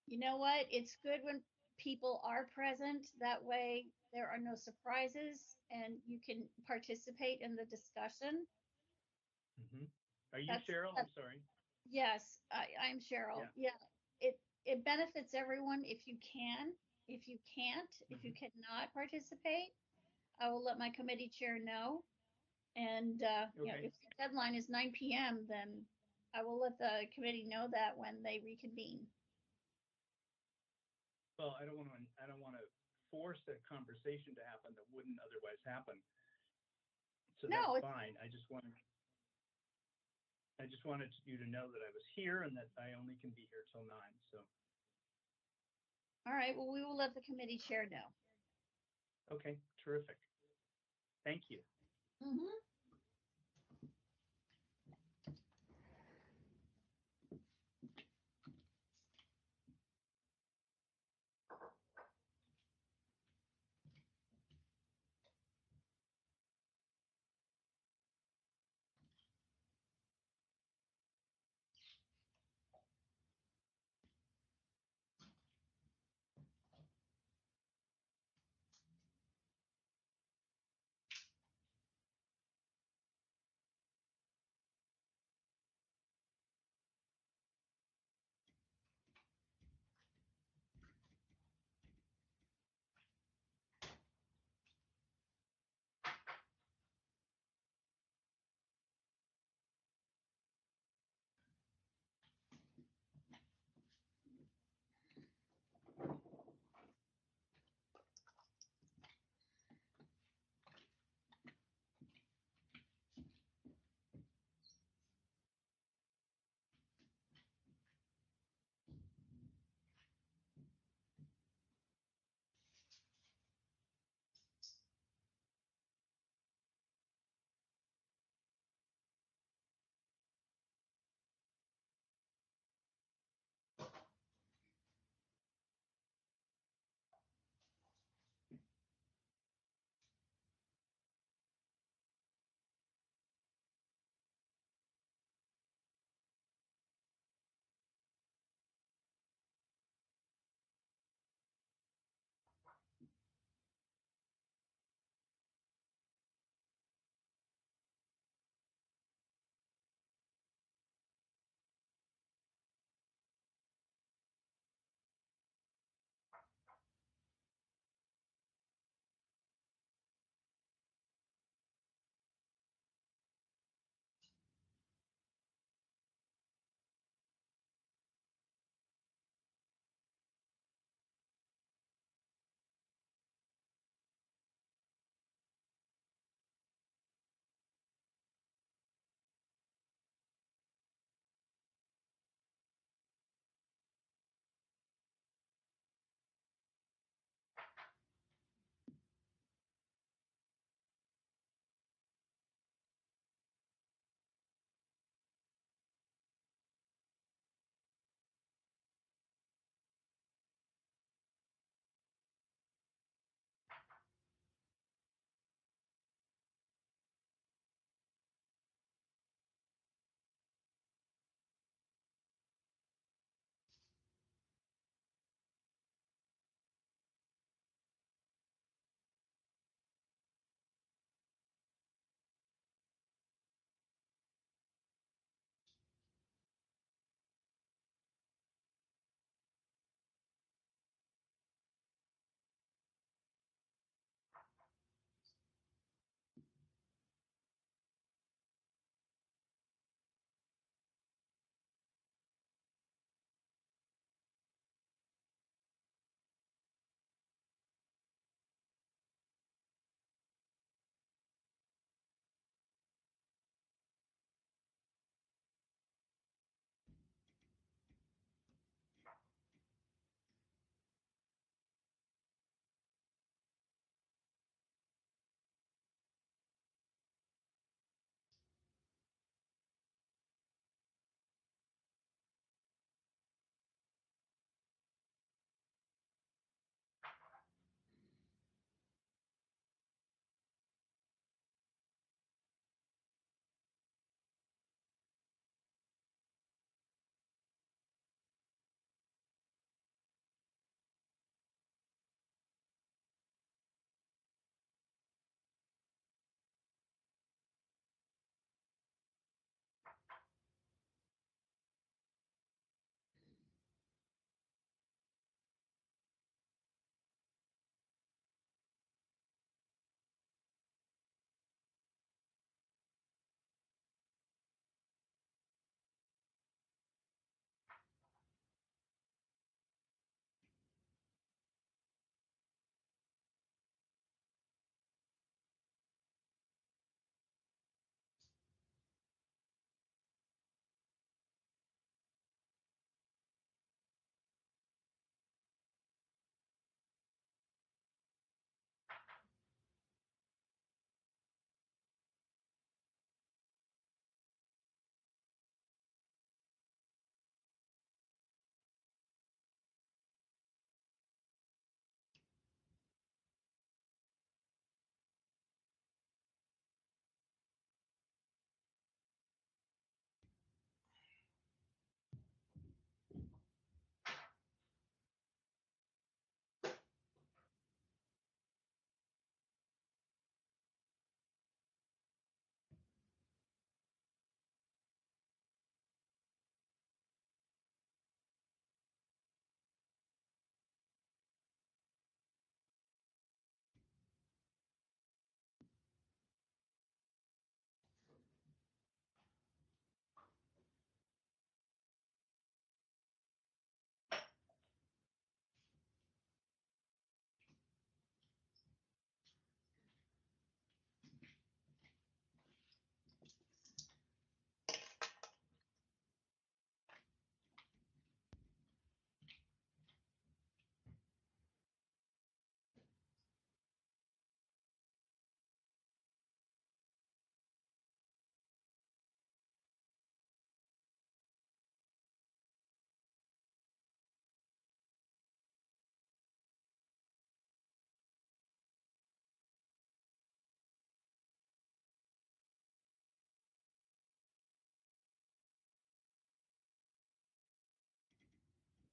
You know what? It's good when people are present. That way there are no surprises and you can participate in the discussion. Mm-hmm. Are you Cheryl? I'm sorry. Yes, I'm Cheryl. Yeah. It benefits everyone if you can. If you can't, if you cannot participate, I will let my committee chair know. And if the deadline is 9 p.m., then I will let the committee know that when they reconvene. Well, I don't want to force a conversation to happen that wouldn't otherwise happen. So No, that's fine. I just wanted you to know that I was here and that I only can be here till 9. So. All right. Well, we will let the committee chair know. Okay. Terrific. Thank you. Mm-hmm.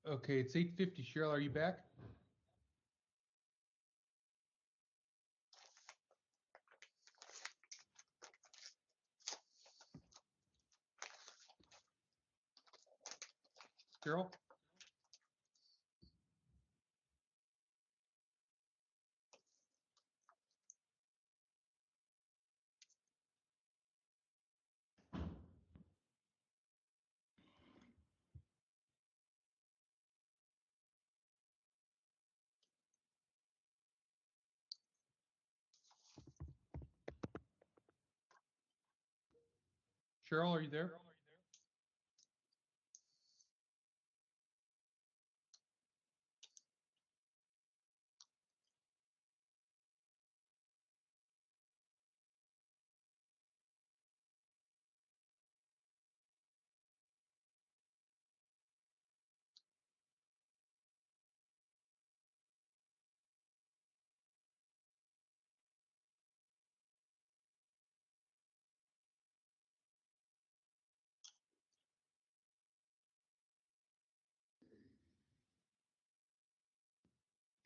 Okay, it's 8:50. Cheryl, are you back? Cheryl? Cheryl, are you there?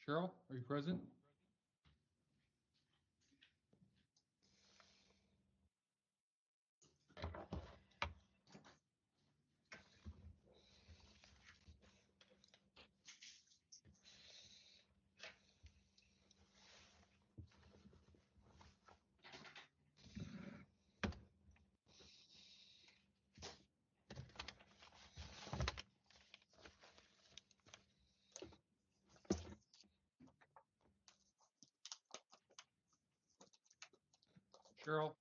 Cheryl, are you present? Cheryl?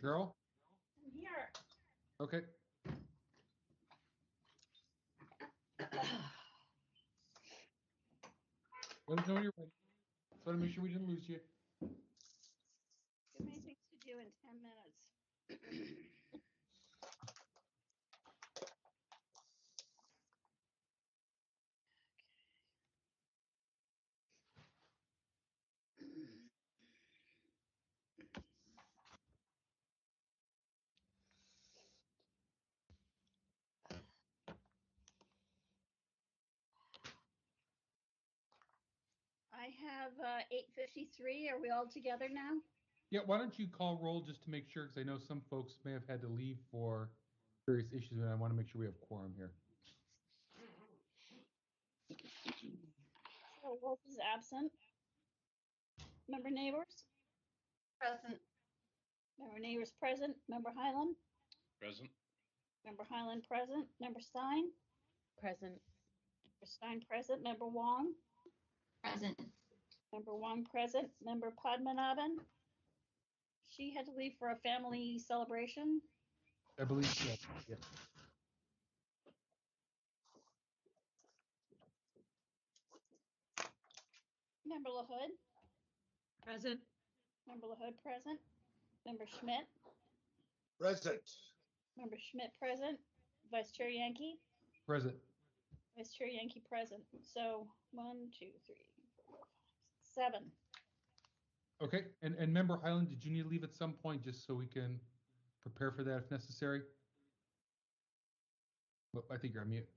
Cheryl? I'm here. Okay. Let us know when you're ready. Just want to make sure we didn't lose you. Too many things to do in 10 minutes. I have 8:53. Are we all together now? Yeah, why don't you call roll just to make sure, because I know some folks may have had to leave for various issues, and I want to make sure we have quorum here. So Wolf is absent. Member Neighbors? Present. Member Neighbors present. Member Highland? Present. Member Highland present. Member Stein? Present. Member Stein present. Member Wong? Present. Member Wong present. Member Padmanabhan? She had to leave for a family celebration. I believe so. Yeah. Member LaHood? Present. Member LaHood present. Member Schmidt? Present. Member Schmidt present. Vice Chair Yankee? Present. Vice Chair Yankee present. So 1, 2, 3, 4, 5, 6, 7. Okay, and member Highland, did you need to leave at some point just so we can prepare for that if necessary? Well, I think you're on mute.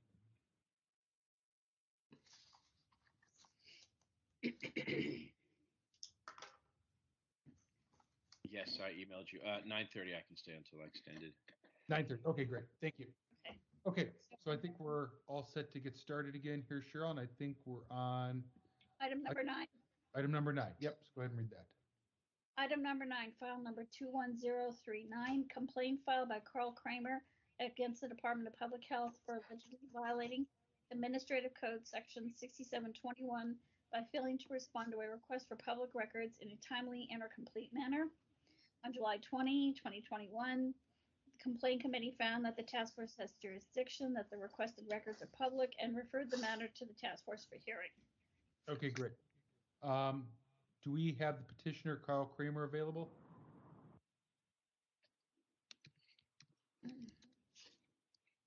Yes, I emailed you. 9:30, I can stay until extended. 9:30. Okay, great. Thank you. Okay. Okay, so I think we're all set to get started again here, Cheryl, and I think we're on Item number 9. item number 9. Yep, so go ahead and read that. Item number 9, file number 21039, complaint filed by Carl Kramer against the Department of Public Health for allegedly violating Administrative Code Section 6721 by failing to respond to a request for public records in a timely and or complete manner. On July 20, 2021, the complaint committee found that the task force has jurisdiction, that the requested records are public, and referred the matter to the task force for hearing. Okay, great. Do we have the petitioner Carl Kramer available?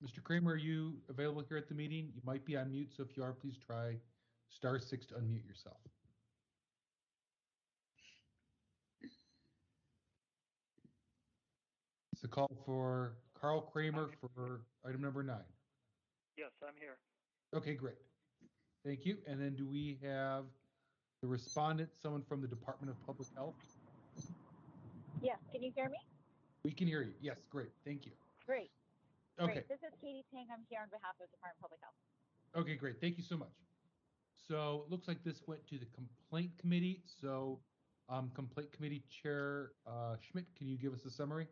Mr. Kramer, are you available here at the meeting? You might be on mute, so if you are, please try *6 to unmute yourself. It's a call for Carl Kramer for item number 9. Yes, I'm here. Okay, great. Thank you. And then do we have the respondent, someone from the Department of Public Health? Yes, can you hear me? We can hear you. Yes, great. Thank you. Great. Okay. Great. This is Katie Tang. I'm here on behalf of the Department of Public Health. Okay, great. Thank you so much. So it looks like this went to the complaint committee. So complaint committee chair Schmidt, can you give us a summary?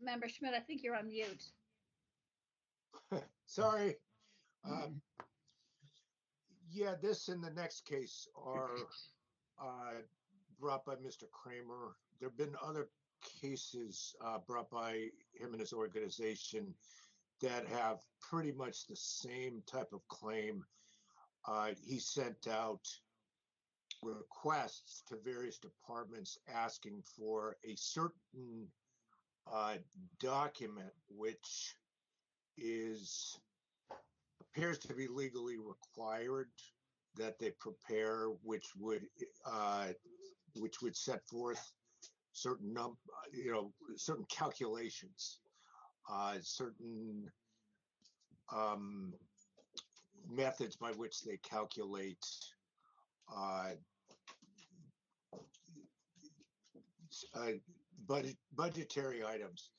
Member Schmidt, I think you're on mute. Sorry. Yeah, this and the next case are brought by Mr. Kramer. There have been other cases brought by him and his organization that have pretty much the same type of claim. He sent out requests to various departments asking for a certain document which appears to be legally required that they prepare, which would set forth certain certain calculations, certain methods by which they calculate budgetary items.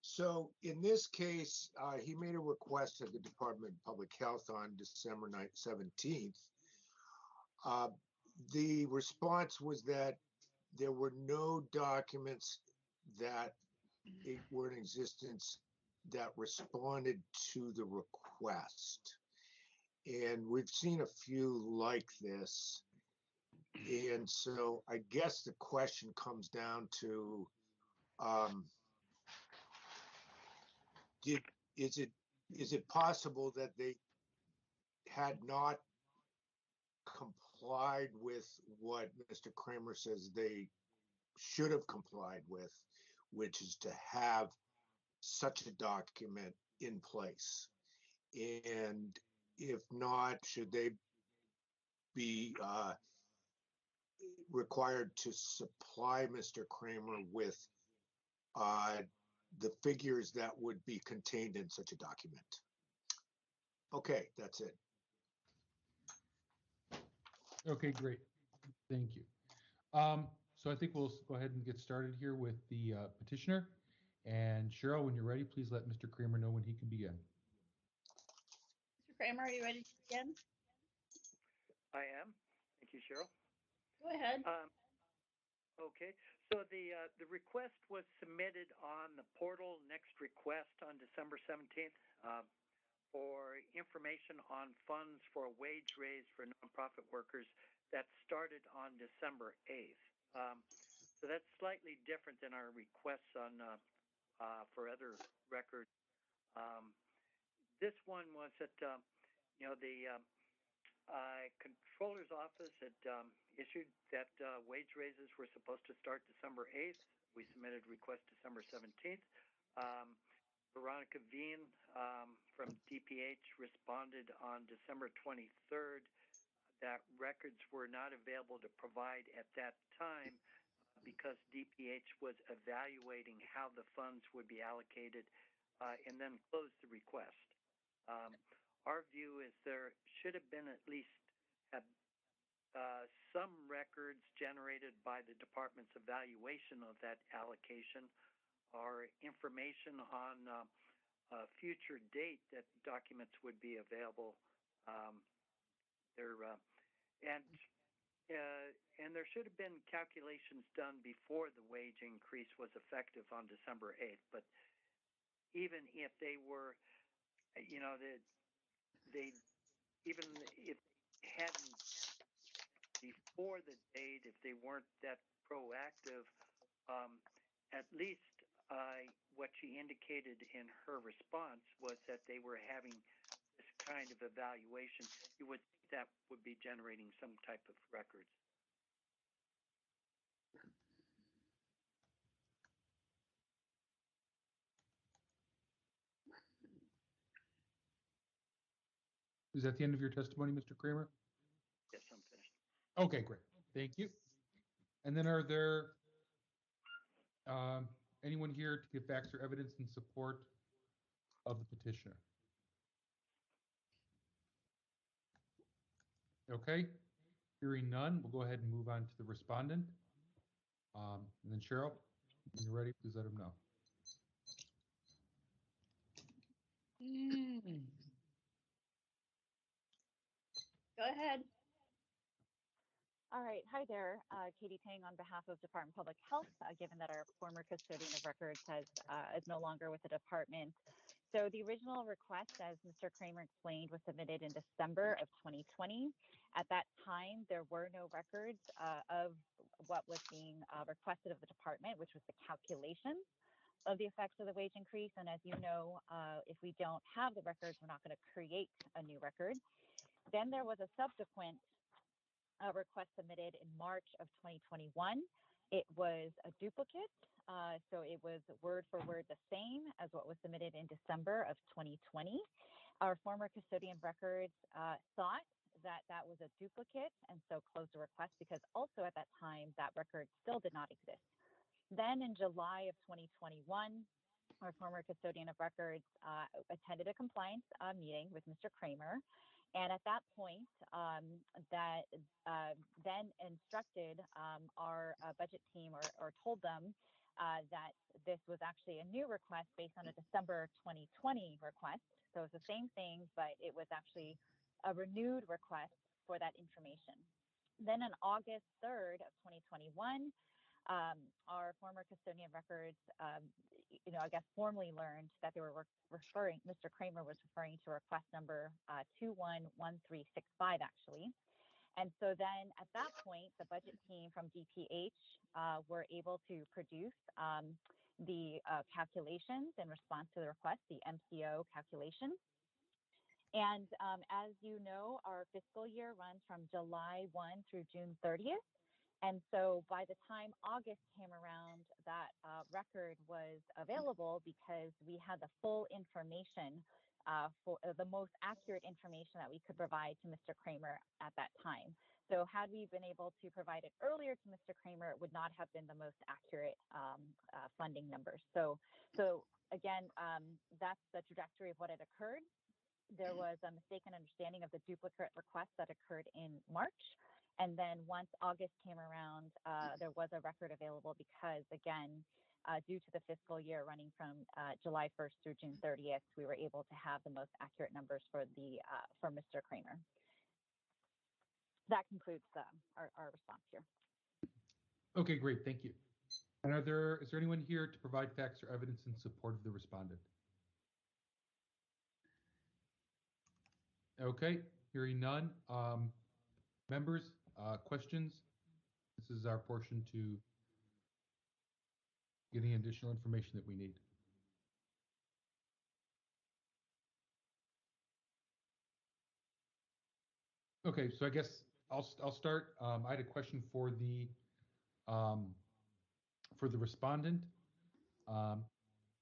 So in this case, he made a request to the Department of Public Health on December 17th. The response was that there were no documents that were in existence that responded to the request. And we've seen a few like this. And so I guess the question comes down to, is it possible that they had not complied with what Mr. Kramer says they should have complied with, which is to have such a document in place? And if not, should they be required to supply Mr. Kramer with the figures that would be contained in such a document? Okay, that's it. Okay, great. Thank you. So I think we'll go ahead and get started here with the petitioner. And Cheryl, when you're ready, please let Mr. Kramer know when he can begin. Mr. Kramer, are you ready to begin? I am. Thank you, Cheryl. Go ahead. Okay, so the request was submitted on the portal Next Request on December 17th for information on funds for a wage raise for nonprofit workers that started on December 8th. So that's slightly different than our requests on for other records. This one was that the Controller's Office had issued that wage raises were supposed to start December 8th. We submitted request December 17th. Veronica Veen from DPH responded on December 23rd that records were not available to provide at that time because DPH was evaluating how the funds would be allocated and then closed the request. Our view is there should have been at least some records generated by the department's evaluation of that allocation or information on a future date that documents would be available. And there should have been calculations done before the wage increase was effective on December 8th, but even if they were, you know, they even if they hadn't before the date, if they weren't that proactive, at least what she indicated in her response was that they were having this kind of evaluation. You would think that would be generating some type of records. Is that the end of your testimony, Mr. Kramer? Yes, I'm finished. Okay, great. Thank you. And then are there anyone here to give facts or evidence in support of the petitioner? Okay, hearing none, we'll go ahead and move on to the respondent. And then Cheryl, when you're ready, please let him know. Go ahead. All right. Hi there. Katie Tang on behalf of Department of Public Health, given that our former custodian of records is no longer with the department. So the original request, as Mr. Kramer explained, was submitted in December of 2020. At that time, there were no records of what was being requested of the department, which was the calculation of the effects of the wage increase. And as you know, if we don't have the records, we're not going to create a new record. Then there was a subsequent request submitted in March of 2021. It was a duplicate, so it was word for word the same as what was submitted in December of 2020. Our former custodian of records thought that that was a duplicate and so closed the request because also at that time that record still did not exist. Then in July of 2021, our former custodian of records attended a compliance meeting with Mr. Kramer. And at that point, that then instructed our budget team or told them that this was actually a new request based on a December 2020 request. So it's the same thing, but it was actually a renewed request for that information. Then on August 3rd of 2021, our former custodian of records, I guess formally learned that they were Mr. Kramer was referring to request number 211365 actually. And so then at that point, the budget team from DPH were able to produce the calculations in response to the request, the MCO calculation. And as you know, our fiscal year runs from July 1 through June 30th. And so by the time August came around, that record was available because we had the full information for the most accurate information that we could provide to Mr. Kramer at that time. So had we been able to provide it earlier to Mr. Kramer, it would not have been the most accurate funding numbers. So again, that's the trajectory of what had occurred. There was a mistaken understanding of the duplicate request that occurred in March. And then once August came around, there was a record available because, again, due to the fiscal year running from July 1st through June 30th, we were able to have the most accurate numbers for Mr. Kramer. That concludes our response here. Okay, great, thank you. And is there anyone here to provide facts or evidence in support of the respondent? Okay, hearing none. Members, questions? This is our portion to getting additional information that we need. Okay, so I guess I'll start. I had a question for the respondent.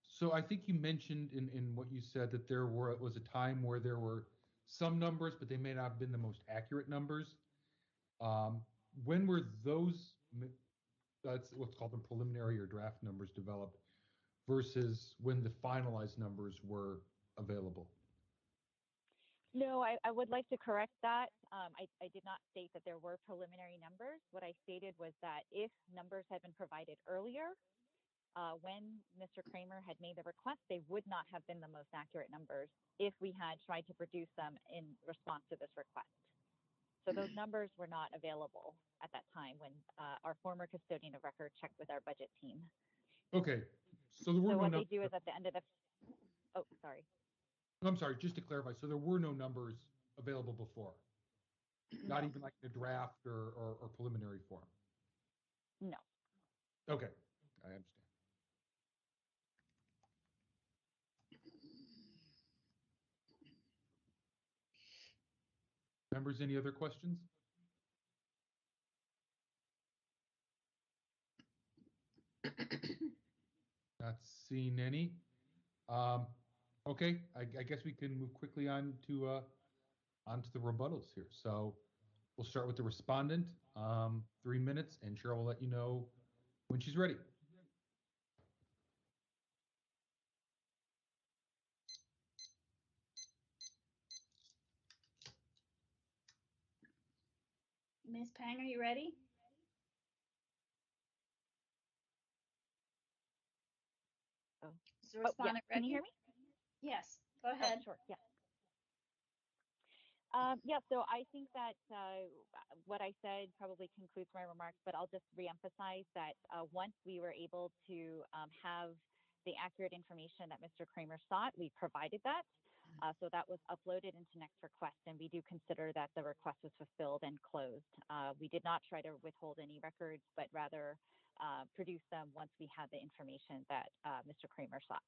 So I think you mentioned in what you said that there was a time where there were some numbers, but they may not have been the most accurate numbers. When were those, that's what's called the preliminary or draft numbers, developed versus when the finalized numbers were available? No, I would like to correct that. I did not state that there were preliminary numbers. What I stated was that if numbers had been provided earlier, when Mr. Kramer had made the request, they would not have been the most accurate numbers if we had tried to produce them in response to this request. So those numbers were not available at that time when our former custodian of record checked with our budget team. Okay, so there were so no what numbers. they do is at the end of the Oh, sorry. I'm sorry, just to clarify, so there were no numbers available before? Not No. even like in a draft or preliminary form? No. Okay, I understand. Members, any other questions? Not seeing any. Okay, I guess we can move quickly on to onto the rebuttals here. So we'll start with the respondent, 3 minutes, and Cheryl will let you know when she's ready. Ms. Pang, are you ready? Oh. Is the respondent ready? Can you hear me? Yes, go ahead. Sure, yeah. Yeah, so I think that what I said probably concludes my remarks, but I'll just reemphasize that once we were able to have the accurate information that Mr. Kramer sought, we provided that. So that was uploaded into Next Request, and we do consider that the request was fulfilled and closed. We did not try to withhold any records, but rather produce them once we had the information that Mr. Kramer sought.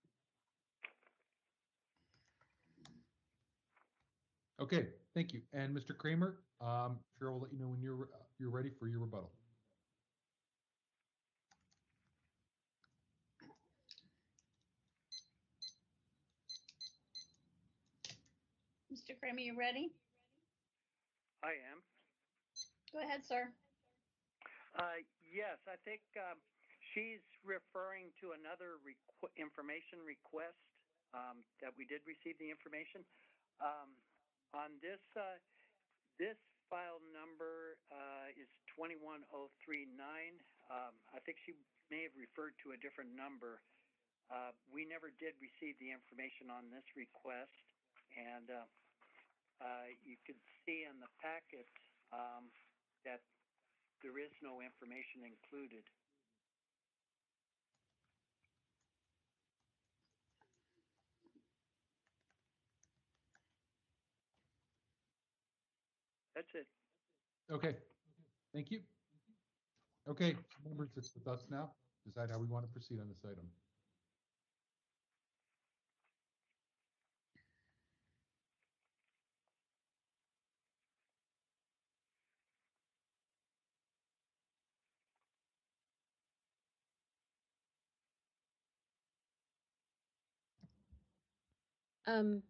Okay, thank you. And Mr. Kramer, Cheryl will let you know when you're ready for your rebuttal. Mr. Kramer, you ready? I am. Go ahead, sir. Yes, I think she's referring to another information request that we did receive the information. On this, this file number is 21039. I think she may have referred to a different number. We never did receive the information on this request, and you could see in the packet that there is no information included. That's it. Okay, thank you. Okay, so members, it's with us now. Decide how we want to proceed on this item.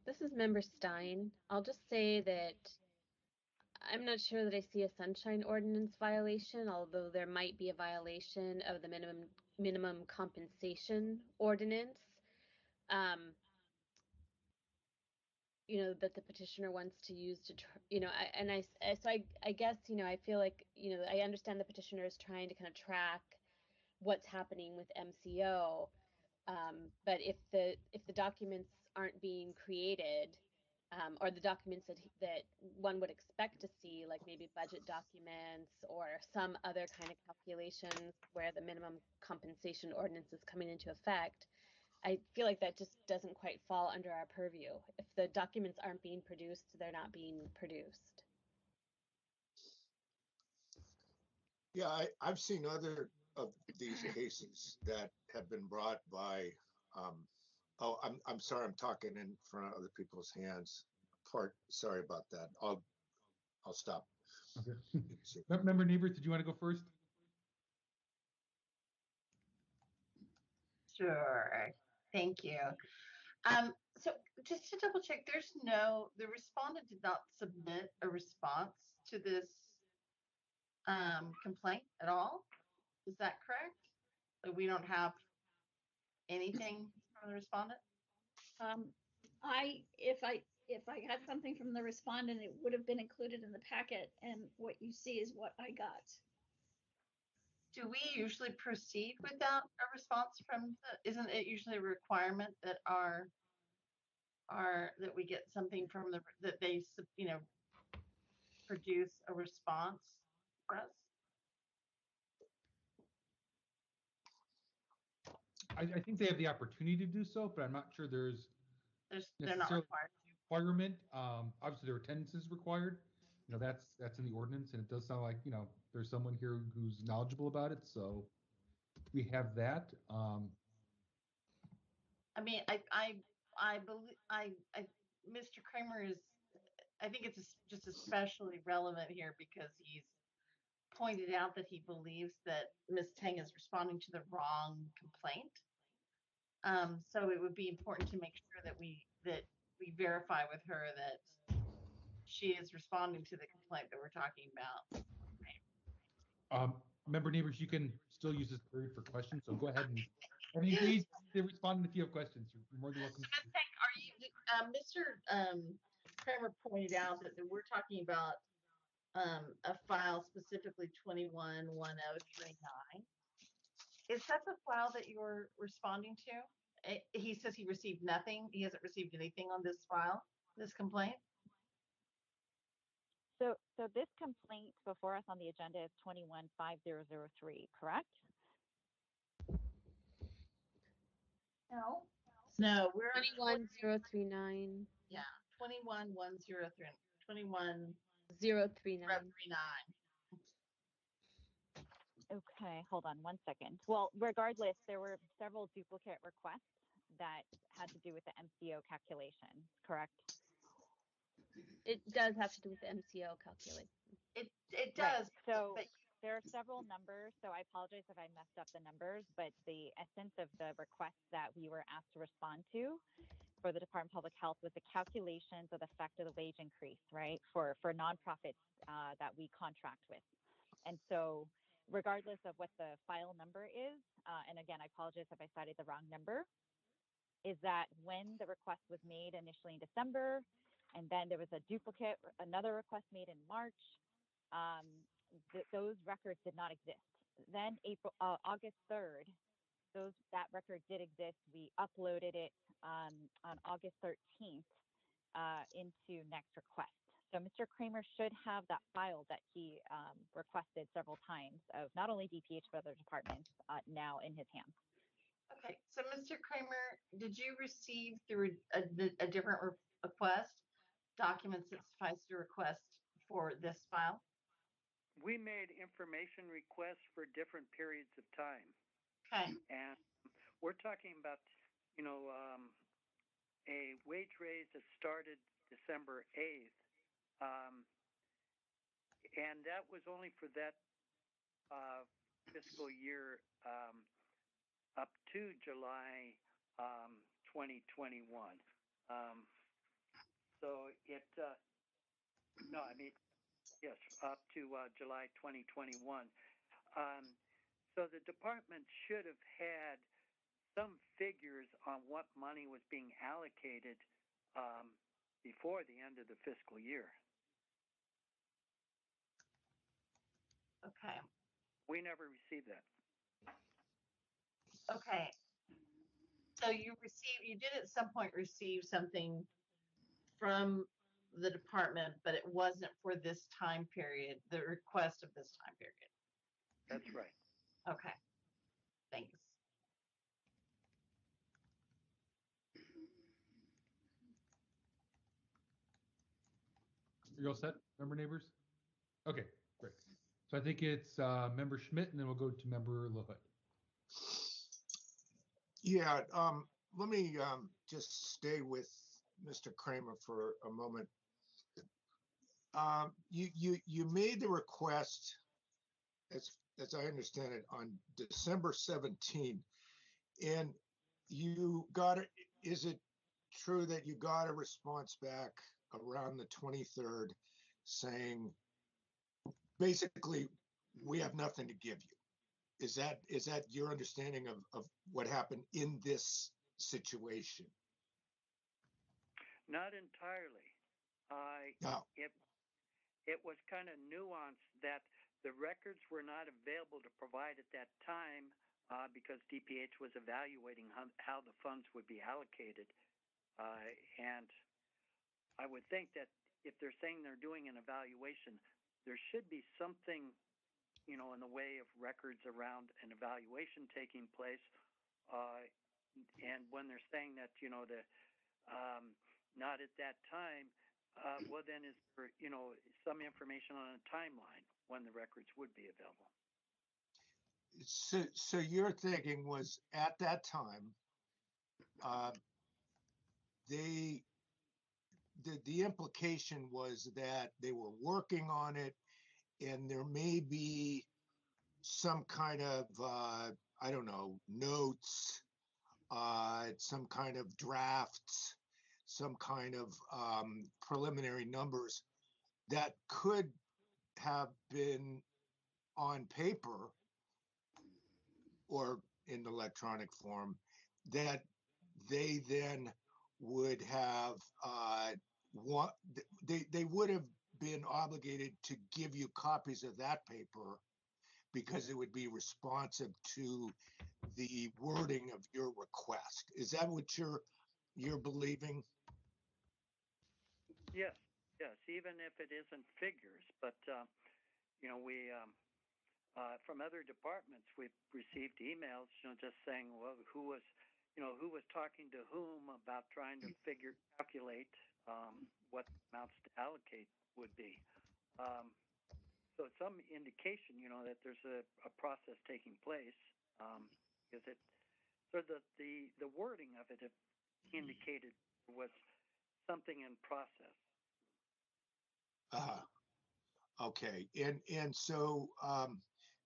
This is Member Stein. I'll just say that I'm not sure that I see a sunshine ordinance violation, although there might be a violation of the minimum compensation ordinance. You know, that the petitioner wants to use to, you know, I guess, you know, I feel like, you know, I understand the petitioner is trying to kind of track what's happening with MCO. But if the documents aren't being created, or the documents that one would expect to see, like maybe budget documents or some other kind of calculations where the minimum compensation ordinance is coming into effect, I feel like that just doesn't quite fall under our purview. If the documents aren't being produced, they're not being produced. Yeah, I've seen other of these cases that have been brought by, oh, I'm sorry, I'm talking in front of other people's hands. Sorry about that. I'll stop. Okay. Member Nevers, did you want to go first? Sure. Thank you. So just to double check, the respondent did not submit a response to this complaint at all. Is that correct? Like we don't have anything from the respondent? If I got something from the respondent, it would have been included in the packet, and what you see is what I got. Do we usually proceed without a response from isn't it usually a requirement that that we get something from that they, you know, produce a response for us? I think they have the opportunity to do so, but I'm not sure there's They're not necessarily required. requirement. Obviously, their attendance is required. That's in the ordinance, and it does sound like there's someone here who's knowledgeable about it. So we have that. I mean, I believe Mr. Kramer is. I think it's just especially relevant here because he's pointed out that he believes that Ms. Tang is responding to the wrong complaint. So it would be important to make sure that we verify with her that she is responding to the complaint that we're talking about. Member neighbors, you can still use this period for questions. So go ahead and engage in responding if you have questions. You're more than welcome. So Ms. Tang, Mr. Kramer pointed out that we're talking about a file specifically 211039. Is that the file that you're responding to? He says he received nothing. He hasn't received anything on this file, this complaint. So this complaint before us on the agenda is 215003, correct? No. No, we're on 21039. Yeah, 211039. 039. Okay, hold on one second. Well, regardless, there were several duplicate requests that had to do with the MCO calculation, correct? It does have to do with the MCO calculation. It Right. does. So but there are several numbers, so I apologize if I messed up the numbers, but the essence of the request that we were asked to respond to for the Department of Public Health was the calculations of the effect of the wage increase, right, for nonprofits that we contract with. And so regardless of what the file number is, and again, I apologize if I cited the wrong number, is that when the request was made initially in December, and then there was a duplicate, another request made in March, those records did not exist. Then August 3rd, that record did exist. We uploaded it on August 13th into Next Request. So Mr. Kramer should have that file that he requested several times of not only DPH but other departments now in his hands. Okay, so Mr. Kramer, did you receive through a different request documents that suffice to request for this file? We made information requests for different periods of time. Okay. And we're talking about, a wage raise that started December 8th. And that was only for that fiscal year up to July 2021. So it, yes, up to July 2021. So the department should have had some figures on what money was being allocated before the end of the fiscal year. Okay. We never received that. Okay. So you did at some point receive something from the department, but it wasn't for this time period, the request of this time period. That's right. Okay. Thanks. You're all set, member neighbors? Okay, great. So I think it's member Schmidt, and then we'll go to member LaHood. Yeah, let me just stay with Mr. Kramer for a moment. You made the request, as I understand it, on December 17th, and you got it. Is it true that you got a response back around the 23rd saying, basically, we have nothing to give you? Is that your understanding of what happened in this situation? Not entirely. No. It was kind of nuanced that the records were not available to provide at that time because DPH was evaluating how the funds would be allocated. And I would think that if they're saying they're doing an evaluation, there should be something, in the way of records around an evaluation taking place. And when they're saying that, not at that time, well, then is there, some information on a timeline when the records would be available? So your thinking was at that time, the implication was that they were working on it, and there may be some kind of I don't know, notes, some kind of drafts, some kind of preliminary numbers that could have been on paper or in electronic form that they then would have they would have been obligated to give you copies of that paper because it would be responsive to the wording of your request. Is that what you're believing? Yes, even if it isn't figures, but we from other departments we've received emails, just saying, well, who was talking to whom about trying to calculate what amounts to allocate would be. So some indication, that there's a process taking place, because the wording of it indicated was something in process. Okay, and so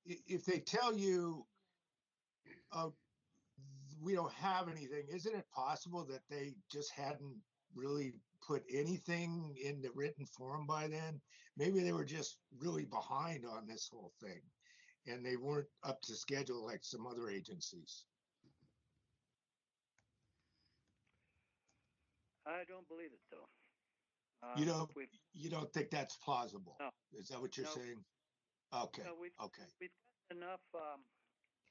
if they tell you, we don't have anything, isn't it possible that they just hadn't really put anything in the written form by then? Maybe they were just really behind on this whole thing and they weren't up to schedule like some other agencies. I don't believe it, though. You don't think that's plausible? No. Is that what you're saying? Okay. No, we've okay. We've got enough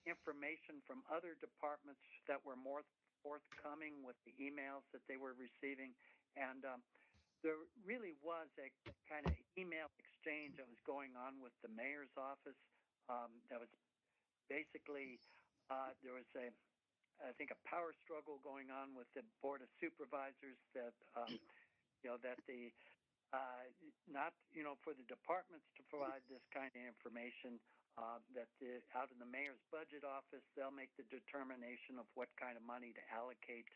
information from other departments that were more forthcoming with the emails that they were receiving, and there really was a kind of email exchange that was going on with the mayor's office. That was basically there was I think a power struggle going on with the Board of Supervisors that that the not for the departments to provide this kind of information, that out in the mayor's budget office they'll make the determination of what kind of money to allocate,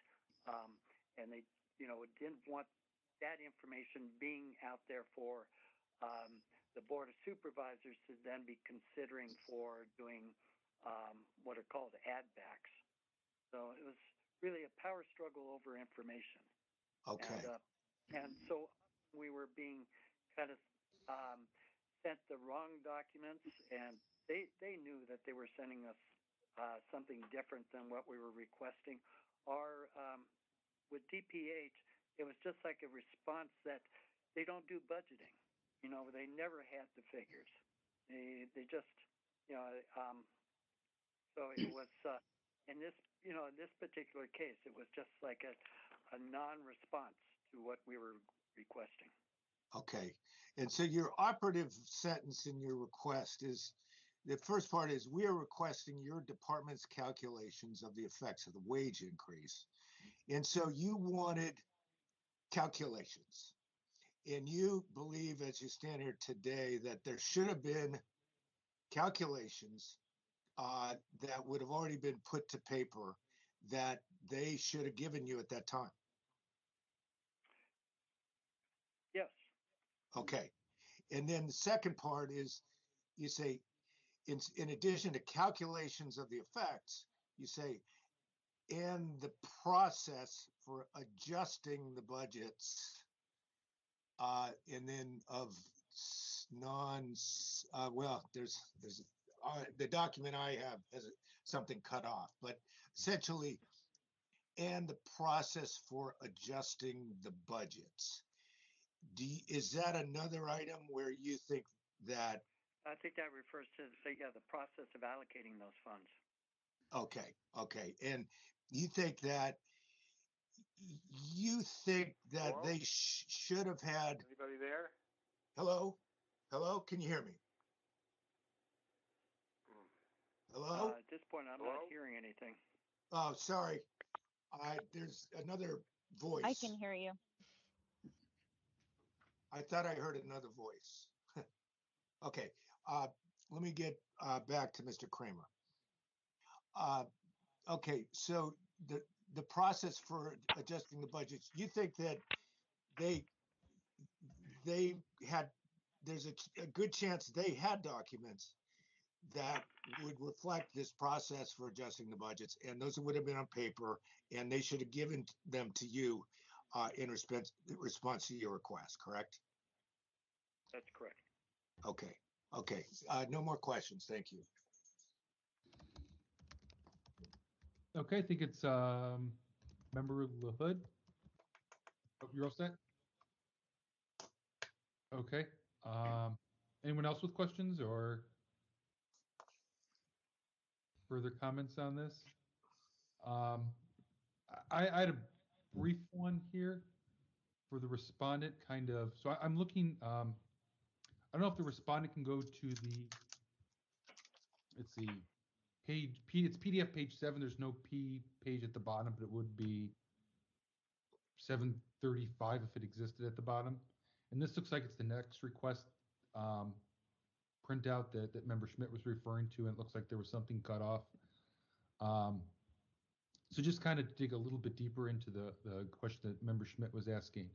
and they didn't want that information being out there for the Board of Supervisors to then be considering for doing what are called add backs. So it was really a power struggle over information. Okay. And so we were being kind of sent the wrong documents, and they knew that they were sending us something different than what we were requesting. Or with DPH, it was just like a response that they don't do budgeting. They never had the figures. They just, so it was in this particular case, it was just like a non-response to what we were requesting. Okay. And so your operative sentence in your request is, the first part is, we are requesting your department's calculations of the effects of the wage increase. And so you wanted calculations. And you believe, as you stand here today, that there should have been calculations that would have already been put to paper that they should have given you at that time. Yes. Okay. And then the second part is, you say, in addition to calculations of the effects, you say, and the process for adjusting the budgets, and then of well, there's the document I have has something cut off, but essentially, and the process for adjusting the budgets. Is that another item where you think that? I think that refers to the process of allocating those funds. Okay. And you think that Hello? they should have had. Anybody there? Hello? Can you hear me? Hello? At this point, I'm not hearing anything. Oh, sorry. There's another voice. I can hear you. I thought I heard another voice. Okay, let me get back to Mr. Kramer. Okay, so the process for adjusting the budgets, you think that they had, there's a good chance they had documents that would reflect this process for adjusting the budgets, and those would have been on paper, and they should have given them to you in response to your request, correct? That's correct. Okay, okay. No more questions. Thank you. Okay, I think it's Member LaHood. Oh, you're all set? Okay. Anyone else with questions or further comments on this? I had a brief one here for the respondent, kind of. So I'm looking. I don't know if the respondent can go to the. Let's see, page P. It's PDF page 7. There's no P page at the bottom, but it would be 735 if it existed at the bottom. And this looks like it's the next request printout that Member Schmidt was referring to, and it looks like there was something cut off. So just kind of dig a little bit deeper into the question that Member Schmidt was asking.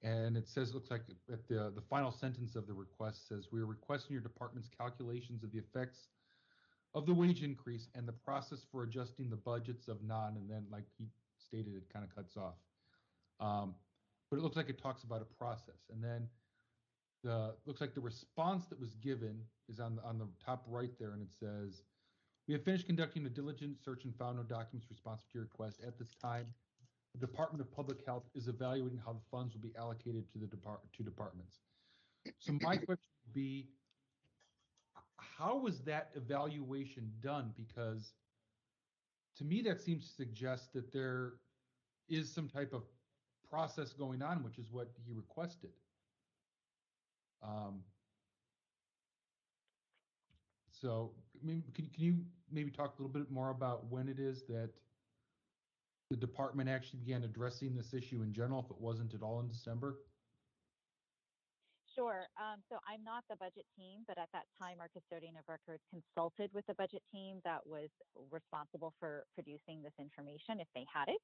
And it says, looks like at the final sentence of the request says, we are requesting your department's calculations of the effects of the wage increase and the process for adjusting the budgets of non, and then like he stated, it kind of cuts off. But it looks like it talks about a process. And then looks like the response that was given is on the top right there, and it says, we have finished conducting a diligent search and found no documents responsive to your request. At this time, the Department of Public Health is evaluating how the funds will be allocated to the departments. So my question would be, how was that evaluation done? Because to me, that seems to suggest that there is some type of process going on, which is what he requested. So, I mean, can you maybe talk a little bit more about when it is that the department actually began addressing this issue in general, if it wasn't at all in December? Sure. So I'm not the budget team, but at that time, our custodian of records consulted with the budget team that was responsible for producing this information if they had it.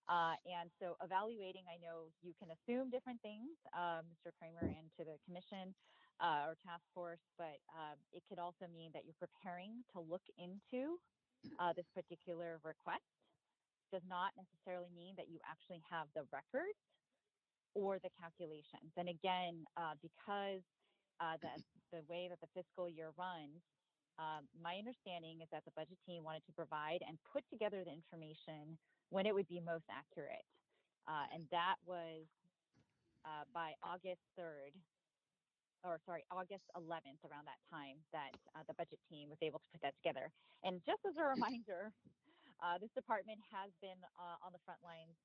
And so evaluating, I know you can assume different things, Mr. Kramer, and to the commission or task force, but it could also mean that you're preparing to look into this particular request. Does not necessarily mean that you actually have the records or the calculations. And again, because the way that the fiscal year runs, my understanding is that the budget team wanted to provide and put together the information when it would be most accurate. And that was by August 3rd, or sorry, August 11th, around that time that the budget team was able to put that together. And just as a reminder, this department has been on the front lines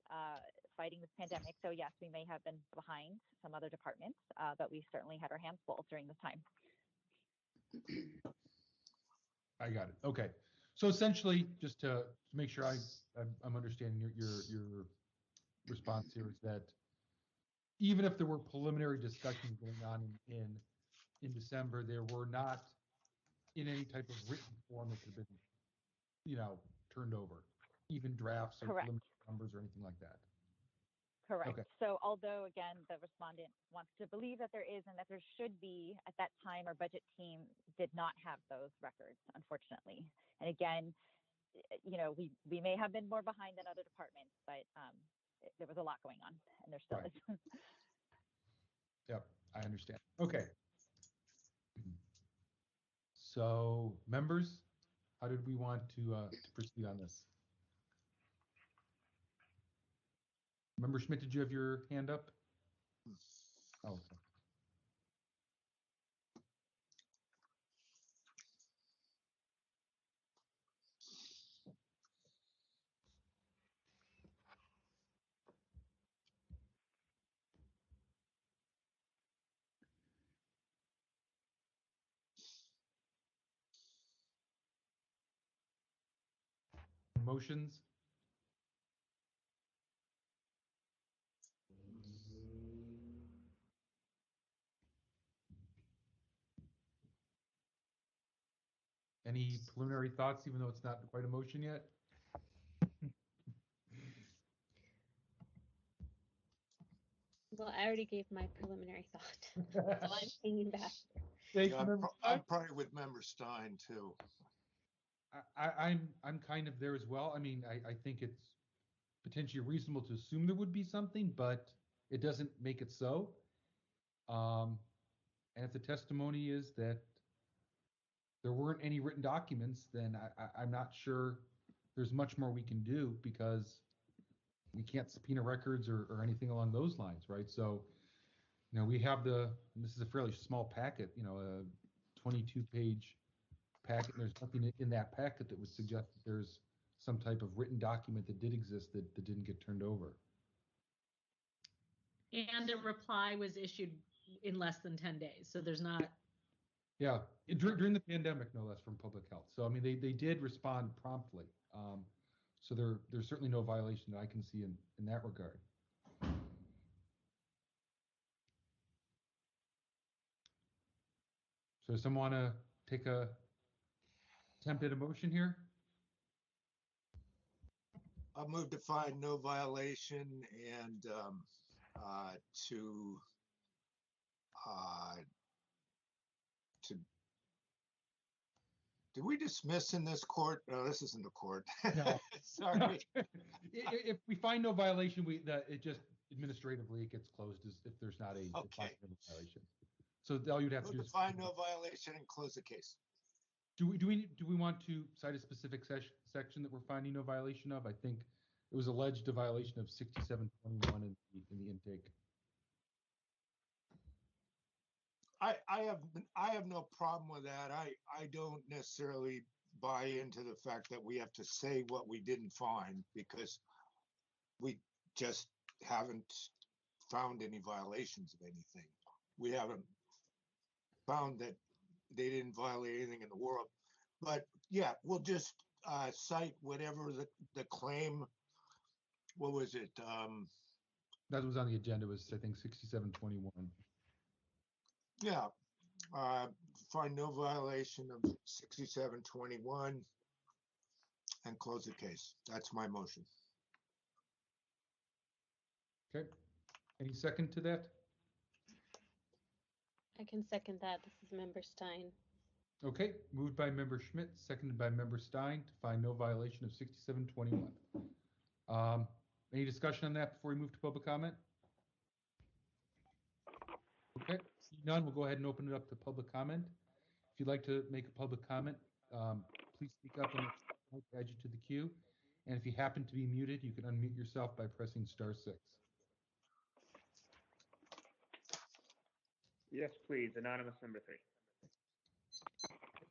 fighting this pandemic. So yes, we may have been behind some other departments, but we certainly had our hands full during this time. I got it. Okay. So essentially, just to make sure I'm understanding your response here, is that even if there were preliminary discussions going on in December, there were not in any type of written form that could have been, turned over, even drafts or Correct. preliminary numbers or anything like that. Correct. Okay. So although, again, the respondent wants to believe that there is and that there should be, at that time, our budget team did not have those records, unfortunately. And again, we may have been more behind than other departments, but there was a lot going on, and there still is. Yep, I understand. Okay. So, members, how did we want to proceed on this? Member Schmidt, did you have your hand up? Oh, okay. Motions? Any preliminary thoughts, even though it's not quite a motion yet? Well, I already gave my preliminary thought, so I'm hanging back. Yeah, I'm probably with Member Stein too. I'm kind of there as well. I mean, I think it's potentially reasonable to assume there would be something, but it doesn't make it so. And if the testimony is that there weren't any written documents, then I'm not sure there's much more we can do, because we can't subpoena records or anything along those lines, right? So, we have this is a fairly small packet, a 22-page packet, and there's nothing in that packet that would suggest that there's some type of written document that did exist that didn't get turned over. And a reply was issued in less than 10 days. So there's not. Yeah, during the pandemic, no less, from public health. So, I mean, they did respond promptly. So there's certainly no violation that I can see in that regard. So does someone want to take a attempt at a motion here? I'll move to find no violation and did we dismiss in this court? No, this isn't the court. No. Sorry. If we find no violation, it just administratively it gets closed if there's not a violation. So all you'd have to do is find no violation and close the case. Do we want to cite a specific section that we're finding no violation of? I think it was alleged a violation of 6721 in the intake. I have no problem with that. I don't necessarily buy into the fact that we have to say what we didn't find, because we just haven't found any violations of anything. We haven't found that they didn't violate anything in the world. But yeah, we'll just cite whatever the claim. What was it? That was on the agenda, was I think 6721. Yeah, find no violation of 6721 and close the case. That's my motion. Okay. Any second to that? I can second that. This is Member Stein. Okay, moved by Member Schmidt, seconded by Member Stein to find no violation of 6721. Any discussion on that before we move to public comment? Okay, none, we'll go ahead and open it up to public comment. If you'd like to make a public comment, please speak up and I'll add you to the queue. And if you happen to be muted, you can unmute yourself by pressing *6. Yes, please. Anonymous number 3.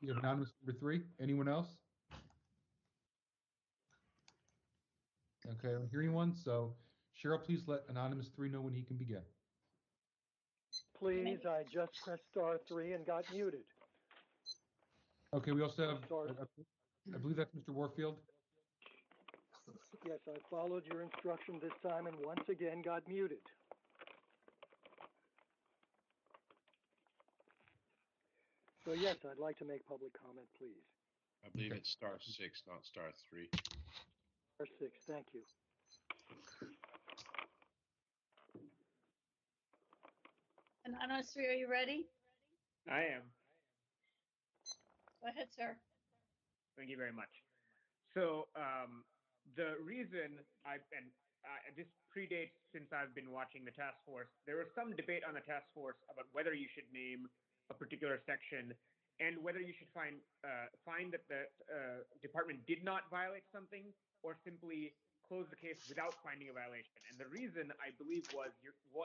You have anonymous number 3. Anyone else? Okay, I don't hear anyone. So Cheryl, please let anonymous 3 know when he can begin. Please, I just pressed *3 and got muted. Okay, we also have, I believe that's Mr. Warfield. Yes, I followed your instruction this time and once again got muted. So yes, I'd like to make public comment, please. I believe it's *6, not *3. *6, thank you. Anonymous 3, are you ready? I am. Go ahead, sir. Thank you very much. So the reason this predates since I've been watching the task force. There was some debate on the task force about whether you should name a particular section and whether you should find that the department did not violate something or simply close the case without finding a violation. And the reason, I believe, was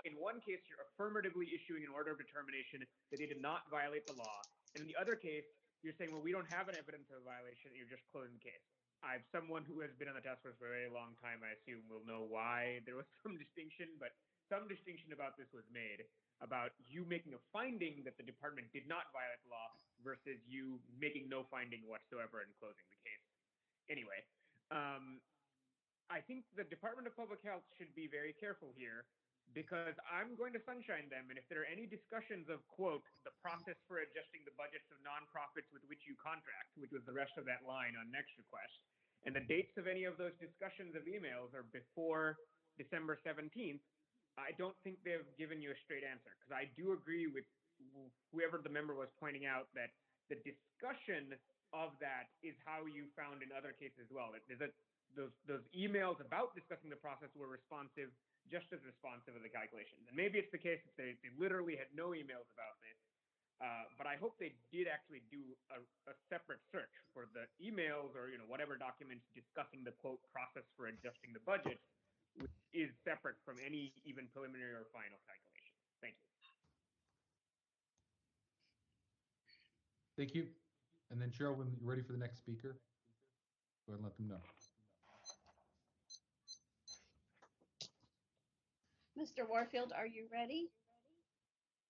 in one case, you're affirmatively issuing an order of determination that they did not violate the law. And in the other case, you're saying, well, we don't have an evidence of a violation, and you're just closing the case. Someone who has been on the task force for a very long time, I assume, will know why there was some distinction, but some distinction about this was made about you making a finding that the department did not violate the law versus you making no finding whatsoever and closing the case. Anyway, I think the Department of Public Health should be very careful here because I'm going to sunshine them. And if there are any discussions of, quote, the process for adjusting the budgets of nonprofits with which you contract, which was the rest of that line on next request, and the dates of any of those discussions of emails are before December 17th, I don't think they've given you a straight answer, because I do agree with whoever the member was pointing out that the discussion of that is how you found in other cases as well. Those emails about discussing the process were responsive, just as responsive as the calculations. And maybe it's the case that they literally had no emails about this, but I hope they did actually do a separate search for the emails or whatever documents discussing the quote process for adjusting the budget, which is separate from any even preliminary or final calculation. Thank you. Thank you. And then Cheryl, when you're ready for the next speaker, go ahead and let them know. Mr. Warfield, are you ready?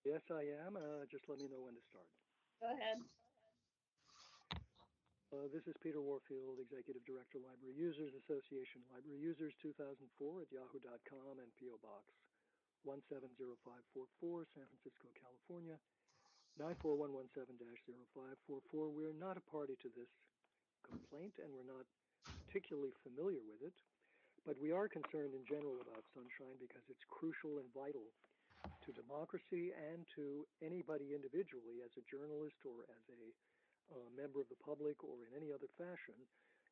Yes, I am. Just let me know when to start. Go ahead. This is Peter Warfield, Executive Director, Library Users Association, Library Users 2004 at yahoo.com and P.O. Box 170544, San Francisco, California, 94117-0544. We're not a party to this complaint, and we're not particularly familiar with it, but we are concerned in general about Sunshine because it's crucial and vital to democracy and to anybody individually as a journalist or as a member of the public or in any other fashion,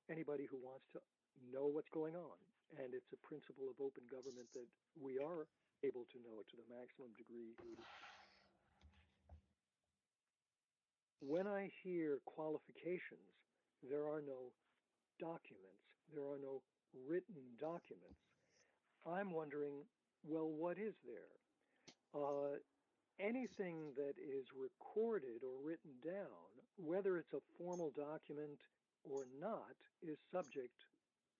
anybody who wants to know what's going on. And it's a principle of open government that we are able to know it to the maximum degree. When I hear qualifications, there are no documents, there are no written documents. I'm wondering, well, what is there? Anything that is recorded or written down, whether it's a formal document or not, is subject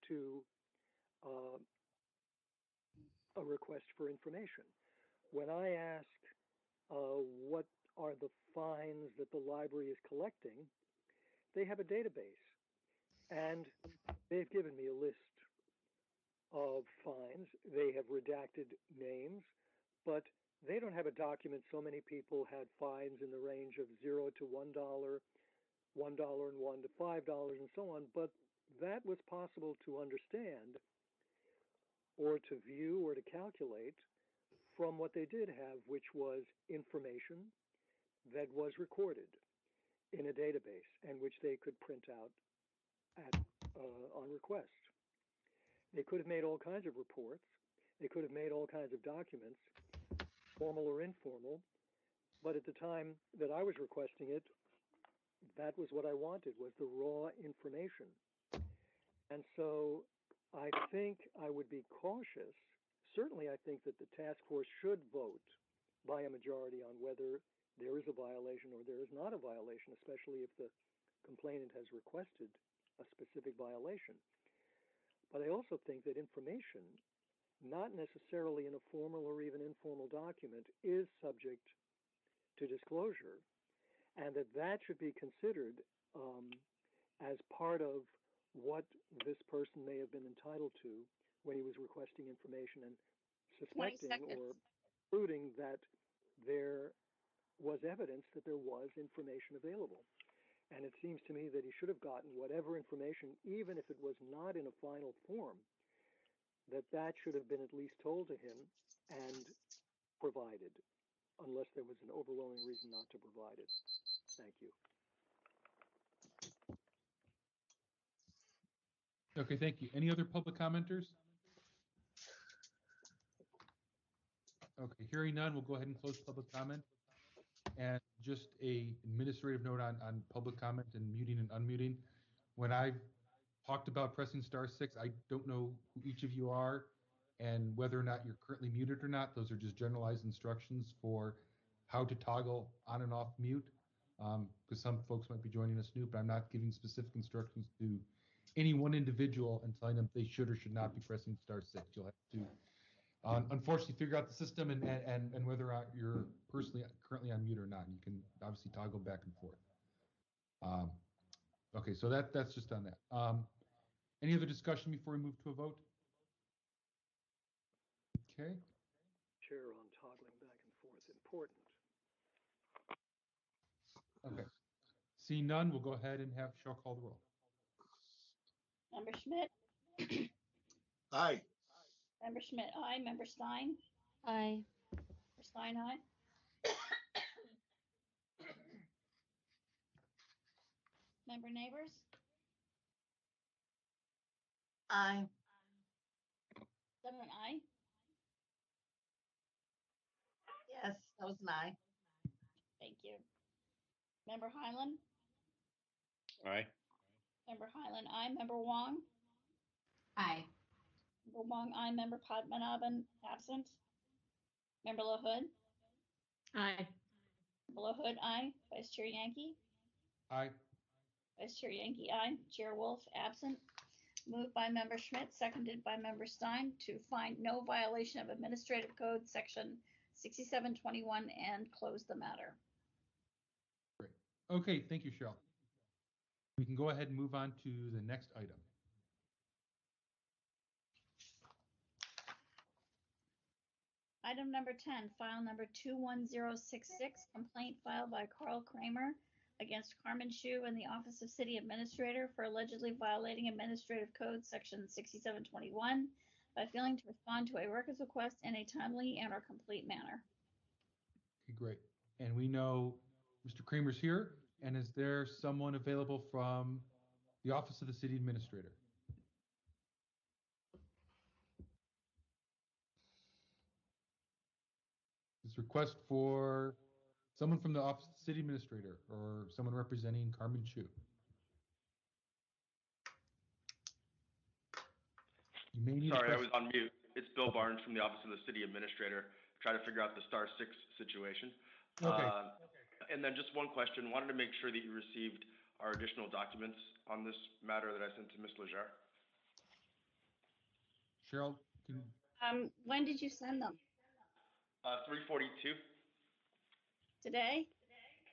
to a request for information. When I ask what are the fines that the library is collecting, they have a database, and they've given me a list of fines. They have redacted names, but they don't have a document. So many people had fines in the range of $0 to $1, $1 and $1 to $5 and so on, but that was possible to understand or to view or to calculate from what they did have, which was information that was recorded in a database and which they could print out on request. They could have made all kinds of reports. They could have made all kinds of documents, formal or informal, but at the time that I was requesting it, that was what I wanted, was the raw information. And so I think I would be cautious. Certainly I think that the task force should vote by a majority on whether there is a violation or there is not a violation, especially if the complainant has requested a specific violation. But I also think that information, not necessarily in a formal or even informal document, is subject to disclosure, and that should be considered as part of what this person may have been entitled to when he was requesting information and suspecting or concluding that there was evidence that there was information available. And it seems to me that he should have gotten whatever information, even if it was not in a final form, that should have been at least told to him and provided, unless there was an overwhelming reason not to provide it. Thank you. Okay, thank you. Any other public commenters? Okay, hearing none, we'll go ahead and close public comment. And just a administrative note on public comment and muting and unmuting. When I've talked about pressing *6, I don't know who each of you are and whether or not you're currently muted or not. Those are just generalized instructions for how to toggle on and off mute, because some folks might be joining us new, but I'm not giving specific instructions to any one individual and telling them they should or should not be pressing *6. You'll have to unfortunately figure out the system and whether or not you're currently on mute or not. You can obviously toggle back and forth. Okay, so that's just on that. Any other discussion before we move to a vote? Okay. chair on toggling back and forth important. Okay. Seeing none, we'll go ahead and have Cheryl call the roll. Member Schmidt? Aye. Member Schmidt, aye. Member Stein? Aye. Member Stein, aye. Member Neighbors? Aye. Sutherland, aye. Yes, that was an aye. Thank you. Member Highland? Aye. Member Highland, aye. Member Wong? Aye. Member Wong, aye. Member Padmanabhan, absent. Member LaHood? Aye. Member LaHood, aye. Vice Chair Yankee? Aye. Vice Chair Yankee, aye. Chair Wolf, absent. Moved by Member Schmidt, seconded by Member Stein to find no violation of Administrative Code Section 6721 and close the matter. Great. Okay, thank you, Cheryl. We can go ahead and move on to the next item. Item number 10, file number 21066, complaint filed by Carl Kramer against Carmen Shu in the Office of City Administrator for allegedly violating Administrative Code Section 6721 by failing to respond to a worker's request in a timely and or complete manner. Okay, great. And we know Mr. Kramer's here. And is there someone available from the Office of the City Administrator? This request for someone from the Office of the City Administrator or someone representing Carmen Chu. You may need Sorry, I was on mute. It's Bill Barnes from the Office of the City Administrator, trying to figure out the star 6 situation. Okay. And then just one question. Wanted to make sure that you received our additional documents on this matter that I sent to Ms. Leger. Cheryl, can When did you send them? 342 Today?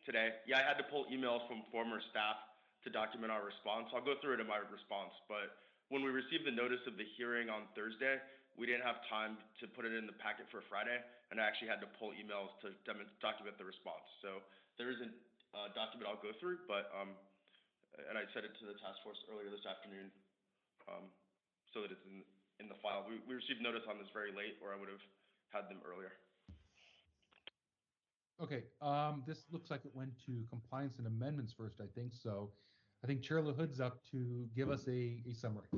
today. Yeah, I had to pull emails from former staff to document our response. I'll go through it in my response, but when we received the notice of the hearing on Thursday, we didn't have time to put it in the packet for Friday, and I actually had to pull emails to document the response. So there is a document I'll go through, but and I sent it to the task force earlier this afternoon, so that it's in the file. We received notice on this very late, or I would have had them earlier. Okay, this looks like it went to compliance and amendments first, I think. So I think Chair LaHood's up to give us a summary.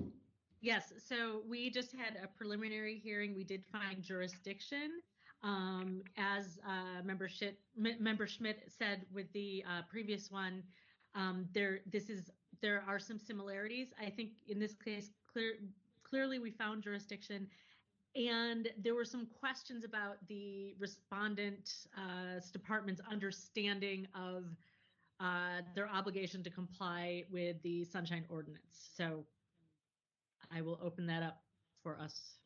Yes, so we just had a preliminary hearing. We did find jurisdiction. As Member Schmidt said with the previous one, there are some similarities. I think in this case, clearly we found jurisdiction, and there were some questions about the respondent's department's understanding of their obligation to comply with the Sunshine Ordinance. So I will open that up for us.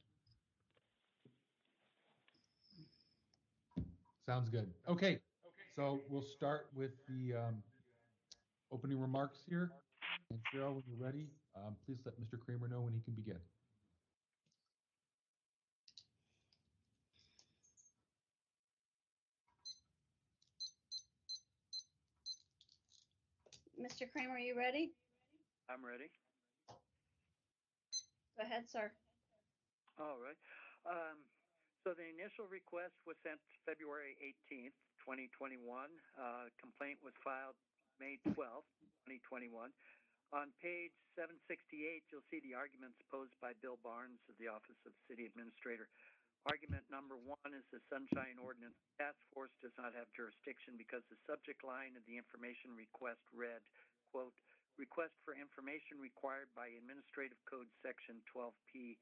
Sounds good. Okay, so we'll start with the opening remarks here. And Cheryl, when you're ready, please let Mr. Kramer know when he can begin. Mr. Kramer, are you ready? I'm ready. Go ahead, sir. All right. So the initial request was sent February 18th, 2021. Complaint was filed May 12th, 2021. On page 768, you'll see the arguments posed by Bill Barnes of the Office of City Administrator. Argument number 1 is the Sunshine Ordinance Task Force does not have jurisdiction because the subject line of the information request read, quote, request for information required by Administrative Code Section 12P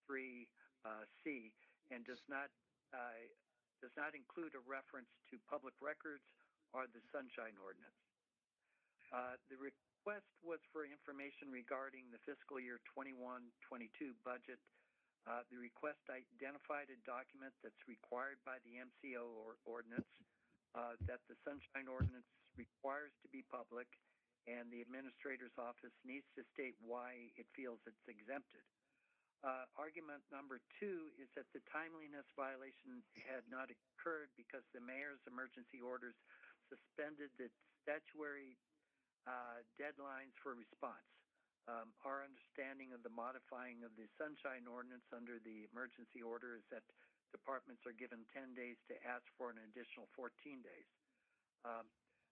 3C and does not include a reference to public records or the Sunshine Ordinance. The request was for information regarding the fiscal year 21-22 budget. The request identified a document that's required by the MCO ordinance, that the Sunshine Ordinance requires to be public, and the Administrator's Office needs to state why it feels it's exempted. Argument number 2 is that the timeliness violation had not occurred because the mayor's emergency orders suspended the statutory deadlines for response. Our understanding of the modifying of the Sunshine Ordinance under the emergency order is that departments are given 10 days to ask for an additional 14 days.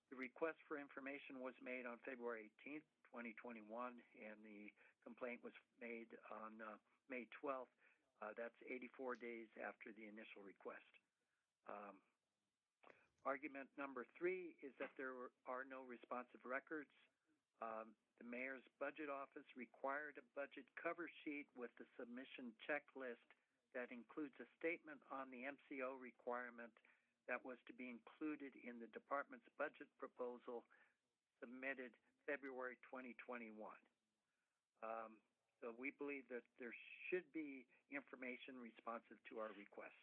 The request for information was made on February 18th, 2021, and the complaint was made on May 12th. That's 84 days after the initial request. Argument number 3 is that there are no responsive records. The mayor's budget office required a budget cover sheet with the submission checklist that includes a statement on the MCO requirement that was to be included in the department's budget proposal submitted February 2021. So we believe that there should be information responsive to our request.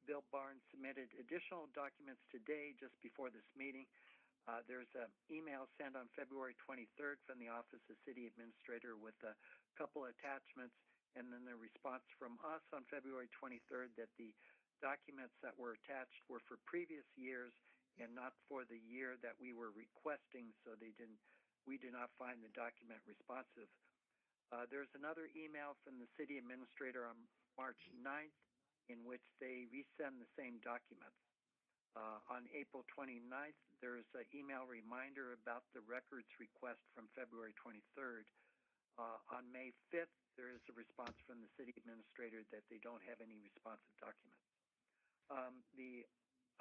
Bill Barnes submitted additional documents today just before this meeting. There's an email sent on February 23rd from the Office of City Administrator with a couple attachments, and then the response from us on February 23rd that the documents that were attached were for previous years and not for the year that we were requesting, so we did not find the document responsive. There's another email from the City Administrator on March 9th in which they resend the same documents. On April 29th, there's an email reminder about the records request from February 23rd. On May 5th, there is a response from the City Administrator that they don't have any responsive documents. The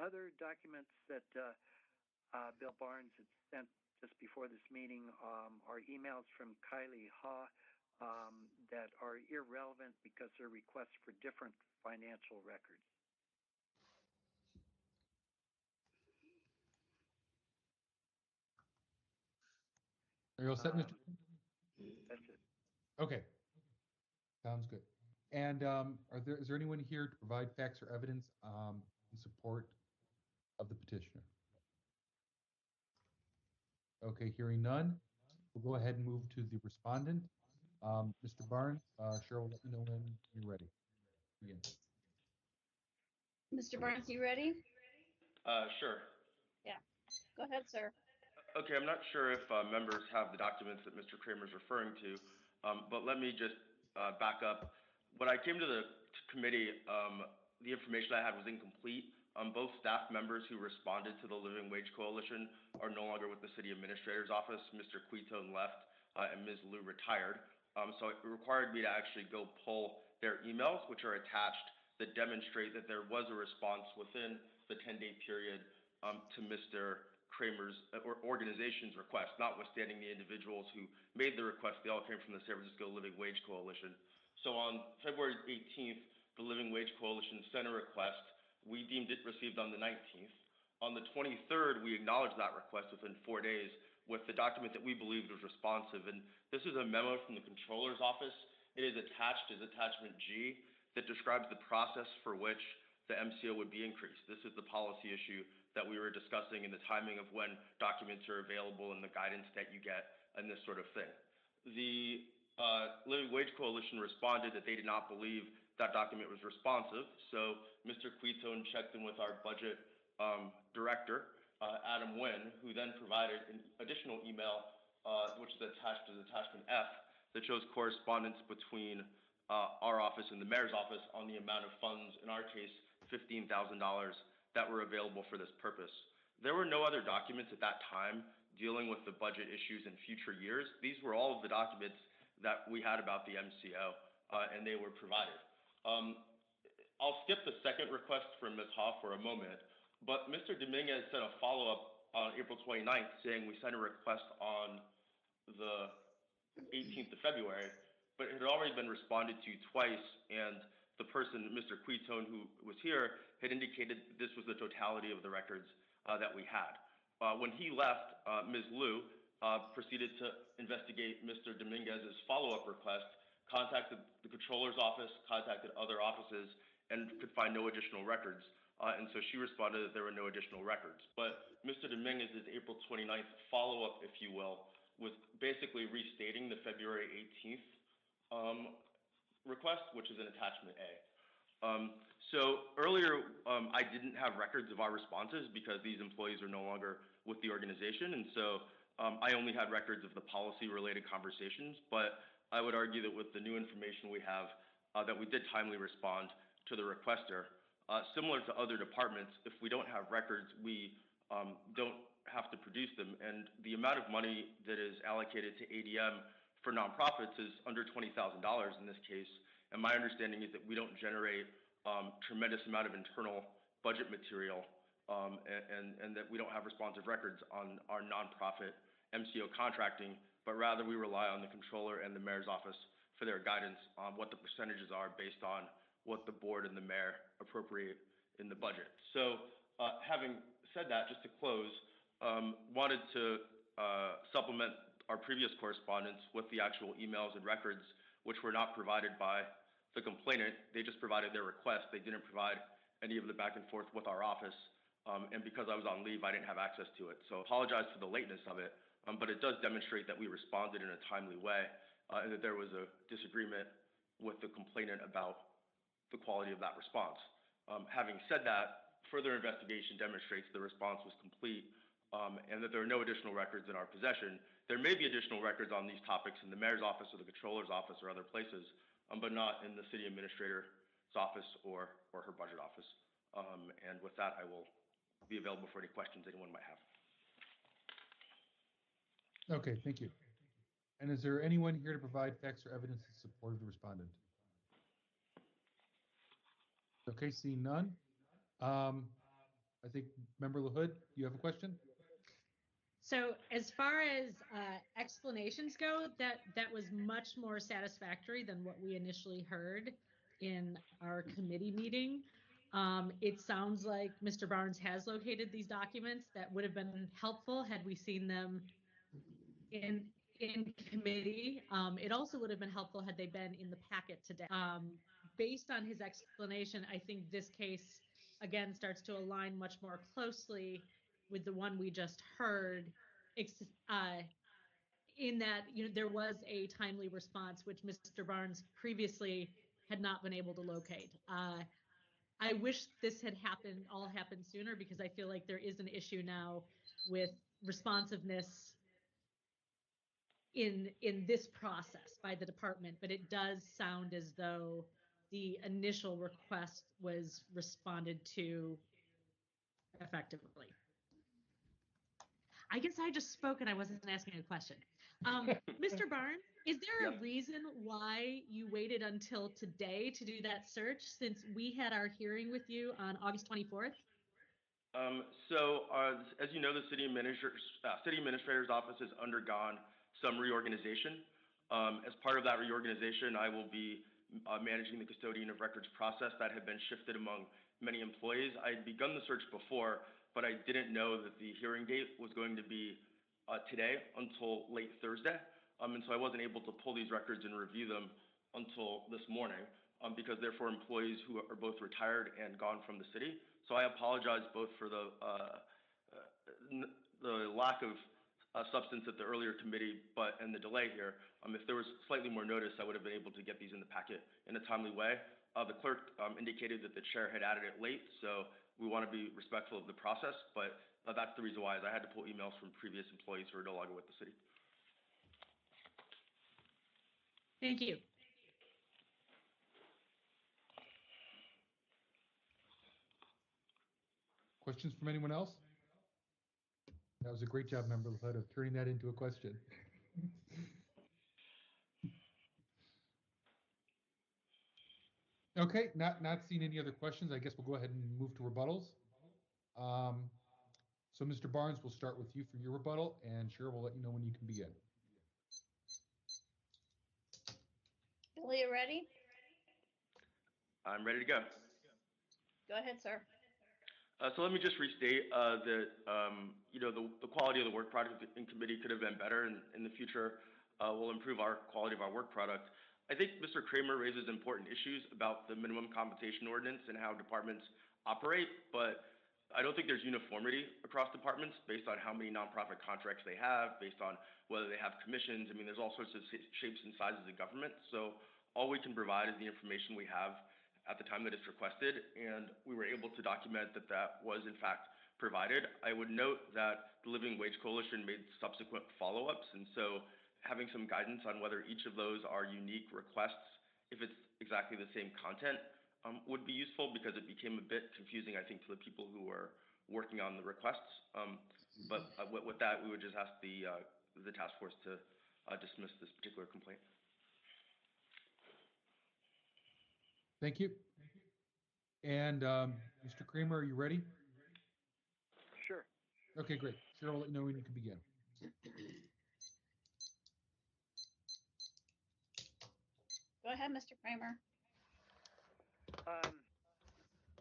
other documents that Bill Barnes had sent just before this meeting are emails from Kylie Ha that are irrelevant because they're requests for different financial records. Are you all set, Mr.? That's it. Okay, sounds good. And is there anyone here to provide facts or evidence in support of the petitioner? Okay, hearing none, we'll go ahead and move to the respondent. Mr. Barnes, Cheryl, let me know when you're ready. Begin. Mr. Barnes, you ready? Sure. Yeah. Go ahead, sir. Okay, I'm not sure if members have the documents that Mr. Kramer is referring to, but let me just back up. When I came to the committee, the information I had was incomplete. Both staff members who responded to the Living Wage Coalition are no longer with the City Administrator's office. Mr. Quitone left and Ms. Liu retired. So it required me to actually go pull their emails, which are attached, that demonstrate that there was a response within the 10-day period to Mr. Kramer's or organization's request, notwithstanding the individuals who made the request. They all came from the San Francisco Living Wage Coalition. So on February 18th, the Living Wage Coalition sent a request. We deemed it received on the 19th. On the 23rd, we acknowledged that request within 4 days with the document that we believed was responsive. And this is a memo from the Controller's Office. It is attached as Attachment G that describes the process for which the MCO would be increased. This is the policy issue that we were discussing and the timing of when documents are available and the guidance that you get and this sort of thing. The Living Wage Coalition responded that they did not believe that document was responsive. So Mr. Quitone checked in with our budget director, Adam Nguyen, who then provided an additional email, which is attached as Attachment F, that shows correspondence between our office and the mayor's office on the amount of funds, in our case, $15,000, that were available for this purpose. There were no other documents at that time dealing with the budget issues in future years. These were all of the documents that we had about the MCO, and they were provided. I'll skip the second request from Ms. Ha for a moment, but Mr. Dominguez sent a follow-up on April 29th saying we sent a request on the 18th of February, but it had already been responded to twice, and the person, Mr. Quitone, who was here, had indicated this was the totality of the records that we had. When he left, Ms. Liu proceeded to investigate Mr. Dominguez's follow-up request, contacted the Controller's Office, contacted other offices, and could find no additional records. And so she responded that there were no additional records. But Mr. Dominguez's April 29th follow-up, if you will, was basically restating the February 18th request, which is in attachment A. So earlier, I didn't have records of our responses because these employees are no longer with the organization, and so I only had records of the policy-related conversations. But I would argue that with the new information we have, that we did timely respond to the requester. Similar to other departments, if we don't have records, we don't have to produce them. And the amount of money that is allocated to ADM for nonprofits is under $20,000 in this case. And my understanding is that we don't generate tremendous amount of internal budget material, and that we don't have responsive records on our nonprofit MCO contracting, but rather we rely on the controller and the mayor's office for their guidance on what the percentages are based on what the board and the mayor appropriate in the budget. So having said that, just to close, wanted to supplement our previous correspondence with the actual emails and records, which were not provided by the complainant. They just provided their request. They didn't provide any of the back and forth with our office. And because I was on leave, I didn't have access to it. So apologize for the lateness of it, but it does demonstrate that we responded in a timely way, and that there was a disagreement with the complainant about the quality of that response. Having said that, further investigation demonstrates the response was complete, and that there are no additional records in our possession. There may be additional records on these topics in the mayor's office or the controller's office or other places, but not in the city administrator's office or her budget office. And with that, I will be available for any questions anyone might have. Okay, thank you. And is there anyone here to provide facts or evidence in support of the respondent? Okay, seeing none. I think Member LaHood, you have a question? So as far as explanations go, that was much more satisfactory than what we initially heard in our committee meeting. It sounds like Mr. Barnes has located these documents. That would have been helpful had we seen them in committee. It also would have been helpful had they been in the packet today. Based on his explanation, I think this case, again, starts to align much more closely with the one we just heard, in that there was a timely response, which Mr. Barnes previously had not been able to locate. I wish this had all happened sooner, because I feel like there is an issue now with responsiveness in this process by the department, but it does sound as though the initial request was responded to effectively. I guess I just spoke and I wasn't asking a question. Mr. Barnes, is there a reason why you waited until today to do that search, since we had our hearing with you on August 24th? As you know, the city administrator's office has undergone some reorganization. As part of that reorganization, I will be managing the custodian of records process that had been shifted among many employees. I had begun the search before, but I didn't know that the hearing date was going to be today until late Thursday. And so I wasn't able to pull these records and review them until this morning, because they're for employees who are both retired and gone from the city. So I apologize both for the lack of substance at the earlier committee, and the delay here. If there was slightly more notice, I would have been able to get these in the packet in a timely way. The clerk indicated that the chair had added it late, so we want to be respectful of the process, but that's the reason why, is I had to pull emails from previous employees who are no longer with the city. Thank you. Questions from anyone else? That was a great job, Member LaHood, of turning that into a question. Okay, not seeing any other questions. I guess we'll go ahead and move to rebuttals. So Mr. Barnes, we'll start with you for your rebuttal, and Cheryl will let you know when you can begin. Billy, you ready? I'm ready to go. Go ahead, sir. So let me just restate that the quality of the work product in committee could have been better, and in the future will improve our quality of our work product. I think Mr. Kramer raises important issues about the minimum compensation ordinance and how departments operate, but I don't think there's uniformity across departments based on how many nonprofit contracts they have, based on whether they have commissions. I mean, there's all sorts of shapes and sizes of government. So all we can provide is the information we have at the time that it's requested, and we were able to document that that was in fact provided. I would note that the Living Wage Coalition made subsequent follow-ups, and so having some guidance on whether each of those are unique requests, if it's exactly the same content, would be useful, because it became a bit confusing, I think, to the people who were working on the requests. But with that, we would just ask the task force to dismiss this particular complaint. Thank you. And Mr. Kramer, are you ready? Sure. Okay, great. Cheryl will let you know when you can begin. Go ahead, Mr. Kramer.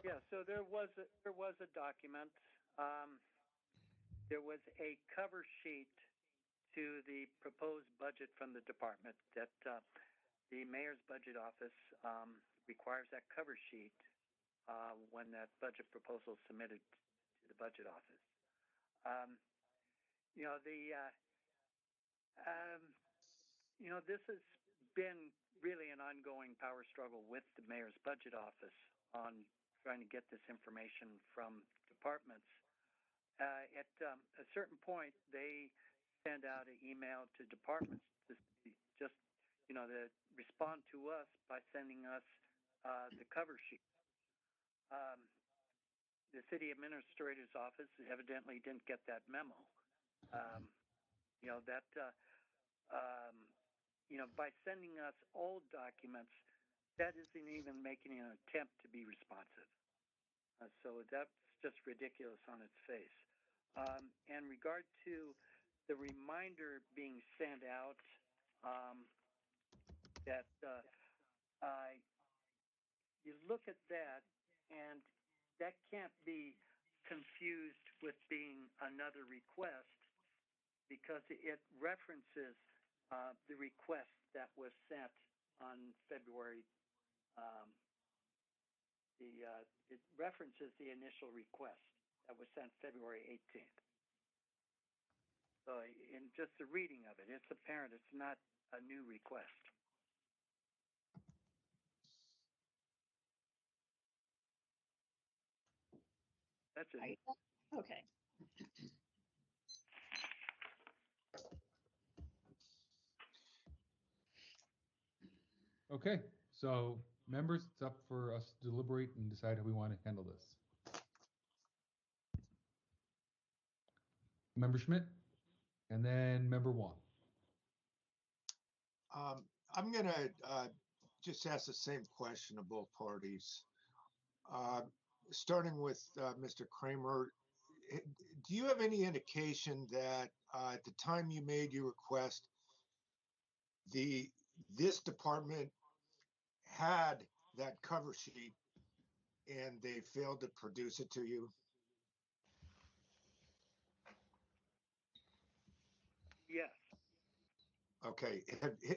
Yeah, so there was a document. There was a cover sheet to the proposed budget from the department that the mayor's budget office requires that cover sheet when that budget proposal is submitted to the budget office. This has been really an ongoing power struggle with the mayor's budget office on trying to get this information from departments. At a certain point, they send out an email to departments to just, to respond to us by sending us the cover sheet. The city administrator's office evidently didn't get that memo. By sending us old documents, that isn't even making an attempt to be responsive. So that's just ridiculous on its face. In regard to the reminder being sent out, you look at that, and that can't be confused with being another request, because it references the request that was sent on February. It references the initial request that was sent February 18th. So in just the reading of it, it's apparent it's not a new request. That's it. Okay. Okay, so members, it's up for us to deliberate and decide how we want to handle this. Member Schmidt, and then Member Wong. I'm going to just ask the same question of both parties. Starting with Mr. Kramer, do you have any indication that at the time you made your request, this department had that cover sheet and they failed to produce it to you? Yes. Okay.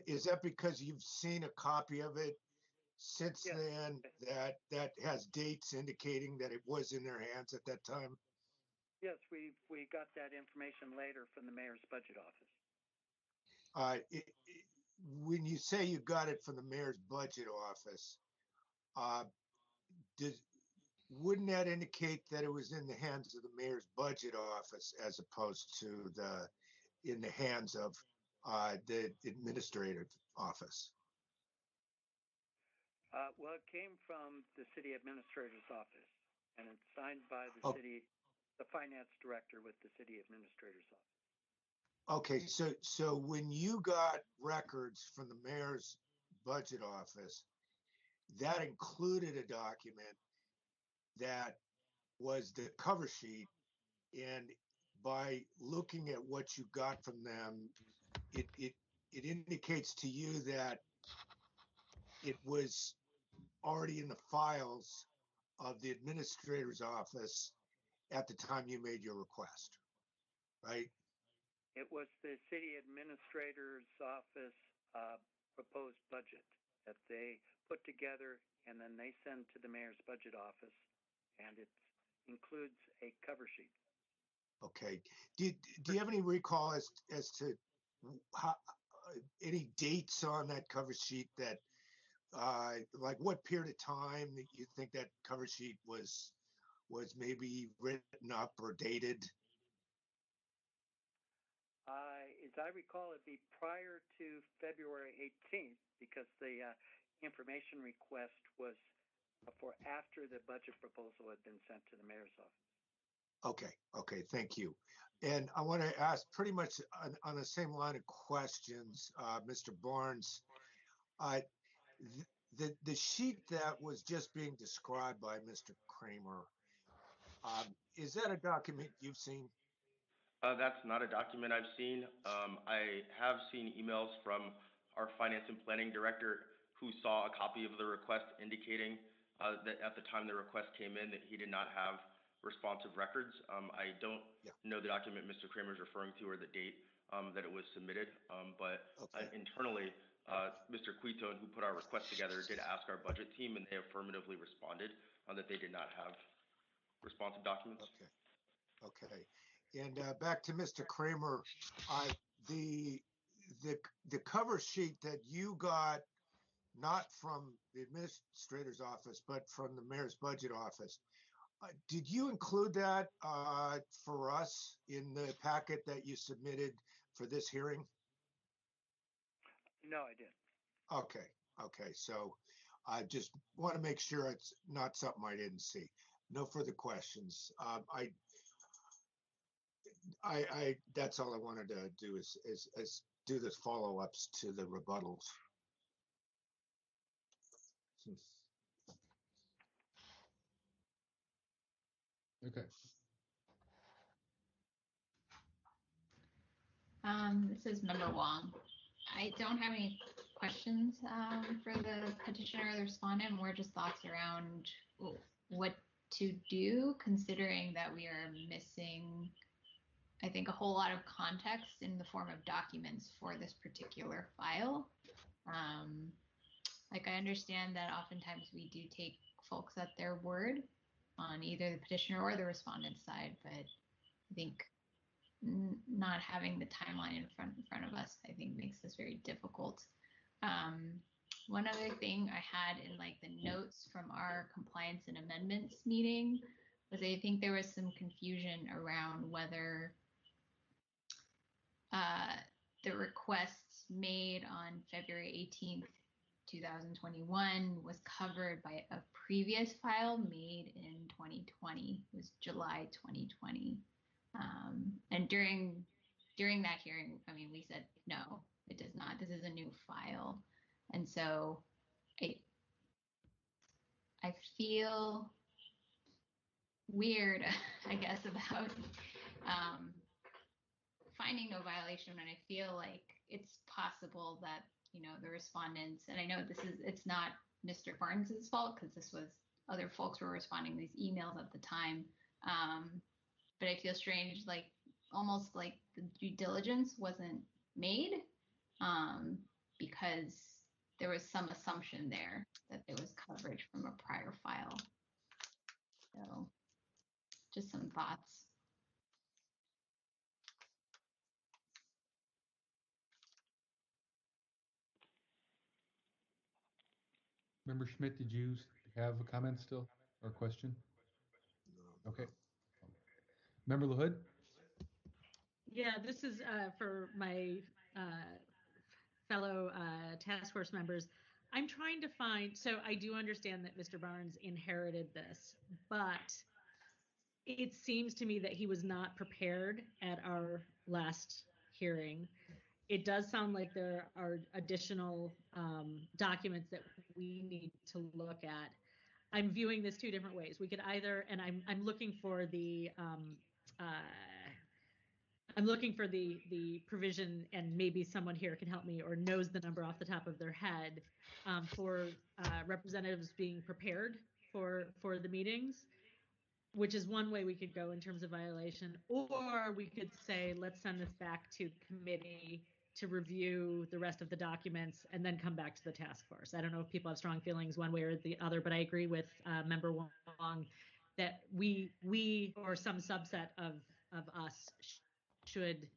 Is that because you've seen a copy of it since then that has dates indicating that it was in their hands at that time? Yes, we got that information later from the mayor's budget office. When you say you got it from the mayor's budget office, wouldn't that indicate that it was in the hands of the mayor's budget office as opposed to in the hands of the administrative office? Well, it came from the city administrator's office, and it's signed by the the finance director with the city administrator's office. Okay, so when you got records from the mayor's budget office, that included a document that was the cover sheet, and by looking at what you got from them, it indicates to you that it was already in the files of the administrator's office at the time you made your request, right? It was the city administrator's office proposed budget that they put together, and then they send to the mayor's budget office, and it includes a cover sheet. Okay. Do you have any recall as to how, any dates on that cover sheet that like what period of time that you think that cover sheet was maybe written up or dated? As I recall, it'd be prior to February 18th because the information request was for after the budget proposal had been sent to the mayor's office. Okay, thank you. And I want to ask pretty much on the same line of questions, Mr. Barnes. The sheet that was just being described by Mr. Kramer, is that a document you've seen? That's not a document I've seen. I have seen emails from our finance and planning director who saw a copy of the request indicating that at the time the request came in that he did not have responsive records. I don't know the document Mr. Kramer is referring to or the date that it was submitted, but internally, Mr. Quitone, who put our request together, did ask our budget team and they affirmatively responded that they did not have responsive documents. Okay. And back to Mr. Kramer, the cover sheet that you got, not from the administrator's office, but from the mayor's budget office, did you include that for us in the packet that you submitted for this hearing? No, I didn't. Okay. So I just want to make sure it's not something I didn't see. No further questions. I that's all I wanted to do is do the follow-ups to the rebuttals. Okay. This is Member Wong. I don't have any questions for the petitioner or the respondent, more just thoughts around what to do, considering that we are missing, I think, a whole lot of context in the form of documents for this particular file. Like, I understand that oftentimes we do take folks at their word on either the petitioner or the respondent side, but I think not having the timeline in front of us, I think, makes this very difficult. One other thing I had in like the notes from our compliance and amendments meeting was I think there was some confusion around whether the requests made on February 18th, 2021 was covered by a previous file made in 2020. It was July 2020. And during that hearing, I mean, we said, no, it does not. This is a new file. And so I feel weird, I guess, about finding no violation. And I feel like it's possible that, you know, the respondents, and I know it's not Mr. Barnes's fault because this was other folks were responding to these emails at the time. But I feel strange, like almost like the due diligence wasn't made because there was some assumption there that there was coverage from a prior file. So just some thoughts. Member Schmidt, did you have a comment still or a question? Okay. Member LaHood? Yeah, this is for my fellow task force members. I'm trying to find, so I do understand that Mr. Barnes inherited this, but it seems to me that he was not prepared at our last hearing. It does sound like there are additional documents that we need to look at. I'm viewing this two different ways. We could either, and I'm looking for the provision, and maybe someone here can help me or knows the number off the top of their head for representatives being prepared for the meetings, which is one way we could go in terms of violation. Or we could say, let's send this back to committee to review the rest of the documents and then come back to the task force. I don't know if people have strong feelings one way or the other, but I agree with Member Wong that we or some subset of us should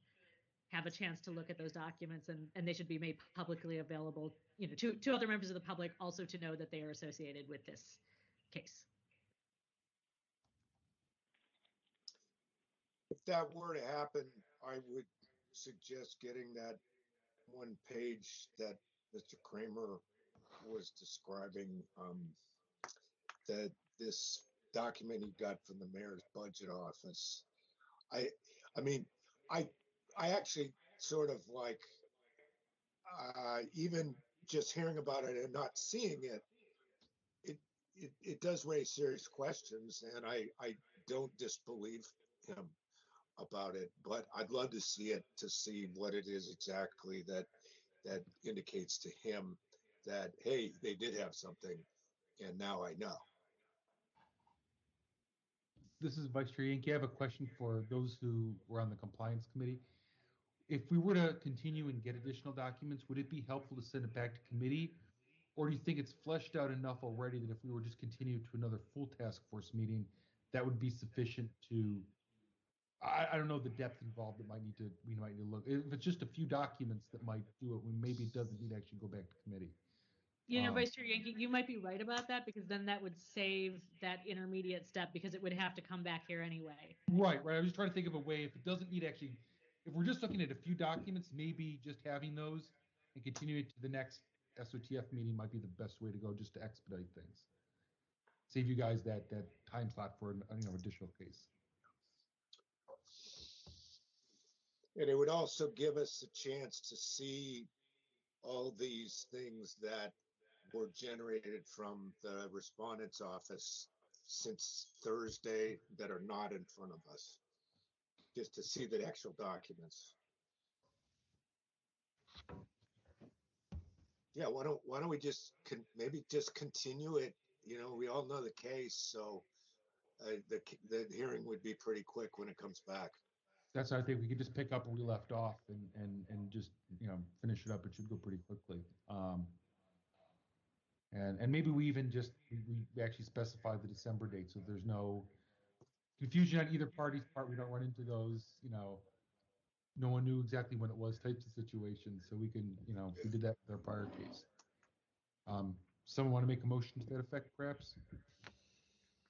have a chance to look at those documents, and they should be made publicly available, to other members of the public, also to know that they are associated with this case. If that were to happen, I would suggest getting that one page that Mr. Kramer was describing, that this document he got from the mayor's budget office. I mean, I actually sort of like, even just hearing about it and not seeing it, it does raise serious questions, and I don't disbelieve him about it, but I'd love to see it, to see what it is exactly that indicates to him that, hey, they did have something, and now I know. This is Vice Chair Yankee. I have a question for those who were on the compliance committee. If we were to continue and get additional documents, would it be helpful to send it back to committee? Or do you think it's fleshed out enough already that if we were just continue to another full task force meeting, that would be sufficient to, I don't know the depth involved that we might need to look. If it's just a few documents that might do it, maybe it doesn't need to actually go back to committee. Vice Chair Yankee, you might be right about that, because then that would save that intermediate step, because it would have to come back here anyway. Right. I was just trying to think of a way, if it doesn't need actually, if we're just looking at a few documents, maybe just having those and continuing to the next SOTF meeting might be the best way to go, just to expedite things. Save you guys that time slot for an additional case. And it would also give us a chance to see all these things that were generated from the respondent's office since Thursday that are not in front of us, just to see the actual documents. Yeah, why don't we just maybe just continue it? We all know the case, so the hearing would be pretty quick when it comes back. That's why I think we could just pick up where we left off and just finish it up. It should go pretty quickly. And maybe we even just we actually specify the December date, so there's no confusion on either party's part. We don't run into those, no one knew exactly when it was types of situations. So we can, we did that with our prior case. Someone want to make a motion to that effect, perhaps?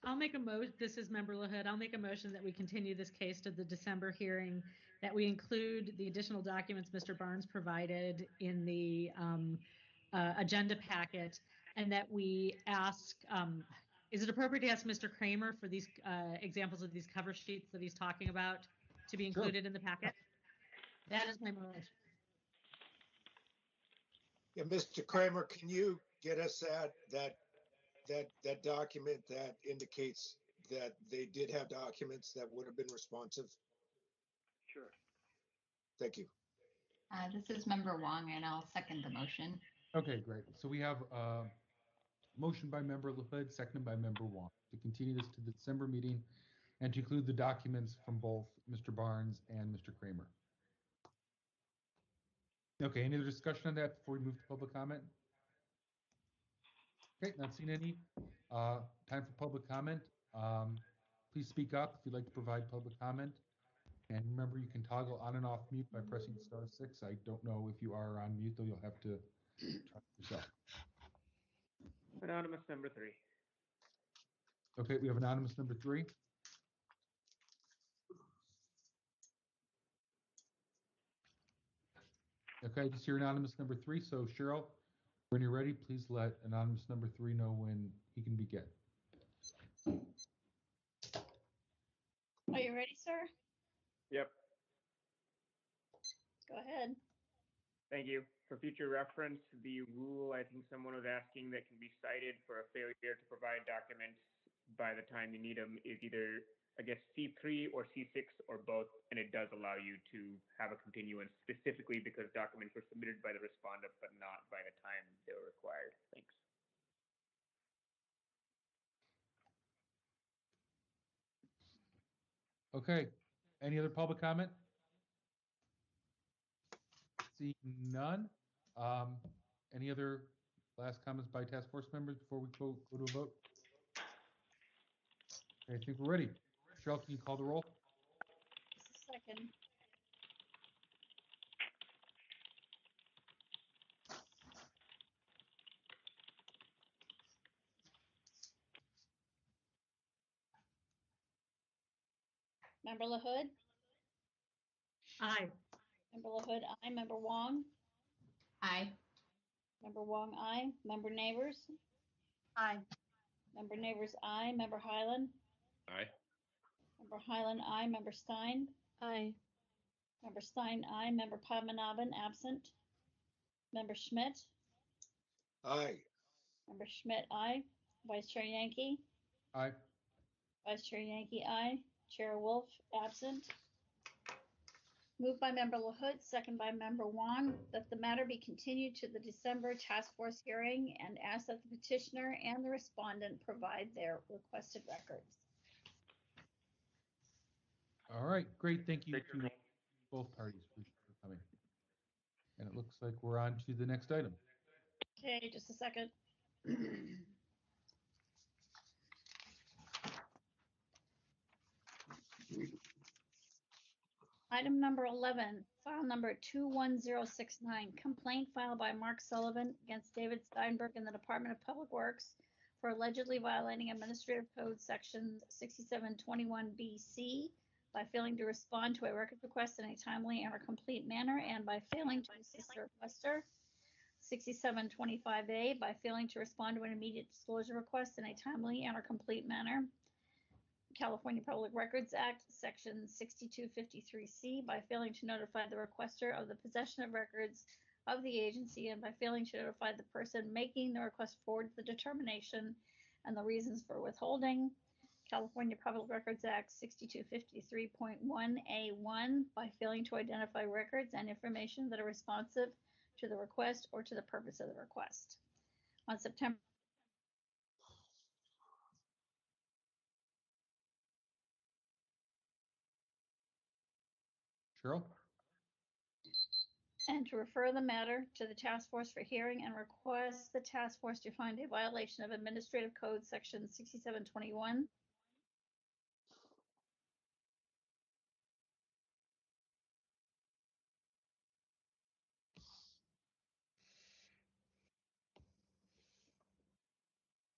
I'll make a motion. This is Member LaHood. I'll make a motion that we continue this case to the December hearing, that we include the additional documents Mr. Barnes provided in the agenda packet, and that we ask, is it appropriate to ask Mr. Kramer for these examples of these cover sheets that he's talking about to be included in the packet? That is my motion. Yeah, Mr. Kramer, can you get us that document that indicates that they did have documents that would have been responsive? Sure. Thank you. This is Member Wong, and I'll second the motion. Okay, great. So we have a motion by Member LaHood, seconded by Member Wong, to continue this to the December meeting and to include the documents from both Mr. Barnes and Mr. Kramer. Okay, any other discussion on that before we move to public comment? Okay, not seeing any. Time for public comment. Please speak up if you'd like to provide public comment. And remember, you can toggle on and off mute by pressing *6. I don't know if you are on mute, though you'll have to try it yourself. Anonymous number 3. Okay, we have anonymous number 3. Okay, just hear anonymous number 3. So Cheryl, when you're ready, please let anonymous number 3 know when he can begin. Are you ready, sir? Yep. Go ahead. Thank you. For future reference, the rule I think someone was asking that can be cited for a failure to provide documents by the time you need them is either, I guess, C3 or C6 or both, and it does allow you to have a continuance specifically because documents were submitted by the respondent but not by the time they were required. Thanks. Okay, any other public comment? See none. Any other last comments by task force members before we go to a vote? Okay, I think we're ready. Cheryl, can you call the roll? Just a second. Member LaHood? Aye. Member LaHood, aye. Member Wong? Aye. Member Wong, aye. Member Neighbors? Aye. Member Neighbors, aye. Member Highland? Aye. Member Highland, aye. Member Stein? Aye. Member Stein, aye. Member Padmanabhan, absent. Member Schmidt? Aye. Member Schmidt, aye. Vice Chair Yankee? Aye. Vice Chair Yankee, aye. Chair Wolf, absent. Moved by Member LaHood, second by Member Wong, that the matter be continued to the December task force hearing and ask that the petitioner and the respondent provide their requested records. All right, great. Thank you to both parties. Appreciate you coming. And it looks like we're on to the next item. Okay, just a second. Item number 11, file number 21069, complaint filed by Mark Sullivan against David Steinberg in the Department of Public Works for allegedly violating Administrative Code Section 6721BC by failing to respond to a record request in a timely and or complete manner, and by failing to assist the requester. 6725A by failing to respond to an immediate disclosure request in a timely and or complete manner. California Public Records Act, Section 6253C, by failing to notify the requester of the possession of records of the agency, and by failing to notify the person making the request forward the determination and the reasons for withholding. California Public Records Act 6253.1A1, by failing to identify records and information that are responsive to the request or to the purpose of the request. On September Cheryl? and to refer the matter to the task force for hearing and request the task force to find a violation of Administrative Code Section 6721.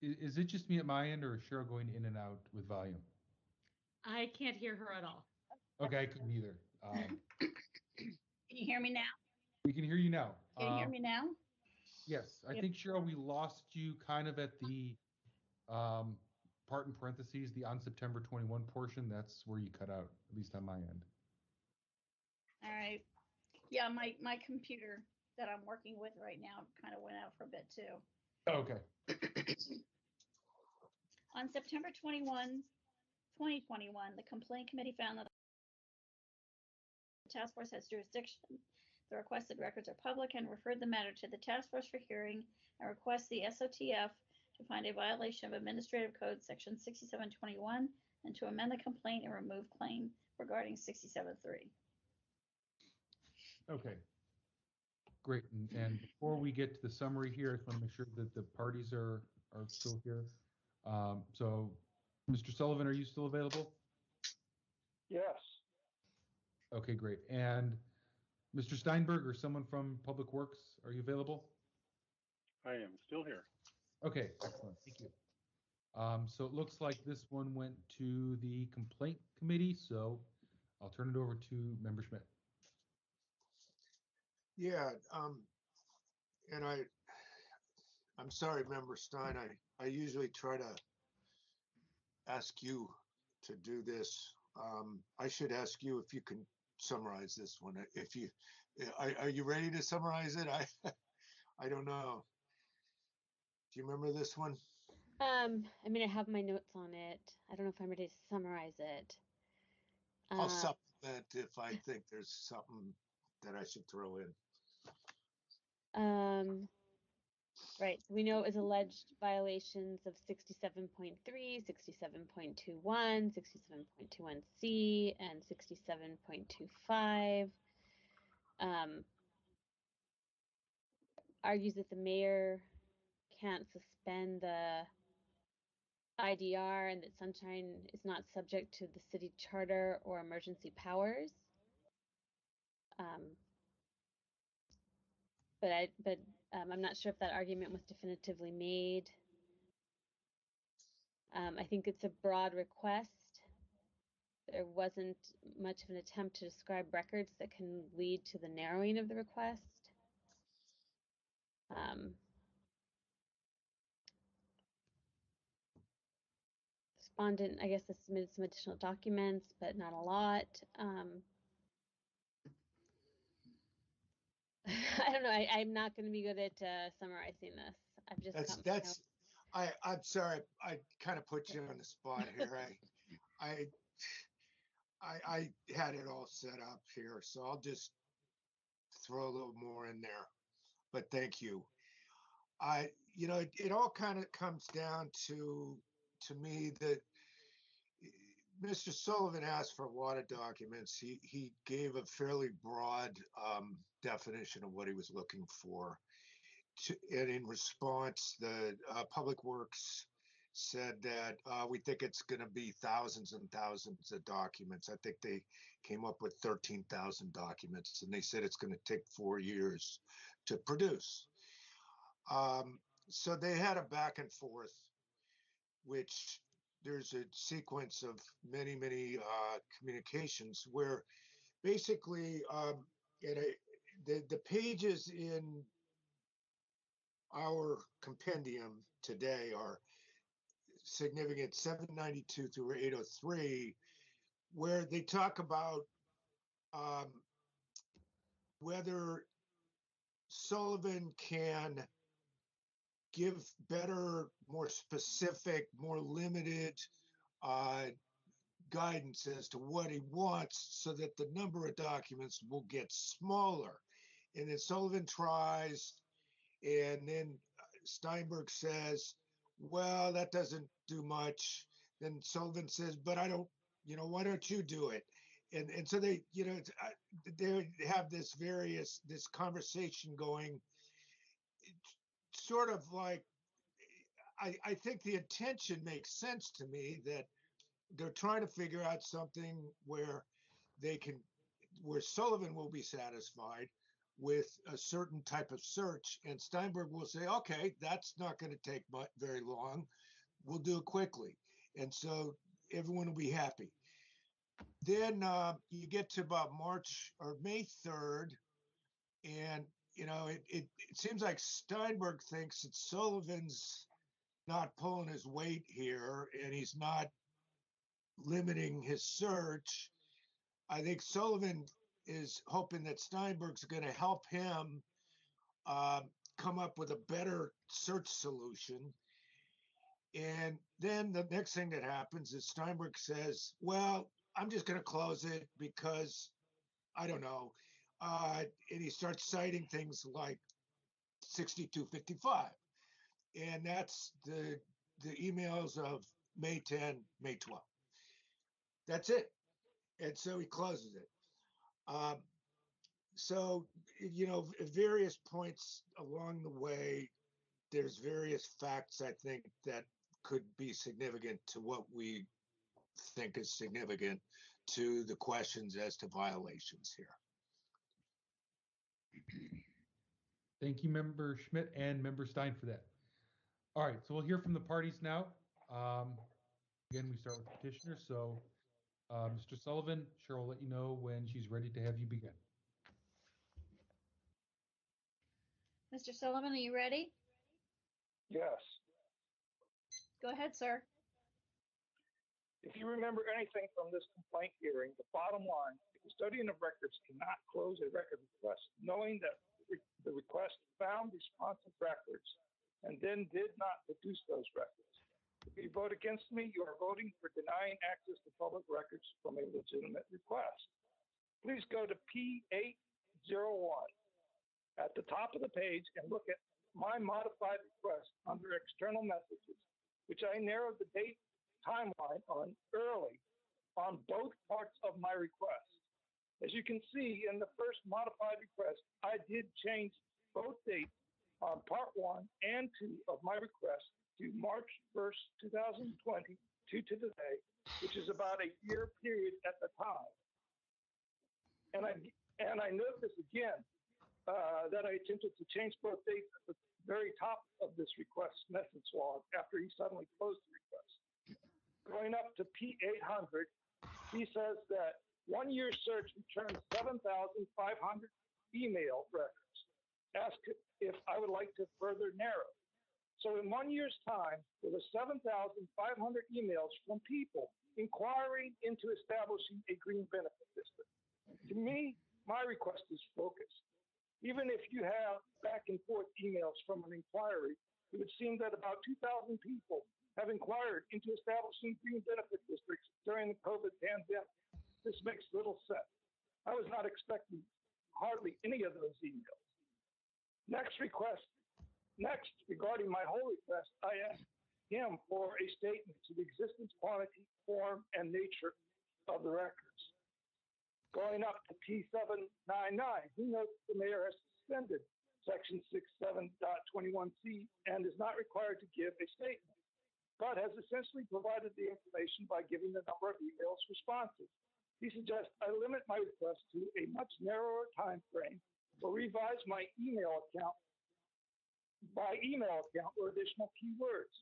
Is it just me at my end, or is Cheryl going in and out with volume? I can't hear her at all. Okay, I couldn't either. Can you hear me now? We can hear you now. Can you hear me now? Yes, I Yep. think, Cheryl, we lost you kind of at the part in parentheses, the on September 21 portion. That's where you cut out, at least on my end. All right. Yeah, my computer that I'm working with right now kind of went out for a bit too. Okay. On September 21, 2021, the complaint committee found that the task force has jurisdiction. The requested records are public and referred the matter to the task force for hearing and request the SOTF to find a violation of Administrative Code Section 6721 and to amend the complaint and remove claim regarding 67.3. Okay. Great. And before we get to the summary here, I just want to make sure that the parties are still here. So, Mr. Sullivan, are you still available? Yes. Okay, great. And Mr. Steinberg or someone from Public Works, are you available? I am still here. Okay, excellent. Thank you. So it looks like this one went to the complaint committee, so I'll turn it over to Member Schmidt. Yeah, and I'm sorry, Member Stein, I usually try to ask you to do this. I should ask you if you can summarize this one. If you, are you ready to summarize it? I don't know. Do you remember this one? I mean, I have my notes on it. I don't know if I'm ready to summarize it. I'll supplement if I think there's something that I should throw in. Right. So we know it was alleged violations of 67.3, 67.21, 67.21C, and 67.25. Argues that the mayor can't suspend the IDR and that Sunshine is not subject to the city charter or emergency powers. But I'm not sure if that argument was definitively made. I think it's a broad request. there wasn't much of an attempt to describe records that can lead to the narrowing of the request. Respondent, I guess, has submitted some additional documents, but not a lot. I don't know. I'm not going to be good at summarizing this. I've just I'm sorry. I kind of put you on the spot here. I had it all set up here, so I'll just throw a little more in there. But thank you. It all kind of comes down to me that Mr. Sullivan asked for a lot of documents. He gave a fairly broad definition of what he was looking for. And in response, the Public Works said that we think it's going to be thousands and thousands of documents. I think they came up with 13,000 documents, and they said it's going to take 4 years to produce. So they had a back and forth, which there's a sequence of many, many communications where basically the pages in our compendium today are significant 792 through 803, where they talk about whether Sullivan can give better, more specific, more limited guidance as to what he wants so that the number of documents will get smaller. And then Sullivan tries, and then Steinberg says, well, that doesn't do much. Then Sullivan says, but I don't, why don't you do it? And so they, they have this conversation going, sort of like, I think the intention makes sense to me that they're trying to figure out something where Sullivan will be satisfied with a certain type of search, and Steinberg will say, okay, that's not going to take very long. We'll do it quickly. And so everyone will be happy. Then you get to about March or May 3rd, and it seems like Steinberg thinks that Sullivan's not pulling his weight here, and he's not limiting his search. I think Sullivan is hoping that Steinberg's going to help him come up with a better search solution. And then the next thing that happens is Steinberg says, well, I'm just going to close it because I don't know. And he starts citing things like 6255. And that's the emails of May 10, May 12. That's it. And so he closes it. So, at various points along the way, there's various facts, I think, that could be significant to what we think is significant to the questions as to violations here. Thank you, Member Schmidt and Member Stein, for that. All right, so we'll hear from the parties now. Again, we start with the petitioner. So, Mr. Sullivan, Cheryl will let you know when she's ready to have you begin. Mr. Sullivan, are you ready? Yes. Go ahead, sir. If you remember anything from this complaint hearing, the bottom line, the custodian of records cannot close a record request knowing that the request found responsive records and then did not produce those records. If you vote against me, you are voting for denying access to public records from a legitimate request. Please go to P801 at the top of the page and look at my modified request under external messages, which I narrowed the date timeline on early on both parts of my request. As you can see in the first modified request, I did change both dates on part 1 and 2 of my request to March 1st, 2020 to today, which is about a year period at the time. And I note this again, that I attempted to change both dates at the very top of this request message log after he suddenly closed the request. Going up to P800, He says that 1 year search returned 7,500 email records. Ask if I would like to further narrow. So in 1 year's time, there were 7,500 emails from people inquiring into establishing a green benefit district. To me, my request is focused. Even if you have back and forth emails from an inquiry, it would seem that about 2,000 people have inquired into establishing green benefit districts during the COVID pandemic. This makes little sense. I was not expecting hardly any of those emails. Next, regarding my whole request, I asked him for a statement to the existence, quantity, form, and nature of the records. Going up to P799, he notes the mayor has suspended Section 67.21C and is not required to give a statement, but has essentially provided the information by giving the number of emails responses. He suggests I limit my request to a much narrower time frame or revise my email account by email account or additional keywords.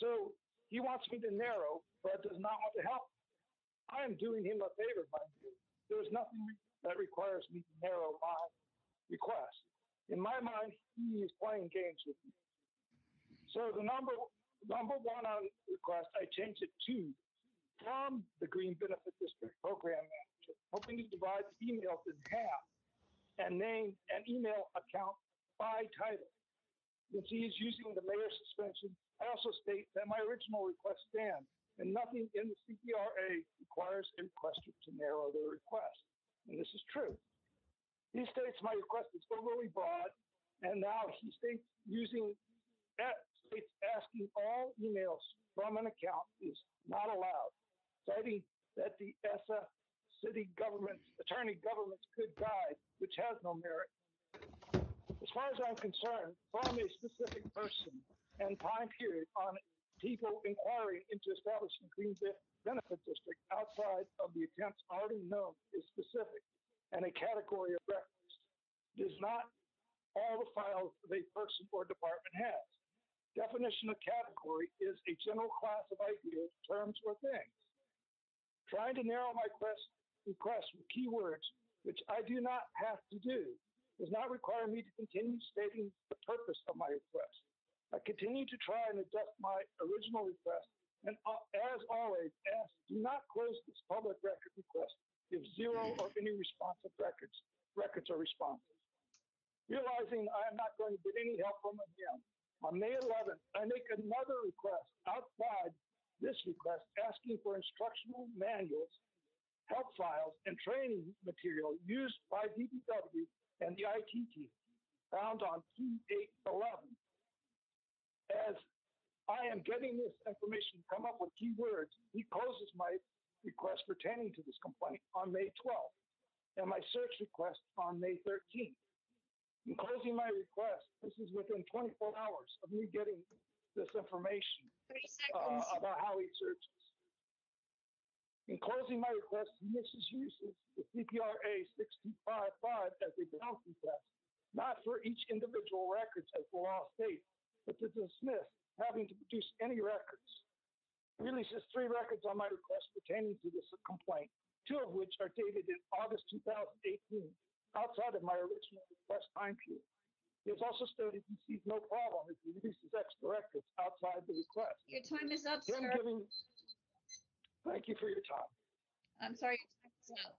So he wants me to narrow, but does not want to help. I am doing him a favor, mind you. There is nothing that requires me to narrow my request. In my mind, he is playing games with me. So the number one on request, I changed it to from the Green Benefit District Program Manager, hoping to divide the emails in half and name an email account by title. Since he is using the mayor's suspension, I also state that my original request stands, and nothing in the CPRA requires a requester to narrow their request. And this is true. He states my request is overly broad, and now he states asking all emails from an account is not allowed, citing that the ESSA city attorney government's good guide, which has no merit. As far as I'm concerned, from a specific person and time period on people inquiring into establishing a green benefit district outside of the attempts already known is specific and a category of records. It is not all the files of a person or department has. Definition of category is a general class of ideas, terms, or things. Trying to narrow my request with keywords, which I do not have to do, does not require me to continue stating the purpose of my request. I continue to try and adjust my original request, and as always, ask, do not close this public record request if zero or any responsive records are responsive. Realizing I am not going to get any help from him, on May 11th, I make another request outside this request, asking for instructional manuals, help files, and training material used by DPW and the IT team, found on P811. As I am getting this information, come up with keywords, he closes my request pertaining to this complaint on May 12th, and my search request on May 13th. In closing my request, this is within 24 hours of me getting this information about how he searches. In closing my request, he misuses the CPRA 6255 as a balancing test, not for each individual records as the law states, but to dismiss having to produce any records. He releases 3 records on my request pertaining to this complaint, 2 of which are dated in August 2018, outside of my original request time period. He has also stated he sees no problem if he releases extra records outside the request. Your time is up, sir. Thank you for your time. I'm sorry, your time is up.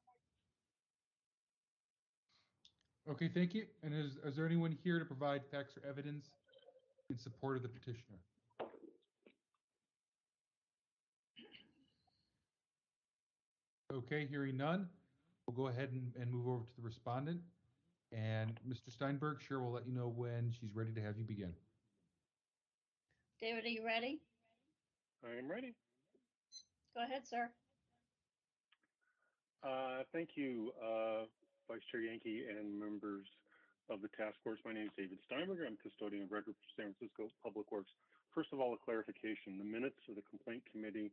Okay, thank you. And is there anyone here to provide facts or evidence in support of the petitioner? Okay, hearing none, we'll go ahead and move over to the respondent. And Mr. Steinberg, sure, we'll let you know when she's ready to have you begin. David, are you ready? I am ready. Go ahead, sir. Thank you, Vice Chair Yankee and members of the task force. My name is David Steinberger. I'm custodian of record for San Francisco Public Works. First of all, a clarification. The minutes of the complaint committee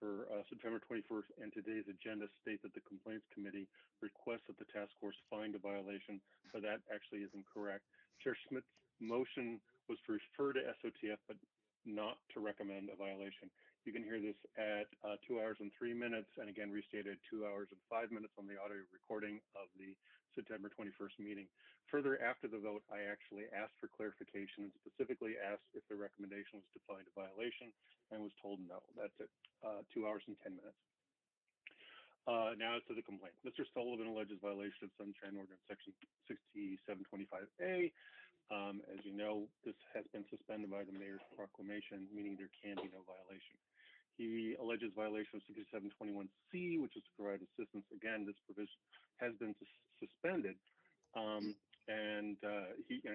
for September 21st and today's agenda state that the complaints committee requests that the task force find a violation, but that actually isn't correct. Chair Schmidt's motion was to refer to SOTF, but not to recommend a violation. You can hear this at 2 hours and 3 minutes, and again restated 2 hours and 5 minutes on the audio recording of the September 21st meeting. Further, after the vote, I actually asked for clarification and specifically asked if the recommendation was to find a violation, and was told no. That's it, 2 hours and 10 minutes. Now to the complaint. Mr. Sullivan alleges violation of Sunshine Ordinance Section 6725A. As you know, this has been suspended by the mayor's proclamation, meaning there can be no violation. He alleges violation of 6721C, which is to provide assistance. Again, this provision has been suspended.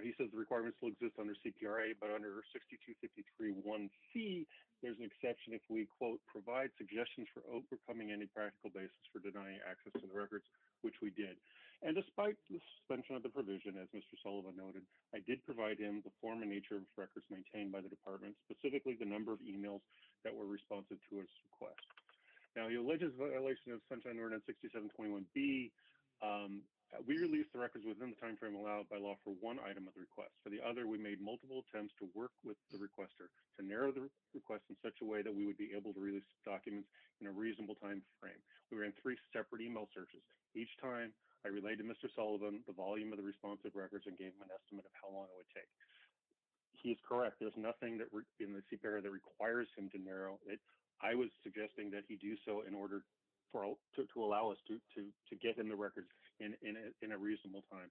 He says the requirements still exist under CPRA, but under 62531C, there's an exception if we, quote, provide suggestions for overcoming any practical basis for denying access to the records, which we did. And despite the suspension of the provision, as Mr. Sullivan noted, I did provide him the form and nature of records maintained by the department, specifically the number of emails that were responsive to his request. Now, he alleges violation of Sunshine Ordinance 6721B. We released the records within the time frame allowed by law for one item of the request. For the other, we made multiple attempts to work with the requester to narrow the request in such a way that we would be able to release documents in a reasonable time frame. We ran 3 separate email searches. Each time, I relayed to Mr. Sullivan the volume of the responsive records and gave him an estimate of how long it would take. He is correct. There's nothing that in the CPRA that requires him to narrow it. I was suggesting that he do so in order to allow us to get him the records in a reasonable time.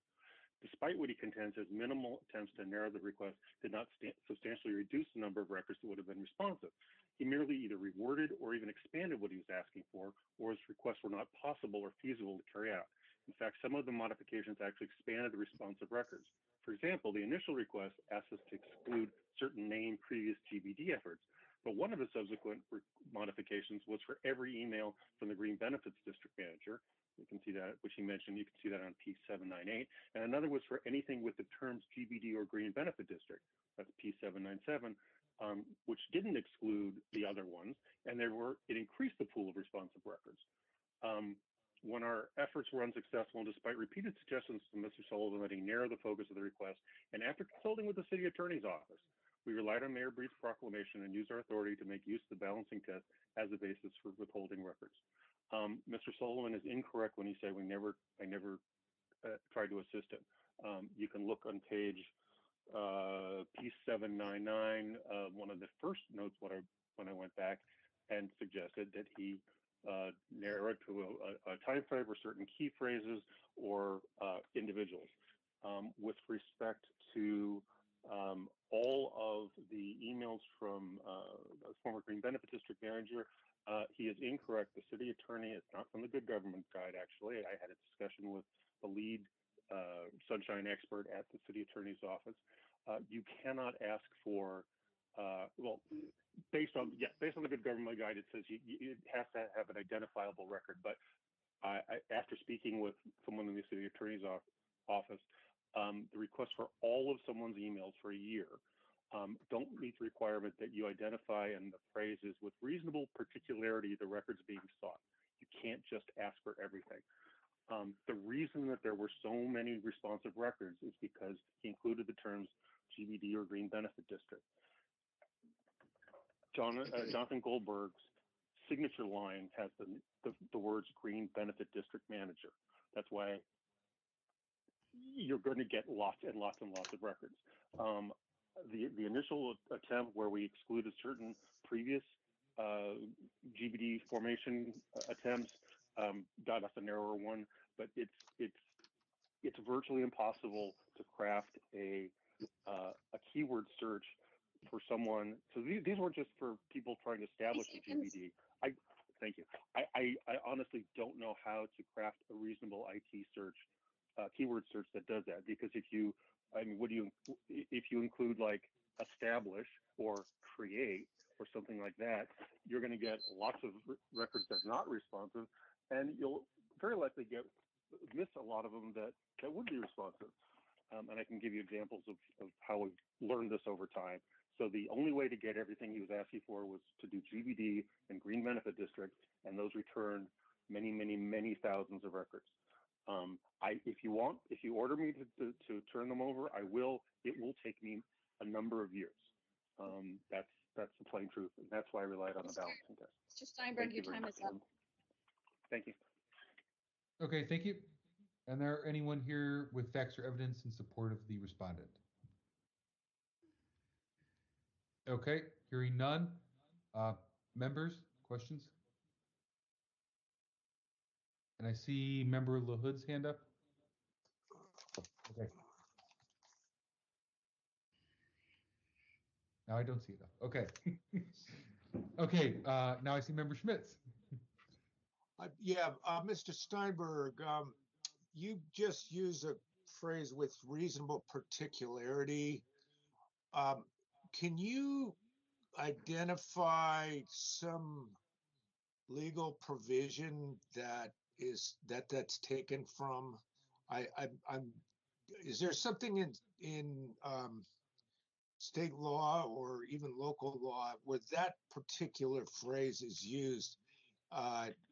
Despite what he contends, his minimal attempts to narrow the request did not substantially reduce the number of records that would have been responsive. He merely either reworded or even expanded what he was asking for, or his requests were not possible or feasible to carry out. In fact, some of the modifications actually expanded the responsive records. For example, the initial request asked us to exclude certain named previous GBD efforts, but one of the subsequent modifications was for every email from the Green Benefits District Manager. You can see that, which he mentioned, you can see that on P798. And another was for anything with the terms GBD or Green Benefit District, that's P797, which didn't exclude the other ones, and it increased the pool of responsive records. When our efforts were unsuccessful, and despite repeated suggestions from Mr. Sullivan that he narrow the focus of the request, and after consulting with the city attorney's office, we relied on Mayor Breed's proclamation and used our authority to make use of the balancing test as a basis for withholding records. Mr. Sullivan is incorrect when he said I never tried to assist him. You can look on page P799, one of the first notes when I went back and suggested that he narrow it to a time frame or certain key phrases or individuals. With respect to all of the emails from the former Green Benefit District Manager, he is incorrect. The city attorney is not from the Good Government Guide, actually. I had a discussion with the lead Sunshine expert at the city attorney's office. You cannot ask for, well, based on the Good Government Guide, it says it has to have an identifiable record. But after speaking with someone in the city attorney's office, the request for all of someone's emails for a year don't meet the requirement that you identify in the phrases with reasonable particularity the records being sought. You can't just ask for everything. The reason that there were so many responsive records is because he included the terms GBD or Green Benefit District. Jonathan Goldberg's signature line has the words Green Benefit District Manager. That's why you're going to get lots and lots and lots of records. The initial attempt where we excluded certain previous GBD formation attempts got us a narrower one, but it's virtually impossible to craft a keyword search for someone. So these weren't just for people trying to establish a GBD. Thank you. I honestly don't know how to craft a reasonable IT search, keyword search that does that, because if you include like establish or create or something like that, you're going to get lots of records that are not responsive, and you'll very likely miss a lot of them that would be responsive. And I can give you examples of how we've learned this over time. So the only way to get everything he was asking for was to do GBD and Green Benefit District, and those return many, many, many thousands of records. If you order me to turn them over, I will. It will take me a number of years. plain truth, and that's why I relied on the balancing test. Mr. Steinberg, your time is up. Thank you. Okay, thank you. And there anyone here with facts or evidence in support of the respondent? Okay, hearing none. Members, questions? And I see member LaHood's hand up. Okay. Now I don't see it though. Okay. Okay, now I see member Schmitz. Mr. Steinberg, you just use a phrase with reasonable particularity. Can you identify some legal provision that's taken from? Is there something in state law or even local law where that particular phrase is used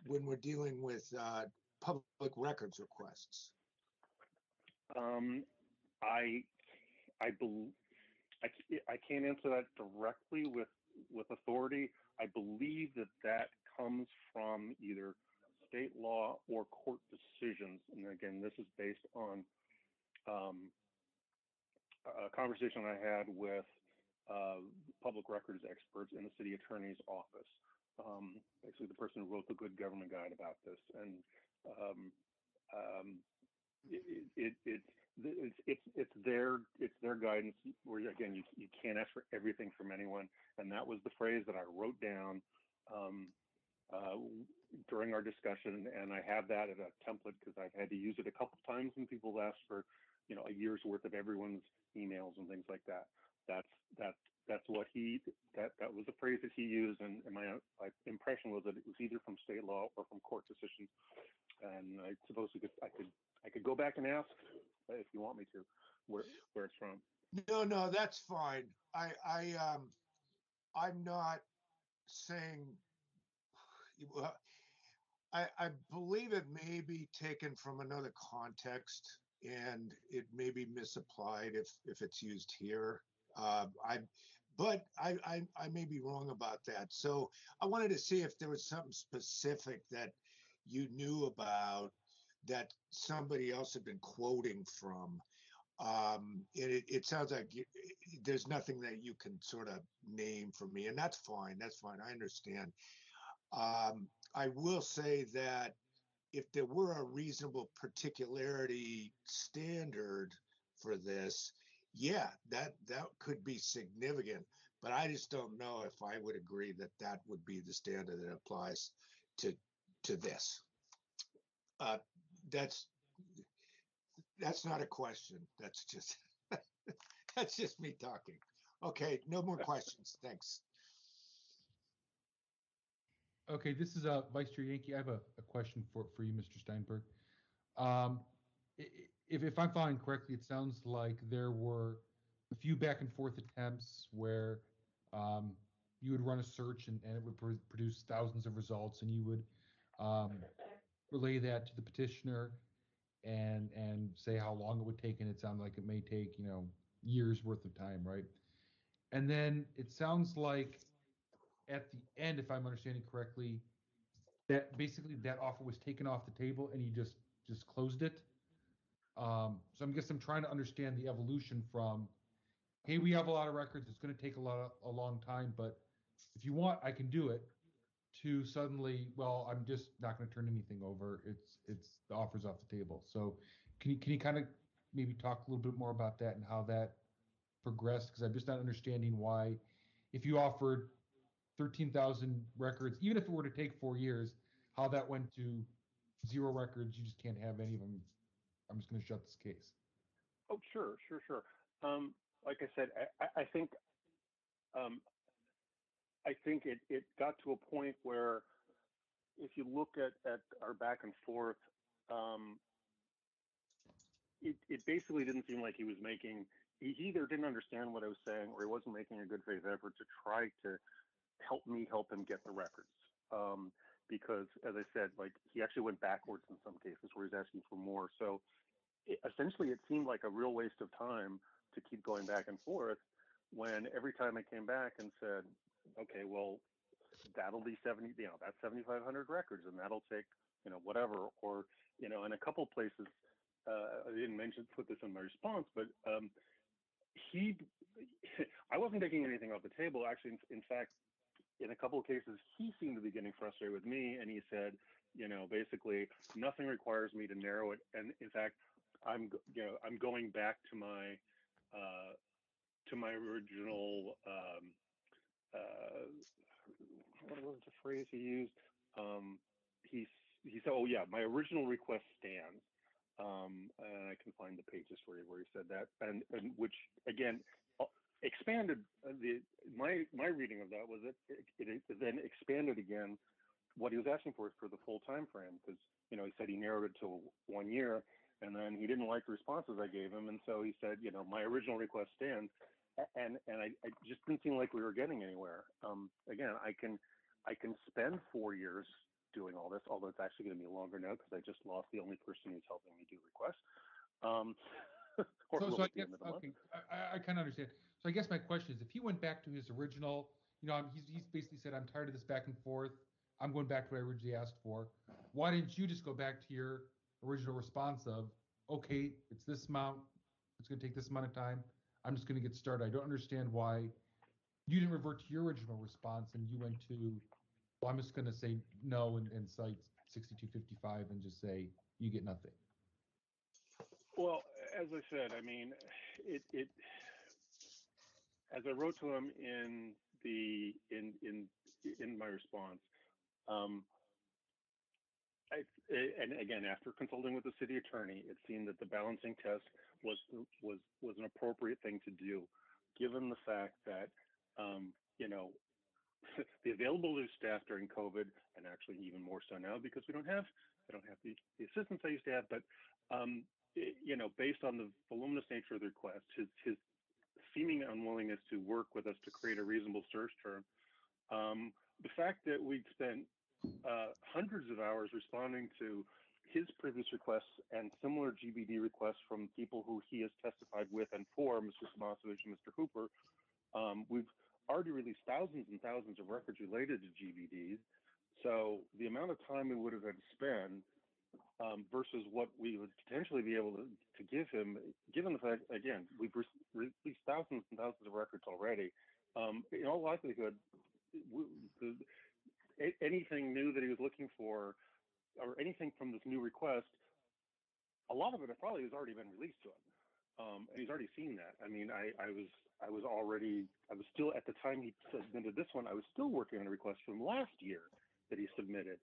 when we're dealing with public records requests? I can't answer that directly with authority. I believe that comes from either state law or court decisions. And again, this is based on a conversation I had with public records experts in the city attorney's office. Actually, the person who wrote the Good Government Guide about this, and it's their guidance. Where again, you can't ask for everything from anyone, and that was the phrase that I wrote down during our discussion, and I have that as a template because I've had to use it a couple of times when people ask for, a year's worth of everyone's emails and things like that. That's what that was the phrase that he used, and my impression was that it was either from state law or from court decisions. And I suppose I could go back and ask if you want me to where it's from. No, that's fine. I'm not saying. I believe it may be taken from another context, and it may be misapplied if it's used here. But I may be wrong about that. So I wanted to see if there was something specific that you knew about that somebody else had been quoting from. It sounds like there's nothing that you can sort of name for me, and that's fine. That's fine. I understand. I will say that if there were a reasonable particularity standard for this, yeah, that could be significant, but I just don't know if I would agree that would be the standard that applies to this. That's not a question. That's just that's just me talking. Okay, no more questions. Thanks. Okay, this is Vice Chair Yankee. I have a question for you, Mr. Steinberg. If I'm following correctly, it sounds like there were a few back and forth attempts where you would run a search and it would produce thousands of results, and you would relay that to the petitioner and say how long it would take, and it sounded like it may take years worth of time, right? And then it sounds like at the end, if I'm understanding correctly, that basically that offer was taken off the table and you just closed it. So I guess I'm trying to understand the evolution from, hey, we have a lot of records, it's going to take a long time, but if you want, I can do it, to suddenly, well, I'm just not going to turn anything over. It's the offer's off the table. So can you kind of maybe talk a little bit more about that and how that progressed? Because I'm just not understanding why, if you offered 13,000 records, even if it were to take 4 years, how that went to 0 records. You just can't have any of them. I'm just going to shut this case. Oh, sure. Like I said, I think it got to a point where if you look at our back and forth, it basically didn't seem like he either didn't understand what I was saying, or he wasn't making a good faith effort to try to help him get the records. Because as I said, like, he actually went backwards in some cases where he's asking for more. So essentially it seemed like a real waste of time to keep going back and forth, when every time I came back and said, okay, well, that'll be 70, that's 7,500 records, and that'll take, whatever, or, in a couple places, I didn't put this in my response, but I wasn't taking anything off the table. Actually, in fact, in a couple of cases, he seemed to be getting frustrated with me, and he said, basically, nothing requires me to narrow it. And in fact, I'm going back to my original, what was the phrase he used? He said, oh yeah, my original request stands. And I can find the pages where he said that, and which again expanded my reading of that was it then expanded again what he was asking for the full time frame, because he said he narrowed it to 1 year, and then he didn't like the responses I gave him, and so he said, my original request stands, and I just didn't seem like we were getting anywhere. Again, I can spend 4 years doing all this, although it's actually going to be longer now because I just lost the only person who's helping me do requests. So I guess, okay, I kind of understand. So I guess my question is, if he went back to his original, he's basically said, I'm tired of this back and forth. I'm going back to what I originally asked for. Why didn't you just go back to your original response of, okay, it's this amount, it's going to take this amount of time, I'm just going to get started. I don't understand why you didn't revert to your original response and you went to, well, I'm just going to say no and cite 6255 and just say you get nothing. Well, as I said, I mean, it as I wrote to him in my response, and again, after consulting with the city attorney, it seemed that the balancing test was an appropriate thing to do, given the fact that the availability of staff during COVID, and actually even more so now because I don't have the assistance I used to have, but based on the voluminous nature of the request, his seeming unwillingness to work with us to create a reasonable search term, the fact that we'd spent hundreds of hours responding to his previous requests and similar GBD requests from people who he has testified with and for, Mr. Tomasovich and Mr. Hooper. We've already released thousands and thousands of records related to GBDs. So the amount of time we would have had to spend versus what we would potentially be able to give him, given the fact, again, we've released thousands and thousands of records already. In all likelihood, anything new that he was looking for, or anything from this new request, a lot of it probably has already been released to him. And he's already seen that. I mean, I was still, at the time he submitted this one, I was still working on a request from last year that he submitted,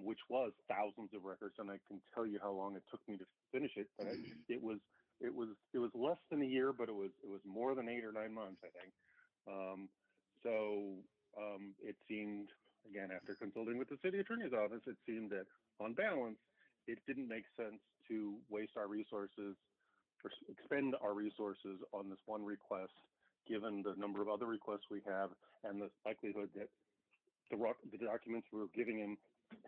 which was thousands of records, and I can tell you how long it took me to finish it. But it was less than a year, but it was more than 8 or 9 months, I think. It seemed, again, after consulting with the city attorney's office, it seemed that on balance, it didn't make sense to waste our resources or expend our resources on this one request, given the number of other requests we have and the likelihood that the documents we were giving him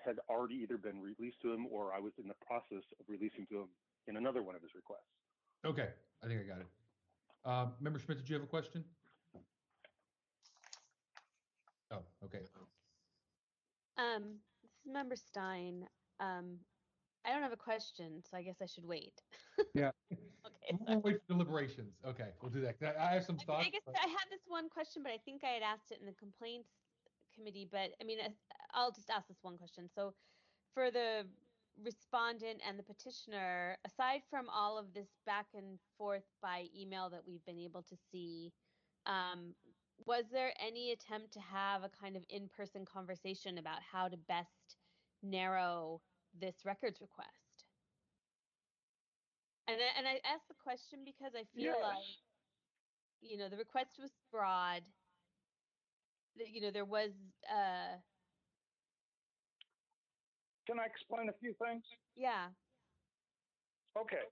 had already either been released to him or I was in the process of releasing to him in another one of his requests. Okay, I think I got it. Member Schmidt, did you have a question? Oh, okay. This is Member Stein. I don't have a question, so I guess I should wait. Yeah. Okay. We'll wait for deliberations. Okay, we'll do that. I have some thoughts. I guess I had this one question, but I think I had asked it in the complaints committee. But I mean, I'll just ask this one question. So, for the respondent and the petitioner, aside from all of this back and forth by email that we've been able to see, was there any attempt to have a kind of in-person conversation about how to best narrow this records request? And I asked the question because I feel like, the request was broad. There was. Can I explain a few things? Yeah. Okay.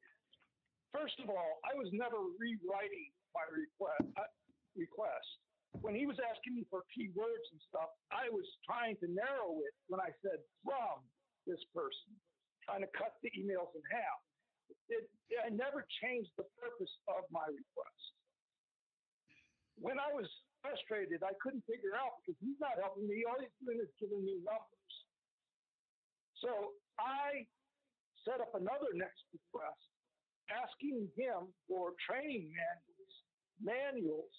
First of all, I was never rewriting my request. When he was asking me for keywords and stuff, I was trying to narrow it when I said from this person, trying to cut the emails in half. I never changed the purpose of my request. When I was frustrated. I couldn't figure out because he's not helping me. All he's doing is giving me numbers. So I set up another next request asking him for training manuals,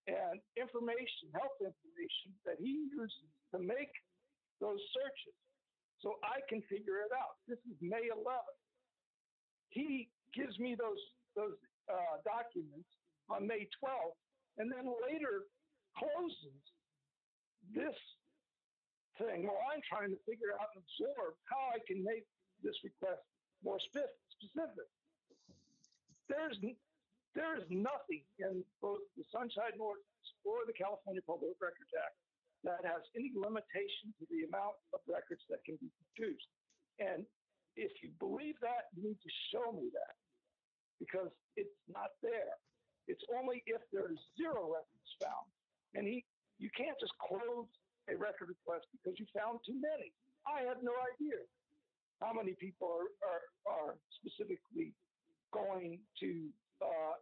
and information, health information that he uses to make those searches so I can figure it out. This is May 11th. He gives me those documents on May 12th, and then later closes this thing while I'm trying to figure out and absorb how I can make this request more specific. There is nothing in both the Sunshine Ordinance or the California Public Records Act that has any limitation to the amount of records that can be produced. And if you believe that, you need to show me that, because it's not there. It's only if there's 0 records found. And you can't just close a record request because you found too many. I have no idea how many people are specifically going to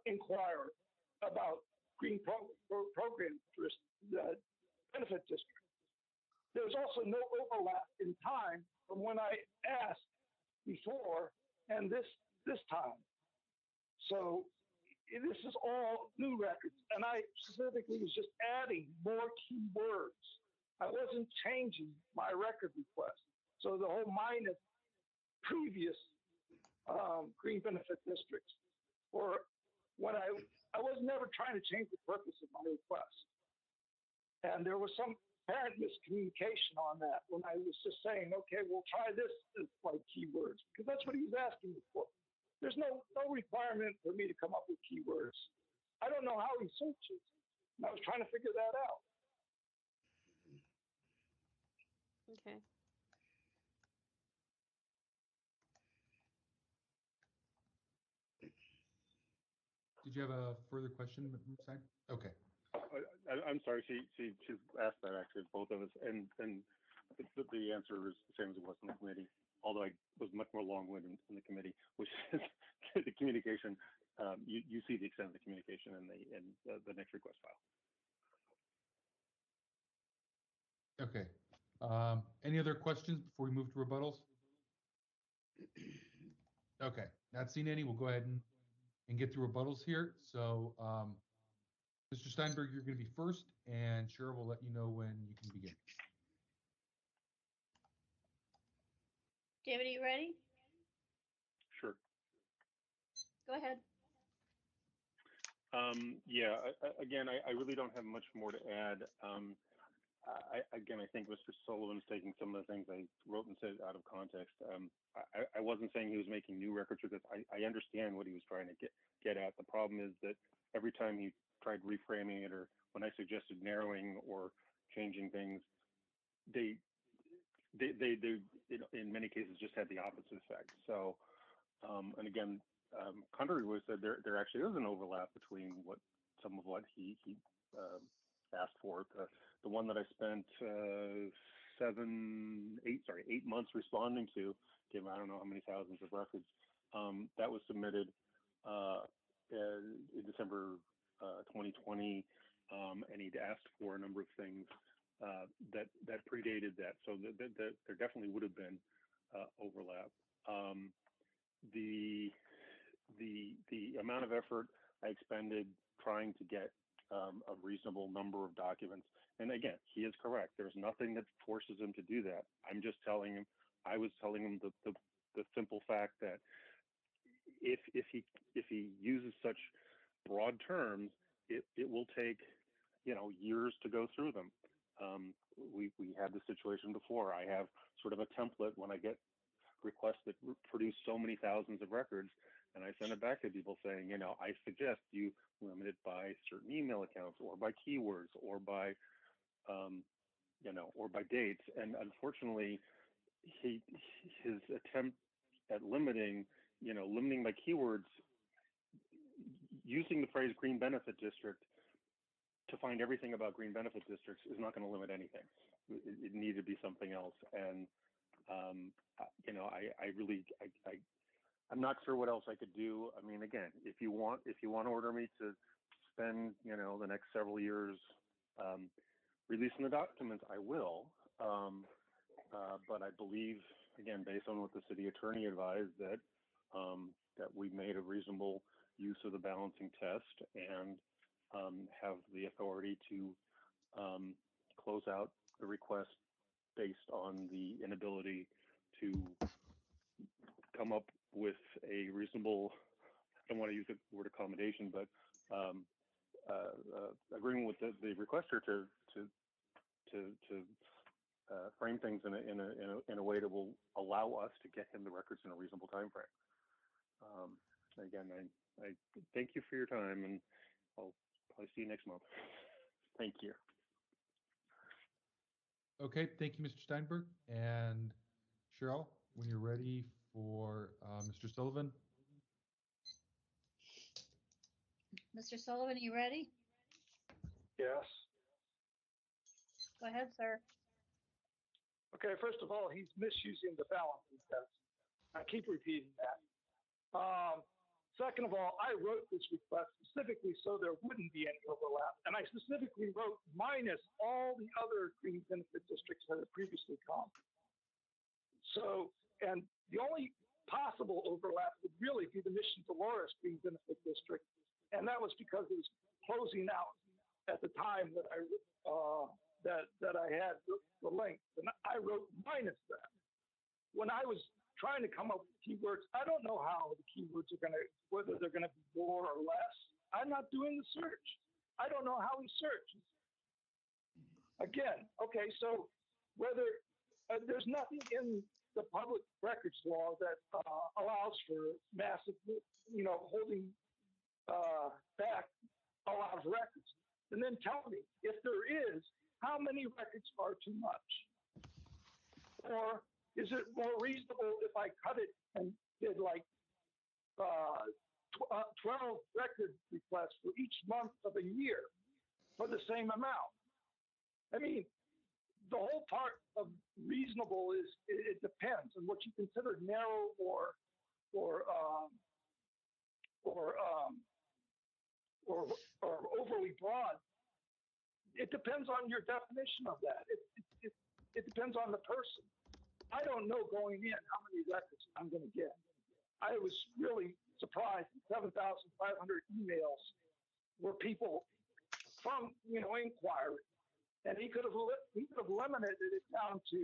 inquire about green program benefit district. There's also no overlap in time from when I asked before and this time. So this is all new records, and I specifically was just adding more keywords. I wasn't changing my record request. So the whole minus previous green benefit districts, or when I was never trying to change the purpose of my request. And there was some apparent miscommunication on that when I was just saying, okay, we'll try this as like keywords, because that's what he was asking me for. There's no requirement for me to come up with keywords. I don't know how he searches. And I was trying to figure that out. Okay. Did you have a further question, Simon? Okay. I'm sorry. She asked that actually, both of us, and the answer is the same as it was in the committee. Although I was much more long-winded in the committee, which is the communication. You see the extent of the communication in the next request file. Okay. Any other questions before we move to rebuttals? Okay. Not seeing any. We'll go ahead and get through rebuttals here. So, Mr. Steinberg, you're going to be first, and Cheryl will let you know when you can begin. David, are you ready? Sure. Go ahead. Yeah, again, I really don't have much more to add. I think Mr. Sullivan's taking some of the things I wrote and said out of context. I wasn't saying he was making new records because I understand what he was trying to get at. The problem is that every time he tried reframing it, or when I suggested narrowing or changing things, they in many cases just had the opposite effect. So, and again, contrary to what I said, there actually is an overlap between some of what he asked for. The one that I spent 8 months responding to, gave I don't know how many thousands of records, that was submitted in December 2020, and he'd asked for a number of things that predated that. So there definitely would have been overlap. The amount of effort I expended trying to get a reasonable number of documents, and again, he is correct. There's nothing that forces him to do that. I'm just telling him. I was telling him the simple fact that if he uses such broad terms, it will take years to go through them. We had this situation before. I have sort of a template when I get requests that produce so many thousands of records, and I send it back to people saying, I suggest you limit it by certain email accounts, or by keywords, or by or by dates. And unfortunately, his attempt at limiting by keywords, using the phrase green benefit district to find everything about green benefit districts is not going to limit anything. It needed to be something else. And I'm not sure what else I could do. I mean, again, if you want to order me to spend the next several years releasing the documents, I will. But I believe, again, based on what the city attorney advised, that that we made a reasonable use of the balancing test and have the authority to close out the request based on the inability to come up with a reasonable, I don't want to use the word accommodation, but agreement with the requester to frame things in a way that will allow us to get him the records in a reasonable time frame. Again, I thank you for your time, and I'll probably see you next month. Thank you. Okay, thank you, Mr. Steinberg. And Cheryl, when you're ready for Mr. Sullivan. Mr. Sullivan, are you ready? Yes. Go ahead, sir. Okay, first of all, he's misusing the balancing test. I keep repeating that. Second of all, I wrote this request specifically so there wouldn't be any overlap. And I specifically wrote minus all the other green benefit districts that had previously come. So, and the only possible overlap would really be the Mission Dolores Green Benefit District. And that was because it was closing out at the time that I had the link. And I wrote minus that. When I was trying to come up with keywords, I don't know how the keywords are whether they're gonna be more or less. I'm not doing the search. I don't know how he searches. Again, okay, so whether there's nothing in the public records law that allows for massive, holding back a lot of records. And then tell me, if there is, how many records are too much? Or is it more reasonable if I cut it and did like 12 record requests for each month of a year for the same amount? I mean, the whole part of reasonable is it depends on what you consider narrow or overly broad. It depends on your definition of that. It depends on the person. I don't know going in how many records I'm going to get. I was really surprised. 7,500 emails were people from inquiry, and he could have limited it down to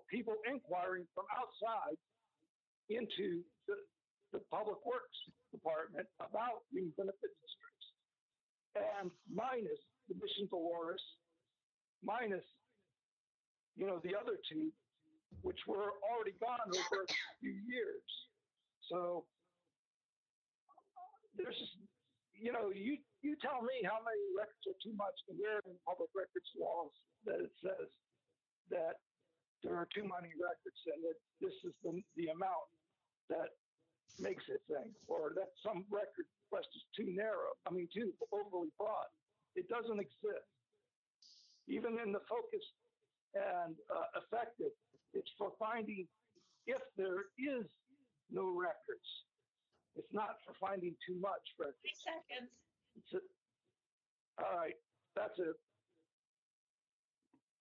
people inquiring from outside into the Public Works Department about green benefit districts, and minus the Mission Dolores, minus the other two, which were already gone over a few years. So there's just, you tell me how many records are too much, and where in public records laws that it says that there are too many records and that this is the amount that makes it thing, or that some record request is too overly broad. It doesn't exist. Even in the focus and effective, it's for finding if there is no records. It's not for finding too much records. 3 seconds. All right, that's it.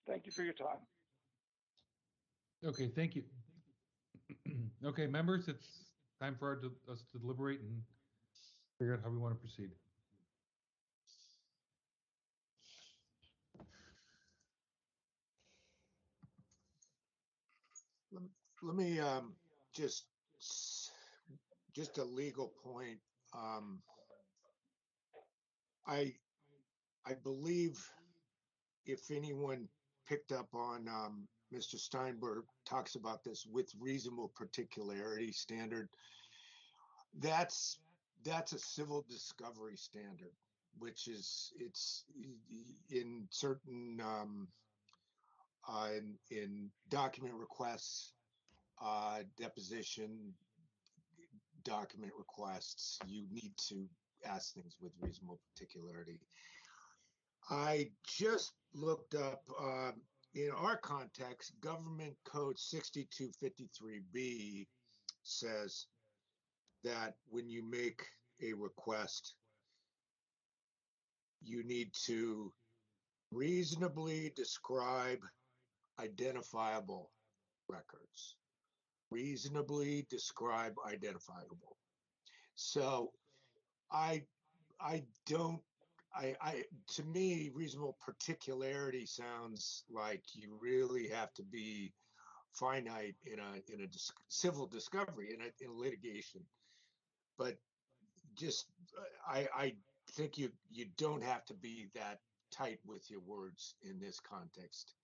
Thank you for your time. Okay, thank you. Okay, members, it's time for us to deliberate and figure out how we want to proceed. Let me just a legal point. I believe if anyone picked up on Mr. Steinberg talks about this with reasonable particularity standard, that's a civil discovery standard, which is it's in certain in document requests, deposition document requests, you need to ask things with reasonable particularity. I just looked up in our context, Government Code 6253B says that when you make a request, you need to reasonably describe identifiable records. Reasonably describe identifiable. So I don't, to me, reasonable particularity sounds like you really have to be finite in a civil discovery, in a litigation. But just, I think you don't have to be that tight with your words in this context.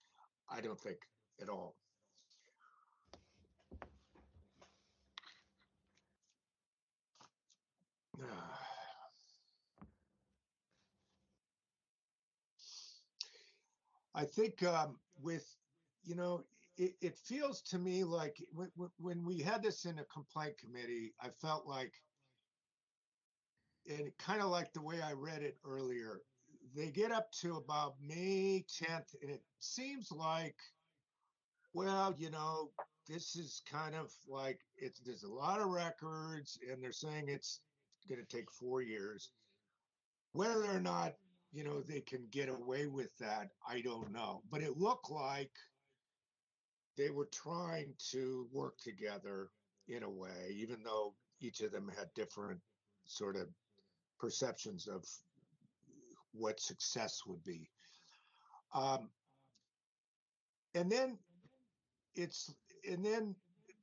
I don't think at all. I think with, it feels to me like when we had this in a complaint committee, I felt like, and kind of like the way I read it earlier, they get up to about May 10th, and it seems like, well, this is kind of like, there's a lot of records, and they're saying it's going to take 4 years. Whether or not, they can get away with that, I don't know. But it looked like they were trying to work together in a way, even though each of them had different sort of perceptions of what success would be. And then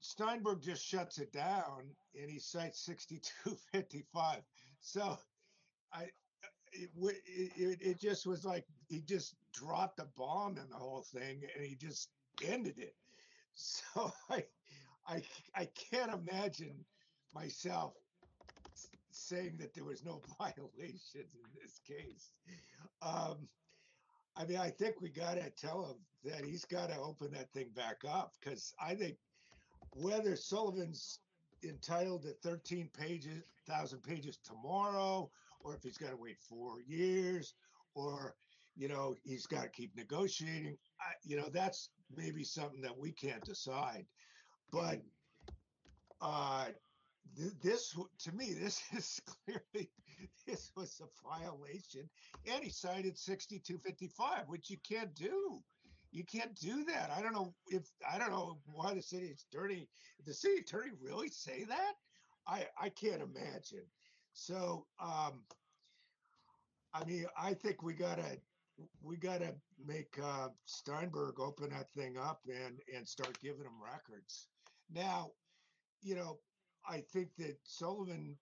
Steinberg just shuts it down, and he cites 6255. So it just was like he just dropped a bomb in the whole thing, and he just ended it. So I can't imagine myself saying that there was no violations in this case. I mean, I think we got to tell him that he's got to open that thing back up, because I think whether Sullivan's entitled to 13,000 pages tomorrow, or if he's got to wait 4 years, or, he's got to keep negotiating, that's maybe something that we can't decide. But this, to me, this is clearly, this was a violation. And he cited 6255, which you can't do. You can't do that. I don't know why the city attorney, did the city attorney really say that? I can't imagine. So, I mean, I think we gotta make Steinberg open that thing up and start giving him records. Now, I think that Sullivan,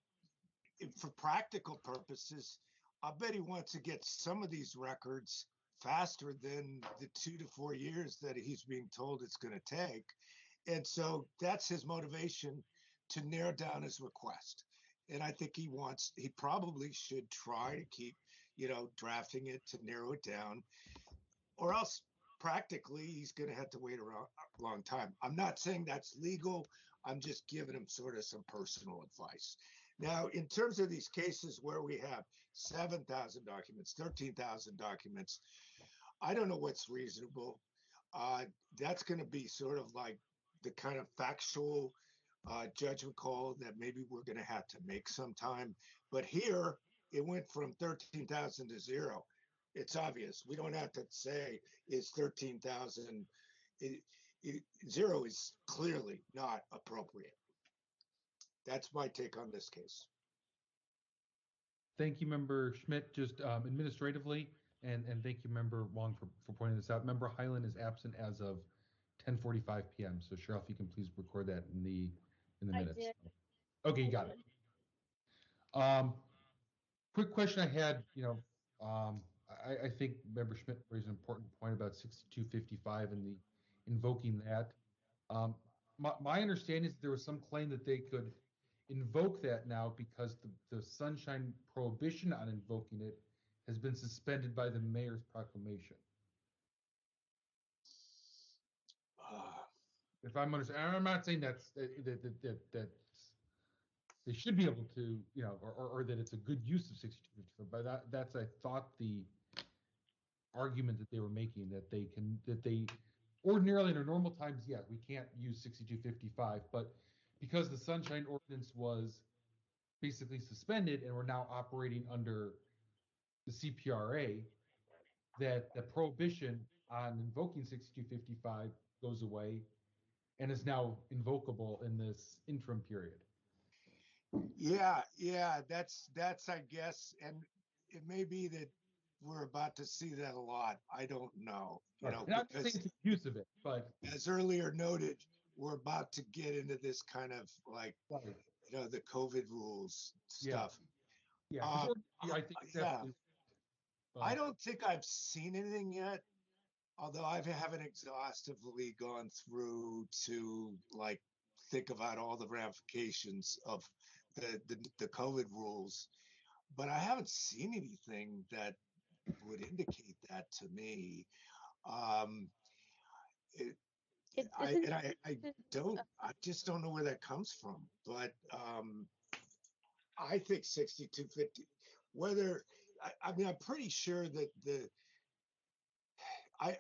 for practical purposes, I bet he wants to get some of these records faster than the 2 to 4 years that he's being told it's going to take. And so that's his motivation to narrow down his request. And I think he probably should try to keep, drafting it to narrow it down, or else practically he's going to have to wait a long time. I'm not saying that's legal. I'm just giving him sort of some personal advice. Now, in terms of these cases where we have 7,000 documents, 13,000 documents, I don't know what's reasonable. That's going to be sort of like the kind of factual judgment call that maybe we're going to have to make sometime. But here, it went from 13,000 to 0. It's obvious. We don't have to say it's 13,000. 0 is clearly not appropriate. That's my take on this case. Thank you, Member Schmidt. Just administratively, and thank you, Member Wong, for pointing this out. Member Hyland is absent as of 10:45 p.m. So Cheryl, if you can please record that in the minutes. I did. Okay, you got it. Quick question I had, I think Member Schmidt raised an important point about 6255 and the invoking that. My understanding is that there was some claim that they could invoke that now because the sunshine prohibition on invoking it has been suspended by the mayor's proclamation. If I'm understanding, I'm not saying that they should be able to, or that it's a good use of 6255, but that's, I thought, the argument that they were making, that they ordinarily in normal times, yeah, we can't use 6255, but because the sunshine ordinance was basically suspended and we're now operating under the CPRA, that the prohibition on invoking 6255 goes away and is now invocable in this interim period. Yeah, that's I guess, and it may be that we're about to see that a lot. I don't know, And I'm not saying it's abuse of it, but as earlier noted, we're about to get into this kind of like, the COVID rules stuff. Yeah, I think definitely. I don't think I've seen anything yet, although I haven't exhaustively gone through to like think about all the ramifications of the COVID rules, but I haven't seen anything that would indicate that to me. I just don't know where that comes from, but I think 6250, I mean, I'm pretty sure that I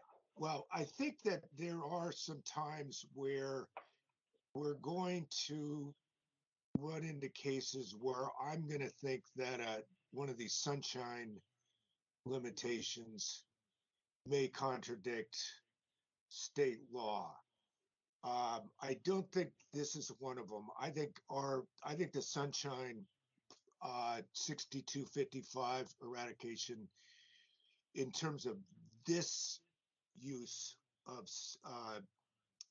think that there are some times where we're going to run into cases where I'm going to think that one of these sunshine limitations may contradict state law. I don't think this is one of them. I think the sunshine 6255 eradication, in terms of this use of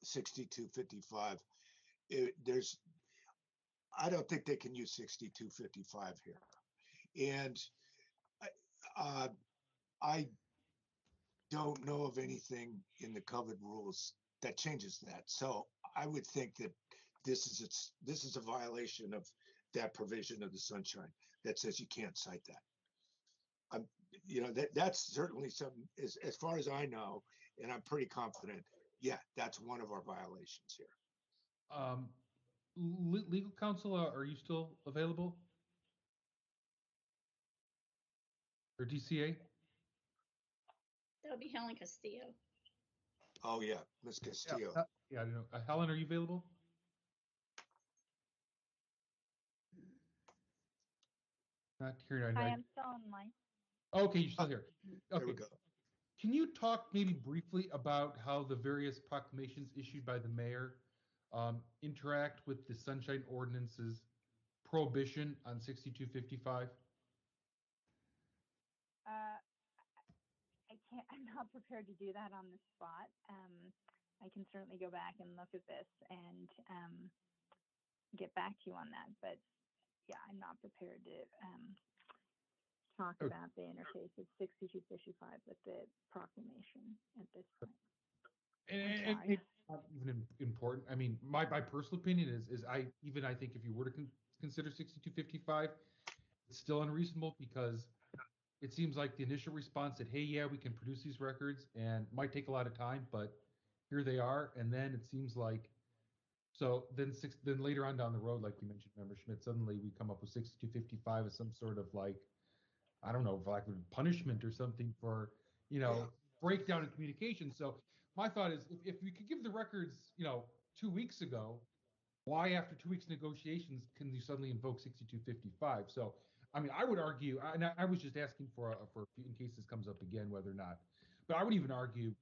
6255, I don't think they can use 6255 here, and I don't know of anything in the COVID rules that changes that. So I would think that this is a violation of that provision of the sunshine that says you can't cite that. That's certainly something, as far as I know, and I'm pretty confident. Yeah, that's one of our violations here. Legal counsel, are you still available? Or DCA? That would be Helen Castillo. Oh yeah, Ms. Castillo. Yeah, I don't know. Helen, are you available? Not hearing. I am still online. Okay, you're still here. Okay. There we go. Can you talk maybe briefly about how the various proclamations issued by the mayor interact with the Sunshine Ordinance's prohibition on 6255? I'm not prepared to do that on the spot. I can certainly go back and look at this and get back to you on that. But yeah, I'm not prepared to talk about the interface of 6255 with the proclamation at this point. And it's not even important. I mean, my personal opinion is I think if you were to consider 6255, it's still unreasonable, because it seems like the initial response said, hey, yeah, we can produce these records, and it might take a lot of time, but here they are. And then it seems like, so then later on down the road, like you mentioned, Member Schmidt, suddenly we come up with 6255 as some sort of like, I don't know, like punishment or something for, breakdown in communication. So my thought is, if we could give the records, 2 weeks ago, why after 2 weeks negotiations can you suddenly invoke 6255? So, I mean, I would argue, and I was just asking for in case this comes up again, whether or not, but I would even argue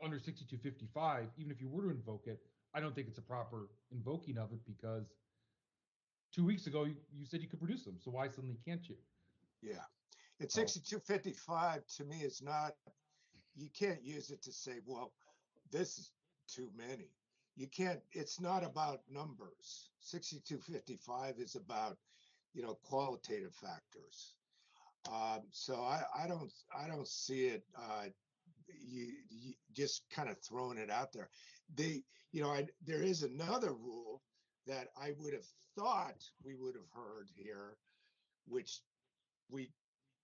under 6255, even if you were to invoke it, I don't think it's a proper invoking of it, because 2 weeks ago you said you could produce them. So why suddenly can't you? Yeah. And 6255 to me is not, you can't use it to say, well, this is too many. You can't, it's not about numbers. 6255 is about, qualitative factors. So I don't see it, you just kind of throwing it out there. There is another rule that I would have thought we would have heard here, which we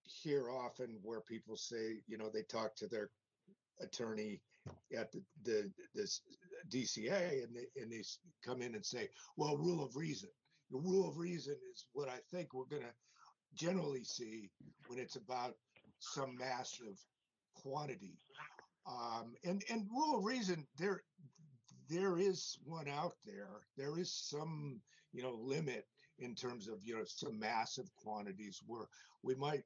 hear often, where people say, they talk to their attorney at the DCA, and they come in and say, well, rule of reason. The rule of reason is what I think we're going to generally see when it's about some massive quantity. And rule of reason, there is one out there. There is some, limit in terms of, some massive quantities where we might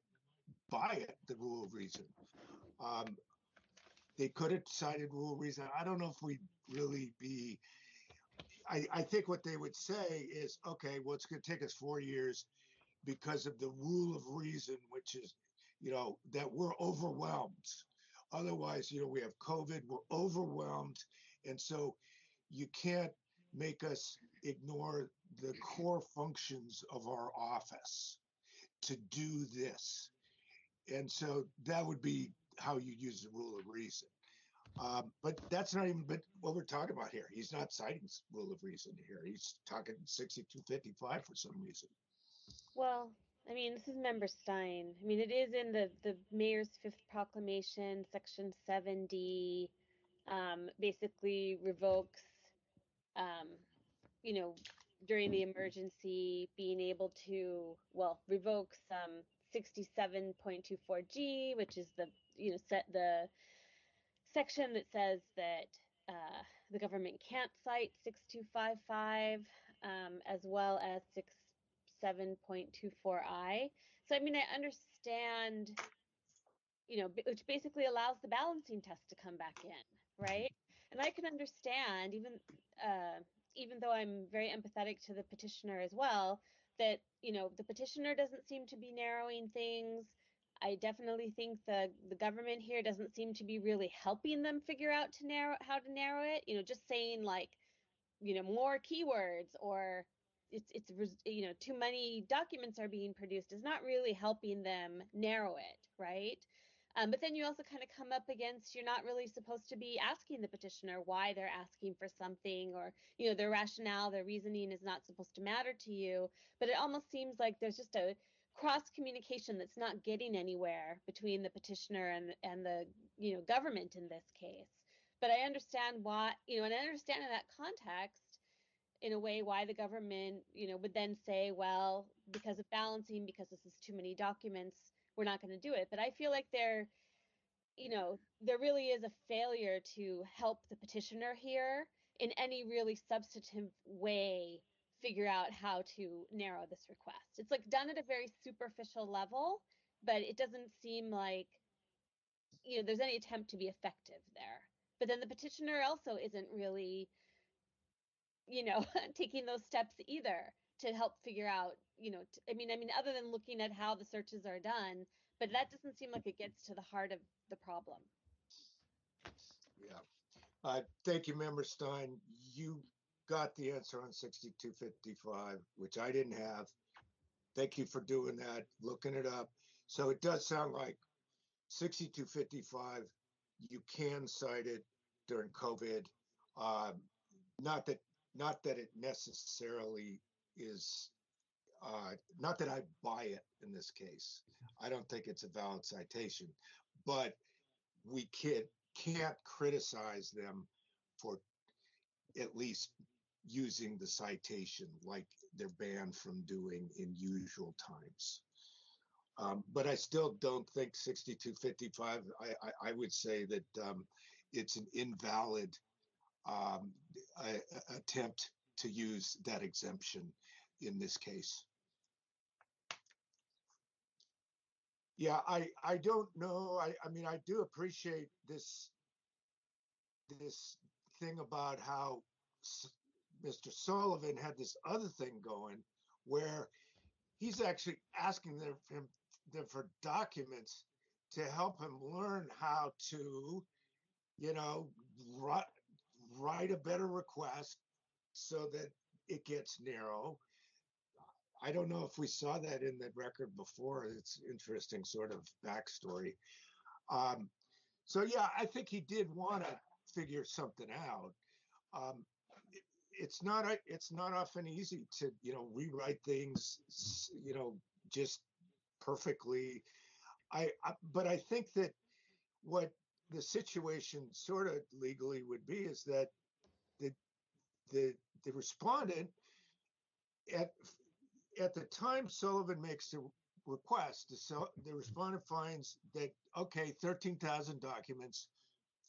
buy it, the rule of reason. They could have cited rule of reason. I don't know if we'd really be, I think what they would say is, okay, well, it's going to take us 4 years because of the rule of reason, which is, that we're overwhelmed. Otherwise, we have COVID, we're overwhelmed. And so you can't make us ignore the core functions of our office to do this. And so that would be how you use the rule of reason. But that's not even what we're talking about here. He's not citing rule of reason here. He's talking 6255 for some reason. Well, I mean, this is Member Stein. I mean, it is in the Mayor's Fifth Proclamation, Section 7D, basically revokes, during the emergency, being able to, revokes 67.24G, which is the section that says that the government can't cite 6255, as well as 67.24I. So, I mean, I understand, which basically allows the balancing test to come back in, right? And I can understand, even though I'm very empathetic to the petitioner as well, that, the petitioner doesn't seem to be narrowing things. I definitely think the government here doesn't seem to be really helping them figure out how to narrow it. Just saying like, more keywords, or it's too many documents are being produced is not really helping them narrow it, right? But then you also kind of come up against, you're not really supposed to be asking the petitioner why they're asking for something, or, their rationale, their reasoning is not supposed to matter to you. But it almost seems like there's just a cross communication that's not getting anywhere between the petitioner and the, government in this case. But I understand why, and I understand in that context, in a way, why the government, would then say, well, because of balancing, because this is too many documents, we're not going to do it. But I feel like there really is a failure to help the petitioner here in any really substantive way figure out how to narrow this request. It's like done at a very superficial level, but it doesn't seem like, there's any attempt to be effective there. But then the petitioner also isn't really, taking those steps either to help figure out, I mean, other than looking at how the searches are done, but that doesn't seem like it gets to the heart of the problem. Yeah. Thank you, Member Stein. You got the answer on 6255, which I didn't have. Thank you for doing that, looking it up. So it does sound like 6255, you can cite it during COVID. Not that it necessarily is, not that I buy it in this case. I don't think it's a valid citation, but we can't criticize them for at least using the citation like they're banned from doing in usual times. But I still don't think 6255, I would say that it's an invalid attempt to use that exemption in this case. Yeah, I don't know. I mean, I do appreciate this thing about how Mr. Sullivan had this other thing going where he's actually asking them for documents to help him learn how to, write a better request so that it gets narrow. I don't know if we saw that in the record before. It's interesting sort of backstory. So yeah, I think he did want to figure something out. It's not often easy to, rewrite things, just perfectly. But I think that what the situation sort of legally would be is that the respondent at the time Sullivan makes the request, the respondent finds that, okay, 13,000 documents,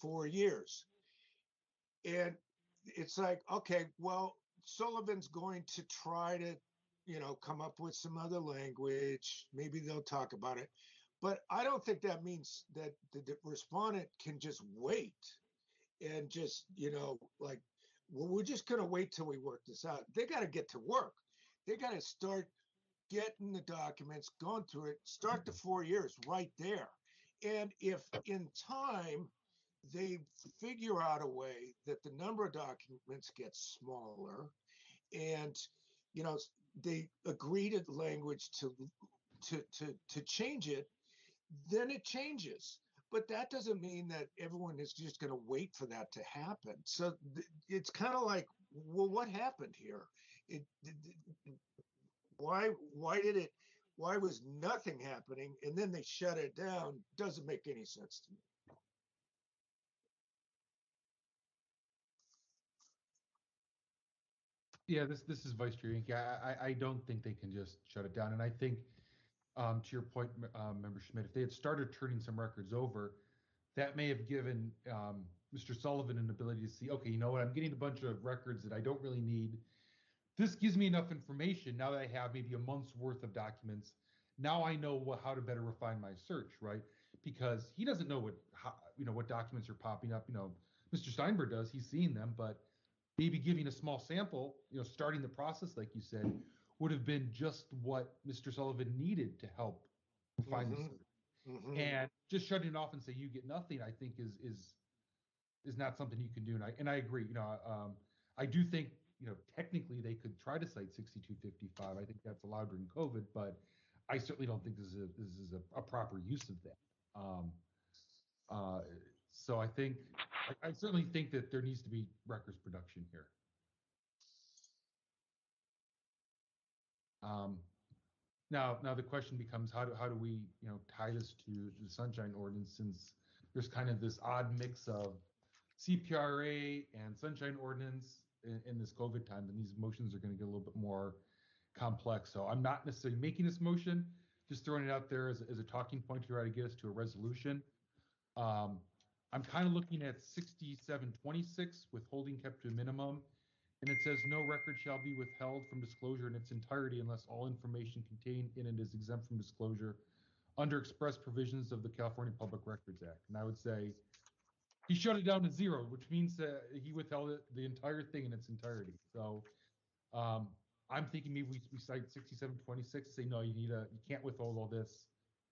4 years. And it's like, okay, well, Sullivan's going to try to, come up with some other language. Maybe they'll talk about it. But I don't think that means that the respondent can just wait and just, like, well, we're just going to wait till we work this out. They got to get to work. They got to start getting the documents, going through it, start the 4 years right there. And if in time they figure out a way that the number of documents gets smaller, and they agree to language to change it, then it changes. But that doesn't mean that everyone is just going to wait for that to happen. So it's kind of like, well, what happened here? Why was nothing happening and then they shut it down? Doesn't make any sense to me. Yeah, this is Vice Chair Yankee. I don't think they can just shut it down. And I think, to your point, Member Schmidt, if they had started turning some records over, that may have given Mr. Sullivan an ability to see, okay, you know what, I'm getting a bunch of records that I don't really need. This gives me enough information now that I have maybe a month's worth of documents. Now I know how to better refine my search, right? Because he doesn't know what documents are popping up. Mr. Steinberg does. He's seeing them, but maybe giving a small sample, starting the process, like you said, would have been just what Mr. Sullivan needed to help refine the search. And just shutting it off and say you get nothing, I think is not something you can do. And I agree. I do think technically they could try to cite 6255. I think that's allowed during COVID, but I certainly don't think this is a proper use of that. So I certainly think that there needs to be records production here. Now the question becomes how do we tie this to the Sunshine Ordinance, since there's kind of this odd mix of CPRA and Sunshine Ordinance in this COVID time, and these motions are going to get a little bit more complex. So I'm not necessarily making this motion, just throwing it out there as a talking point to try to get us to a resolution. I'm kind of looking at 6726, withholding kept to a minimum. And it says no record shall be withheld from disclosure in its entirety unless all information contained in it is exempt from disclosure under express provisions of the California Public Records Act. And I would say he shut it down to 0, which means that he withheld the entire thing in its entirety. So I'm thinking maybe we cite 6726 and say, no, you can't withhold all this.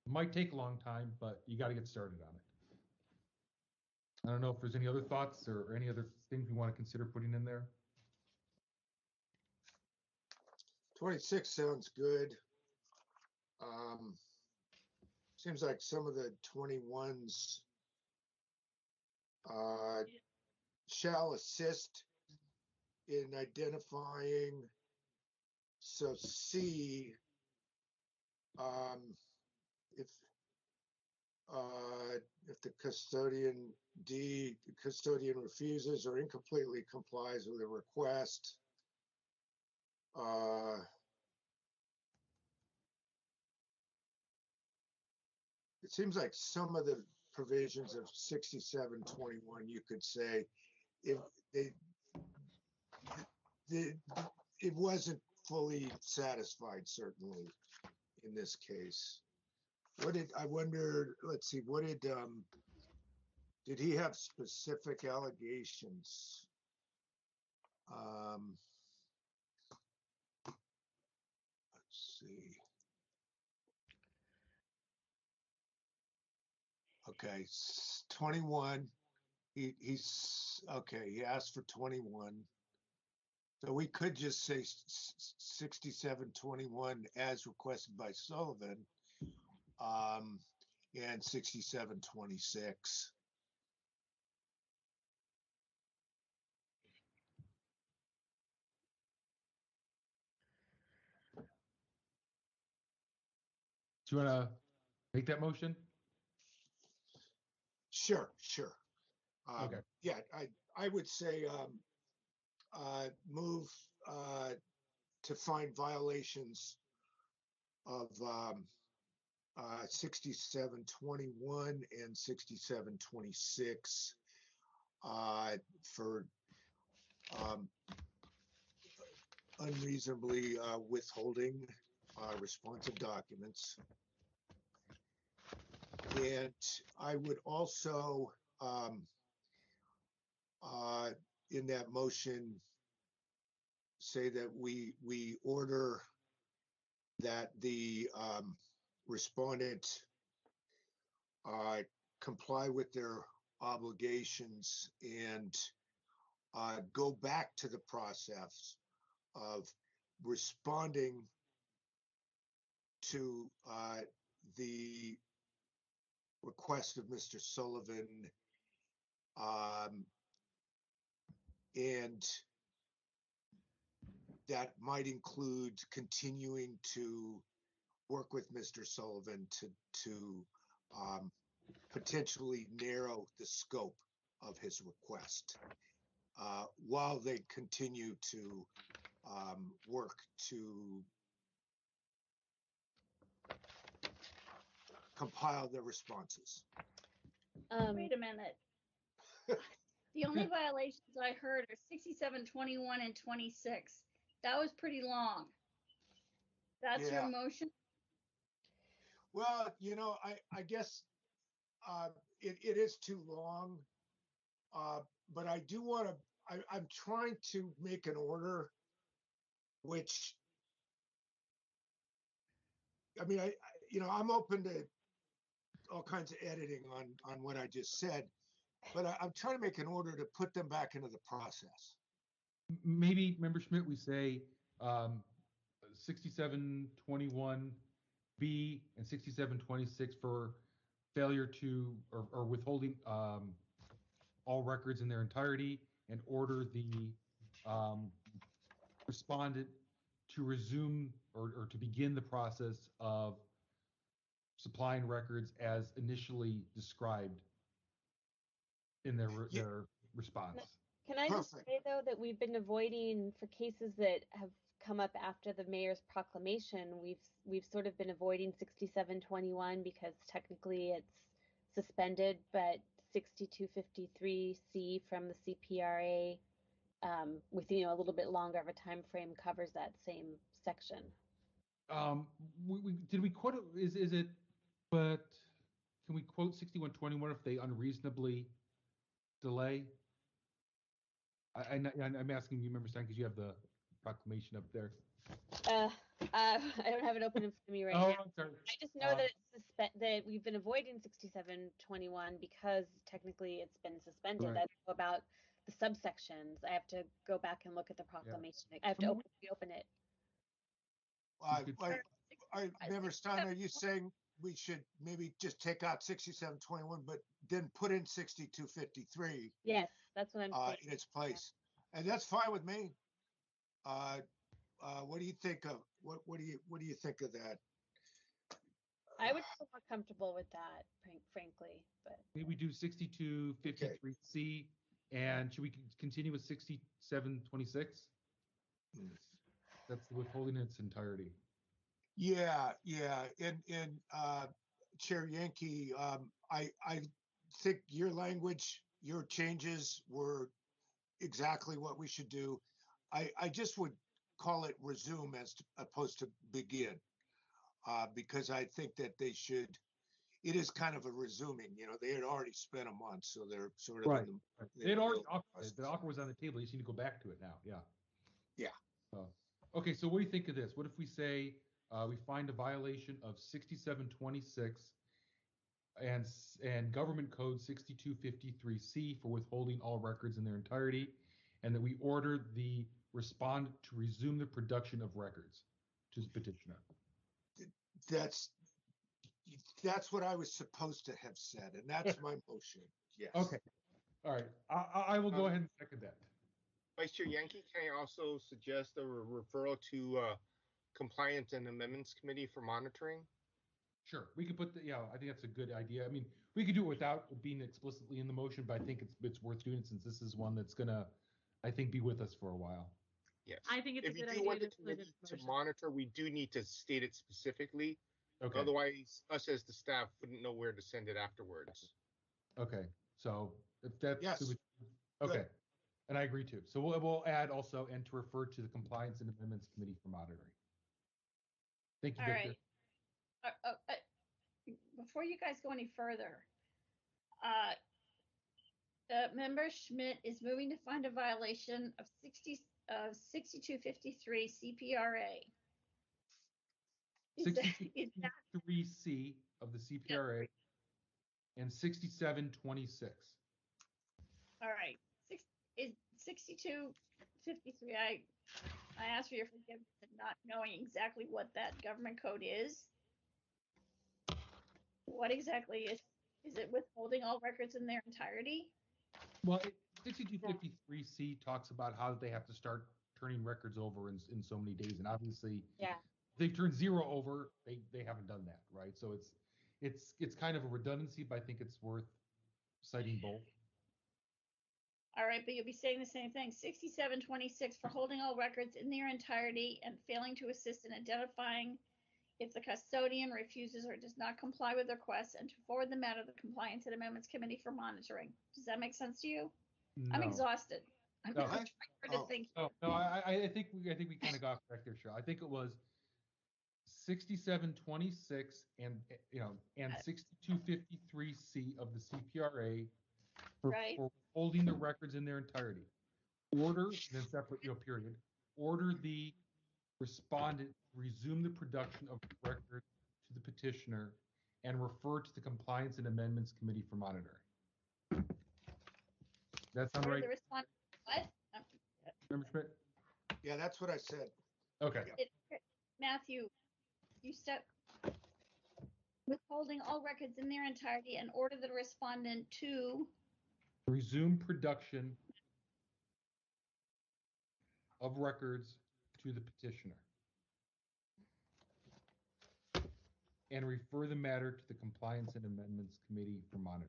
It might take a long time, but you got to get started on it. I don't know if there's any other thoughts or any other things we want to consider putting in there. 26 sounds good. Seems like some of the 21s shall assist in identifying. So C, if the custodian, D, the custodian refuses or incompletely complies with a request. It seems like some of the provisions of 6721, you could say, if it wasn't fully satisfied, certainly in this case. I wonder, let's see, did he have specific allegations? Let's see. Okay, 21. He's okay. He asked for 21. So we could just say 6721 as requested by Sullivan, and 6726. Do you want to make that motion? Sure. Okay. Yeah, I would say move to find violations of 6721 and 6726 for unreasonably withholding responsive documents. And I would also, in that motion, say that we order that the respondent comply with their obligations and go back to the process of responding to the request of Mr. Sullivan, and that might include continuing to work with Mr. Sullivan to potentially narrow the scope of his request while they continue to work to compile their responses. Wait a minute. The only violations I heard are 67, 21, and 26. That was pretty long. That's your Yeah. motion? Well, I guess it is too long, but I do want to, I'm trying to make an order, which, I mean, I'm open to all kinds of editing on what I just said, but I'm trying to make an order to put them back into the process. Maybe, Member Schmidt, we say 6721B and 6726 for failure to or withholding all records in their entirety, and order the respondent to resume or to begin the process of supplying records as initially described in their response. Can I just say, though, that we've been avoiding, for cases that have come up after the mayor's proclamation, we've sort of been avoiding 6721 because technically it's suspended, but 6253C from the CPRA with a little bit longer of a time frame covers that same section. Did we quote it? Is it? But can we quote 6121 if they unreasonably delay? I'm asking you, Member Stein, because you have the proclamation up there. I don't have it open in front of me right now. I'm sorry. I just know that that we've been avoiding 6721 because technically it's been suspended. Right. I don't know about the subsections. I have to go back and look at the proclamation. I have to reopen it. Member Stein, are you saying we should maybe just take out 6721, but then put in 6253? Yes, that's what I'm saying. In its place, and that's fine with me. What do you think of what do you think of that? I would feel more comfortable with that, frankly. But maybe we do 6253C, and should we continue with 6726? That's the withholding in its entirety. Yeah. And Chair Yankee, I think your language, your changes were exactly what we should do. I just would call it resume as opposed to begin, because I think that they should. It is kind of a resuming. They had already spent a month, so they're sort of right. The offer was on the table. You just need to go back to it now. Yeah. Yeah. Okay. So what do you think of this? What if we say we find a violation of 6726 and Government Code 6253C for withholding all records in their entirety, and that we order the respondent to resume the production of records to the petitioner? That's what I was supposed to have said, and that's my motion. Yes. Okay. All right. I will go ahead and second that. Vice Chair Yankee, can I also suggest a referral to Compliance and Amendments Committee for monitoring? Sure. We could put I think that's a good idea. I mean, we could do it without it being explicitly in the motion, but I think it's worth doing it since this is one that's gonna, I think, be with us for a while. Yes. I think it's if a good you do idea want the to include committee it to in the motion. monitor, we do need to state it specifically. Okay. Otherwise, us as the staff wouldn't know where to send it afterwards. Okay. So if that's yes. Okay. Good. And I agree too. So we'll add also and to refer to the Compliance and Amendments Committee for monitoring. Thank you, All Victor. right. before you guys go any further, Member Schmidt is moving to find a violation of 6253 CPRA. Is that 6253C of the CPRA and 6726. all right? Is 6253? I ask for your forgiveness in not knowing exactly what that government code is. What exactly is it withholding all records in their entirety? Well, 6253C talks about how they have to start turning records over in so many days, and obviously, Yeah. they've turned 0 over. They haven't done that, right? So it's kind of a redundancy, but I think it's worth citing both. All right, but you'll be saying the same thing. 6726 for holding all records in their entirety and failing to assist in identifying if the custodian refuses or does not comply with requests, and to forward the matter to the Compliance and Amendments Committee for monitoring. Does that make sense to you? No. I'm exhausted. I'm No. trying to think. No, I think we kind of got correct there, Cheryl. I think it was 6726 and 6253C of the CPRA for holding the records in their entirety. Order, then separate, period. Order the respondent to resume the production of the record to the petitioner and refer to the Compliance and Amendments Committee for monitoring. That sound right? What? Member Schmidt? Yeah, that's what I said. Okay. Matthew, you said withholding all records in their entirety and order the respondent to resume production of records to the petitioner and refer the matter to the Compliance and Amendments Committee for monitoring.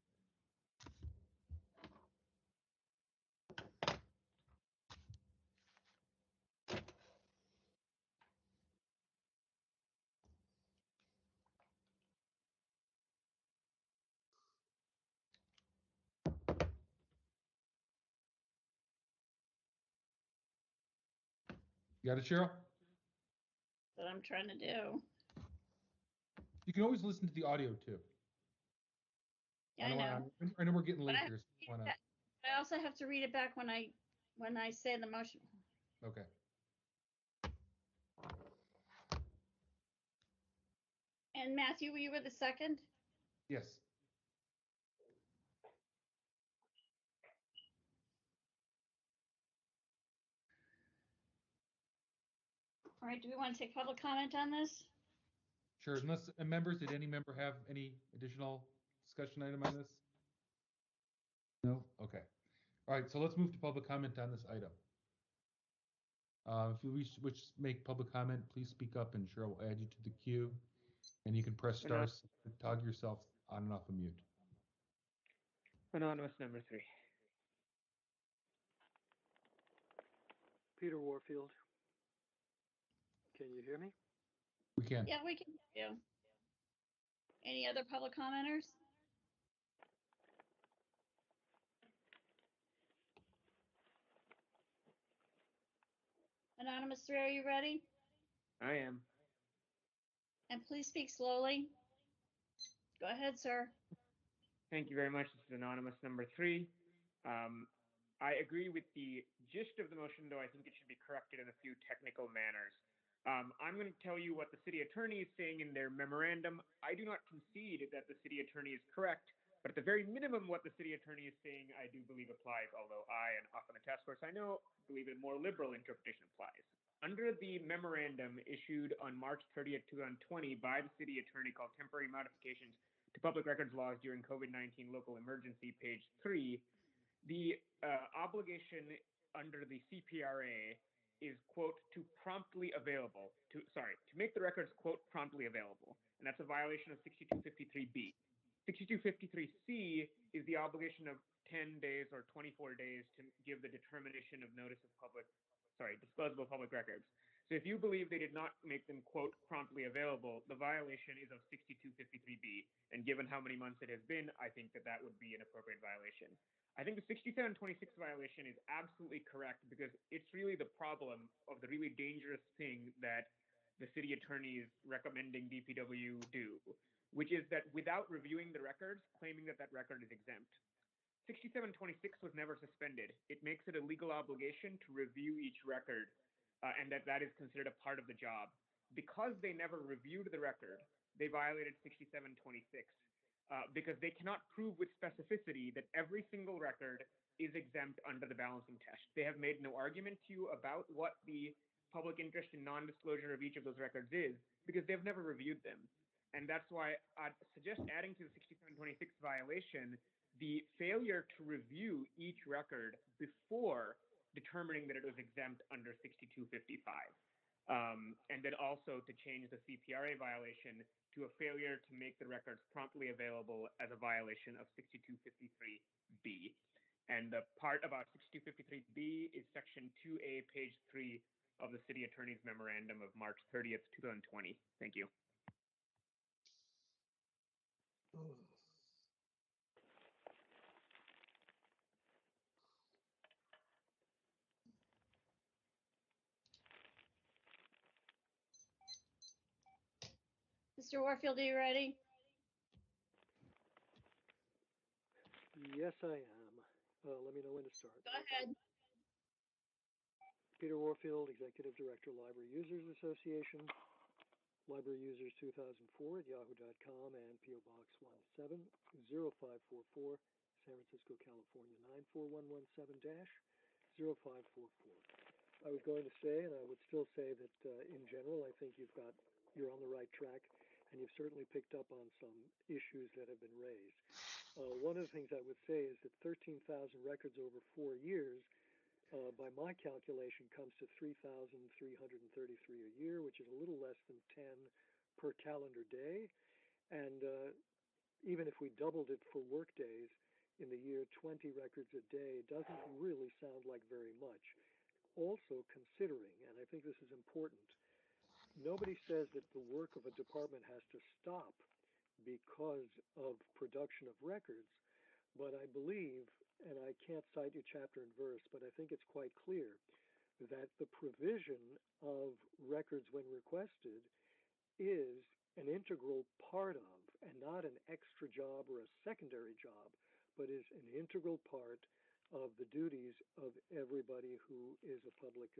You got it, Cheryl? that I'm trying to do. You can always listen to the audio too. Yeah, I know. I know we're getting late But here. So I also have to read it back when I say the motion. Okay. And Matthew, you were the second? Yes. All right, do we want to take public comment on this? Sure. Unless members, did any member have any additional discussion item on this? No? Okay. All right, so let's move to public comment on this item. If you wish to make public comment, please speak up and Cheryl will add you to the queue. And you can press star to toggle yourself on and off of mute. Anonymous number 3. Peter Warfield. Can you hear me? We can. Yeah, we can hear you. Any other public commenters? Anonymous 3, are you ready? I am. And please speak slowly. Go ahead, sir. Thank you very much. This is Anonymous number 3. I agree with the gist of the motion, though I think it should be corrected in a few technical manners. I'm going to tell you what the city attorney is saying in their memorandum. I do not concede that the city attorney is correct, but at the very minimum, what the city attorney is saying, I do believe applies, although I, and often the task force I know, believe a more liberal interpretation applies. Under the memorandum issued on March 30th, 2020 by the city attorney called Temporary Modifications to Public Records Laws during COVID-19 Local Emergency, page 3, the obligation under the CPRA is, quote, to make the records, quote, promptly available. And that's a violation of 6253B. 6253C is the obligation of 10 days or 24 days to give the determination of disclosable public records. So if you believe they did not make them, quote, promptly available, the violation is of 6253B. And given how many months it has been, I think that would be an appropriate violation. I think the 6726 violation is absolutely correct because it's really the problem of the really dangerous thing that the city attorney is recommending DPW do, which is that without reviewing the records, claiming that that record is exempt. 6726 was never suspended. It makes it a legal obligation to review each record, and that is considered a part of the job. Because they never reviewed the record, they violated 6726 because they cannot prove with specificity that every single record is exempt under the balancing test. They have made no argument to you about what the public interest in non-disclosure of each of those records is because they've never reviewed them. And that's why I'd suggest adding to the 6726 violation the failure to review each record before determining that it was exempt under 6255. And then also to change the CPRA violation to a failure to make the records promptly available as a violation of 6253B. And the part about 6253B is section 2A, page 3 of the city attorney's memorandum of March 30th, 2020. Thank you. Mr. Warfield, are you ready? Yes, I am. Let me know when to start. Go ahead. Peter Warfield, Executive Director, Library Users Association, Library Users 2004 at yahoo.com, and P.O. Box 170-0544, San Francisco, California, 94117-0544. I was going to say, and I would still say that in general, I think you're on the right track, and you've certainly picked up on some issues that have been raised. One of the things I would say is that 13,000 records over 4 years, by my calculation, comes to 3,333 a year, which is a little less than 10 per calendar day. And even if we doubled it for work days in the year, 20 records a day doesn't really sound like very much. Also considering, and I think this is important, nobody says that the work of a department has to stop because of production of records, but I believe, and I can't cite you chapter and verse, but I think it's quite clear that the provision of records when requested is an integral part of, and not an extra job or a secondary job, but is an integral part of the duties of everybody who is a public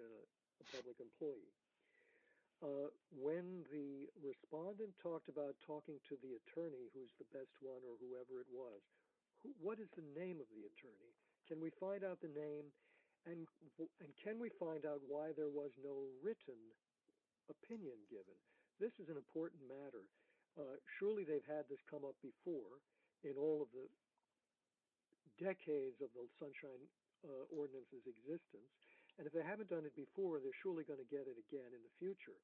employee. When the respondent talked about talking to the attorney, who's the best one or whoever it was, what is the name of the attorney? Can we find out the name? And can we find out why there was no written opinion given? This is an important matter. Surely they've had this come up before in all of the decades of the Sunshine Ordinance's existence. And if they haven't done it before, they're surely going to get it again in the future.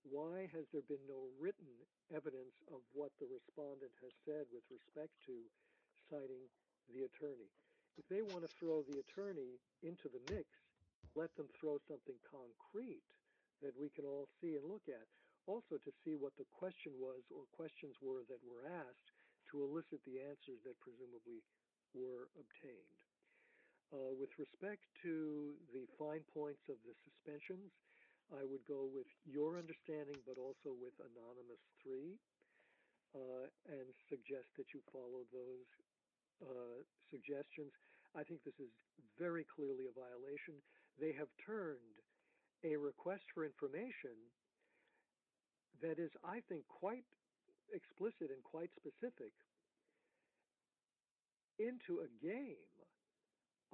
Why has there been no written evidence of what the respondent has said with respect to citing the attorney? If they want to throw the attorney into the mix, let them throw something concrete that we can all see and look at. Also to see what the question was or questions were that were asked to elicit the answers that presumably were obtained. With respect to the fine points of the suspensions, I would go with your understanding, but also with Anonymous 3, and suggest that you follow those suggestions. I think this is very clearly a violation. They have turned a request for information that is, I think, quite explicit and quite specific into a game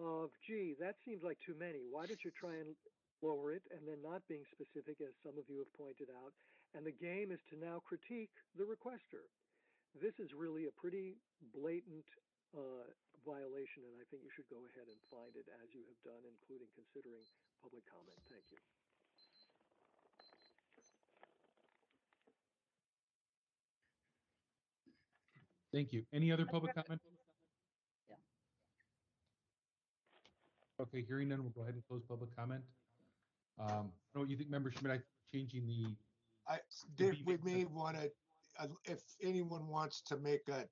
of, gee, that seems like too many. Why don't you try and lower it? And then not being specific, as some of you have pointed out. And the game is to now critique the requester. This is really a pretty blatant violation, and I think you should go ahead and find it as you have done, including considering public comment. Thank you. Thank you. Any other public comment? Yeah. Okay, hearing none, we'll go ahead and close public comment. I don't know what you think, Member Schmidt. I think changing the. We may want to, if anyone wants to make a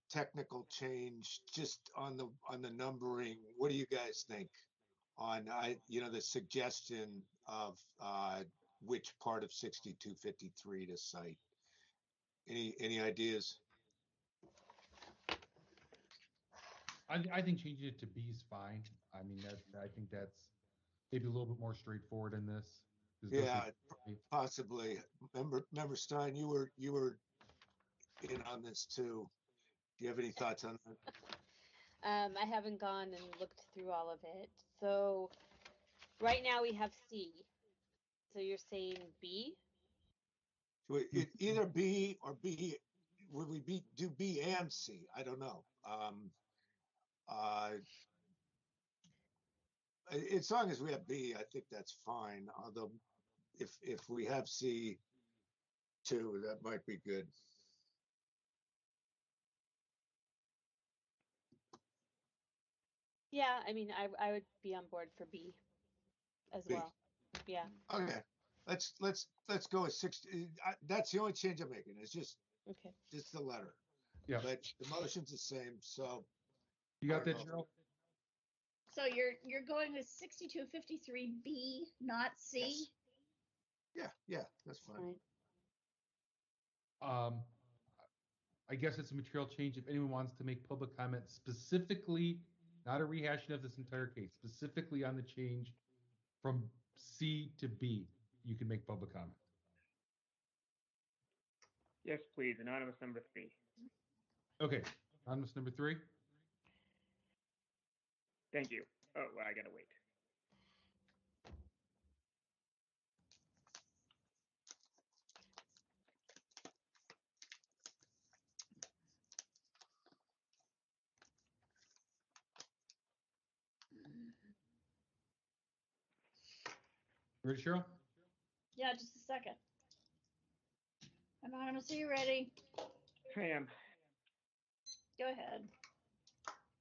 technical change just on the numbering, what do you guys think on the suggestion of which part of 6253 to cite. Any ideas? I think changing it to B is fine. I mean, I think that's maybe a little bit more straightforward in this. Yeah, possibly. Member Stein, you were in on this too. Do you have any thoughts on that? I haven't gone and looked through all of it. So right now we have C. So you're saying B? Either B or B. Would we do B and C? I don't know. As long as we have B, I think that's fine. Although if we have C too, that might be good. Yeah, I mean, I would be on board for B as B. well. Yeah. Okay, let's go with 60. That's the only change I'm making. It's just the letter. Yeah. But the motion's the same. So you got that, Cheryl? So you're going with 6253B, not C? Yes. Yeah, that's fine. I guess it's a material change. If anyone wants to make public comment specifically, not a rehashing of this entire case, specifically on the change from C to B, you can make public comment. Yes, please. Anonymous number 3. Okay. Anonymous number 3. Thank you. Oh, well, I gotta wait. Ready, Cheryl? Yeah, just a second. Anonymous, are you ready? I am. Go ahead.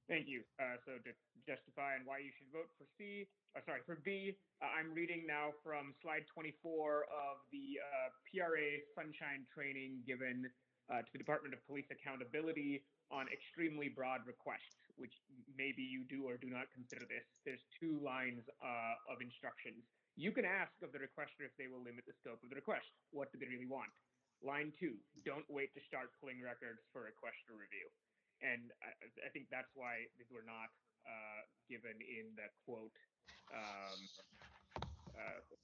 Thank you. So to justify and why you should vote for for B, I'm reading now from slide 24 of the PRA Sunshine training given to the Department of Police Accountability on extremely broad requests, which maybe you do or do not consider this. There's 2 lines of instructions. You can ask of the requester if they will limit the scope of the request. What do they really want? Line 2, don't wait to start pulling records for requester review. And I think that's why these were not given in the quote.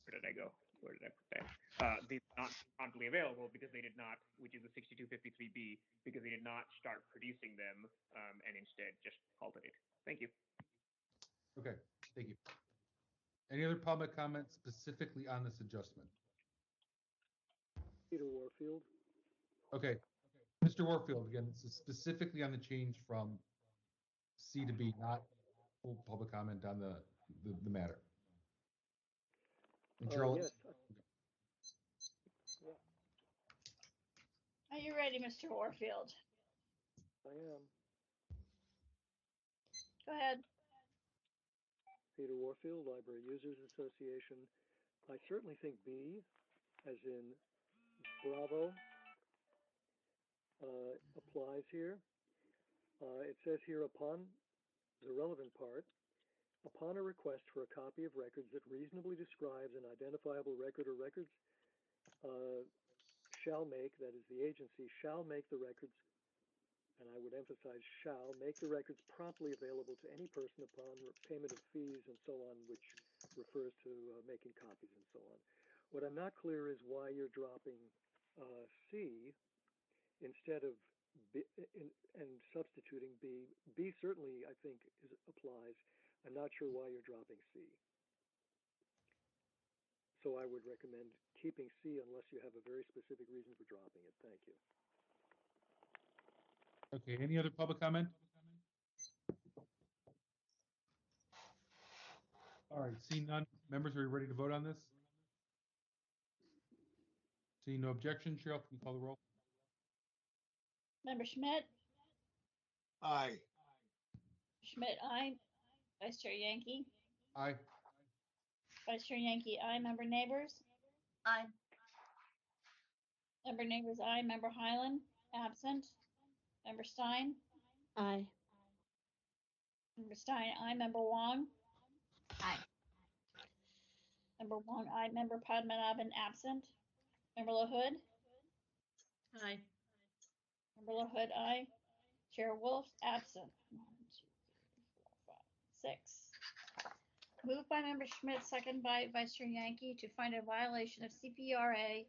Where did I go? Where did I put that? These are not promptly available because they did not, which is the 6253B, because they did not start producing them and instead just halted it. Thank you. Okay, thank you. Any other public comments specifically on this adjustment? Peter Warfield. Okay. Mr. Warfield, again, this is specifically on the change from C to B, not full public comment on the matter. And Cheryl, Yes. Yeah, Are you ready, Mr. Warfield? I am. Go ahead. Peter Warfield, Library Users Association. I certainly think B, as in Bravo, applies here. It says here upon the relevant part, upon a request for a copy of records that reasonably describes an identifiable record or records shall make, that is the agency, shall make the records, and I would emphasize shall, make the records promptly available to any person upon payment of fees and so on, which refers to making copies and so on. What I'm not clear is why you're dropping C instead of B and substituting B. B certainly, I think, applies. I'm not sure why you're dropping C. So I would recommend keeping C unless you have a very specific reason for dropping it. Thank you. okay, any other public comment? All right, seeing none, members, are you ready to vote on this? Seeing no objection, Cheryl, can you call the roll? Member Schmidt? Aye. Schmidt, aye. Vice Chair Yankee? Aye. Vice Chair Yankee, aye. Member Neighbors? Aye. Member Neighbors, aye. Member Highland? Absent. Member Stein? Aye. Member Stein, aye. Member Wong? Aye. Member Wong, aye. Member Padmanabhan, absent. Member LaHood? Aye. Member LaHood, aye. Chair Wolf, absent. 1, 2, 3, 4, 5, 6. Moved by Member Schmidt, second by Vice Chair Yankee, to find a violation of CPRA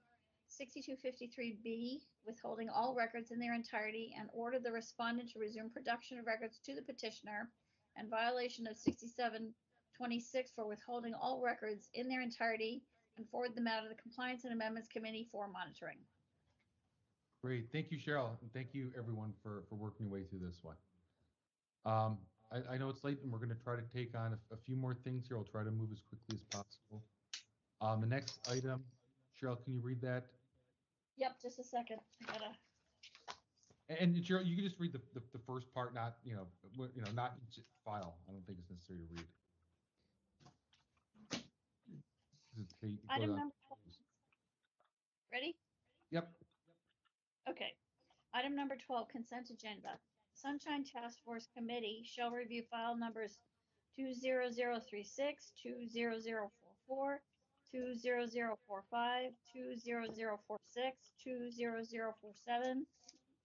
6253B, withholding all records in their entirety, and order the respondent to resume production of records to the petitioner, and violation of 6726 for withholding all records in their entirety, and forward the matter to the Compliance and Amendments Committee for monitoring. Great. Thank you, Cheryl. And thank you, everyone, for working your way through this one. I know it's late, and we're going to try to take on a few more things here. I'll try to move as quickly as possible. The next item, Cheryl, can you read that? Yep, just a second. I gotta. And Cheryl, you can just read the first part, not not each file. I don't think it's necessary to read. Item number 12. Ready? Yep. Okay. Item number 12, consent agenda. Sunshine Task Force Committee shall review file numbers 20036, 20044, 20045, 20046, 20047,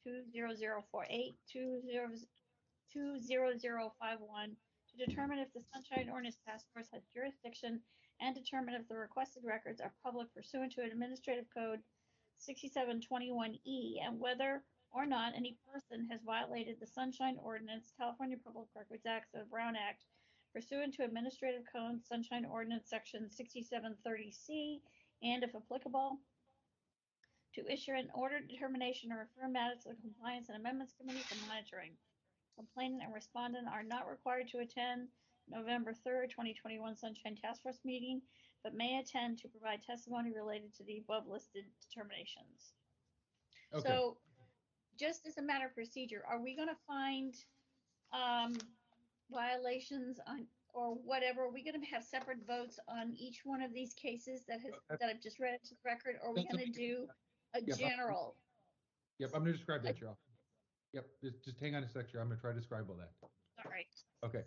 20048, 20051 to determine if the Sunshine Ordinance Task Force has jurisdiction and determine if the requested records are public pursuant to Administrative Code 6721E and whether or not any person has violated the Sunshine Ordinance, California Public Records Act, or Brown Act pursuant to Administrative Code Sunshine Ordinance Section 6730C, and if applicable, to issue an order, determination, or refer matter to the Compliance and Amendments Committee for monitoring. Complainant and respondent are not required to attend November 3rd, 2021 Sunshine Task Force meeting, but may attend to provide testimony related to the above listed determinations. Okay. So, just as a matter of procedure, are we going to find violations on or whatever? Are we going to have separate votes on each one of these cases that I've just read into the record, or are we going to do a general? Yep, I'm going to describe that, Cheryl. Yep, just hang on a sec, Cheryl. I'm going to try to describe all that. All right. Okay.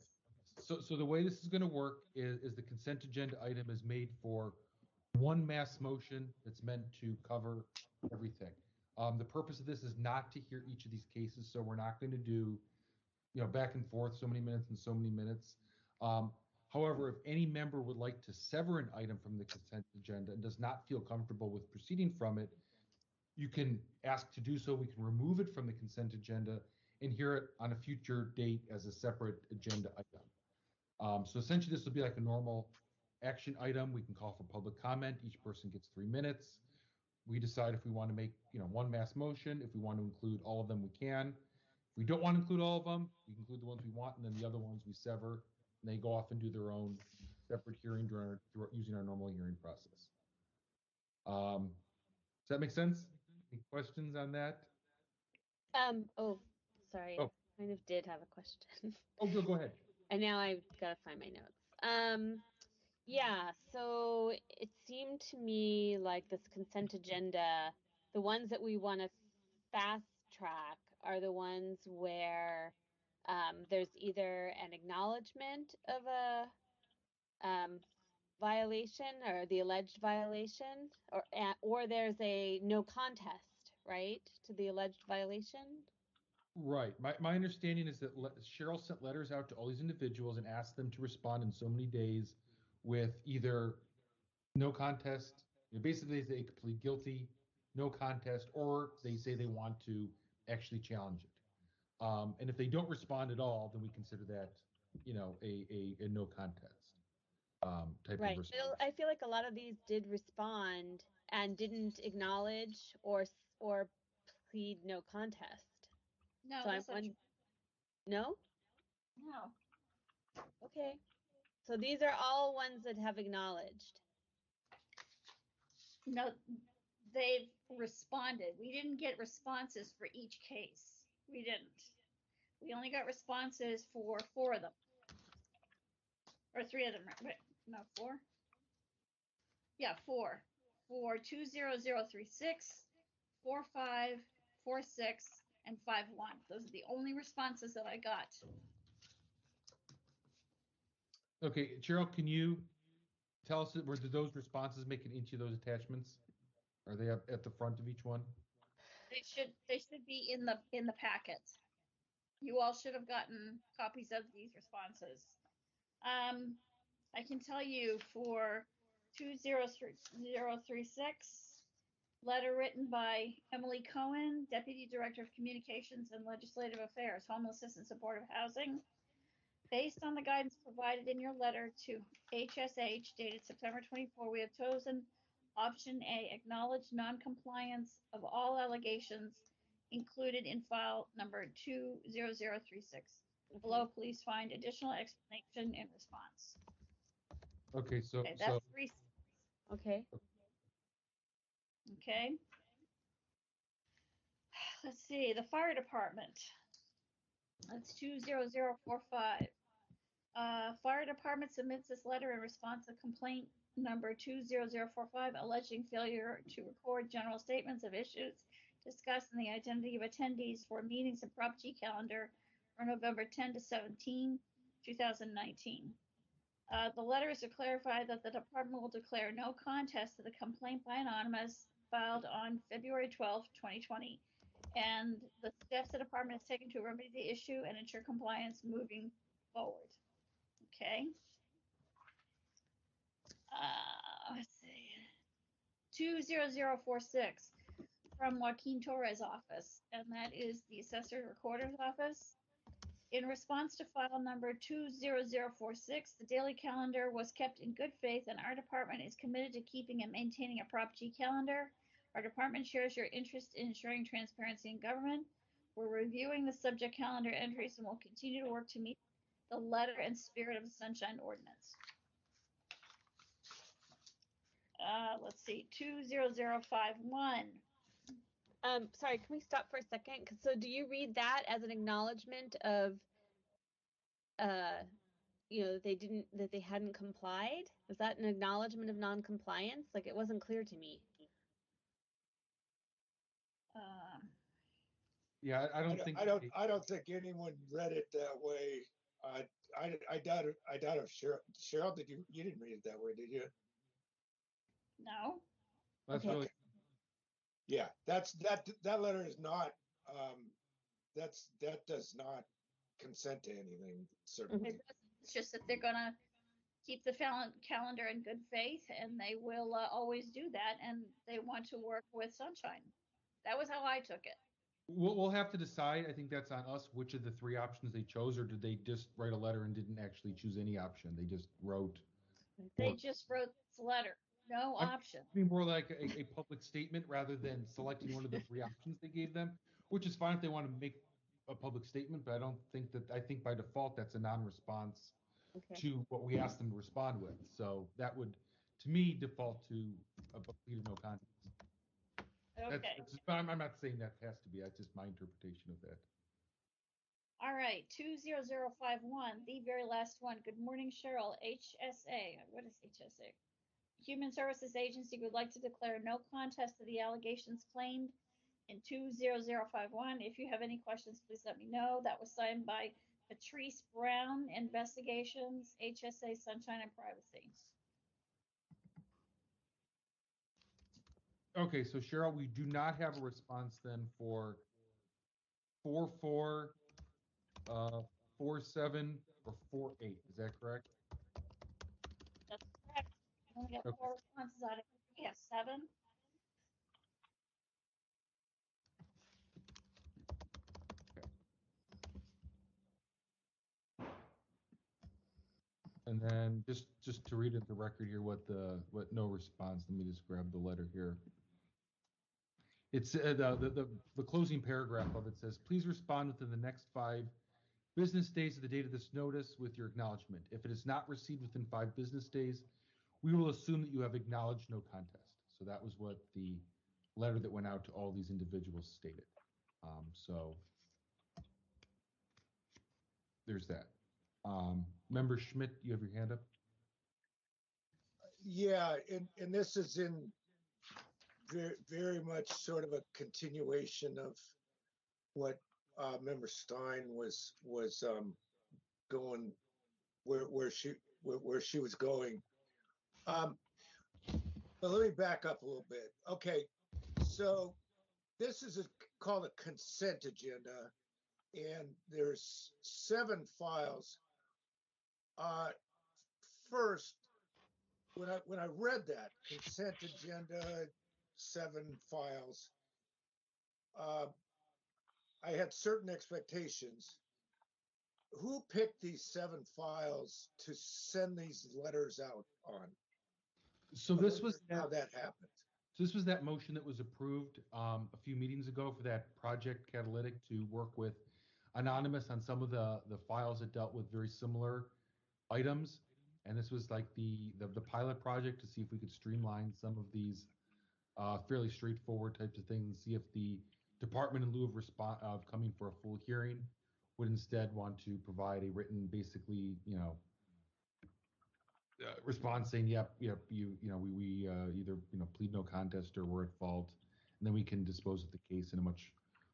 So the way this is going to work is the consent agenda item is made for one mass motion that's meant to cover everything. The purpose of this is not to hear each of these cases, so we're not going to do, back and forth, so many minutes and so many minutes. However, if any member would like to sever an item from the consent agenda and does not feel comfortable with proceeding from it, you can ask to do so. We can remove it from the consent agenda and hear it on a future date as a separate agenda item. So essentially, this will be like a normal action item. We can call for public comment. Each person gets 3 minutes. We decide if we want to make, one mass motion. If we want to include all of them, we can. If we don't want to include all of them, we can include the ones we want, and then the other ones we sever, and they go off and do their own separate hearing using our normal hearing process. Does that make sense? Any questions on that? Oh, sorry. Oh. I kind of did have a question. Oh, go ahead. And now I've got to find my notes. Yeah, so it seemed to me like this consent agenda, the ones that we want to fast track are the ones where there's either an acknowledgement of a violation or the alleged violation, or there's a no contest, right, to the alleged violation. Right. My understanding is that Cheryl sent letters out to all these individuals and asked them to respond in so many days with either no contest, basically they plead guilty, no contest, or they say they want to actually challenge it. And if they don't respond at all, then we consider that, a no contest type of response. I feel like a lot of these did respond and didn't acknowledge or plead no contest. No, so that's not true. No? No. Okay. So these are all ones that have acknowledged. No, they've responded. We didn't get responses for each case. We didn't. We only got responses for 4 of them. Or 3 of them, right? No, 4? Yeah, 4. For 20036, 45, 46, and 51. Those are the only responses that I got. Okay, Cheryl, can you tell us, were those responses making each of those attachments? Are they up at the front of each one? They should be in the packet. You all should have gotten copies of these responses. I can tell you for 20036, letter written by Emily Cohen, Deputy Director of Communications and Legislative Affairs, Homelessness and Supportive Housing. Based on the guidance provided in your letter to HSH dated September 24, we have chosen option A, acknowledge non-compliance of all allegations included in file number 20036. Below, please find additional explanation in response. Okay, so Okay, that's three. Okay. Okay. Let's see, the fire department. That's 20045. Fire department submits this letter in response to complaint number 20045 alleging failure to record general statements of issues discussed in the identity of attendees for meetings and property calendar for November 10 to 17, 2019. The letter is to clarify that the department will declare no contest to the complaint by anonymous filed on February 12, 2020, and the steps the department has taken to remedy the issue and ensure compliance moving forward. Okay. Let's see. 20046 from Joaquin Torres' office, and that is the Assessor Recorder's office. In response to file number 20046, the daily calendar was kept in good faith, and our department is committed to keeping and maintaining a Prop G calendar. Our department shares your interest in ensuring transparency in government. We're reviewing the subject calendar entries and will continue to work to meet the letter and spirit of the Sunshine Ordinance. Let's see, 20051. Sorry, can we stop for a second? So do you read that as an acknowledgement of, you know, that they hadn't complied? Is that an acknowledgement of non-compliance? Like, it wasn't clear to me. Yeah, I don't think. I don't think anyone read it that way. I doubt if Cheryl, did you didn't read it that way, did you? No. That's Okay. really. Yeah, that letter is not. That does not consent to anything, certainly. It's just that they're gonna keep the calendar in good faith, and they will always do that, and they want to work with Sunshine. That was how I took it. We'll have to decide. I think that's on us, which of the three options they chose, or did they just write a letter and didn't actually choose any option? They just wrote. They just wrote this letter, no option. I mean, more like a public statement rather than selecting one of the three options they gave them, which is fine if they want to make a public statement, but I don't think that, I think by default that's a non-response to what we asked them to respond with. So that would, to me, default to a plea of no contest. Okay. I'm not saying that has to be. That's just my interpretation of that. All right, 20051, the very last one. Good morning, Cheryl. HSA. What is HSA? Human Services Agency would like to declare no contest to the allegations claimed in 20051. If you have any questions, please let me know. That was signed by Patrice Brown, Investigations, HSA, Sunshine and Privacy. Okay, so Cheryl, we do not have a response then for 44, 47, or 48. Is that correct? That's correct. We only got 4 responses out of it. We have 7. And then just to read at the record here what no response. Let me just grab the letter here. It's the closing paragraph of it says, please respond within the next 5 business days of the date of this notice with your acknowledgement. If it is not received within 5 business days, we will assume that you have acknowledged no contest. So that was what the letter that went out to all these individuals stated. So there's that. Member Schmidt, you have your hand up. Yeah, and this is in very, very much sort of a continuation of what Member Stein was going where she was going. But let me back up a little bit. Okay, so this is called a consent agenda, and there's 7 files. First, when I read that consent agenda, 7 files, I had certain expectations. Who picked these 7 files to send these letters out on? So this was how that happened. So this was that motion that was approved a few meetings ago for that project Catalytic to work with Anonymous on some of the files that dealt with very similar items. And this was like the pilot project to see if we could streamline some of these fairly straightforward types of things, see if the department, in lieu of coming for a full hearing, would instead want to provide a written, basically, response saying, yep, we either plead no contest or we're at fault, and then we can dispose of the case in a much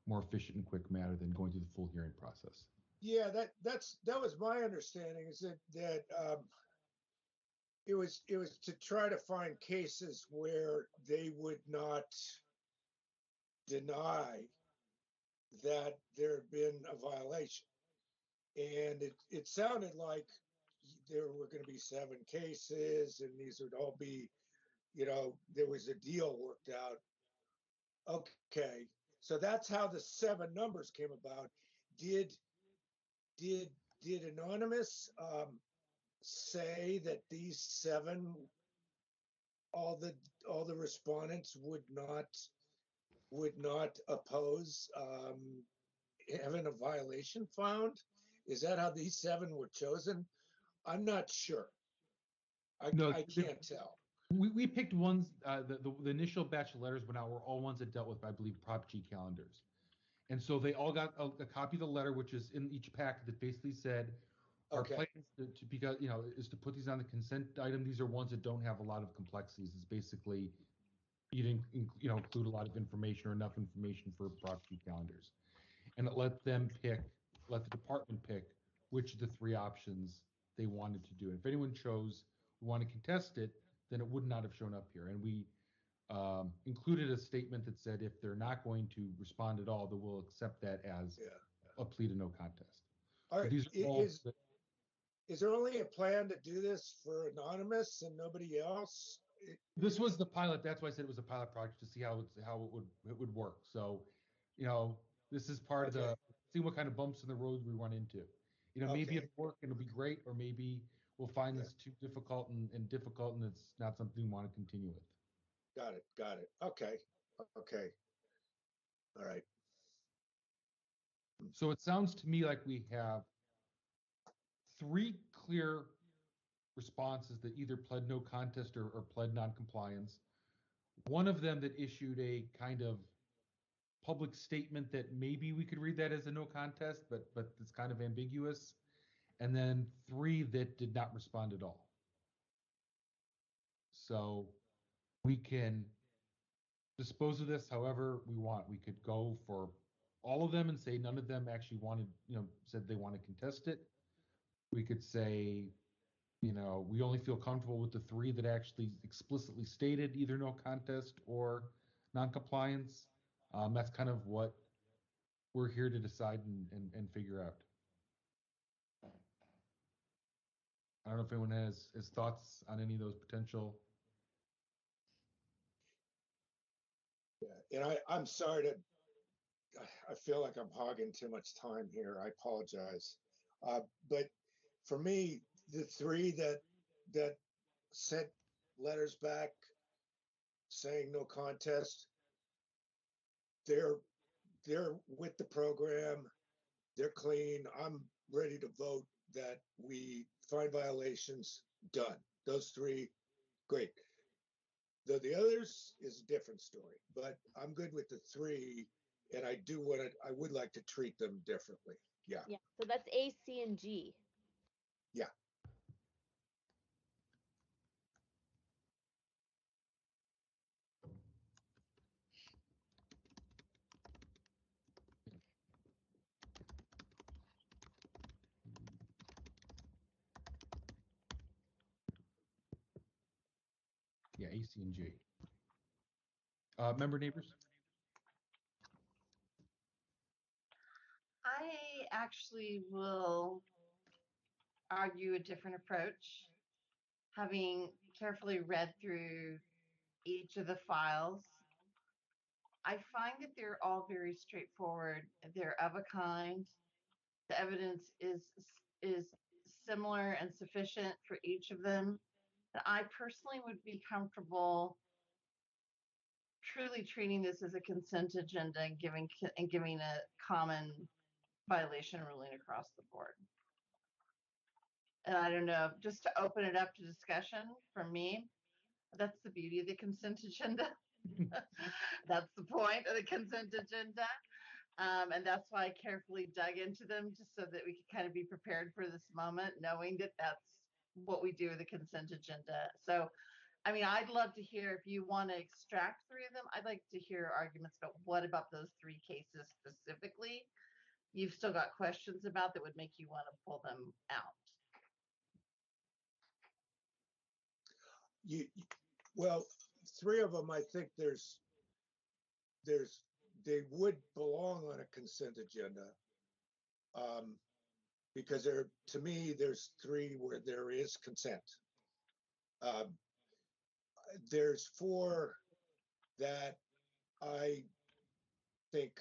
more efficient and quick manner than going through the full hearing process. Yeah, that was my understanding, is that it was to try to find cases where they would not deny that there had been a violation. And it sounded like there were going to be 7 cases, and these would all be, there was a deal worked out. Okay, so that's how the 7 numbers came about. Did Anonymous say that these 7, all the respondents would not oppose having a violation found? Is that how these 7 were chosen? I'm not sure. I can't tell. We picked ones, the initial batch of letters went out were all ones that dealt with, I believe, Prop G calendars. And so they all got a copy of the letter, which is in each packet, that basically said, our plan is to put these on the consent item. These are ones that don't have a lot of complexities. It's basically, you didn't include a lot of information or enough information for Prop G calendars. And it let the department pick which of the 3 options they wanted to do. And if anyone chose we want to contest it, then it would not have shown up here. And we included a statement that said if they're not going to respond at all, then we'll accept that as a plea to no contest. All right. These are all is there only a plan to do this for Anonymous and nobody else? This was the pilot. That's why I said it was a pilot project, to see how it would work. So, this is part of the see what kind of bumps in the road we run into. Maybe it'll work and it'll be great, or maybe we'll find this too difficult and it's not something we want to continue with. Got it. Okay. All right. So it sounds to me like we have 3 clear responses that either pled no contest or pled non-compliance. One of them that issued a kind of public statement that maybe we could read that as a no contest, but it's kind of ambiguous. And then 3 that did not respond at all. So we can dispose of this however we want. We could go for all of them and say none of them actually said they want to contest it. We could say, we only feel comfortable with the 3 that actually explicitly stated either no contest or non-compliance. That's kind of what we're here to decide and figure out. I don't know if anyone has thoughts on any of those potential. Yeah, and I'm sorry I feel like I'm hogging too much time here. I apologize. But for me, the 3 that sent letters back saying no contest, they're with the program. They're clean. I'm ready to vote that we find violations, done. Those 3, great. The others is a different story, but I'm good with the 3, and I would like to treat them differently. Yeah. Yeah. So that's A, C, and G. Yeah. Yeah, A, C, and G. Member Neighbors? I actually will argue a different approach, having carefully read through each of the files. I find that they're all very straightforward. They're of a kind. The evidence is similar and sufficient for each of them. And I personally would be comfortable truly treating this as a consent agenda and giving a common violation ruling across the board. And I don't know, just to open it up to discussion for me, that's the beauty of the consent agenda. That's the point of the consent agenda. And that's why I carefully dug into them, just so that we could kind of be prepared for this moment, knowing that that's what we do with the consent agenda. So, I mean, I'd love to hear, if you want to extract three of them, I'd like to hear arguments about what about those three cases specifically you've still got questions about that would make you want to pull them out. Well, three of them, I think they would belong on a consent agenda, because to me, there's three where there is consent. There's four that I think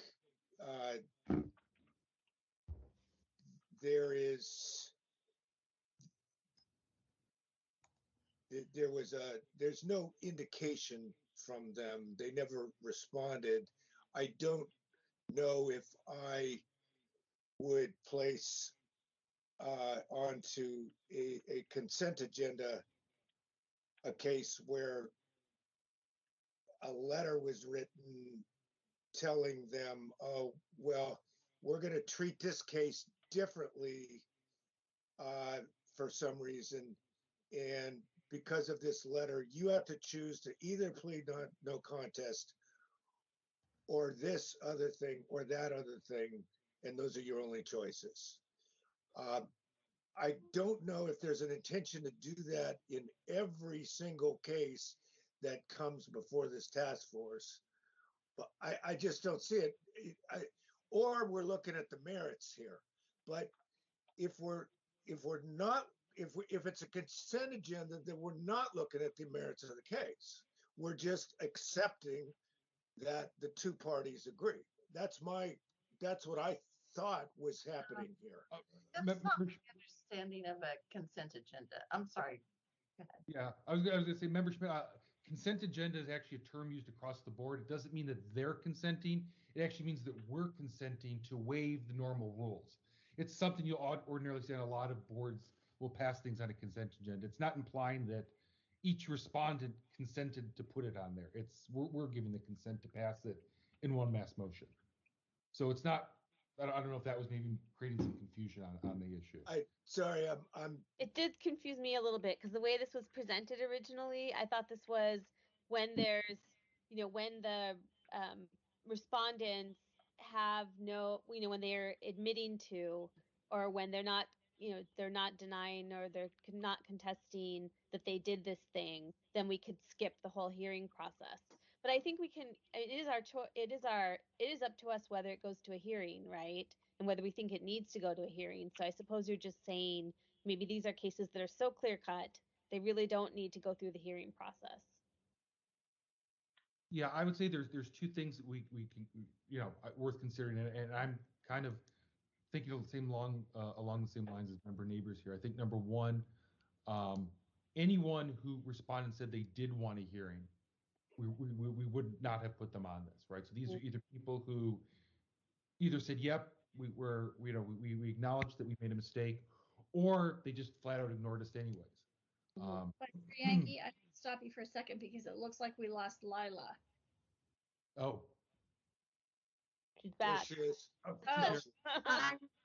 there's no indication from them. They never responded. I don't know if I would place onto a consent agenda a case where a letter was written telling them, oh, well, we're going to treat this case differently for some reason. And because of this letter, you have to choose to either plead no contest or this other thing or that other thing. And those are your only choices. I don't know if there's an intention to do that in every single case that comes before this task force, but I just don't see it. Or we're looking at the merits here. But if it's a consent agenda, then we're not looking at the merits of the case. We're just accepting that the two parties agree. That's what I thought was happening here. That's not my understanding of a consent agenda. I'm sorry. Go ahead. Yeah, I was going to say, Member Schmidt, consent agenda is actually a term used across the board. It doesn't mean that they're consenting. It actually means that we're consenting to waive the normal rules. It's something you'll ordinarily see on a lot of boards will pass things on a consent agenda. It's not implying that each respondent consented to put it on there. We're giving the consent to pass it in one mass motion. So it's not, I don't know if that was maybe creating some confusion on the issue. Sorry, It did confuse me a little bit because the way this was presented originally, I thought this was when there's, when the respondents have no, when they're admitting to, or when they're not, they're not denying or they're not contesting that they did this thing, then we could skip the whole hearing process. But I think we can. It is up to us whether it goes to a hearing, right? And whether we think it needs to go to a hearing. So I suppose you're just saying maybe these are cases that are so clear cut they really don't need to go through the hearing process. Yeah, I would say there's two things that we can, worth considering, and I'm kind of thinking of the same along the same lines as Member Neighbors here. I think number one, anyone who responded and said they did want a hearing, we would not have put them on this, right? So these are either people who either said, yep, we acknowledge that we made a mistake, or they just flat out ignored us anyways. But Mr. Yankee, I have to stop you for a second because it looks like we lost Lila. Oh. She's back. There she is. Oh.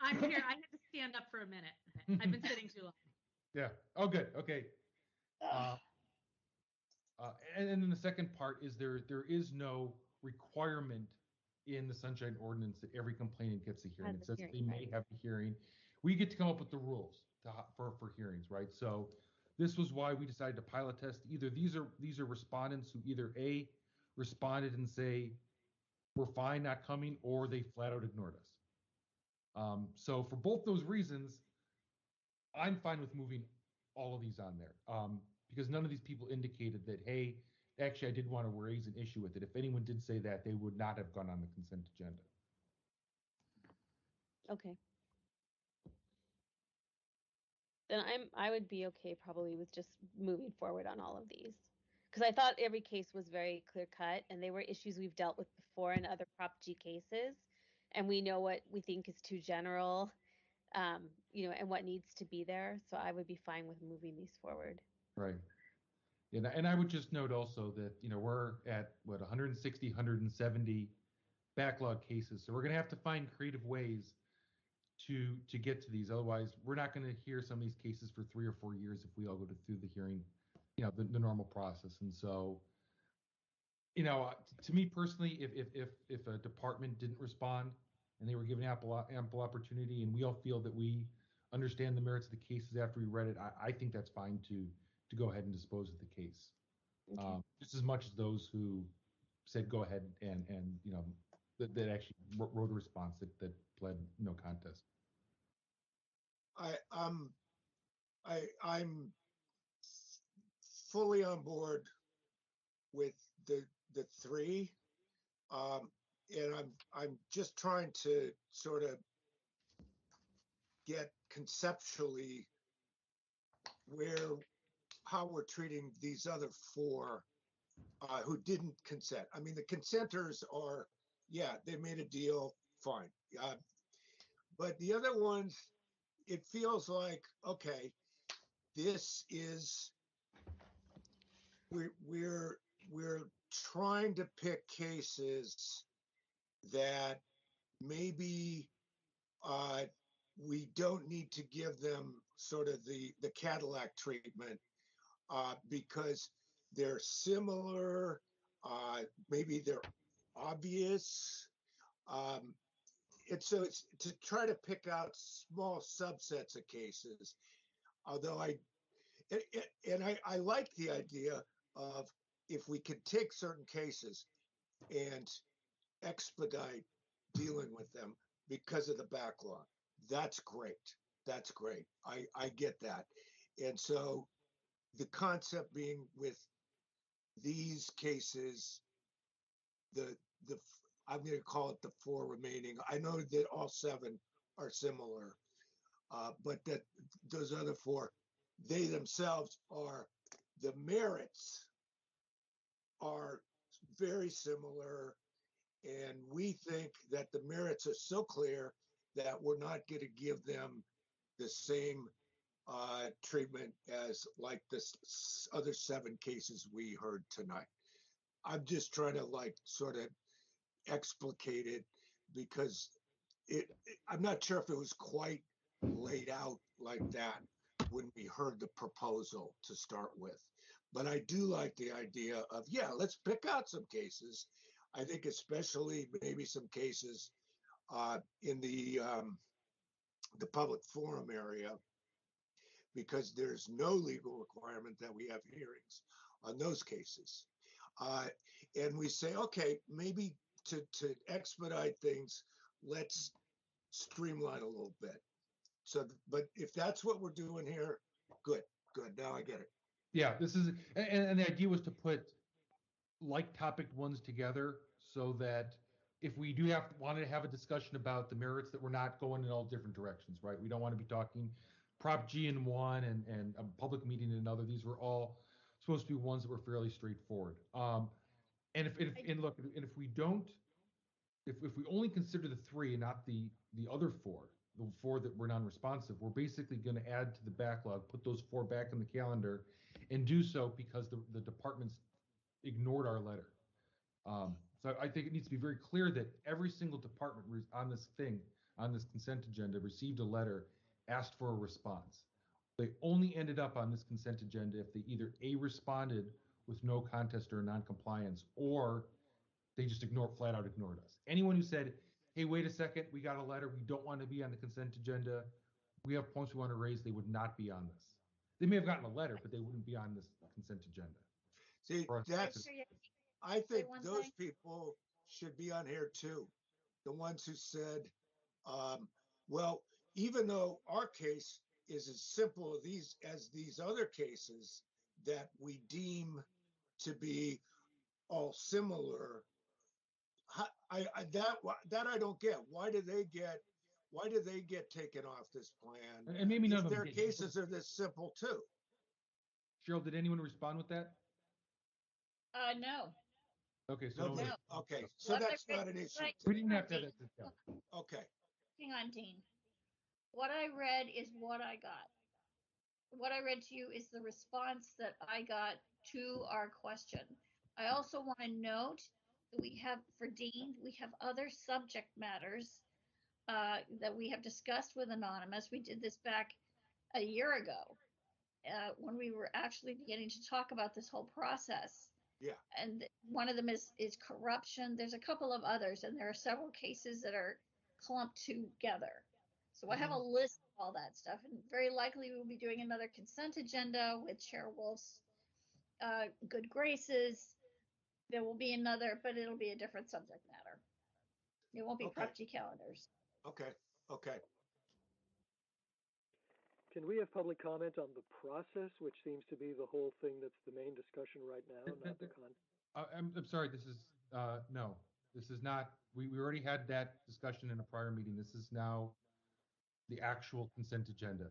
I'm here. I had to stand up for a minute. I've been sitting too long. Yeah. Oh, good. Okay. And then the second part is there is no requirement in the Sunshine Ordinance that every complainant gets a hearing. It says they may have a hearing. We get to come up with the rules for hearings, right? So this was why we decided to pilot test. Either these are respondents who either A, responded and say, we're fine not coming, or they flat out ignored us. So for both those reasons, I'm fine with moving all of these on there, because none of these people indicated that, hey, actually, I did want to raise an issue with it. If anyone did say that, they would not have gone on the consent agenda. Okay. Then I would be okay probably with just moving forward on all of these. Because I thought every case was very clear cut and they were issues we've dealt with before in other Prop G cases. And we know what we think is too general, and what needs to be there. So I would be fine with moving these forward. Right. And I would just note also that, we're at, 160, 170 backlog cases. So we're going to have to find creative ways to get to these. Otherwise, we're not going to hear some of these cases for 3 or 4 years if we all go through the hearing, the normal process. And so, to me personally, if a department didn't respond and they were given ample opportunity, and we all feel that we understand the merits of the cases after we read it, I think that's fine to go ahead and dispose of the case. Okay. Just as much as those who said go ahead and that actually wrote a response that pled no contest. I'm fully on board with the three, and I'm just trying to sort of get conceptually how we're treating these other four who didn't consent. I mean, the consenters are, yeah, they made a deal, fine. But the other ones, it feels like, okay, this is, we're trying to pick cases that maybe we don't need to give them sort of the Cadillac treatment because they're similar, maybe they're obvious. It's to try to pick out small subsets of cases. Although I like the idea of if we could take certain cases and expedite dealing with them because of the backlog. That's great. That's great. I get that. And so the concept being with these cases, I'm going to call it the 4 remaining. I know that all 7 are similar, but that those other 4, they themselves are, the merits are very similar. And we think that the merits are so clear that we're not going to give them the same treatment as like this other 7 cases we heard tonight. I'm just trying to sort of explicate it because I'm not sure if it was quite laid out like that when we heard the proposal to start with. But I do like the idea of, yeah, let's pick out some cases. I think especially maybe some cases in the public forum area, because there's no legal requirement that we have hearings on those cases. And we say, okay, maybe to expedite things, let's streamline a little bit. So, but if that's what we're doing here, good. Now I get it. Yeah, this is, and the idea was to put like topic ones together so that if we do want to have a discussion about the merits, that we're not going in all different directions, right? We don't want to be talking Prop G in one and a public meeting in another. These were all supposed to be ones that were fairly straightforward. And if we only consider the 3 and not the other 4, the 4 that were non-responsive, we're basically going to add to the backlog, put those 4 back in the calendar, and do so because the departments ignored our letter. So I think it needs to be very clear that every single department on this consent agenda, received a letter, asked for a response. They only ended up on this consent agenda if they either A, responded with no contest or non-compliance, or they just flat out ignored us. Anyone who said, hey, wait a second, we got a letter, we don't want to be on the consent agenda, we have points we want to raise, they would not be on this. They may have gotten a letter, but they wouldn't be on this consent agenda. See, For us that's, to- I think one those thing? people should be on here too. The ones who said, well, even though our case is as simple as these other cases that we deem to be all similar, that I don't get. Why do they get taken off this plan? And maybe none If of them their did. cases are this simple too. Cheryl, did anyone respond with that? No. Okay, so Nobody. No. Okay, so What I that's read- not an what issue. I- we didn't have to have that discussion. Okay. Hang on, Dean. What I read is what I got. What I read to you is the response that I got to our question. I also want to note that we have, for Dean, we have other subject matters that we have discussed with Anonymous. We did this back a year ago when we were actually beginning to talk about this whole process. Yeah. And one of them is corruption. There's a couple of others, and there are several cases that are clumped together. So I have a list of all that stuff, and very likely we'll be doing another consent agenda with Chair Wolf's good graces. There will be another, but it'll be a different subject matter. It won't be Okay. prep calendars. Okay. Okay. Can we have public comment on the process, which seems to be the whole thing that's the main discussion right now, not the content? I'm sorry, this is, no, this is not, we already had that discussion in a prior meeting. This is now the actual consent agenda.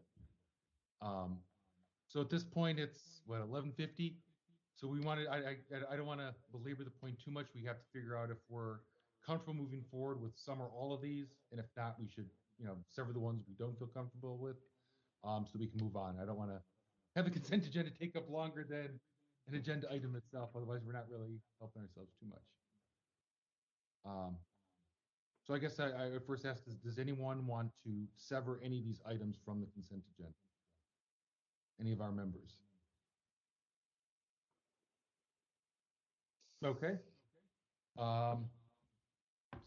So at this point, it's what, 11:50? So we wanted, I don't want to belabor the point too much. We have to figure out if we're comfortable moving forward with some or all of these. And if not, we should, sever the ones we don't feel comfortable with, so we can move on. I don't want to have the consent agenda take up longer than an agenda item itself. Otherwise, we're not really helping ourselves too much. So I guess I would first ask, does anyone want to sever any of these items from the consent agenda? Any of our members? Okay.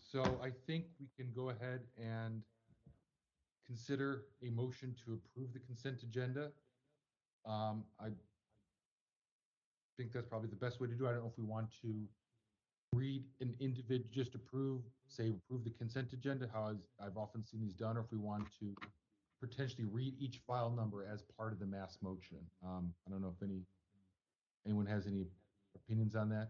So I think we can go ahead and consider a motion to approve the consent agenda. I think that's probably the best way to do it. I don't know if we want to read an individual, just approve the consent agenda, how I've often seen these done, or if we want to potentially read each file number as part of the mass motion. I don't know if anyone has any opinions on that.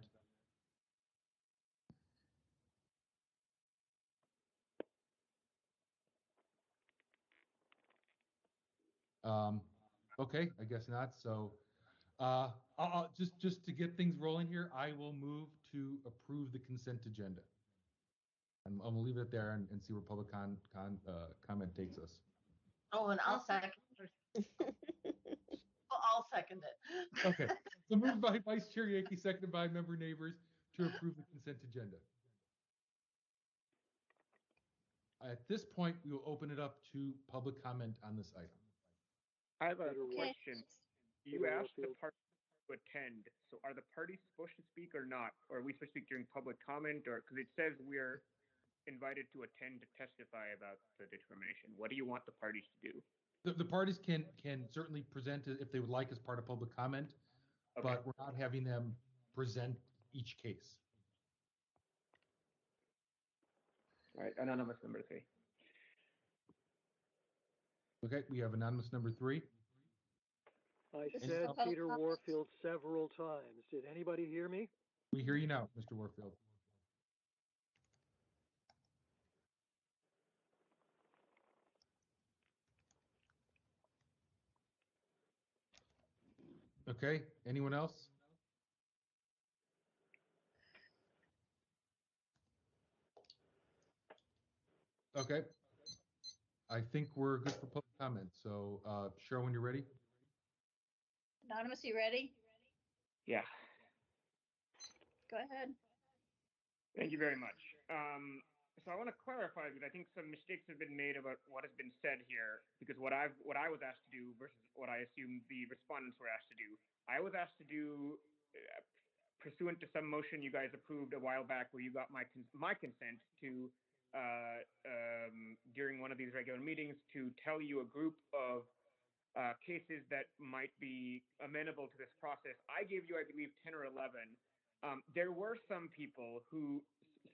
Okay, I guess not. So I'll just to get things rolling here, I will move to approve the consent agenda. And I'm gonna leave it there and see where public comment takes us. Oh, and I'll second. Well, I'll second it. Okay, so moved by Vice Chair Yankee, seconded by Member Neighbors to approve the consent agenda. At this point, we will open it up to public comment on this item. I have a Okay. question. You asked the parties to attend, so are the parties supposed to speak or not? Or are we supposed to speak during public comment? Or because it says we're invited to attend to testify about the determination. What do you want the parties to do? The parties can certainly present if they would like as part of public comment, Okay. but we're not having them present each case. All right, anonymous number 3. Okay, we have anonymous number 3. I This is said the public Peter comment. Warfield several times. Did anybody hear me? We hear you now, Mr. Warfield. Okay, anyone else? Okay. I think we're good for public comment. So, Cheryl, when you're ready. Anonymous, you ready? Yeah. Go ahead. Thank you very much. So I want to clarify because I think some mistakes have been made about what has been said here. Because what I was asked to do versus what I assume the respondents were asked to do. I was asked to do pursuant to some motion you guys approved a while back, where you got my consent to during one of these regular meetings to tell you a group of cases that might be amenable to this process. I gave you, I believe, 10 or 11. There were some people who,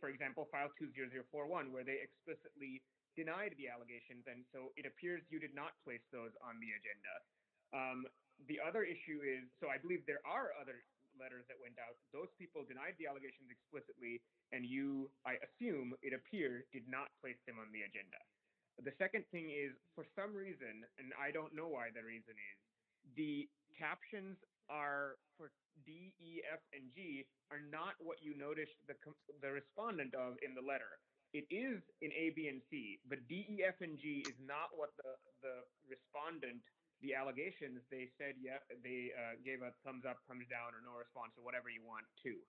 for example, filed 20041, where they explicitly denied the allegations, and so it appears you did not place those on the agenda. The other issue is, so I believe there are other letters that went out. Those people denied the allegations explicitly, and you, I assume, it appears, did not place them on the agenda. The second thing is, for some reason, and I don't know why the reason is, the captions are for D, E, F, and G are not what you noticed the respondent of in the letter. It is in A, B, and C, but D, E, F, and G is not what the respondent, the allegations, they said, yeah, they gave a thumbs up, thumbs down, or no response, or whatever you want to.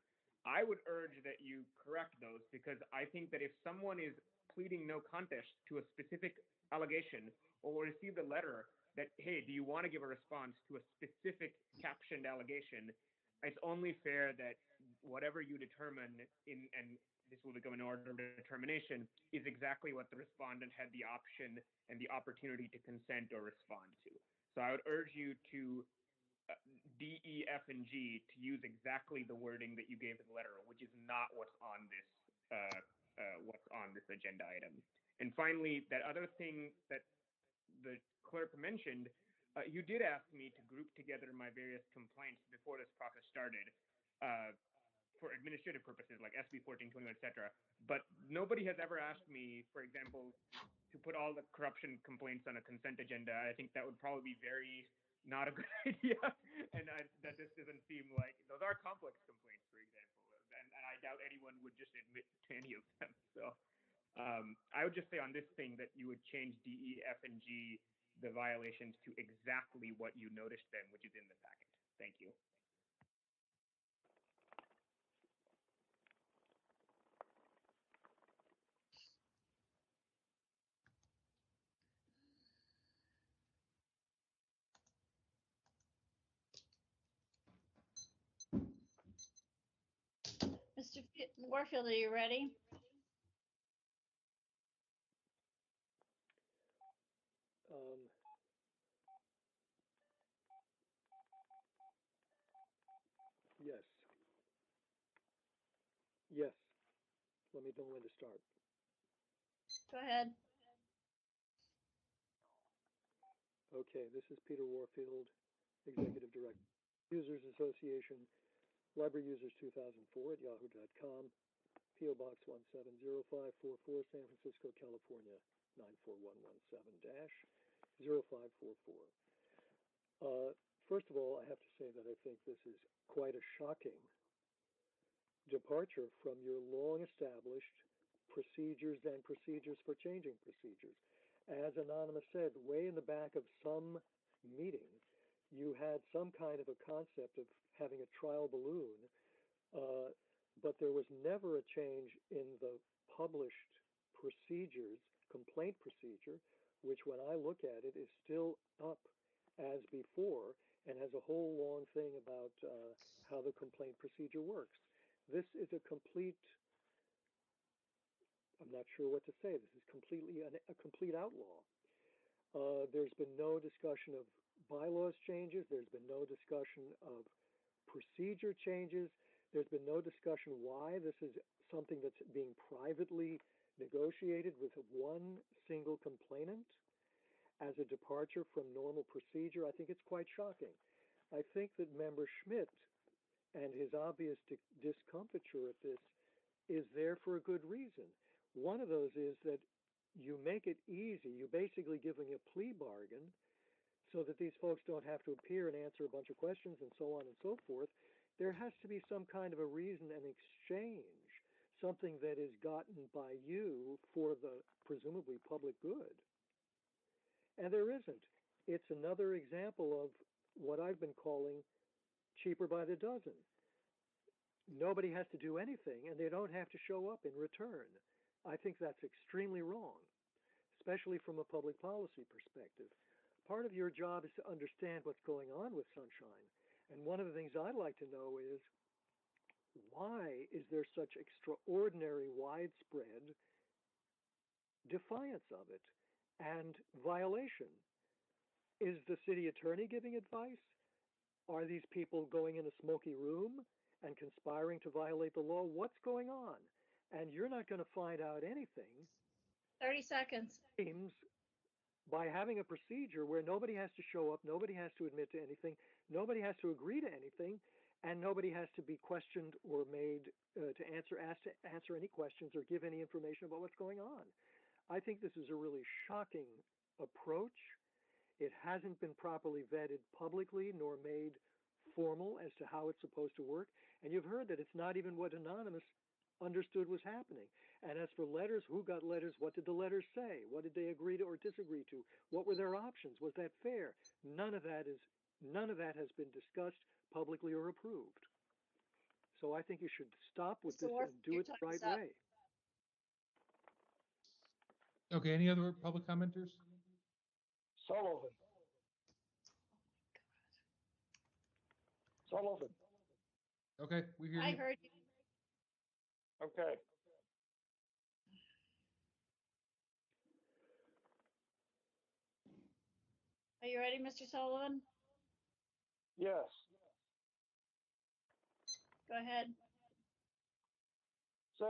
I would urge that you correct those, because I think that if someone is pleading no contest to a specific allegation, or will receive a letter that, hey, do you want to give a response to a specific captioned allegation, it's only fair that whatever you determine in, and this will become an order of determination, is exactly what the respondent had the option and the opportunity to consent or respond to. So I would urge you to D, E, F, and G to use exactly the wording that you gave in the letter, which is not what's on this agenda item. And finally, that other thing that the clerk mentioned, you did ask me to group together my various complaints before this process started for administrative purposes like SB 1421, etc. But nobody has ever asked me, for example, to put all the corruption complaints on a consent agenda. I think that would probably be very not a good idea, and that this doesn't seem like, those are complex complaints, for example, and I doubt anyone would just admit to any of them. So I would just say on this thing that you would change D, E, F, and G, the violations, to exactly what you noticed them, which is in the packet. Thank you. Mr. Warfield, are you ready? Yes. Yes. Let me know when to start. Go ahead. Okay, this is Peter Warfield, Executive Director, Users Association, Library Users 2004 at yahoo.com, PO Box 170544, San Francisco, California 94117-0544. First of all, I have to say that I think this is quite a shocking departure from your long-established procedures and procedures for changing procedures. As Anonymous said, way in the back of some meeting, you had some kind of a concept of having a trial balloon, but there was never a change in the published procedures, complaint procedure, which when I look at it is still up as before and has a whole long thing about how the complaint procedure works. This is a complete, I'm not sure what to say, this is completely a complete outlaw. There's been no discussion of bylaws changes, there's been no discussion of procedure changes, there's been no discussion why this is something that's being privately negotiated with one single complainant as a departure from normal procedure. I think it's quite shocking. I think that Member Schmidt and his obvious discomfiture at this is there for a good reason. One of those is that you make it easy. You're basically giving a plea bargain so that these folks don't have to appear and answer a bunch of questions and so on and so forth. There has to be some kind of a reason and exchange, something that is gotten by you for the presumably public good. And there isn't. It's another example of what I've been calling cheaper by the dozen. Nobody has to do anything, and they don't have to show up in return. I think that's extremely wrong, especially from a public policy perspective. Part of your job is to understand what's going on with Sunshine. And one of the things I'd like to know is, why is there such extraordinary widespread defiance of it and violation? Is the city attorney giving advice? Are these people going in a smoky room and conspiring to violate the law? What's going on? And you're not going to find out anything. 30 seconds. Seems by having a procedure where nobody has to show up, nobody has to admit to anything, nobody has to agree to anything, and nobody has to be questioned or made asked to answer any questions or give any information about what's going on. I think this is a really shocking approach. It hasn't been properly vetted publicly nor made formal as to how it's supposed to work. And you've heard that it's not even what Anonymous understood was happening. And as for letters, who got letters? What did the letters say? What did they agree to or disagree to? What were their options? Was that fair? None of that has been discussed publicly or approved. So I think you should stop with this and do it the right way. Okay, any other public commenters? Sullivan. Sullivan. Okay, we hear you. I heard you. Okay. Are you ready, Mr. Sullivan? Yes. Go ahead. So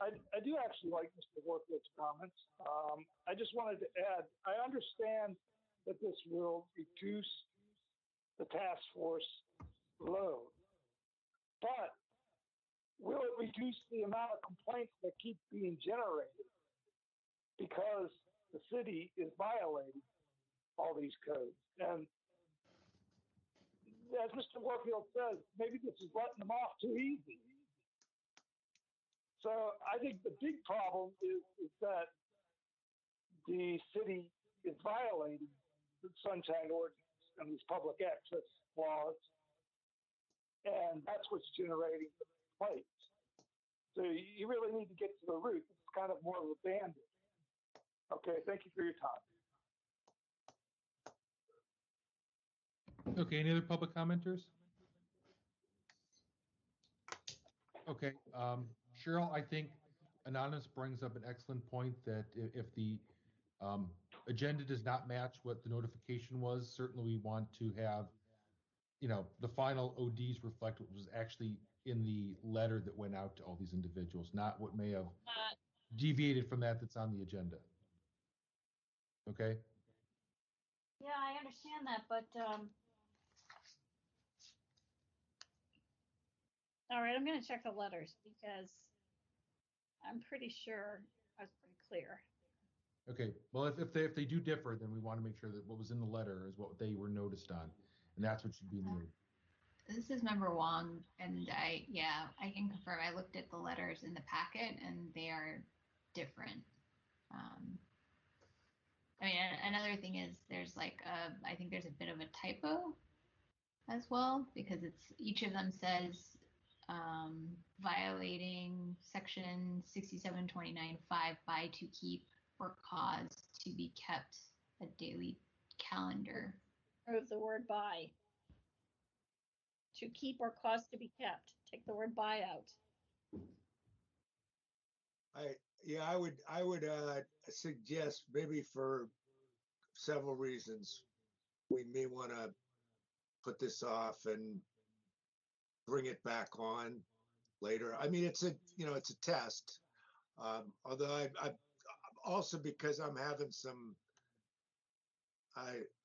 I do actually like Mr. Warfield's comments. I just wanted to add, I understand that this will reduce the task force load, but will it reduce the amount of complaints that keep being generated because the city is violating all these codes? And as Mr. Warfield says, maybe this is letting them off too easy. So I think the big problem is that the city is violating the Sunshine Ordinance and these public access laws, and that's what's generating the complaints. So you really need to get to the root. It's kind of more of a bandit. Okay, thank you for your time. Okay, any other public commenters? Okay, Cheryl, I think Anonymous brings up an excellent point that if the agenda does not match what the notification was, certainly we want to have, the final ODs reflect what was actually in the letter that went out to all these individuals, not what may have deviated from that's on the agenda. Okay? Yeah, I understand that, but all right, I'm going to check the letters because I'm pretty sure I was pretty clear. Okay, well, if they do differ, then we want to make sure that what was in the letter is what they were noticed on, and that's what should be in the. This is Member Wong, and I can confirm. I looked at the letters in the packet, and they are different. I mean, another thing is there's I think there's a bit of a typo as well, because each of them says violating section 6729.5 by, to keep, or cause to be kept a daily calendar. Remove the word by. To keep or cause to be kept. Take the word by out. I would suggest, maybe for several reasons, we may want to put this off and bring it back on later. I mean, it's a test. Although I also, because I'm having some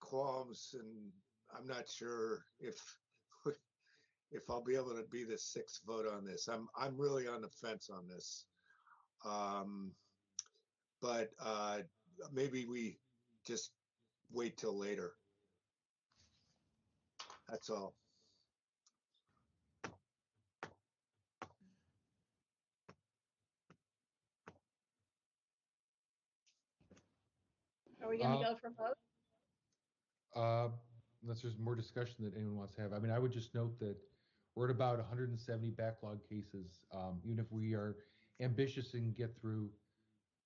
qualms, and I'm not sure if I'll be able to be the sixth vote on this. I'm really on the fence on this. But maybe we just wait till later. That's all. Are we going to go for vote? Unless there's more discussion that anyone wants to have. I mean, I would just note that we're at about 170 backlog cases. Even if we are ambitious and get through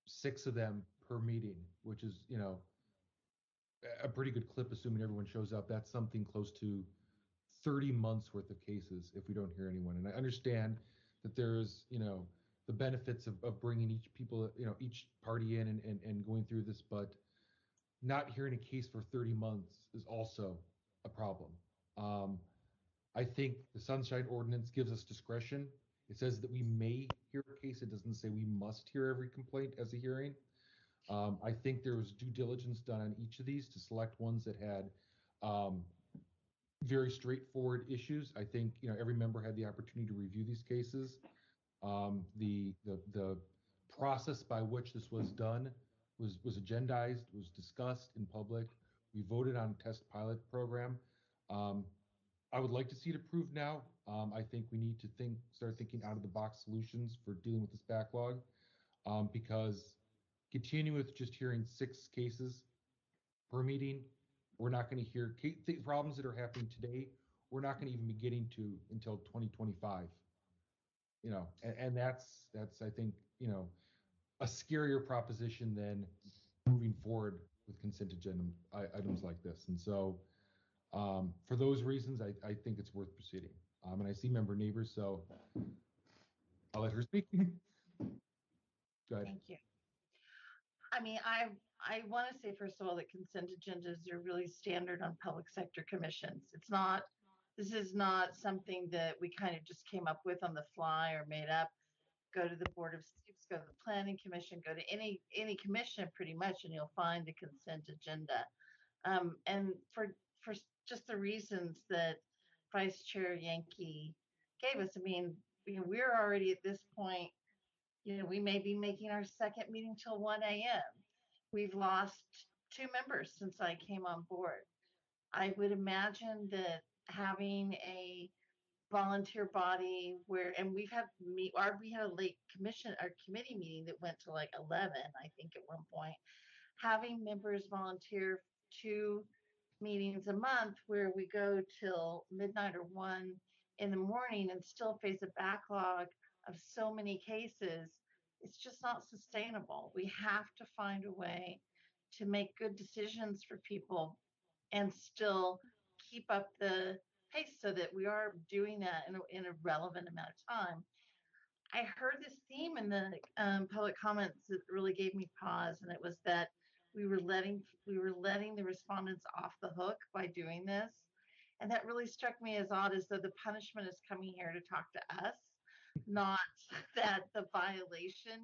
6 of them per meeting, which is, a pretty good clip, assuming everyone shows up, that's something close to 30 months worth of cases if we don't hear anyone. And I understand that there's, the benefits of bringing each party in and going through this, but not hearing a case for 30 months is also a problem. I think the Sunshine Ordinance gives us discretion. It says that we may hear a case. It doesn't say we must hear every complaint as a hearing. I think there was due diligence done on each of these to select ones that had very straightforward issues. I think every member had the opportunity to review these cases. The process by which this was done was agendized, was discussed in public. We voted on a test pilot program. I would like to see it approved now. I think we need to start thinking out of the box solutions for dealing with this backlog, because continuing with just hearing 6 cases per meeting, we're not going to hear problems that are happening today. We're not going to even be getting to until 2025. And that's I think a scarier proposition than moving forward with consent agenda items like this. And so for those reasons, I think it's worth proceeding. And I see member Neighbors, so I'll let her speak. Go ahead. Thank you. I mean, I want to say, first of all, that consent agendas are really standard on public sector commissions. This is not something that we kind of just came up with on the fly or made up. Go to the Board of Seats, go to the Planning Commission, go to any commission pretty much, and you'll find a consent agenda. And for just the reasons that Vice Chair Yankee gave us, I mean, we're already at this point, we may be making our second meeting till 1 a.m. We've lost 2 members since I came on board. I would imagine that having a volunteer body and we had a late committee meeting that went to like 11, I think at one point, having members volunteer 2 meetings a month where we go till midnight or 1 in the morning and still face a backlog of so many cases, it's just not sustainable. We have to find a way to make good decisions for people and still keep up the pace so that we are doing that in a relevant amount of time. I heard this theme in the public comments that really gave me pause, and it was that we were letting the respondents off the hook by doing this. And that really struck me as odd, as though the punishment is coming here to talk to us, not that the violation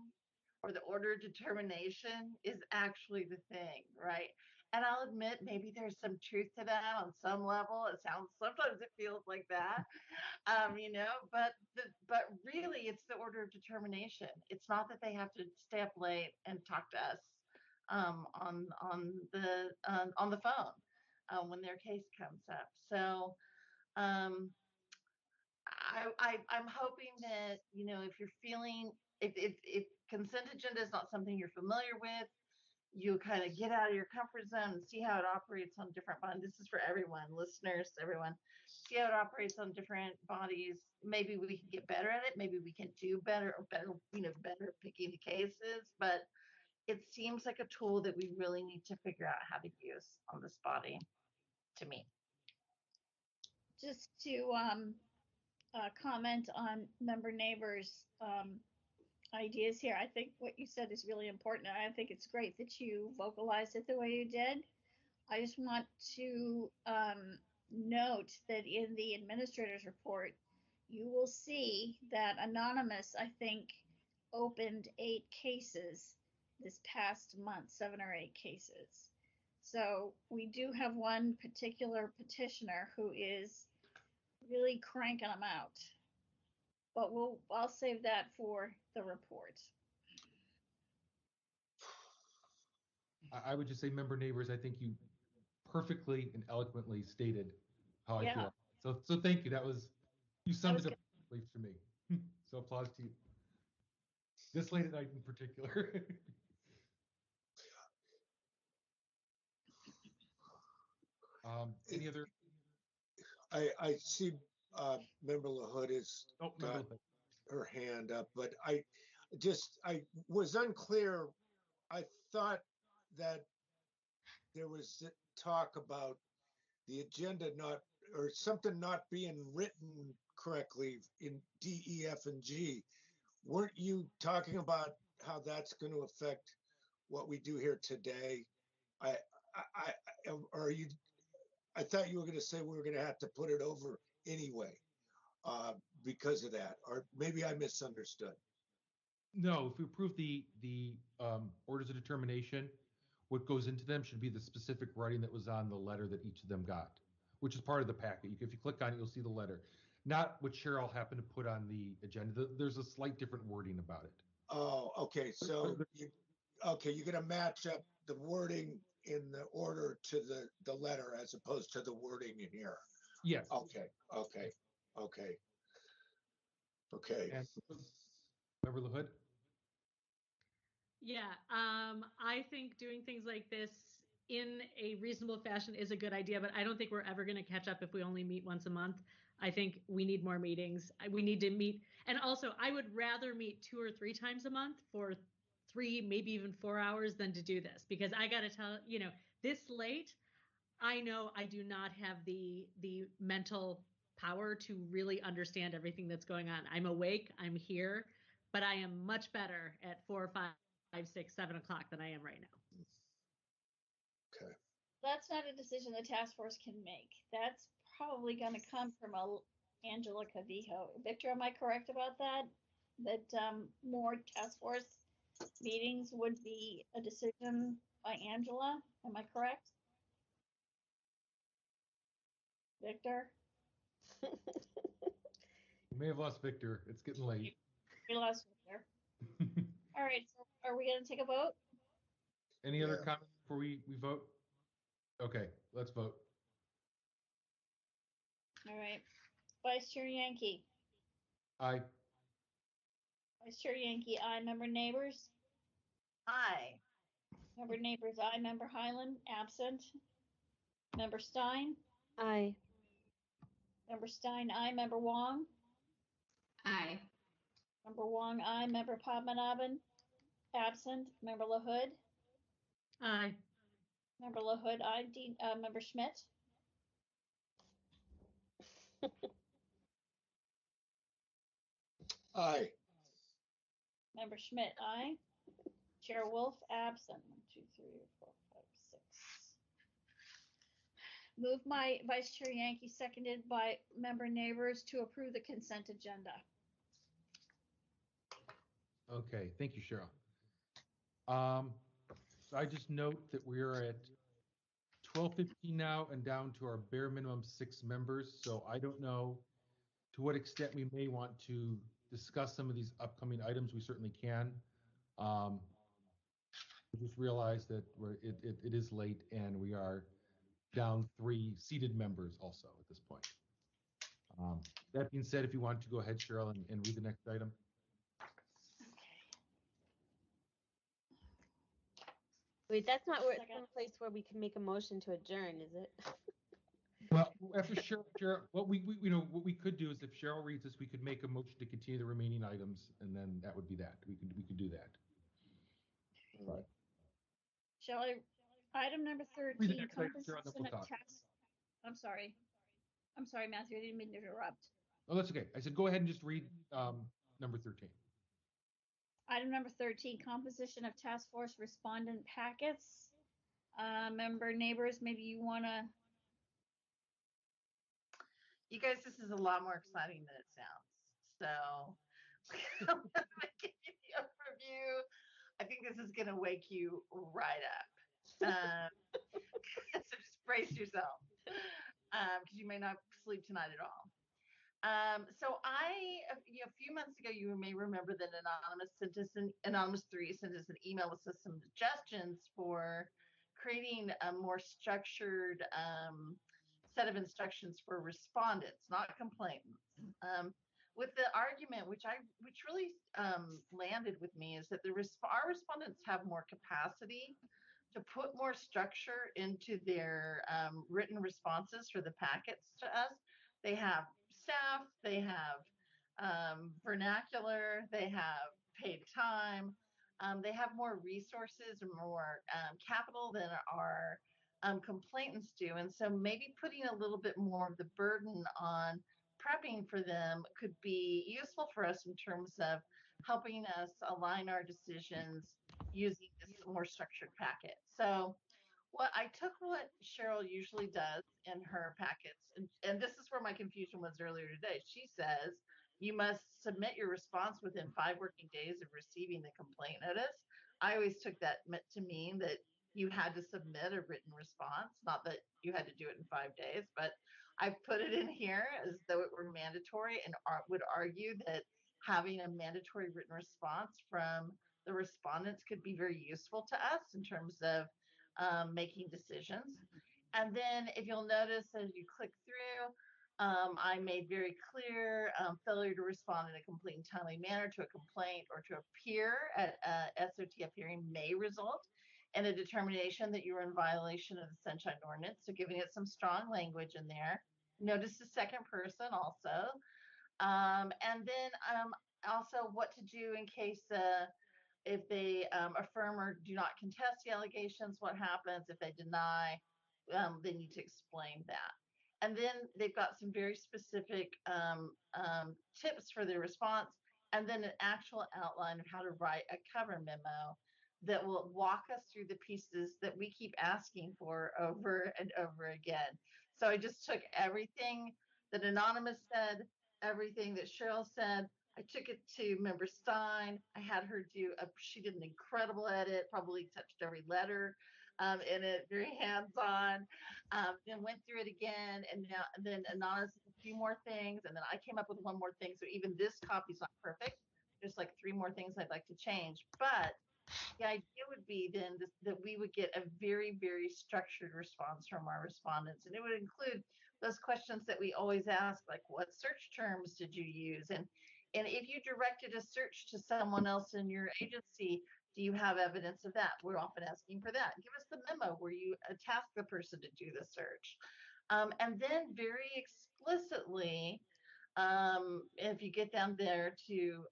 or the order of determination is actually the thing, right? And I'll admit, maybe there's some truth to that on some level. Sometimes it feels like that, but really it's the order of determination. It's not that they have to stay up late and talk to us on the phone when their case comes up. So I'm hoping that, if you're feeling, if consent agenda is not something you're familiar with, you kind of get out of your comfort zone and see how it operates on different bodies. This is for everyone, listeners, everyone. See how it operates on different bodies. Maybe we can get better at it. Maybe we can do better picking the cases. But it seems like a tool that we really need to figure out how to use on this body, to me. Just to comment on member Neighbors' ideas here. I think what you said is really important, and I think it's great that you vocalized it the way you did. I just want to note that in the administrator's report, you will see that Anonymous, I think, opened 8 cases this past month, 7 or 8 cases. So we do have one particular petitioner who is really cranking them out. But I'll save that for the report. I would just say, member Neighbors, I think you perfectly and eloquently stated how I feel. So thank you. You summed it up perfectly for me. So applause to you. This late at night in particular. Any other? I see member LaHood has got her hand up, but I was unclear. I thought that there was talk about the agenda or something not being written correctly in D, E, F, and G. Weren't you talking about how that's going to affect what we do here today? are you, I thought you were going to say we were going to have to put it over anyway because of that, or maybe I misunderstood. No, if we approve the orders of determination, what goes into them should be the specific writing that was on the letter that each of them got, which is part of the packet. If you click on it, you'll see the letter, not what Cheryl happened to put on the agenda. There's a slight different wording about it. Oh, okay. So you're going to match up the wording in the order to the letter as opposed to the wording in here. Yes. Okay. And Member LaHood? Yeah, I think doing things like this in a reasonable fashion is a good idea, but I don't think we're ever going to catch up if we only meet once a month. I think we need more meetings. We need to meet. And also, I would rather meet 2 or 3 times a month for 3, maybe even 4 hours than to do this, because I got to tell, this late, I know I do not have the mental power to really understand everything that's going on. I'm awake, I'm here, but I am much better at 4, 5, 6, 7 o'clock than I am right now. Okay. That's not a decision the task force can make. That's probably going to come from Angela Cavijo. Victor, am I correct about that? That more task force meetings would be a decision by Angela? Am I correct? Victor? We may have lost Victor. It's getting late. We lost Victor. All right, so are we going to take a vote? Any other comments before we vote? Okay, let's vote. All right. Vice Chair Yankee. Aye. Vice Chair Yankee, aye. Member Neighbors? Aye. Member Neighbors, aye. Member Highland, absent. Member Stein? Aye. Member Stein, aye. Member Wong? Aye. Member Wong, aye. Member Padmanabhan, absent. Member LaHood? Aye. Member LaHood, aye. Member Schmidt? Aye. Member Schmidt, aye. Chair Wolf, absent. 1, 2, 3, 4, 5, 6. Moved by Vice Chair Yankee, seconded by Member Neighbors to approve the consent agenda. Okay, thank you, Cheryl. I just note that we are at 12:15 now and down to our bare minimum 6 members. So I don't know to what extent we may want to discuss some of these upcoming items. We certainly can. We just realized that it is late and we are down 3 seated members also at this point. That being said, if you want to go ahead, Cheryl, and read the next item. Wait, that's not some place where we can make a motion to adjourn, is it? Well, after Cheryl, what we could do is if Cheryl reads this, we could make a motion to continue the remaining items, and then that would be that. We could do that. But Shall I? Item number 13, composition of task. I'm sorry, Matthew, I didn't mean to interrupt. Oh, that's okay. I said go ahead and just read number 13. Item number 13, composition of task force respondent packets. Member Neighbors, maybe you want to. You guys, this is a lot more exciting than it sounds. So I'm gonna give you the overview. I think this is going to wake you right up. So just brace yourself because you may not sleep tonight at all. So a few months ago, you may remember that Anonymous 3 sent us an email with some suggestions for creating a more structured set of instructions for respondents, not complainants. With the argument, which really landed with me, is that our respondents have more capacity to put more structure into their written responses for the packets to us. They have staff, they have vernacular, they have paid time, they have more resources and more capital than our complainants do. And so maybe putting a little bit more of the burden on prepping for them could be useful for us in terms of helping us align our decisions using this more structured packet. So Well, I took what Cheryl usually does in her packets, and this is where my confusion was earlier today. She says you must submit your response within 5 working days of receiving the complaint notice. I always took that to mean that you had to submit a written response, not that you had to do it in 5 days, but I put it in here as though it were mandatory and would argue that having a mandatory written response from the respondents could be very useful to us in terms of making decisions. And then if you'll notice as you click through, I made very clear failure to respond in a complete and timely manner to a complaint or to appear at a SOTF hearing may result in a determination that you were in violation of the Sunshine Ordinance. So giving it some strong language in there. Notice the second person also. And then also what to do in case if they affirm or do not contest the allegations, what happens if they deny, they need to explain that. And then they've got some very specific tips for their response, and then an actual outline of how to write a cover memo that will walk us through the pieces that we keep asking for over and over again. So I just took everything that Anonymous said, everything that Cheryl said, I took it to Member Stein. I had her she did an incredible edit, probably touched every letter in it, very hands-on. Then went through it again, and then Anonymous a few more things, and then I came up with one more thing. So even this copy's not perfect. There's like 3 more things I'd like to change. But the idea would be then that we would get a very, very structured response from our respondents. And it would include those questions that we always ask, like what search terms did you use? And if you directed a search to someone else in your agency, do you have evidence of that? We're often asking for that. Give us the memo where you task the person to do the search. And then very explicitly, if you get down there to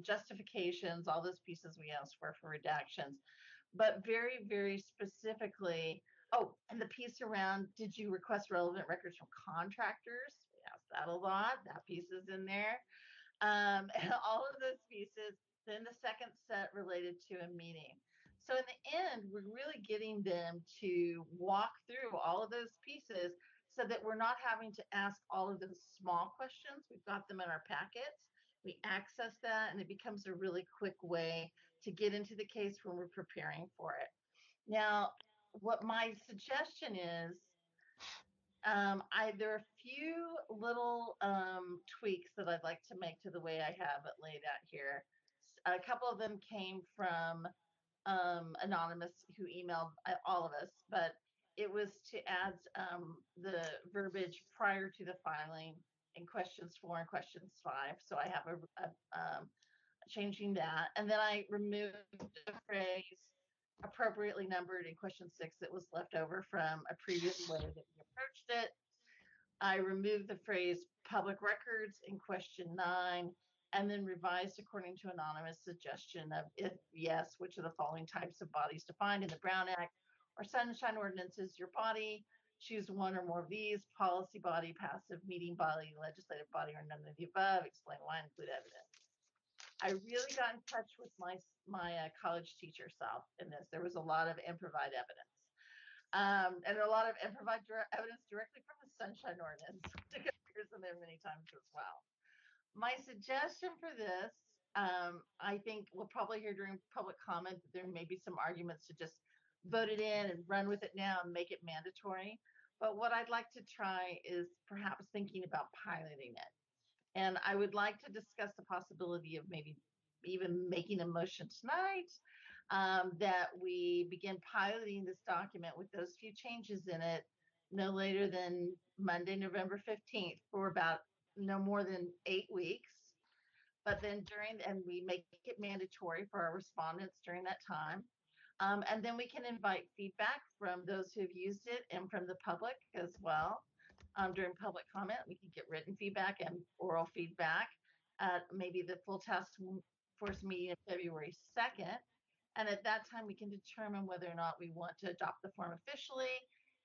justifications, all those pieces we asked for redactions, but very, very specifically, oh, and the piece around, did you request relevant records from contractors? We asked that a lot, that piece is in there. And all of those pieces, then the second set related to a meeting. So in the end, we're really getting them to walk through all of those pieces so that we're not having to ask all of those small questions. We've got them in our packets. We access that, and it becomes a really quick way to get into the case when we're preparing for it. Now, what my suggestion is, there are a few little tweaks that I'd like to make to the way I have it laid out here. A couple of them came from Anonymous, who emailed all of us, but it was to add the verbiage prior to the filing in questions 4 and questions 5. So I have changing that. And then I removed the phrase appropriately numbered in question 6 that was left over from a previous way that we approached it. I removed the phrase public records in question 9, and then revised according to Anonymous suggestion of, if yes, which of the following types of bodies defined in the Brown Act or Sunshine Ordinance is your body? Choose one or more of these: policy body, passive meeting body, legislative body, or none of the above. Explain why, include evidence. I really got in touch with my college teacher self in this. There was a lot of improvised evidence. And a lot of improvised evidence directly from the Sunshine Ordinance. It appears in there many times as well. My suggestion for this, I think we'll probably hear during public comment that there may be some arguments to just vote it in and run with it now and make it mandatory. But what I'd like to try is perhaps thinking about piloting it. And I would like to discuss the possibility of maybe even making a motion tonight that we begin piloting this document with those few changes in it no later than Monday, November 15th for about no more than 8 weeks. But then and we make it mandatory for our respondents during that time. And then we can invite feedback from those who have used it and from the public as well. During public comment, we can get written feedback and oral feedback at maybe the full task force meeting of February 2nd. And at that time, we can determine whether or not we want to adopt the form officially.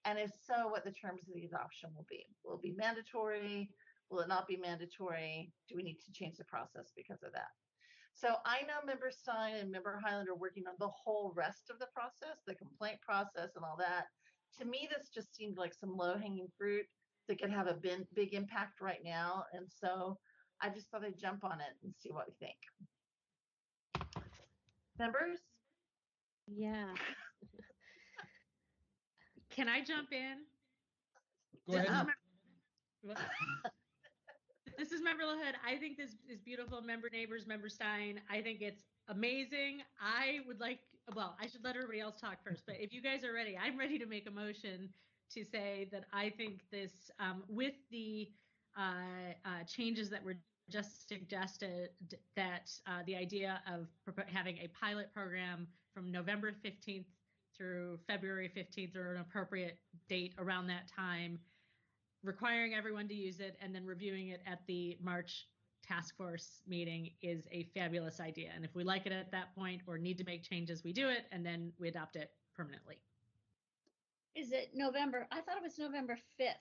And if so, what the terms of the adoption will be. Will it be mandatory? Will it not be mandatory? Do we need to change the process because of that? So I know Member Stein and Member Highland are working on the whole rest of the process, the complaint process and all that. To me, this just seemed like some low-hanging fruit that could have a big impact right now. And so I just thought I'd jump on it and see what we think. Members? Yeah. Can I jump in? Go ahead. This is Member LaHood. I think this is beautiful. Member Neighbors, Member Stein. I think it's amazing. I would like, well, I should let everybody else talk first, but if you guys are ready, I'm ready to make a motion to say that I think this, with the changes that were just suggested, that the idea of having a pilot program from November 15th through February 15th or an appropriate date around that time, requiring everyone to use it and then reviewing it at the March task force meeting is a fabulous idea. And if we like it at that point or need to make changes, we do it and then we adopt it permanently. Is it November? I thought it was November 5th.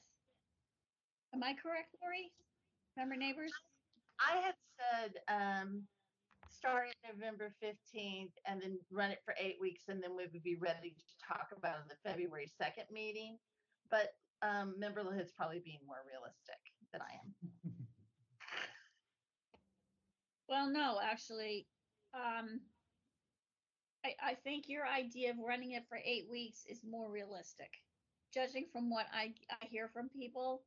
Am I correct, Lori? Member Neighbors? I had said start November 15th and then run it for 8 weeks, and then we would be ready to talk about it in the February 2nd meeting. But Member LaHood's probably being more realistic than I am. Well, no, actually, I think your idea of running it for 8 weeks is more realistic. Judging from what I hear from people,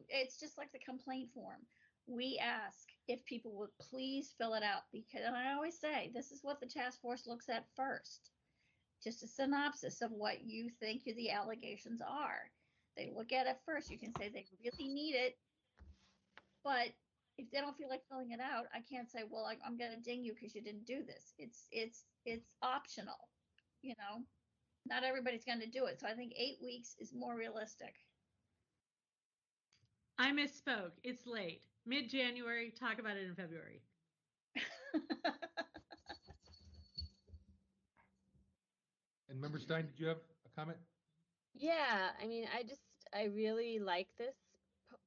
it's just like the complaint form. We ask if people would please fill it out, because, and I always say, this is what the task force looks at first. Just a synopsis of what you think the allegations are. They look at it first. You can say they really need it, but if they don't feel like filling it out, I can't say, well, I'm going to ding you because you didn't do this. It's optional, you know. Not everybody's going to do it. So I think 8 weeks is more realistic. I misspoke. It's late. Mid-January, talk about it in February. And Member Stein, did you have a comment? Yeah, I mean, I really like this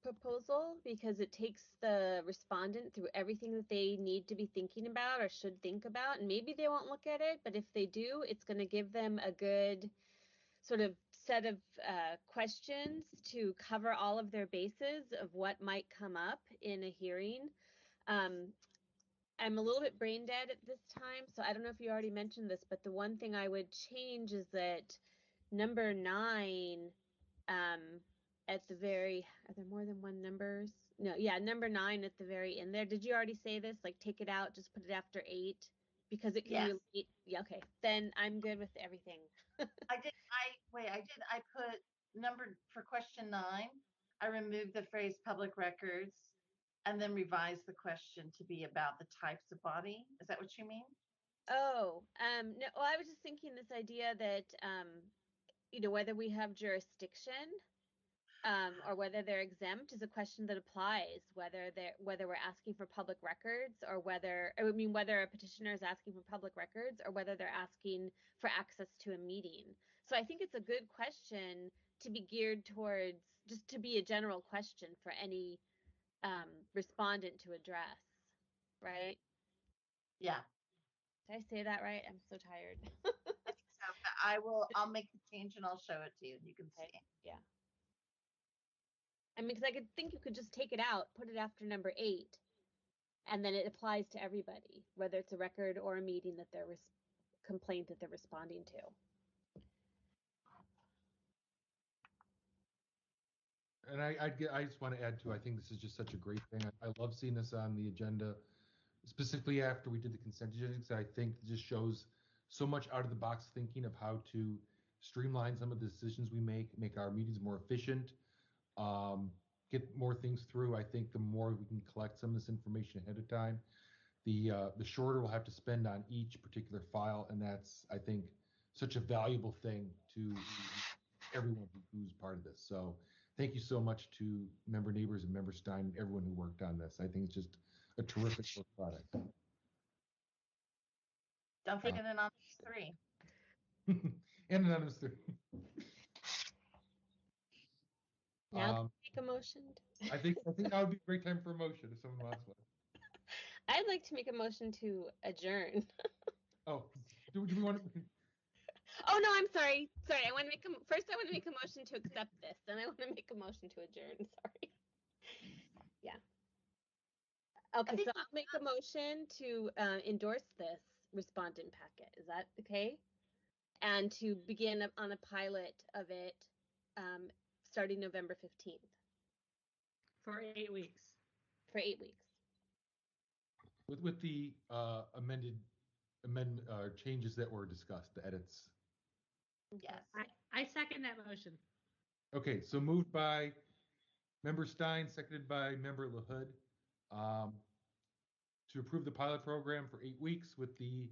proposal because it takes the respondent through everything that they need to be thinking about or should think about. And maybe they won't look at it, but if they do, it's going to give them a good sort of set of questions to cover all of their bases of what might come up in a hearing. I'm a little bit brain dead at this time, so I don't know if you already mentioned this, but the one thing I would change is that number 9 at the very, are there more than one numbers? No, yeah, number 9 at the very end there. Did you already say this? Like take it out, just put it after 8 because it can relate. Yeah, okay. Then I'm good with everything. I put number for question 9. I removed the phrase public records and then revised the question to be about the types of body. Is that what you mean? Oh, no, well, I was just thinking this idea that, you know, whether we have jurisdiction or whether they're exempt is a question that applies, whether we're asking for public records or whether a petitioner is asking for public records or whether they're asking for access to a meeting. So I think it's a good question to be geared towards, just to be a general question for any respondent to address, right? Yeah. Did I say that right? I'm so tired. I think so, but I'll make the change and I'll show it to you and you can see. Yeah. I mean, because I could think you could just take it out, put it after number 8, and then it applies to everybody, whether it's a record or a meeting that they're complaint that they're responding to. And I just want to add too, I think this is just such a great thing. I love seeing this on the agenda, specifically after we did the consent agenda, because I think it just shows so much out of the box thinking of how to streamline some of the decisions we make our meetings more efficient, get more things through. I think the more we can collect some of this information ahead of time, the shorter we'll have to spend on each particular file, and that's, I think, such a valuable thing to everyone who's part of this. So thank you so much to Member Neighbors and Member Stein and everyone who worked on this. I think it's just a terrific work product. Don't forget an Anonymous 3. And Anonymous 3. Now make a motion. I think that would be a great time for a motion if someone wants one. I'd like to make a motion to adjourn. Oh, do we want to? Oh no, I'm sorry. Sorry, I want to make first. I want to make a motion to accept this, then I want to make a motion to adjourn. Sorry. Yeah. Okay, so I'll make a motion to endorse this respondent packet. Is that okay? And to begin on a pilot of it starting November 15th. For 8 weeks. For 8 weeks. With the amendment changes that were discussed, the edits. Yes. I second that motion. Okay, so moved by Member Stein, seconded by Member LaHood, to approve the pilot program for 8 weeks with the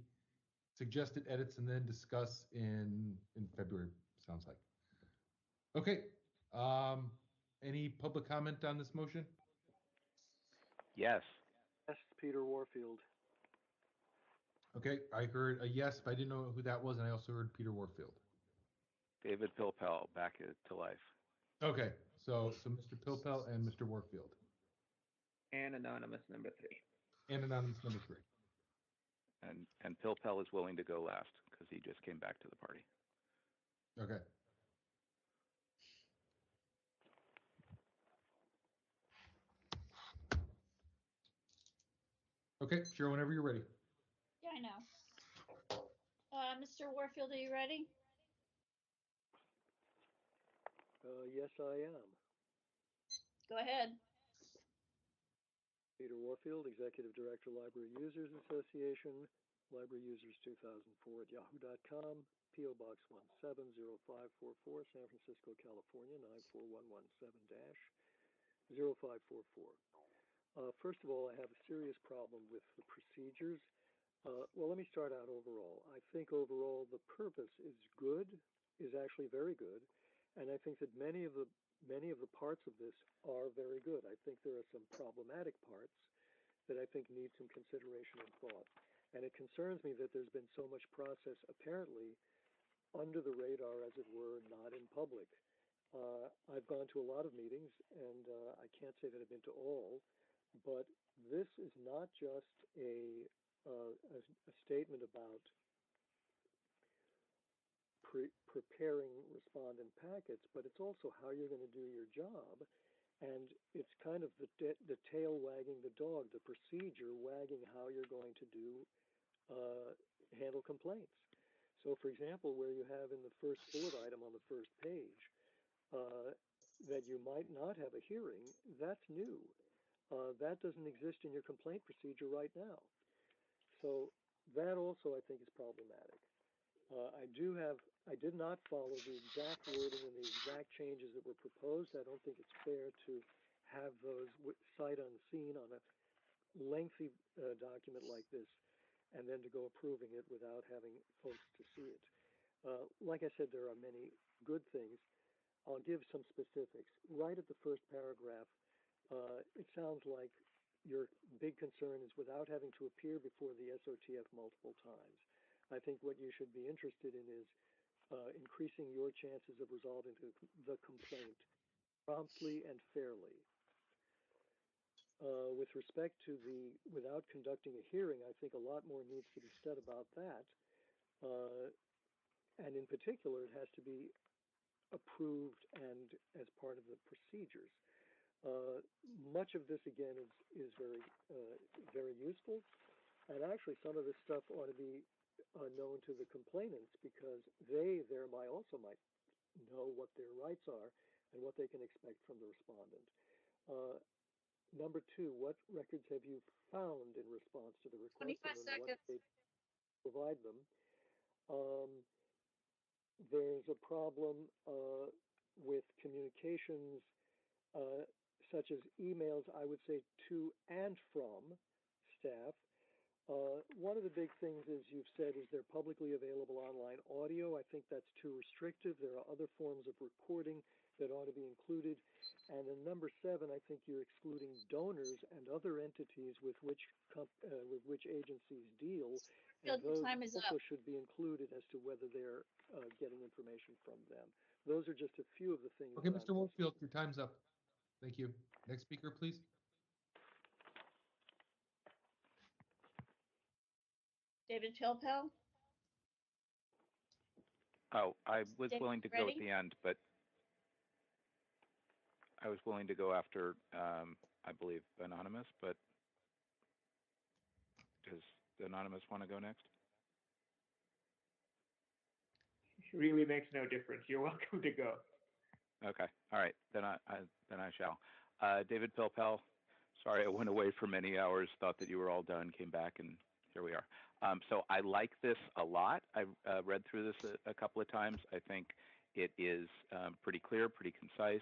suggested edits and then discuss in February, sounds like. Okay, any public comment on this motion? Yes. Yes, Peter Warfield. Okay, I heard a yes, but I didn't know who that was, and I also heard Peter Warfield. David Pilpel, back to life. Okay, so Mr. Pilpel and Mr. Warfield. And anonymous number 3. And anonymous number 3. And Pilpel is willing to go last because he just came back to the party. Okay. Okay, sure, whenever you're ready. Yeah, I know. Mr. Warfield, are you ready? Yes, I am. Go ahead. Peter Warfield, Executive Director, Library Users Association, Library Users 2004 at yahoo.com, P.O. Box 170544, San Francisco, California, 94117-0544. First of all, I have a serious problem with the procedures. Well, let me start out overall. I think overall the purpose is good, is actually very good, and I think that many of the parts of this are very good. I think there are some problematic parts that I think need some consideration and thought. And it concerns me that there's been so much process apparently under the radar, as it were, not in public. I've gone to a lot of meetings, and I can't say that I've been to all, but this is not just a statement about preparing respondent packets, but it's also how you're going to do your job. And it's kind of the tail wagging the dog, the procedure wagging how you're going to handle complaints. So, for example, where you have in the first bullet item on the first page that you might not have a hearing, that's new. That doesn't exist in your complaint procedure right now. So that also, I think, is problematic. I did not follow the exact wording and the exact changes that were proposed. I don't think it's fair to have those sight unseen on a lengthy document like this and then to go approving it without having folks to see it. Like I said, there are many good things. I'll give some specifics. Right at the first paragraph, it sounds like your big concern is without having to appear before the SOTF multiple times. I think what you should be interested in is increasing your chances of resolving the complaint promptly and fairly. With respect to without conducting a hearing, I think a lot more needs to be said about that. And in particular, it has to be approved and as part of the procedures. Much of this, again, is very useful. And actually, some of this stuff ought to be known to the complainants because they thereby also might know what their rights are and what they can expect from the respondent. Number 2, what records have you found in response to the request 25 and seconds. what they provide them? There's a problem with communications such as emails, I would say, to and from staff. One of the big things, as you've said, is they're publicly available online audio. I think that's too restrictive. There are other forms of recording that ought to be included. And in number 7, I think you're excluding donors and other entities with which agencies deal. And those also should be included as to whether they're getting information from them. Those are just a few of the things. Okay, Mr. Warfield, your time's up. Thank you. Next speaker, please. David Pilpel? Oh, I was David, willing to go at ready? the end, but I was willing to go after, I believe, Anonymous, but does Anonymous want to go next? It really makes no difference. You're welcome to go. Okay, all right, then I shall. David Pilpel, sorry I went away for many hours, thought that you were all done, came back, and here we are. So I like this a lot. I've read through this a couple of times. I think it is pretty clear, pretty concise.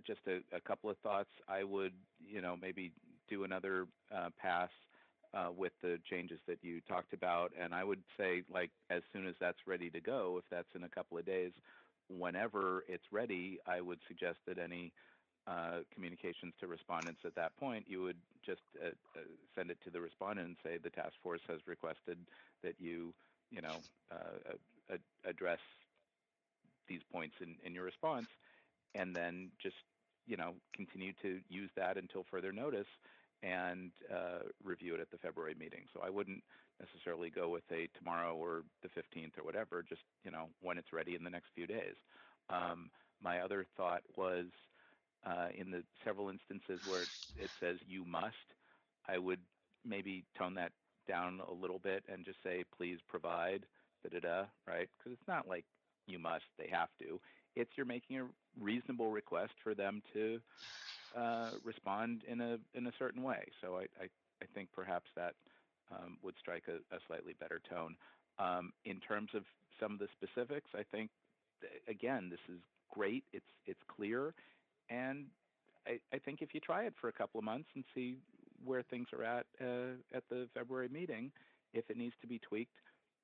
Just a couple of thoughts. I would, maybe do another pass with the changes that you talked about, and I would say, like, as soon as that's ready to go, if that's in a couple of days, whenever it's ready, I would suggest that any communications to respondents at that point, you would just send it to the respondent and say the task force has requested that you, address these points in your response, and then just, continue to use that until further notice and review it at the February meeting. So I wouldn't necessarily go with a tomorrow or the 15th or whatever, just, when it's ready in the next few days. My other thought was in the several instances where it says you must, I would maybe tone that down a little bit and just say, please provide, right? Because it's not like you must, they have to. It's you're making a reasonable request for them to respond in a certain way. So I think perhaps that would strike a slightly better tone. In terms of some of the specifics, I think, again, this is great. It's clear. And I think if you try it for a couple of months and see where things are at the February meeting, if it needs to be tweaked,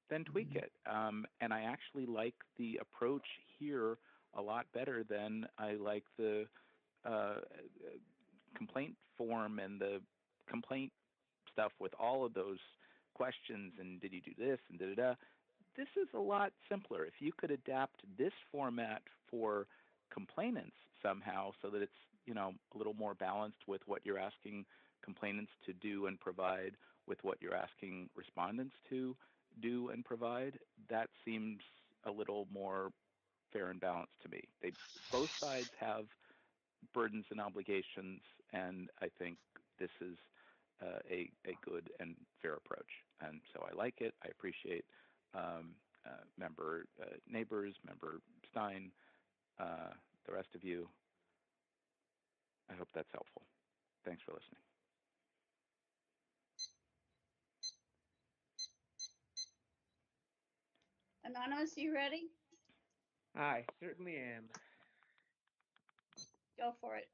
then tweak it. And I actually like the approach here a lot better than I like the complaint form and the complaint stuff with all of those questions and did you do this and da-da-da. This is a lot simpler. If you could adapt this format for complainants somehow so that it's, a little more balanced with what you're asking complainants to do and provide with what you're asking respondents to do and provide, that seems a little more fair and balanced to me. Both sides have burdens and obligations, and I think this is a good and fair approach. And so I like it. I appreciate Member Neighbors, Member Stein, the rest of you. I hope that's helpful. Thanks for listening. Anonymous, you ready? I certainly am. Go for it.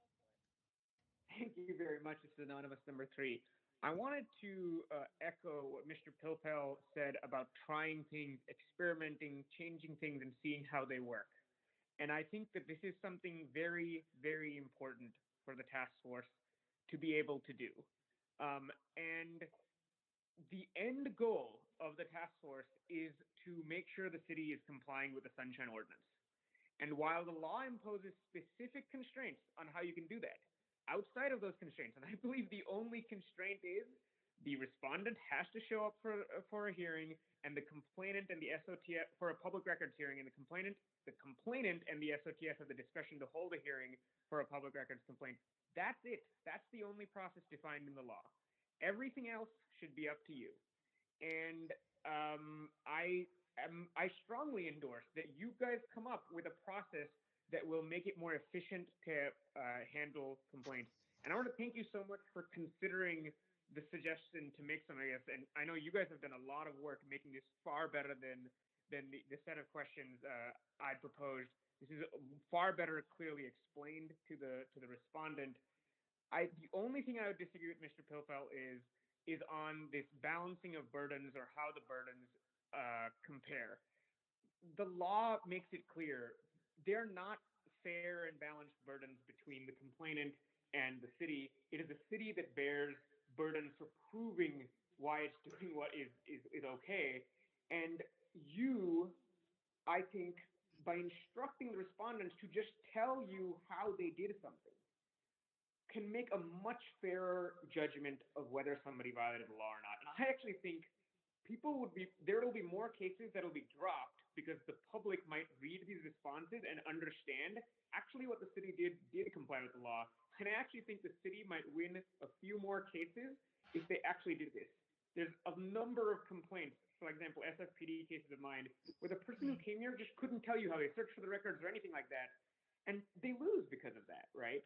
Thank you very much. This is Anonymous number 3. I wanted to echo what Mr. Pilpel said about trying things, experimenting, changing things, and seeing how they work. And I think that this is something very, very important for the task force to be able to do. And the end goal of the task force is to make sure the city is complying with the Sunshine Ordinance. And while the law imposes specific constraints on how you can do that, outside of those constraints, and I believe the only constraint is the respondent has to show up for a hearing, and the complainant and the SOTF for a public records hearing, and the complainant and the SOTF have the discretion to hold a hearing for a public records complaint. That's it. That's the only process defined in the law. Everything else should be up to you. And I strongly endorse that you guys come up with a process that will make it more efficient to handle complaints. And I want to thank you so much for considering the suggestion to make some of this. And I know you guys have done a lot of work making this far better than the set of questions I proposed. This is far better clearly explained to the respondent. The only thing I would disagree with Mr. Pilpel is on this balancing of burdens or how the burdens compare. The law makes it clear they're not fair and balanced burdens between the complainant and the city. It is the city that bears burdens for proving why it's doing what is okay. And you, I think, by instructing the respondents to just tell you how they did something, can make a much fairer judgment of whether somebody violated the law or not. And I actually think there will be more cases that will be dropped because the public might read these responses and understand actually what the city did comply with the law. And I actually think the city might win a few more cases if they actually did this. There's a number of complaints, for example, SFPD cases of mine, where the person who came here just couldn't tell you how they searched for the records or anything like that. And they lose because of that, right?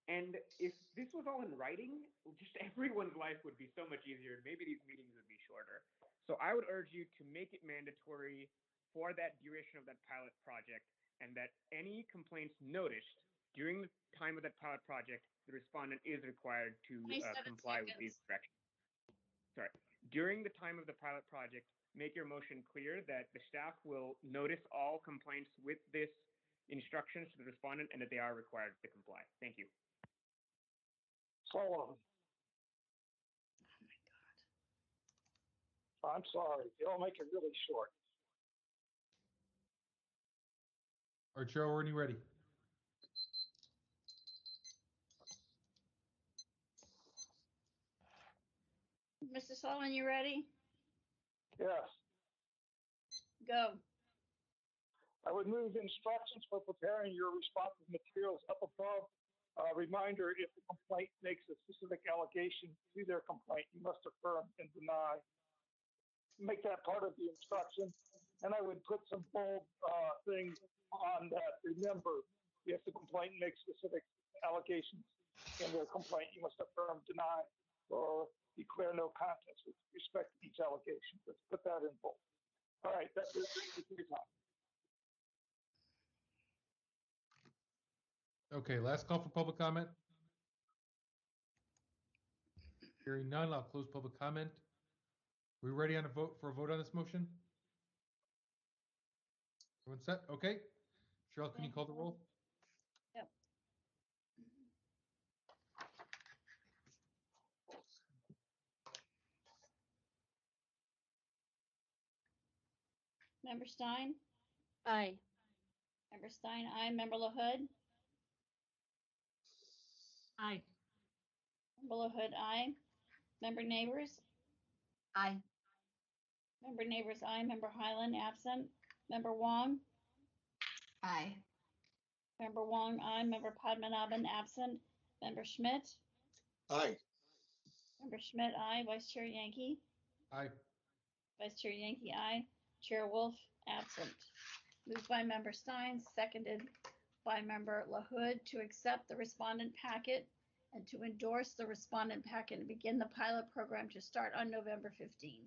And if this was all in writing, just everyone's life would be so much easier, and maybe these meetings would be shorter. So I would urge you to make it mandatory for that duration of that pilot project, and that any complaints noticed during the time of that pilot project, the respondent is required to comply with these directions. Sorry. During the time of the pilot project, make your motion clear that the staff will notice all complaints with this instructions to the respondent and that they are required to comply. Thank you. Sullivan. I'm sorry. They'll make it really short. All right, Cheryl, when you ready? Mr. Sullivan, you ready? Yes. Go. I would move instructions for preparing your responsive materials up above. Reminder, if the complaint makes a specific allegation to their complaint, you must affirm and deny. Make that part of the instruction. And I would put some bold things on that. Remember, if the complaint makes specific allegations in their complaint, you must affirm, deny, or declare no contest with respect to each allegation. Let's put that in bold. All right, that's it. Thank you for your time. Okay, last call for public comment. Hearing none, I'll close public comment. We ready on a vote on this motion? Everyone set? Okay. Cheryl, can you call the roll? Yep. Member Stein? Aye. Member Stein, aye. Member LaHood? Aye. Member LaHood, aye. Member Neighbors? Aye. Member Neighbors, aye. Member Highland, absent. Member Wong? Aye. Member Wong, aye. Member Padmanabhan, absent. Member Schmidt? Aye. Member Schmidt, aye. Vice Chair Yankee? Aye. Vice Chair Yankee, aye. Chair Wolf, absent. Moved by Member Stein, seconded by Member LaHood to accept the respondent packet and to endorse the respondent packet and begin the pilot program to start on November 15.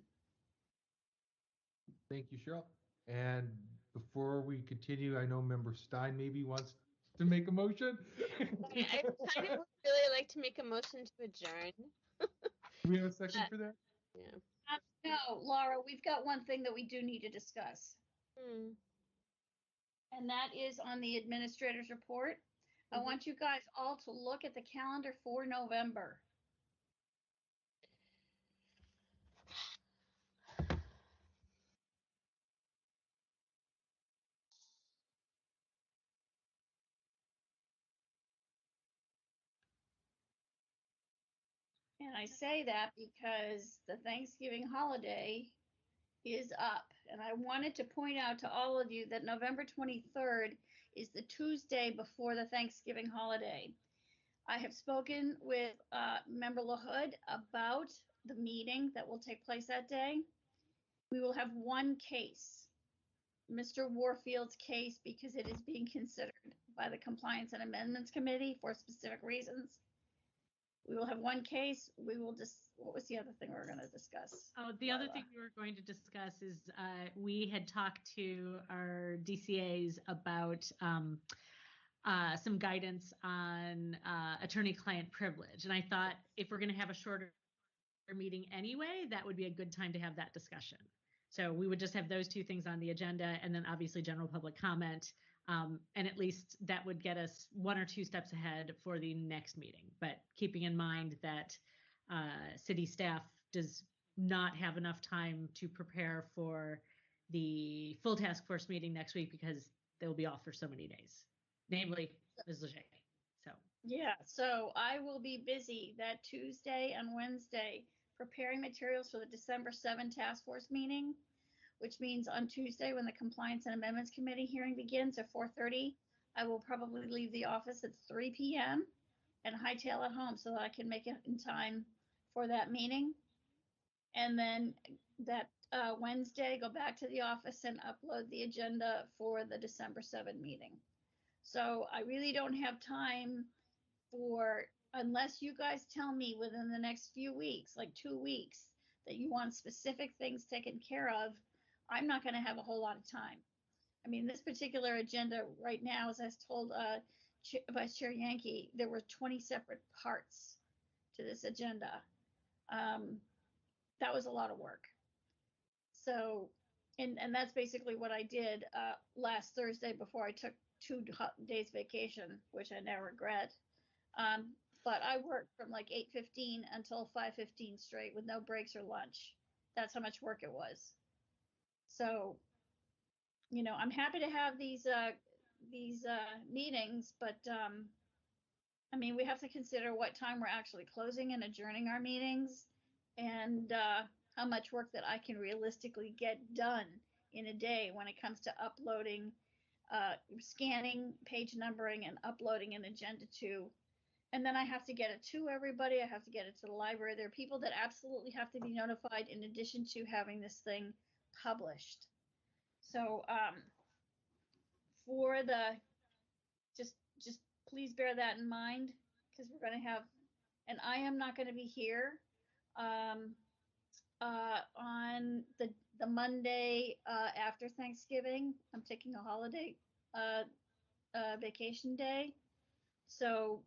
Thank you, Cheryl. And before we continue, I know Member Stein maybe wants to make a motion. I kind of would really like to make a motion to adjourn. Do we have a second for that? Yeah. No, Laura, we've got one thing that we do need to discuss. And that is on the administrator's report. I want you guys all to look at the calendar for November. And I say that because the Thanksgiving holiday is up. And I wanted to point out to all of you that November 23rd is the Tuesday before the Thanksgiving holiday. I have spoken with Member LaHood about the meeting that will take place that day. We will have one case, Mr. Warfield's case, because it is being considered by the Compliance and Amendments Committee for specific reasons. We will have one case. We will just, what was the other thing we were going to discuss? Oh, the other thing we were going to discuss is we had talked to our DCAs about some guidance on attorney-client privilege. And I thought if we're going to have a shorter meeting anyway, that would be a good time to have that discussion. So we would just have those two things on the agenda, and then obviously general public comment. And at least that would get us one or two steps ahead for the next meeting. But keeping in mind that city staff does not have enough time to prepare for the full task force meeting next week because they'll be off for so many days, namely Ms. Leger. So Yeah, so I will be busy that Tuesday and Wednesday preparing materials for the December 7 task force meeting, which means on Tuesday when the Compliance and Amendments Committee hearing begins at 4:30, I will probably leave the office at 3 p.m. and hightail it home so that I can make it in time for that meeting. And then that Wednesday, go back to the office and upload the agenda for the December 7 meeting. So I really don't have time for, unless you guys tell me within the next few weeks, like 2 weeks, that you want specific things taken care of, I'm not going to have a whole lot of time. I mean, this particular agenda right now, as I told Vice Chair Yankee, there were 20 separate parts to this agenda. That was a lot of work. So, and that's basically what I did last Thursday before I took 2 days vacation, which I now regret. But I worked from like 8:15 until 5:15 straight with no breaks or lunch. That's how much work it was. So, you know, I'm happy to have these meetings, but I mean, we have to consider what time we're actually closing and adjourning our meetings, and how much work that I can realistically get done in a day when it comes to uploading, scanning, page numbering, and uploading an agenda to. And then I have to get it to everybody. I have to get it to the library. There are people that absolutely have to be notified in addition to having this thing published. So for the, just please bear that in mind, because we're going to have, and I am not going to be here on the Monday after Thanksgiving. I'm taking a holiday vacation day. So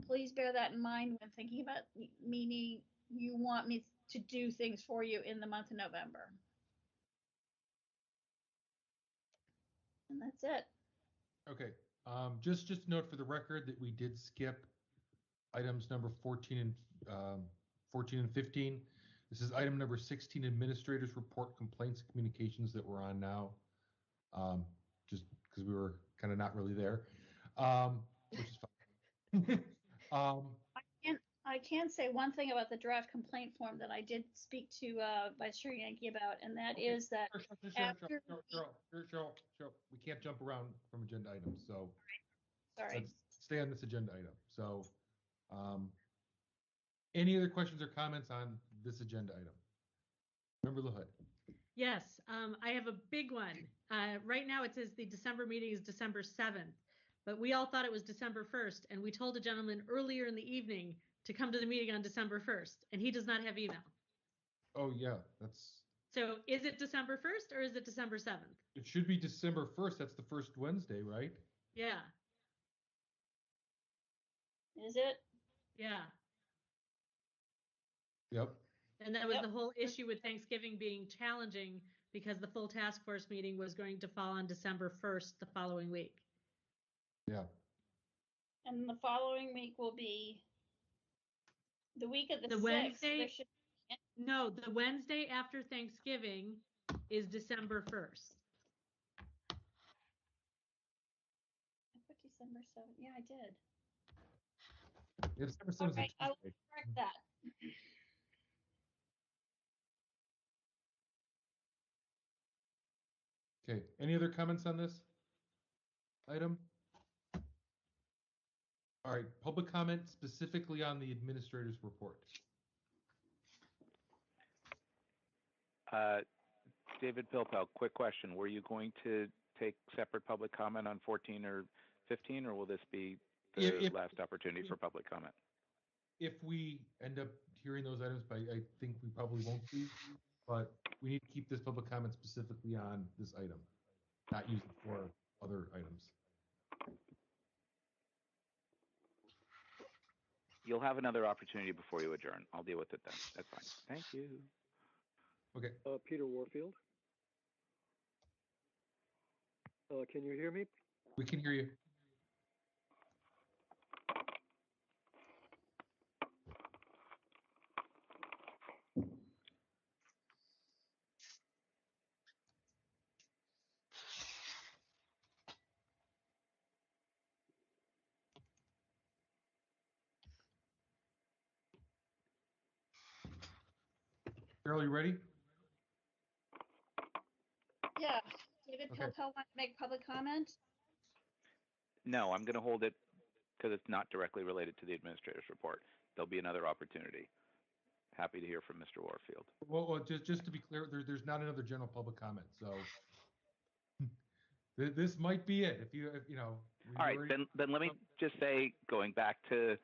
please bear that in mind when thinking about meaning you want me to do things for you in the month of November. And that's it. Okay. Just note for the record that we did skip items number 14 and 15. This is item number 16, Administrators Report, Complaints, and Communications, that we're on now, just because we were kind of not really there, which is fine. I can say one thing about the draft complaint form that I did speak to Vice Chair Yankee about, and that is that after Cheryl, we can't jump around from agenda items, so sorry, let's stay on this agenda item. So, any other questions or comments on this agenda item? Member LaHood. Yes, I have a big one. Right now it says the December meeting is December 7th, but we all thought it was December 1st, and we told a gentleman earlier in the evening to come to the meeting on December 1st, and he does not have email. Oh, yeah, that's... So is it December 1st or is it December 7th? It should be December 1st. That's the first Wednesday, right? Yeah. Is it? Yeah. Yep. And that was the whole issue with Thanksgiving being challenging because the full task force meeting was going to fall on December 1st the following week. Yeah. And the following week will be the week of the 6th. Wednesday. No, the Wednesday after Thanksgiving is December 1st. I put December 7th. Yeah, I did. Yeah, December 7th. All right, I will correct that. Okay, any other comments on this item? All right, public comment specifically on the administrator's report. David Pilpel, quick question. Were you going to take separate public comment on 14 or 15, or will this be the last opportunity for public comment? If we end up hearing those items, but I think we probably won't be, but we need to keep this public comment specifically on this item, not use it for other items. You'll have another opportunity before you adjourn. I'll deal with it then. That's fine. Thank you. Okay. Peter Warfield. Can you hear me? We can hear you. Cheryl, you ready? Yeah. David Okay. Pilpel want to make public comment? No, I'm going to hold it because it's not directly related to the administrator's report. There'll be another opportunity. Happy to hear from Mr. Warfield. Well, just to be clear, there's not another general public comment, so this might be it. If you know. All right, then let me just say, going back to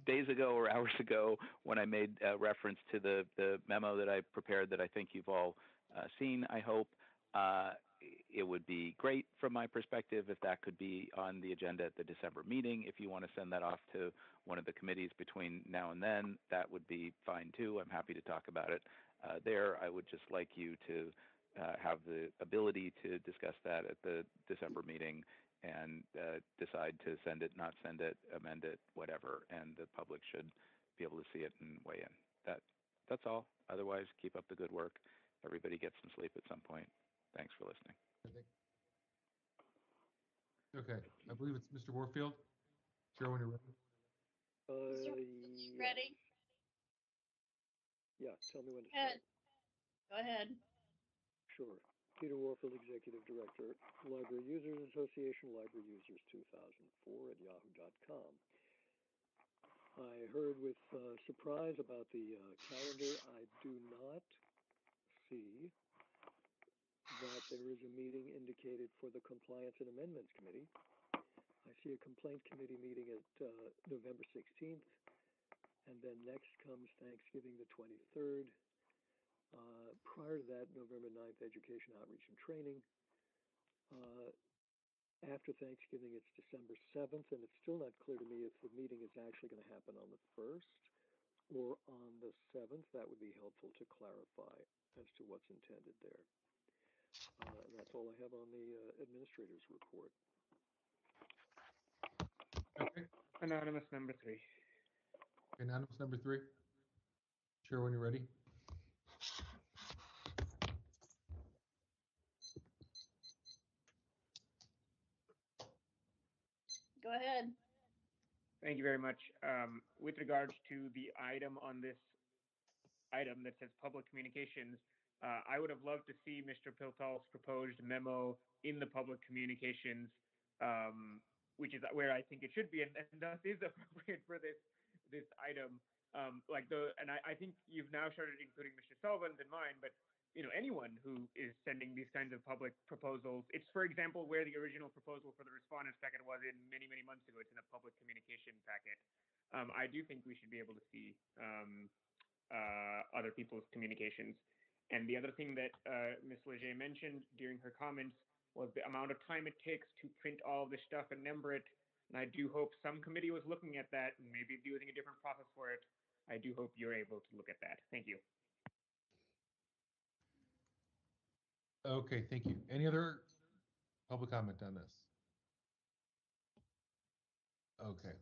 days ago or hours ago when I made reference to the memo that I prepared that I think you've all seen, I hope. It would be great from my perspective if that could be on the agenda at the December meeting. If you want to send that off to one of the committees between now and then, that would be fine too. I'm happy to talk about it there. I would just like you to have the ability to discuss that at the December meeting and decide to send it, not send it, amend it, whatever, and the public should be able to see it and weigh in. That's all. Otherwise, keep up the good work. Everybody gets some sleep at some point. Thanks for listening. Okay, I believe it's Mr. Warfield. Cheryl, when you're ready. Yeah. Ready? Yeah, tell me when to Go start. ahead. Go ahead. Sure. Peter Warfield, Executive Director, Library Users Association, Library Users 2004 at yahoo.com. I heard with surprise about the calendar. I do not see that there is a meeting indicated for the Compliance and Amendments Committee. I see a Complaint Committee meeting at November 16th, and then next comes Thanksgiving the 23rd. Prior to that, November 9th, Education, Outreach, and Training. After Thanksgiving, it's December 7th, and it's still not clear to me if the meeting is actually going to happen on the 1st or on the 7th. That would be helpful to clarify as to what's intended there. And that's all I have on the administrator's report. Okay. Anonymous number 3. Anonymous number 3. Cheryl, when you're ready. Go ahead. Thank you very much. With regards to the item on this item that says public communications, I would have loved to see Mr. Piltall's proposed memo in the public communications, which is where I think it should be, and thus is appropriate for this item. I think you've now started including Mr. Sullivan's and mine, but anyone who is sending these kinds of public proposals, it's for example where the original proposal for the respondents packet was in many months ago. It's in a public communication packet. I do think we should be able to see other people's communications. And the other thing that Ms. Leger mentioned during her comments was the amount of time it takes to print all this stuff and number it. And I do hope some committee was looking at that and maybe using a different process for it. I do hope you're able to look at that. Thank you. Okay, thank you. Any other public comment on this? Okay,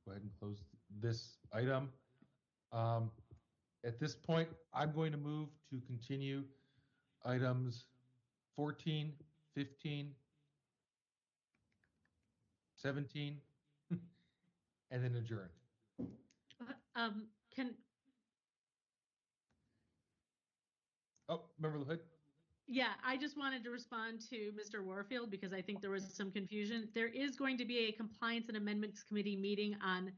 go ahead and close this item. At this point, I'm going to move to continue items 14, 15, 17, and then adjourn. Member LaHood? Yeah, I just wanted to respond to Mr. Warfield because I think there was some confusion. There is going to be a Compliance and Amendments Committee meeting on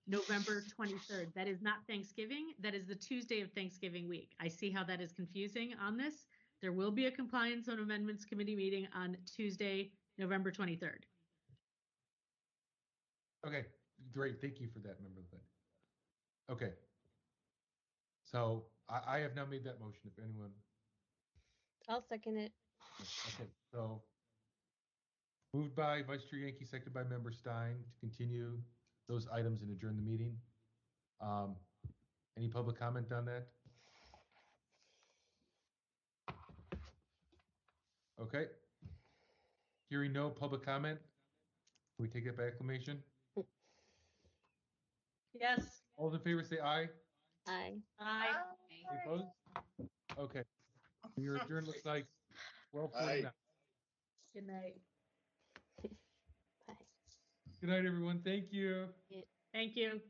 November 23rd. That is not Thanksgiving. That is the Tuesday of Thanksgiving week. I see how that is confusing on this. There will be a Compliance and Amendments Committee meeting on Tuesday, November 23rd. Okay, great. Thank you for that, Member LaHood. Okay. So I have now made that motion. If anyone. I'll second it. Okay, so moved by Vice Chair Yankee, seconded by Member Stein to continue those items and adjourn the meeting. Any public comment on that? Okay. Hearing no public comment, can we take that by acclamation? Yes. All those in favor say aye. Aye. Aye. Any opposed? Okay. Your adjourn looks like 12:49. Good night. Bye. Good night, everyone. Thank you. Thank you.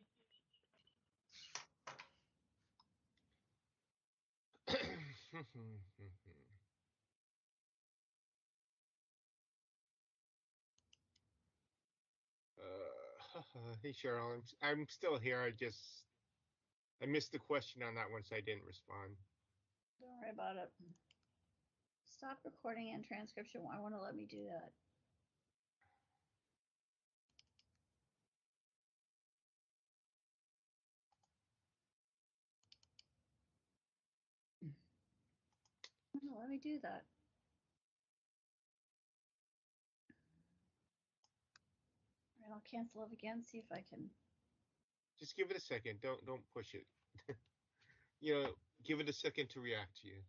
Hey Cheryl, I'm still here. I missed the question on that one, so I didn't respond. Don't worry about it. Stop recording and transcription. Why won't it let me do that? Let me do that. All right, I'll cancel it again, see if I can. Just give it a second. Don't push it. You know, give it a second to react to you.